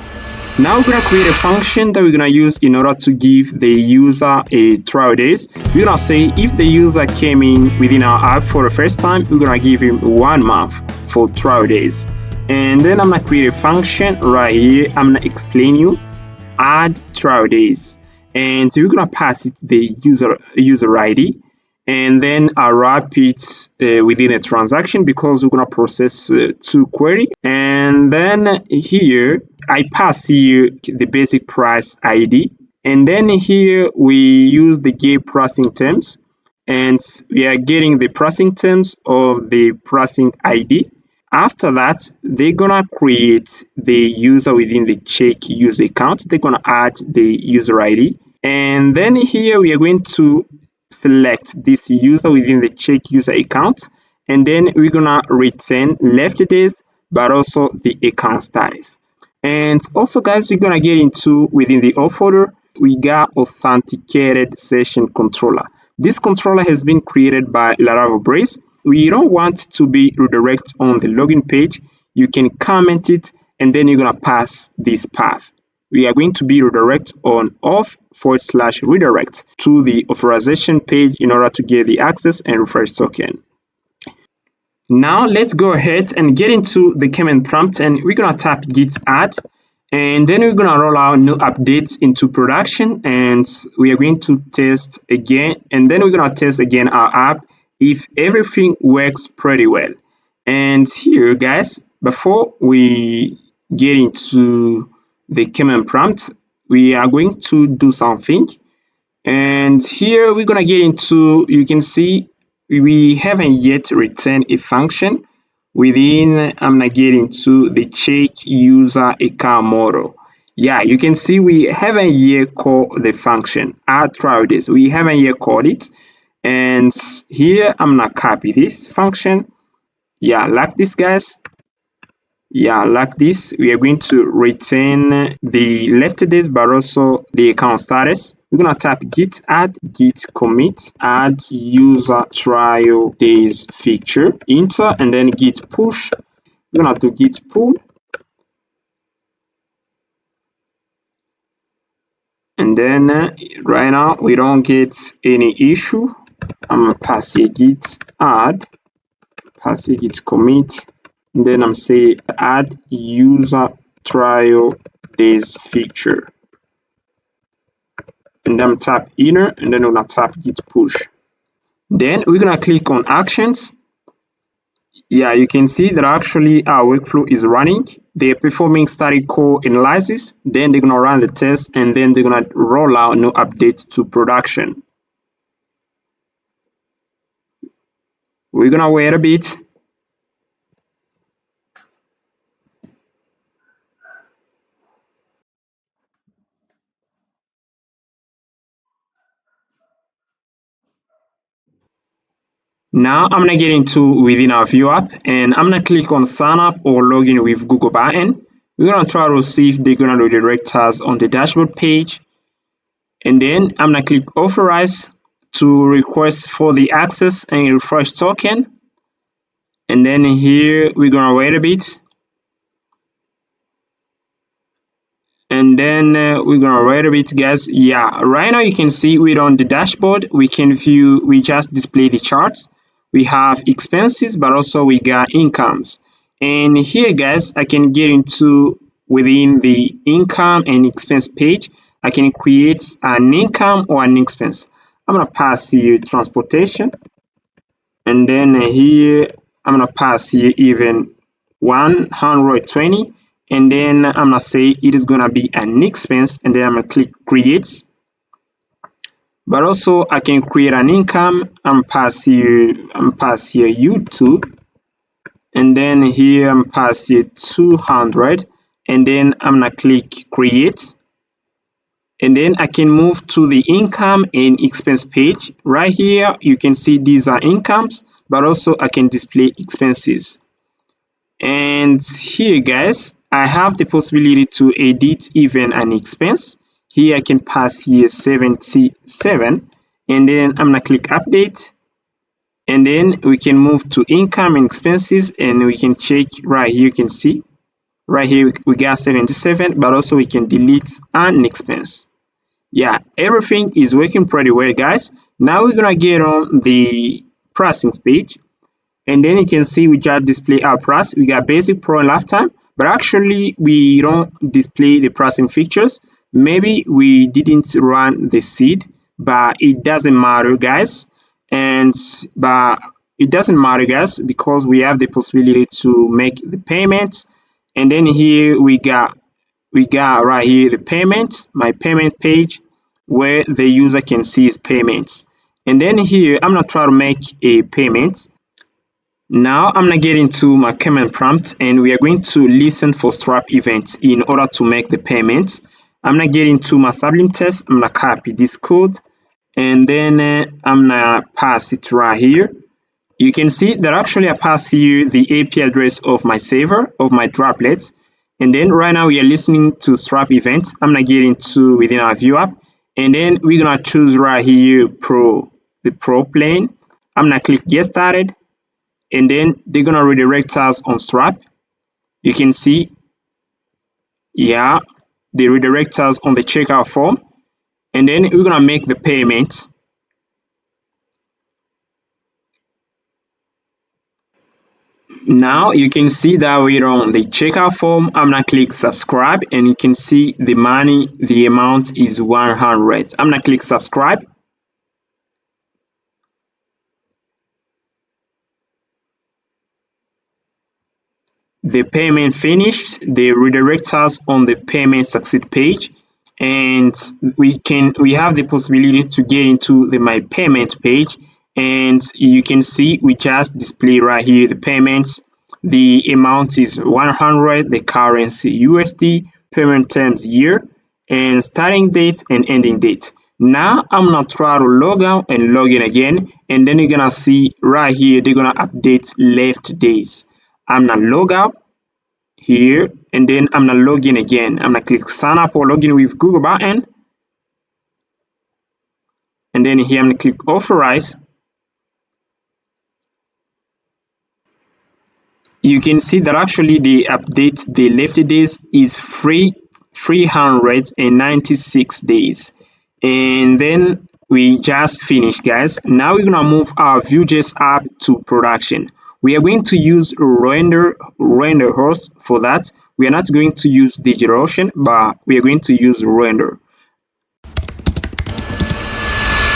S1: Now we're going to create a function that we're going to use in order to give the user a trial days. We're going to say if the user came in within our app for the first time, we're going to give him 1 month for trial days. And then I'm going to create a function right here. I'm going to explain you add trial days. And we're going to pass it the user ID. And then I'll wrap it within a transaction because we're going to process 2 query. And then here, I pass here the basic price ID. And then here, we use the get pricing terms. And we are getting the pricing terms of the pricing ID. After that, they're going to create the user within the check user account. They're going to add the user ID. And then here, we are going to select this user within the check user account, and then we're gonna return left days but also the account status. And also, guys, we're gonna get into within the auth folder, we got authenticated session controller. This controller has been created by Laravel Brace. We don't want to be redirect on the login page. You can comment it and then you're gonna pass this path. We are going to be redirect on auth/redirect to the authorization page in order to get the access and refresh token. Now let's go ahead and get into the command prompt, and we're gonna tap git add, and then we're gonna roll out new updates into production, and we are going to test again, and then we're gonna test again our app if everything works pretty well. And here, guys, before we get into the command prompt, we are going to do something. And here we're going to get into, you can see we haven't yet returned a function within, I'm going to get into the check user account model. Yeah, you can see we haven't yet called the function add trial days. We haven't yet called it. And here I'm going to copy this function. Yeah, like this, guys. Yeah, like this, we are going to return the left days but also the account status. We're going to tap git add, git commit, add user trial days feature, enter, and then git push. We're going to do git pull. And then right now, we don't get any issue. I'm going to pass a git add, pass a git commit. And then I'm saying add user trial days feature. And then tap inner, and then we're gonna tap git push. Then we're gonna click on actions. Yeah, you can see that actually our workflow is running. They're performing static code analysis, then they're gonna run the test, and then they're gonna roll out new updates to production. We're gonna wait a bit. Now I'm gonna get into within our Vue app, and I'm gonna click on sign up or login with Google Backend. We're gonna try to see if they're gonna redirect us on the dashboard page. And then I'm gonna click authorize to request for the access and refresh token. And then here we're gonna wait a bit. And then we're gonna wait a bit, guys. Yeah, right now you can see we're on the dashboard. We can view, we just display the charts. We have expenses, but also we got incomes. And here, guys, I can get into within the income and expense page. I can create an income or an expense. I'm gonna pass here transportation, and then here I'm gonna pass here even 120, and then I'm gonna say it is gonna be an expense, and then I'm gonna click create. But also I can create an income. I'm pass here YouTube, and then here I'm pass here 200, and then I'm gonna click create. And then I can move to the income and expense page. Right here, you can see these are incomes, but also I can display expenses. And here, guys, I have the possibility to edit even an expense. Here I can pass here 77, and then I'm gonna click update. And then we can move to income and expenses, and we can check right here. You can see right here we got 77, but also we can delete an expense. Yeah, everything is working pretty well, guys. Now we're gonna get on the pricing page, and then you can see we just display our price. We got basic, pro, and lifetime, but actually we don't display the pricing features. Maybe we didn't run the seed, but it doesn't matter, guys. But it doesn't matter, guys, because we have the possibility to make the payments. And then here we got right here the payments, my payment page, where the user can see his payments. And then here I'm gonna try to make a payment. Now I'm gonna get into my command prompt, and we are going to listen for strap events in order to make the payment. I'm gonna get into my Sublime test. I'm gonna copy this code, and then I'm gonna pass it right here. You can see that actually I pass here the AP address of my server, of my droplets. And then right now we are listening to strap events. I'm gonna get into within our Vue app, and then we're gonna choose right here the pro plane. I'm gonna click get started, and then they're gonna redirect us on strap. You can see, yeah, they redirect us on the checkout form, and then we're gonna make the payment. Now you can see that we're on the checkout form. I'm gonna click subscribe, and you can see the money, the amount is 100. I'm gonna click subscribe. The payment finished. They redirect us on the payment succeed page, and we have the possibility to get into the my payment page, and you can see we just display right here the payments. The amount is 100, the currency USD, payment terms year, and starting date and ending date. Now I'm gonna try to log out and log in again, and then you're gonna see right here they're gonna update left days. I'm gonna log out here, and then I'm gonna log in again. I'm gonna click sign up or login with Google Backend, and then here I'm gonna click authorize. You can see that actually the update the left days is 396 days, and then we just finished, guys. Now we're gonna move our Vue.js app to production. We are going to use render host for that. We are not going to use DigitalOcean, but we are going to use render.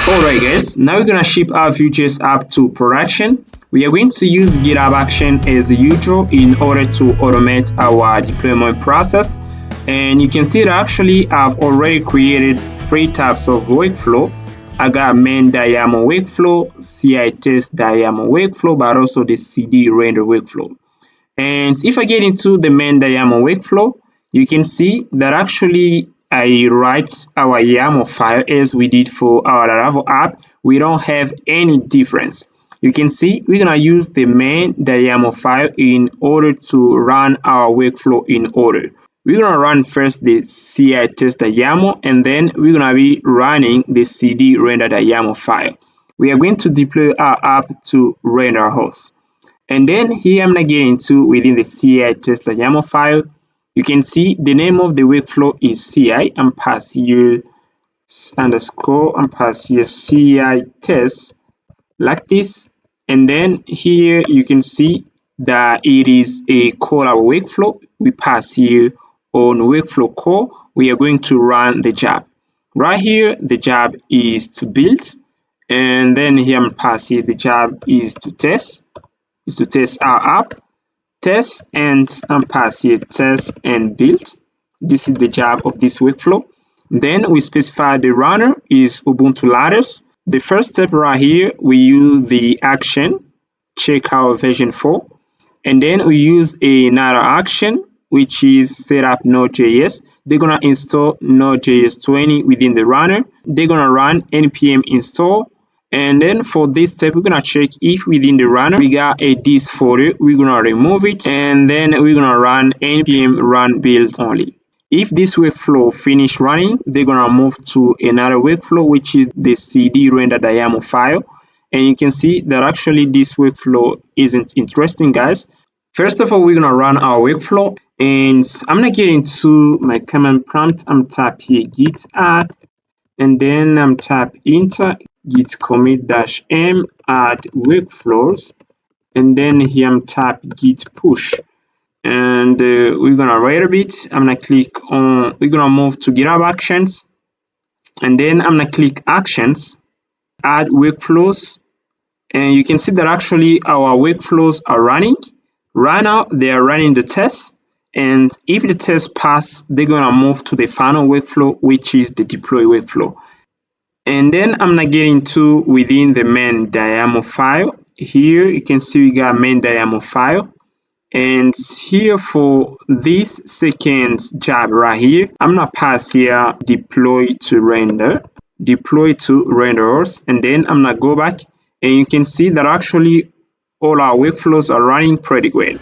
S1: Alright, guys, now we're gonna ship our Vue.js app to production. We are going to use Github Actions as usual in order to automate our deployment process. And you can see that actually I've already created 3 types of workflow. I got main YAML workflow, CI test YAML workflow, but also the CD render workflow. And if I get into the main YAML workflow, you can see that actually I write our YAML file as we did for our Laravel app. We don't have any difference. You can see we're gonna use the main YAML file in order to run our workflow in order. we're gonna run first the CI test.yaml, and then we're gonna be running the cd render.yaml file. We are going to deploy our app to render host. And then here I'm not getting to within the CI test.yaml file. You can see the name of the workflow is CI. I'm pass here underscore, I'm pass here CI test like this. And then here you can see that it is a call our workflow. We pass here on workflow call. We are going to run the job. Right here, the job is to build. And then here I'm pass here, the job is to test our app, test, and pass here test and build. This is the job of this workflow. Then we specify the runner is Ubuntu Ladders. The first step right here, we use the action, check our version 4, and then we use another action, which is set up Node.js. They're gonna install Node.js 20 within the runner. They're gonna run npm install. And then for this step, we're gonna check if within the runner we got a this folder. We're gonna remove it, and then we're gonna run npm run build only. If this workflow finish running, they're gonna move to another workflow, which is the cd render.yaml file. And you can see that actually this workflow isn't interesting, guys. First of all, we're gonna run our workflow, and I'm gonna get into my command prompt. I'm tap here git add, and then I'm tap enter git commit -m add workflows, and then here I'm tap git push, and we're gonna wait a bit. I'm gonna click on, we're gonna move to Github Actions, and then I'm gonna click actions, add workflows, and you can see that actually our workflows are running. Right now they are running the test, and if the test pass, they're gonna move to the final workflow, which is the deploy workflow. And then I'm not getting to within the main.yaml file. Here you can see we got main.yaml file, and here for this second job right here, I'm gonna pass here deploy to render, and then I'm gonna go back, and you can see that actually all our workflows are running pretty well.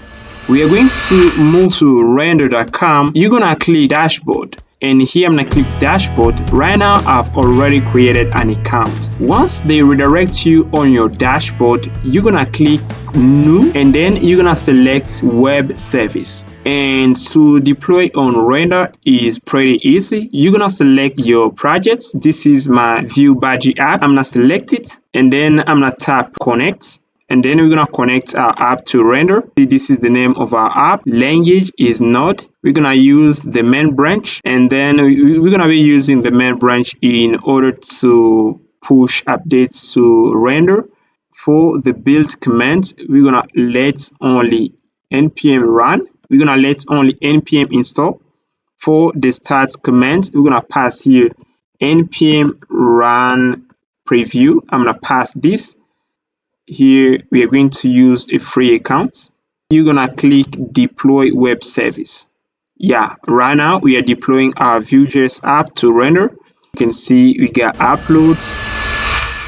S1: We are going to move to render.com. You're gonna click dashboard, and here I'm gonna click dashboard. Right now I've already created an account. Once they redirect you on your dashboard, you're gonna click new, and then you're gonna select web service. And to deploy on render is pretty easy. You're gonna select your projects. This is my Vue app. I'm gonna select it, and then I'm gonna tap connect. And then we're gonna connect our app to render. This is the name of our app. Language is Node. We're gonna use the main branch, and then we're gonna be using the main branch in order to push updates to render. For the build command, we're gonna let only npm run. We're gonna let only npm install. For the start command, we're gonna pass here npm run preview. I'm gonna pass this. Here we are going to use a free account. You're gonna click deploy web service. Yeah, right now we are deploying our Vue.js app to render. You can see we got uploads.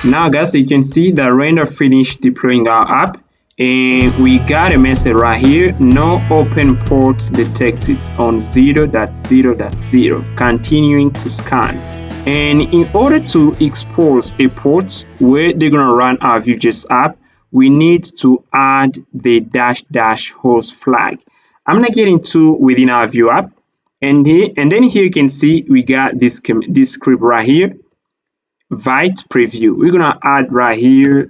S1: Now guys, you can see that render finished deploying our app, and we got a message right here, no open ports detected on 0.0.0, continuing to scan. And in order to expose a port where they're gonna run our Vue.js app, we need to add the -- host flag. I'm gonna get into within our Vue app, and then here you can see we got this script right here, Vite preview. We're gonna add right here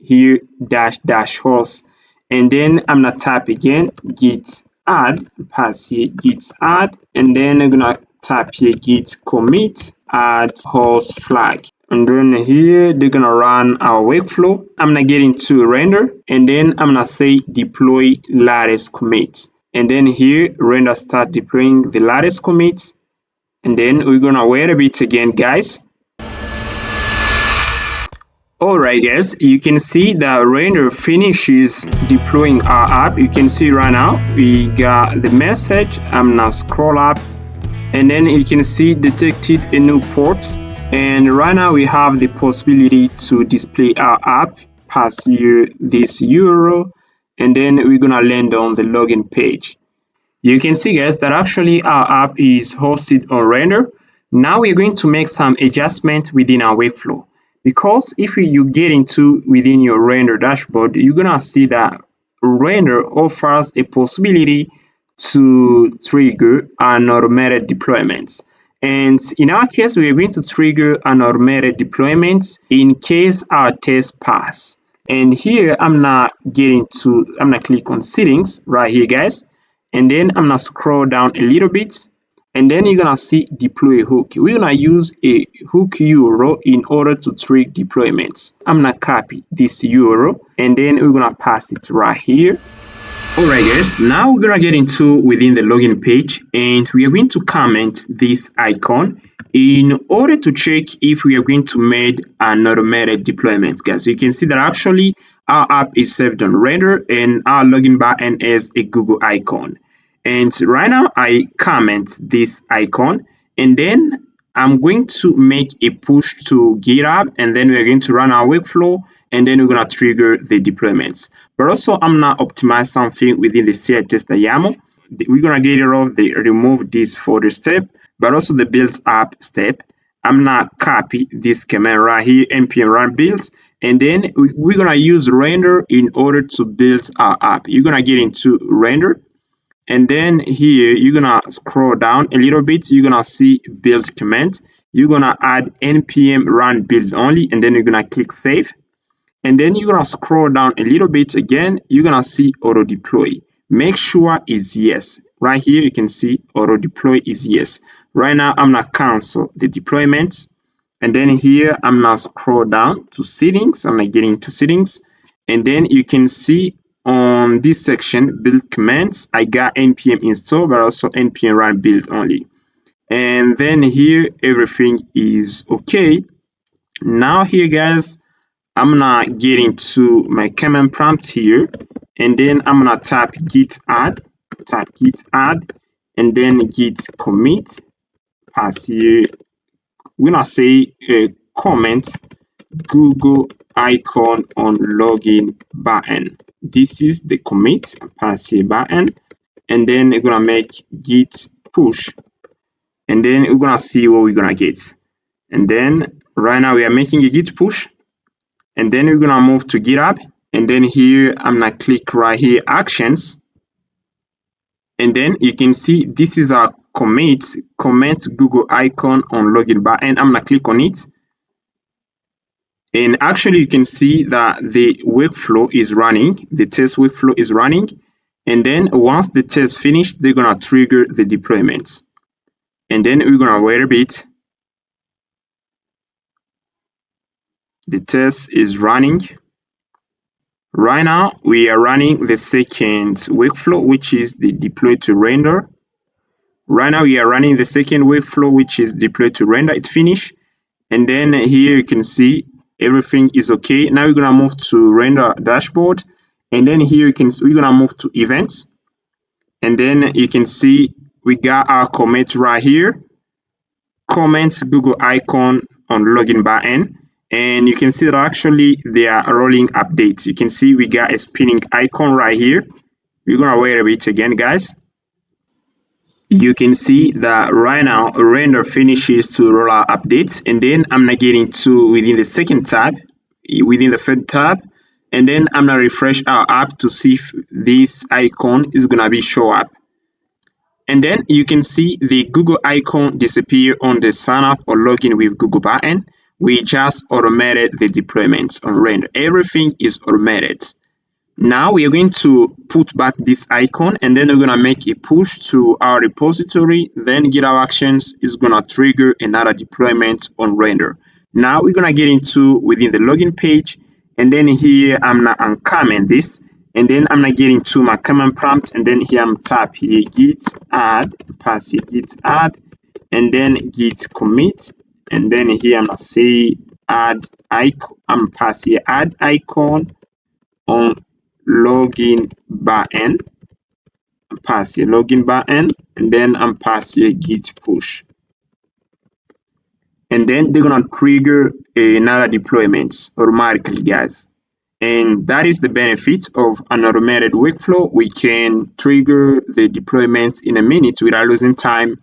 S1: -- host, and then I'm gonna tap again git add, pass here git add, and then we're gonna tap here git commit add host flag, and then here they're gonna run our workflow. I'm gonna get into render, and then I'm gonna say deploy latest commit, and then here render start deploying the latest commit, and then we're gonna wait a bit again, guys. Alright guys, you can see that render finishes deploying our app. You can see right now we got the message. I'm gonna scroll up, and then you can see detected a new port, and right now we have the possibility to display our app. Pass here this URL, and then we're gonna land on the login page. You can see, guys, that actually our app is hosted on render. Now we're going to make some adjustment within our workflow, because if you get into within your render dashboard, you're gonna see that render offers a possibility to trigger an automated deployment. And in our case, we are going to trigger an automated deployment in case our test pass. And here I'm gonna click on settings right here, guys, and then I'm gonna scroll down a little bit, and then you're gonna see deploy hook. We're gonna use a hook URL in order to trigger deployments. I'm gonna copy this URL and then we're gonna pass it right here. Alright, guys, now we're gonna get into within the login page, and we are going to comment this icon in order to check if we are going to make an automated deployment, guys. So you can see that actually our app is saved on render and our login button is a Google icon. And right now I comment this icon, and then I'm going to make a push to GitHub, and then we're going to run our workflow, and then we're going to trigger the deployments. But also I'm going to optimize something within the CI test YAML. We're going to get rid of the remove this folder step, but also the build app step. I'm going to copy this command right here, npm run build, and then we're going to use render in order to build our app. You're going to get into render, and then here you're gonna scroll down a little bit, you're gonna see build command, you're gonna add npm run build only, and then you're gonna click save, and then you're gonna scroll down a little bit again, you're gonna see auto deploy. Make sure is yes. Right here you can see auto deploy is yes. Right now I'm gonna cancel the deployment, and then here I'm gonna scroll down to settings. I'm gonna get into settings, and then you can see on this section build commands, I got npm install but also npm run build only, and then here everything is okay. Now here, guys, I'm gonna get into my command prompt here, and then I'm gonna type git add, and then git commit, pass here, we're gonna say comment Google icon on login button. This is the commit, pass here button, and then we're gonna make git push, and then we're gonna see what we're gonna get. And then right now we are making a git push, and then we're gonna move to GitHub, and then here I'm gonna click right here actions, and then you can see this is our comment Google icon on login button. I'm gonna click on it, and actually you can see that the workflow is running, the test workflow is running, and then once the test finished, they're gonna trigger the deployments, and then we're gonna wait a bit. The test is running. Right now we are running the second workflow, which is the deploy to render. Right now we are running the second workflow, which is deploy to render. It's finished, and then here you can see everything is okay. Now we're gonna move to render dashboard, and then here you can see we're gonna move to events, and then you can see we got our commit right here, comment Google icon on login button, and you can see that actually they are rolling updates. You can see we got a spinning icon right here. We're gonna wait a bit again, guys. You can see that right now render finishes to roll out updates, and then I'm gonna get into within the second tab, within the third tab, and then I'm gonna refresh our app to see if this icon is gonna be show up. And then you can see the Google icon disappear on the sign up or login with Google button. We just automated the deployments on render. Everything is automated. Now we are going to put back this icon, and then we're going to make a push to our repository. Then GitHub Actions is going to trigger another deployment on render. Now we're going to get into within the login page, and then here I'm going to uncomment this, and then I'm going to get into my command prompt, and then here I'm type here git add, pass here git add, and then git commit, and then here I'm going to say add icon, I'm pass here add icon on login button, pass here login button, and then I'm pass here git push, and then they're gonna trigger another deployment automatically, guys. And that is the benefit of an automated workflow. We can trigger the deployment in a minute without losing time.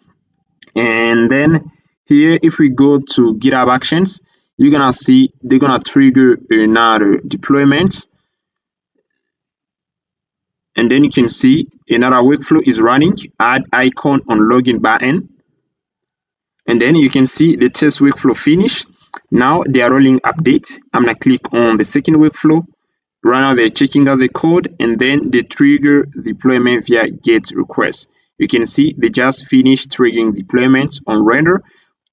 S1: And then here, if we go to GitHub Actions, you're gonna see they're gonna trigger another deployment. And then you can see another workflow is running, add icon on login button. And then you can see the test workflow finished. Now they are rolling updates. I'm gonna click on the second workflow. Right now they're checking out the code, and then they trigger deployment via GET request. You can see they just finished triggering deployments on render.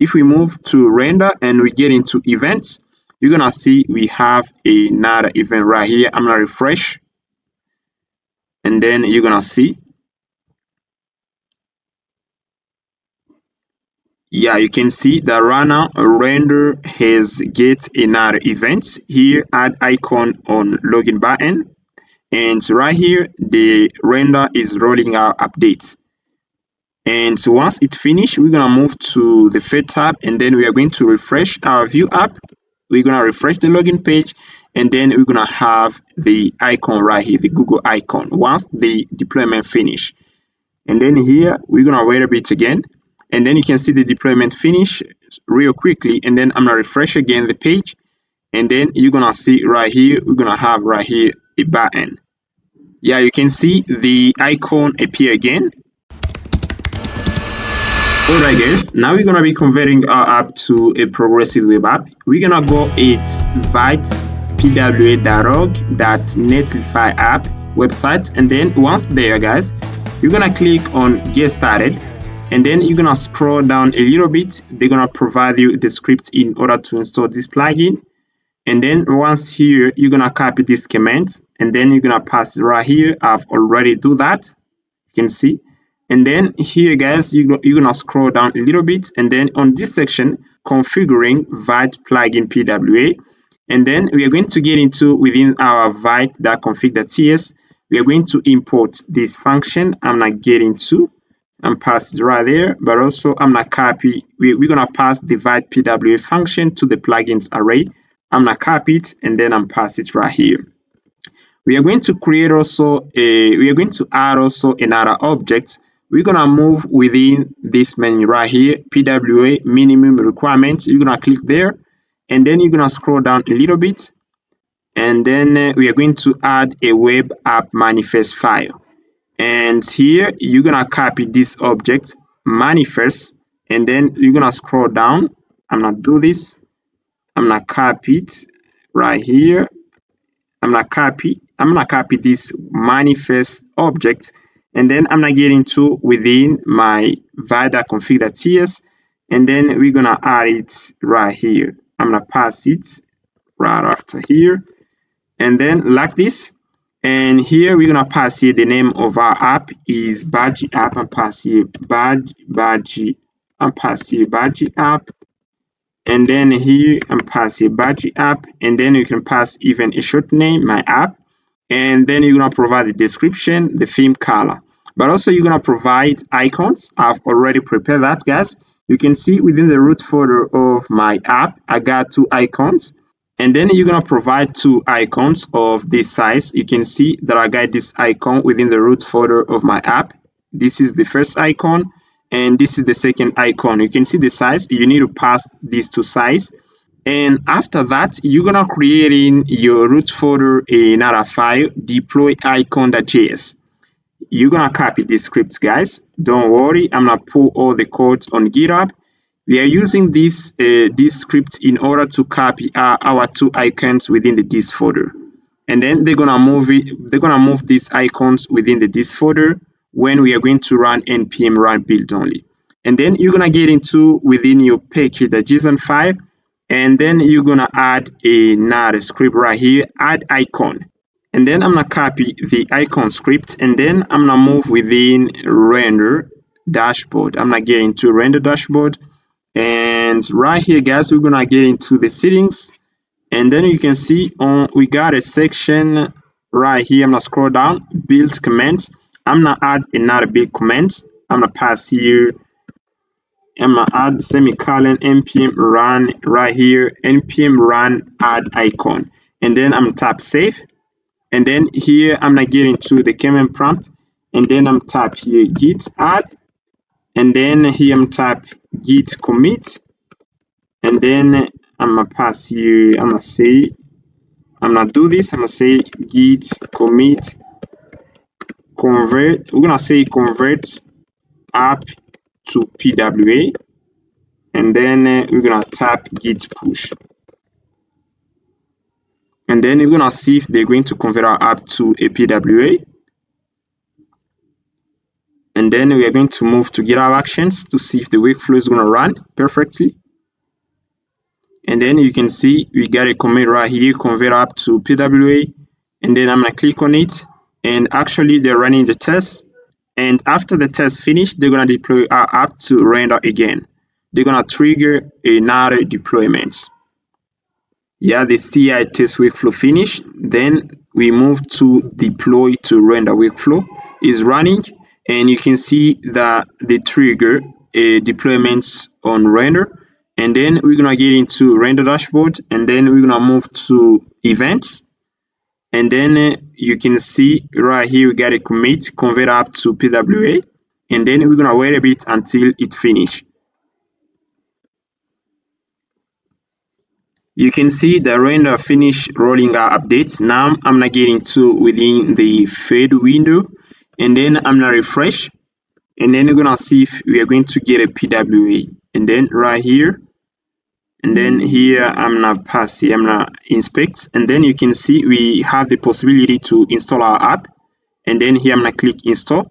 S1: If we move to render and we get into events, you're gonna see we have another event right here. I'm gonna refresh, and then you're gonna see, yeah, you can see that right now render has get another event here, add icon on login button, and right here the render is rolling out updates. And so once it finished, we're gonna move to the third tab, and then we are going to refresh our Vue app. We're gonna refresh the login page, and then we're gonna have the icon right here, the Google icon, once the deployment finish. And then here we're gonna wait a bit again, and then you can see the deployment finish real quickly. And then I'm gonna refresh again the page, and then you're gonna see right here, we're gonna have right here a button. Yeah, you can see the icon appear again. Alright guys, now we're gonna be converting our app to a progressive web app. We're gonna go at vitepwa.org.netlify app website, and then once there guys, you're gonna click on get started, and then you're gonna scroll down a little bit. They're gonna provide you the script in order to install this plugin. And then once here, you're gonna copy this command, and then you're gonna pass it right here. I've already do that, you can see. And then here guys, you're gonna scroll down a little bit, and then on this section, configuring Vite plugin PWA. And then we are going to get into within our vite.config.ts, we are going to import this function. I'm not getting to and pass it right there, but also I'm gonna copy, we're gonna pass the Vite PWA function to the plugins array. I'm gonna copy it, and then I'm pass it right here. We are going to create also we are going to add also another object. We're gonna move within this menu right here, PWA minimum requirements. You're gonna click there, and then you're gonna scroll down a little bit, and then we are going to add a web app manifest file. And here you're gonna copy this object manifest, and then you're gonna scroll down. I'm gonna do this. I'm gonna copy it right here. I'm gonna copy this manifest object, and then I'm gonna get into within my vite.config.ts, and then we're gonna add it right here. I'm gonna pass it right after here, and then like this. And here we're gonna pass here the name of our app is Badgie app, and pass here Badgie, and pass here Badgie app. And then here and pass a Badgie app, and then you can pass even a short name, my app, and then you're gonna provide the description, the theme color, but also you're gonna provide icons. I've already prepared that guys. You can see within the root folder of my app, I got 2 icons, and then you're gonna provide 2 icons of this size. You can see that I got this icon within the root folder of my app. This is the first icon, and this is the second icon. You can see the size. You need to pass these 2 size, and after that you're gonna create in your root folder another file, deploy icon.js. You're gonna copy this script guys, don't worry. I'm gonna pull all the codes on GitHub. We are using this script in order to copy our 2 icons within the disk folder, and then they're gonna move these icons within the disk folder when we are going to run npm run build only. And then you're gonna get into within your package.json file, and then you're gonna add another script right here, add icon. And then I'm gonna copy the icon script, and then I'm gonna move within render dashboard. I'm gonna get into render dashboard, and right here guys, we're gonna get into the settings, and then you can see we got a section right here. I'm gonna scroll down, build command. I'm gonna add another big command. I'm gonna pass here, I'm gonna add semicolon npm run right here, npm run add icon. and then I'm tap save, and then here I'm gonna get into the command prompt, and then I'm tap here git add, and then here I'm tap git commit, and then I'm gonna pass here, I'm gonna do this, I'm gonna say git commit convert, we're gonna say convert app to PWA, and then we're gonna tap git push, and then we're gonna see if they're going to convert our app to a PWA, and then we are going to move to Github Actions to see if the workflow is gonna run perfectly. And then you can see we got a commit right here, convert app to PWA, and then I'm gonna click on it, and actually they're running the test, and after the test finish, they're gonna deploy our app to render again. They're gonna trigger another deployment. Yeah, the CI test workflow finished. Then we move to deploy to render workflow is running, and you can see that they trigger a deployments on render. And then we're gonna get into render dashboard, and then we're gonna move to events, and then you can see right here we got a commit convert app to PWA, and then we're gonna wait a bit until it finish. You can see the render finish rolling our updates. Now I'm gonna get into within the fade window, and then I'm gonna refresh, and then we're gonna see if we are going to get a PWA, and then right here, and then here I'm gonna pass here, I'm gonna inspect, and then you can see we have the possibility to install our app, and then here I'm gonna click install,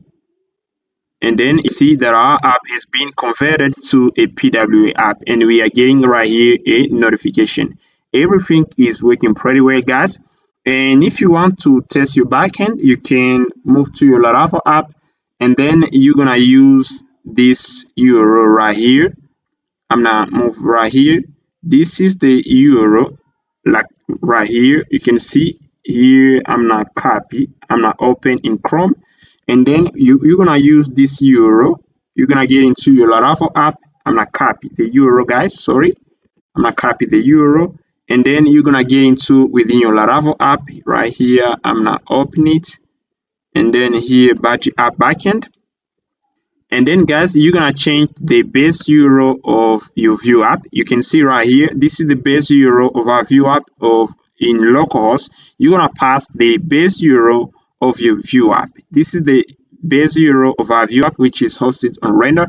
S1: and then you see that our app is being converted to a PWA app, and we are getting right here a notification. Everything is working pretty well, guys. And if you want to test your backend, you can move to your Laravel app, and then you're gonna use this URL right here. I'm gonna move right here. This is the URL, like right here. You can see here. I'm gonna copy. I'm gonna open in Chrome, and then you're gonna use this URL. You're gonna get into your Laravel app. I'm gonna copy the URL, guys. Sorry, I'm gonna copy the URL, and then you're gonna get into within your Laravel app right here. I'm gonna open it, and then here batch app backend. And then guys, you're gonna change the base URL of your Vue app. You can see right here, this is the base URL of our Vue app of in localhost. You're gonna pass the base URL of your Vue app. This is the base URL of our Vue app, which is hosted on render.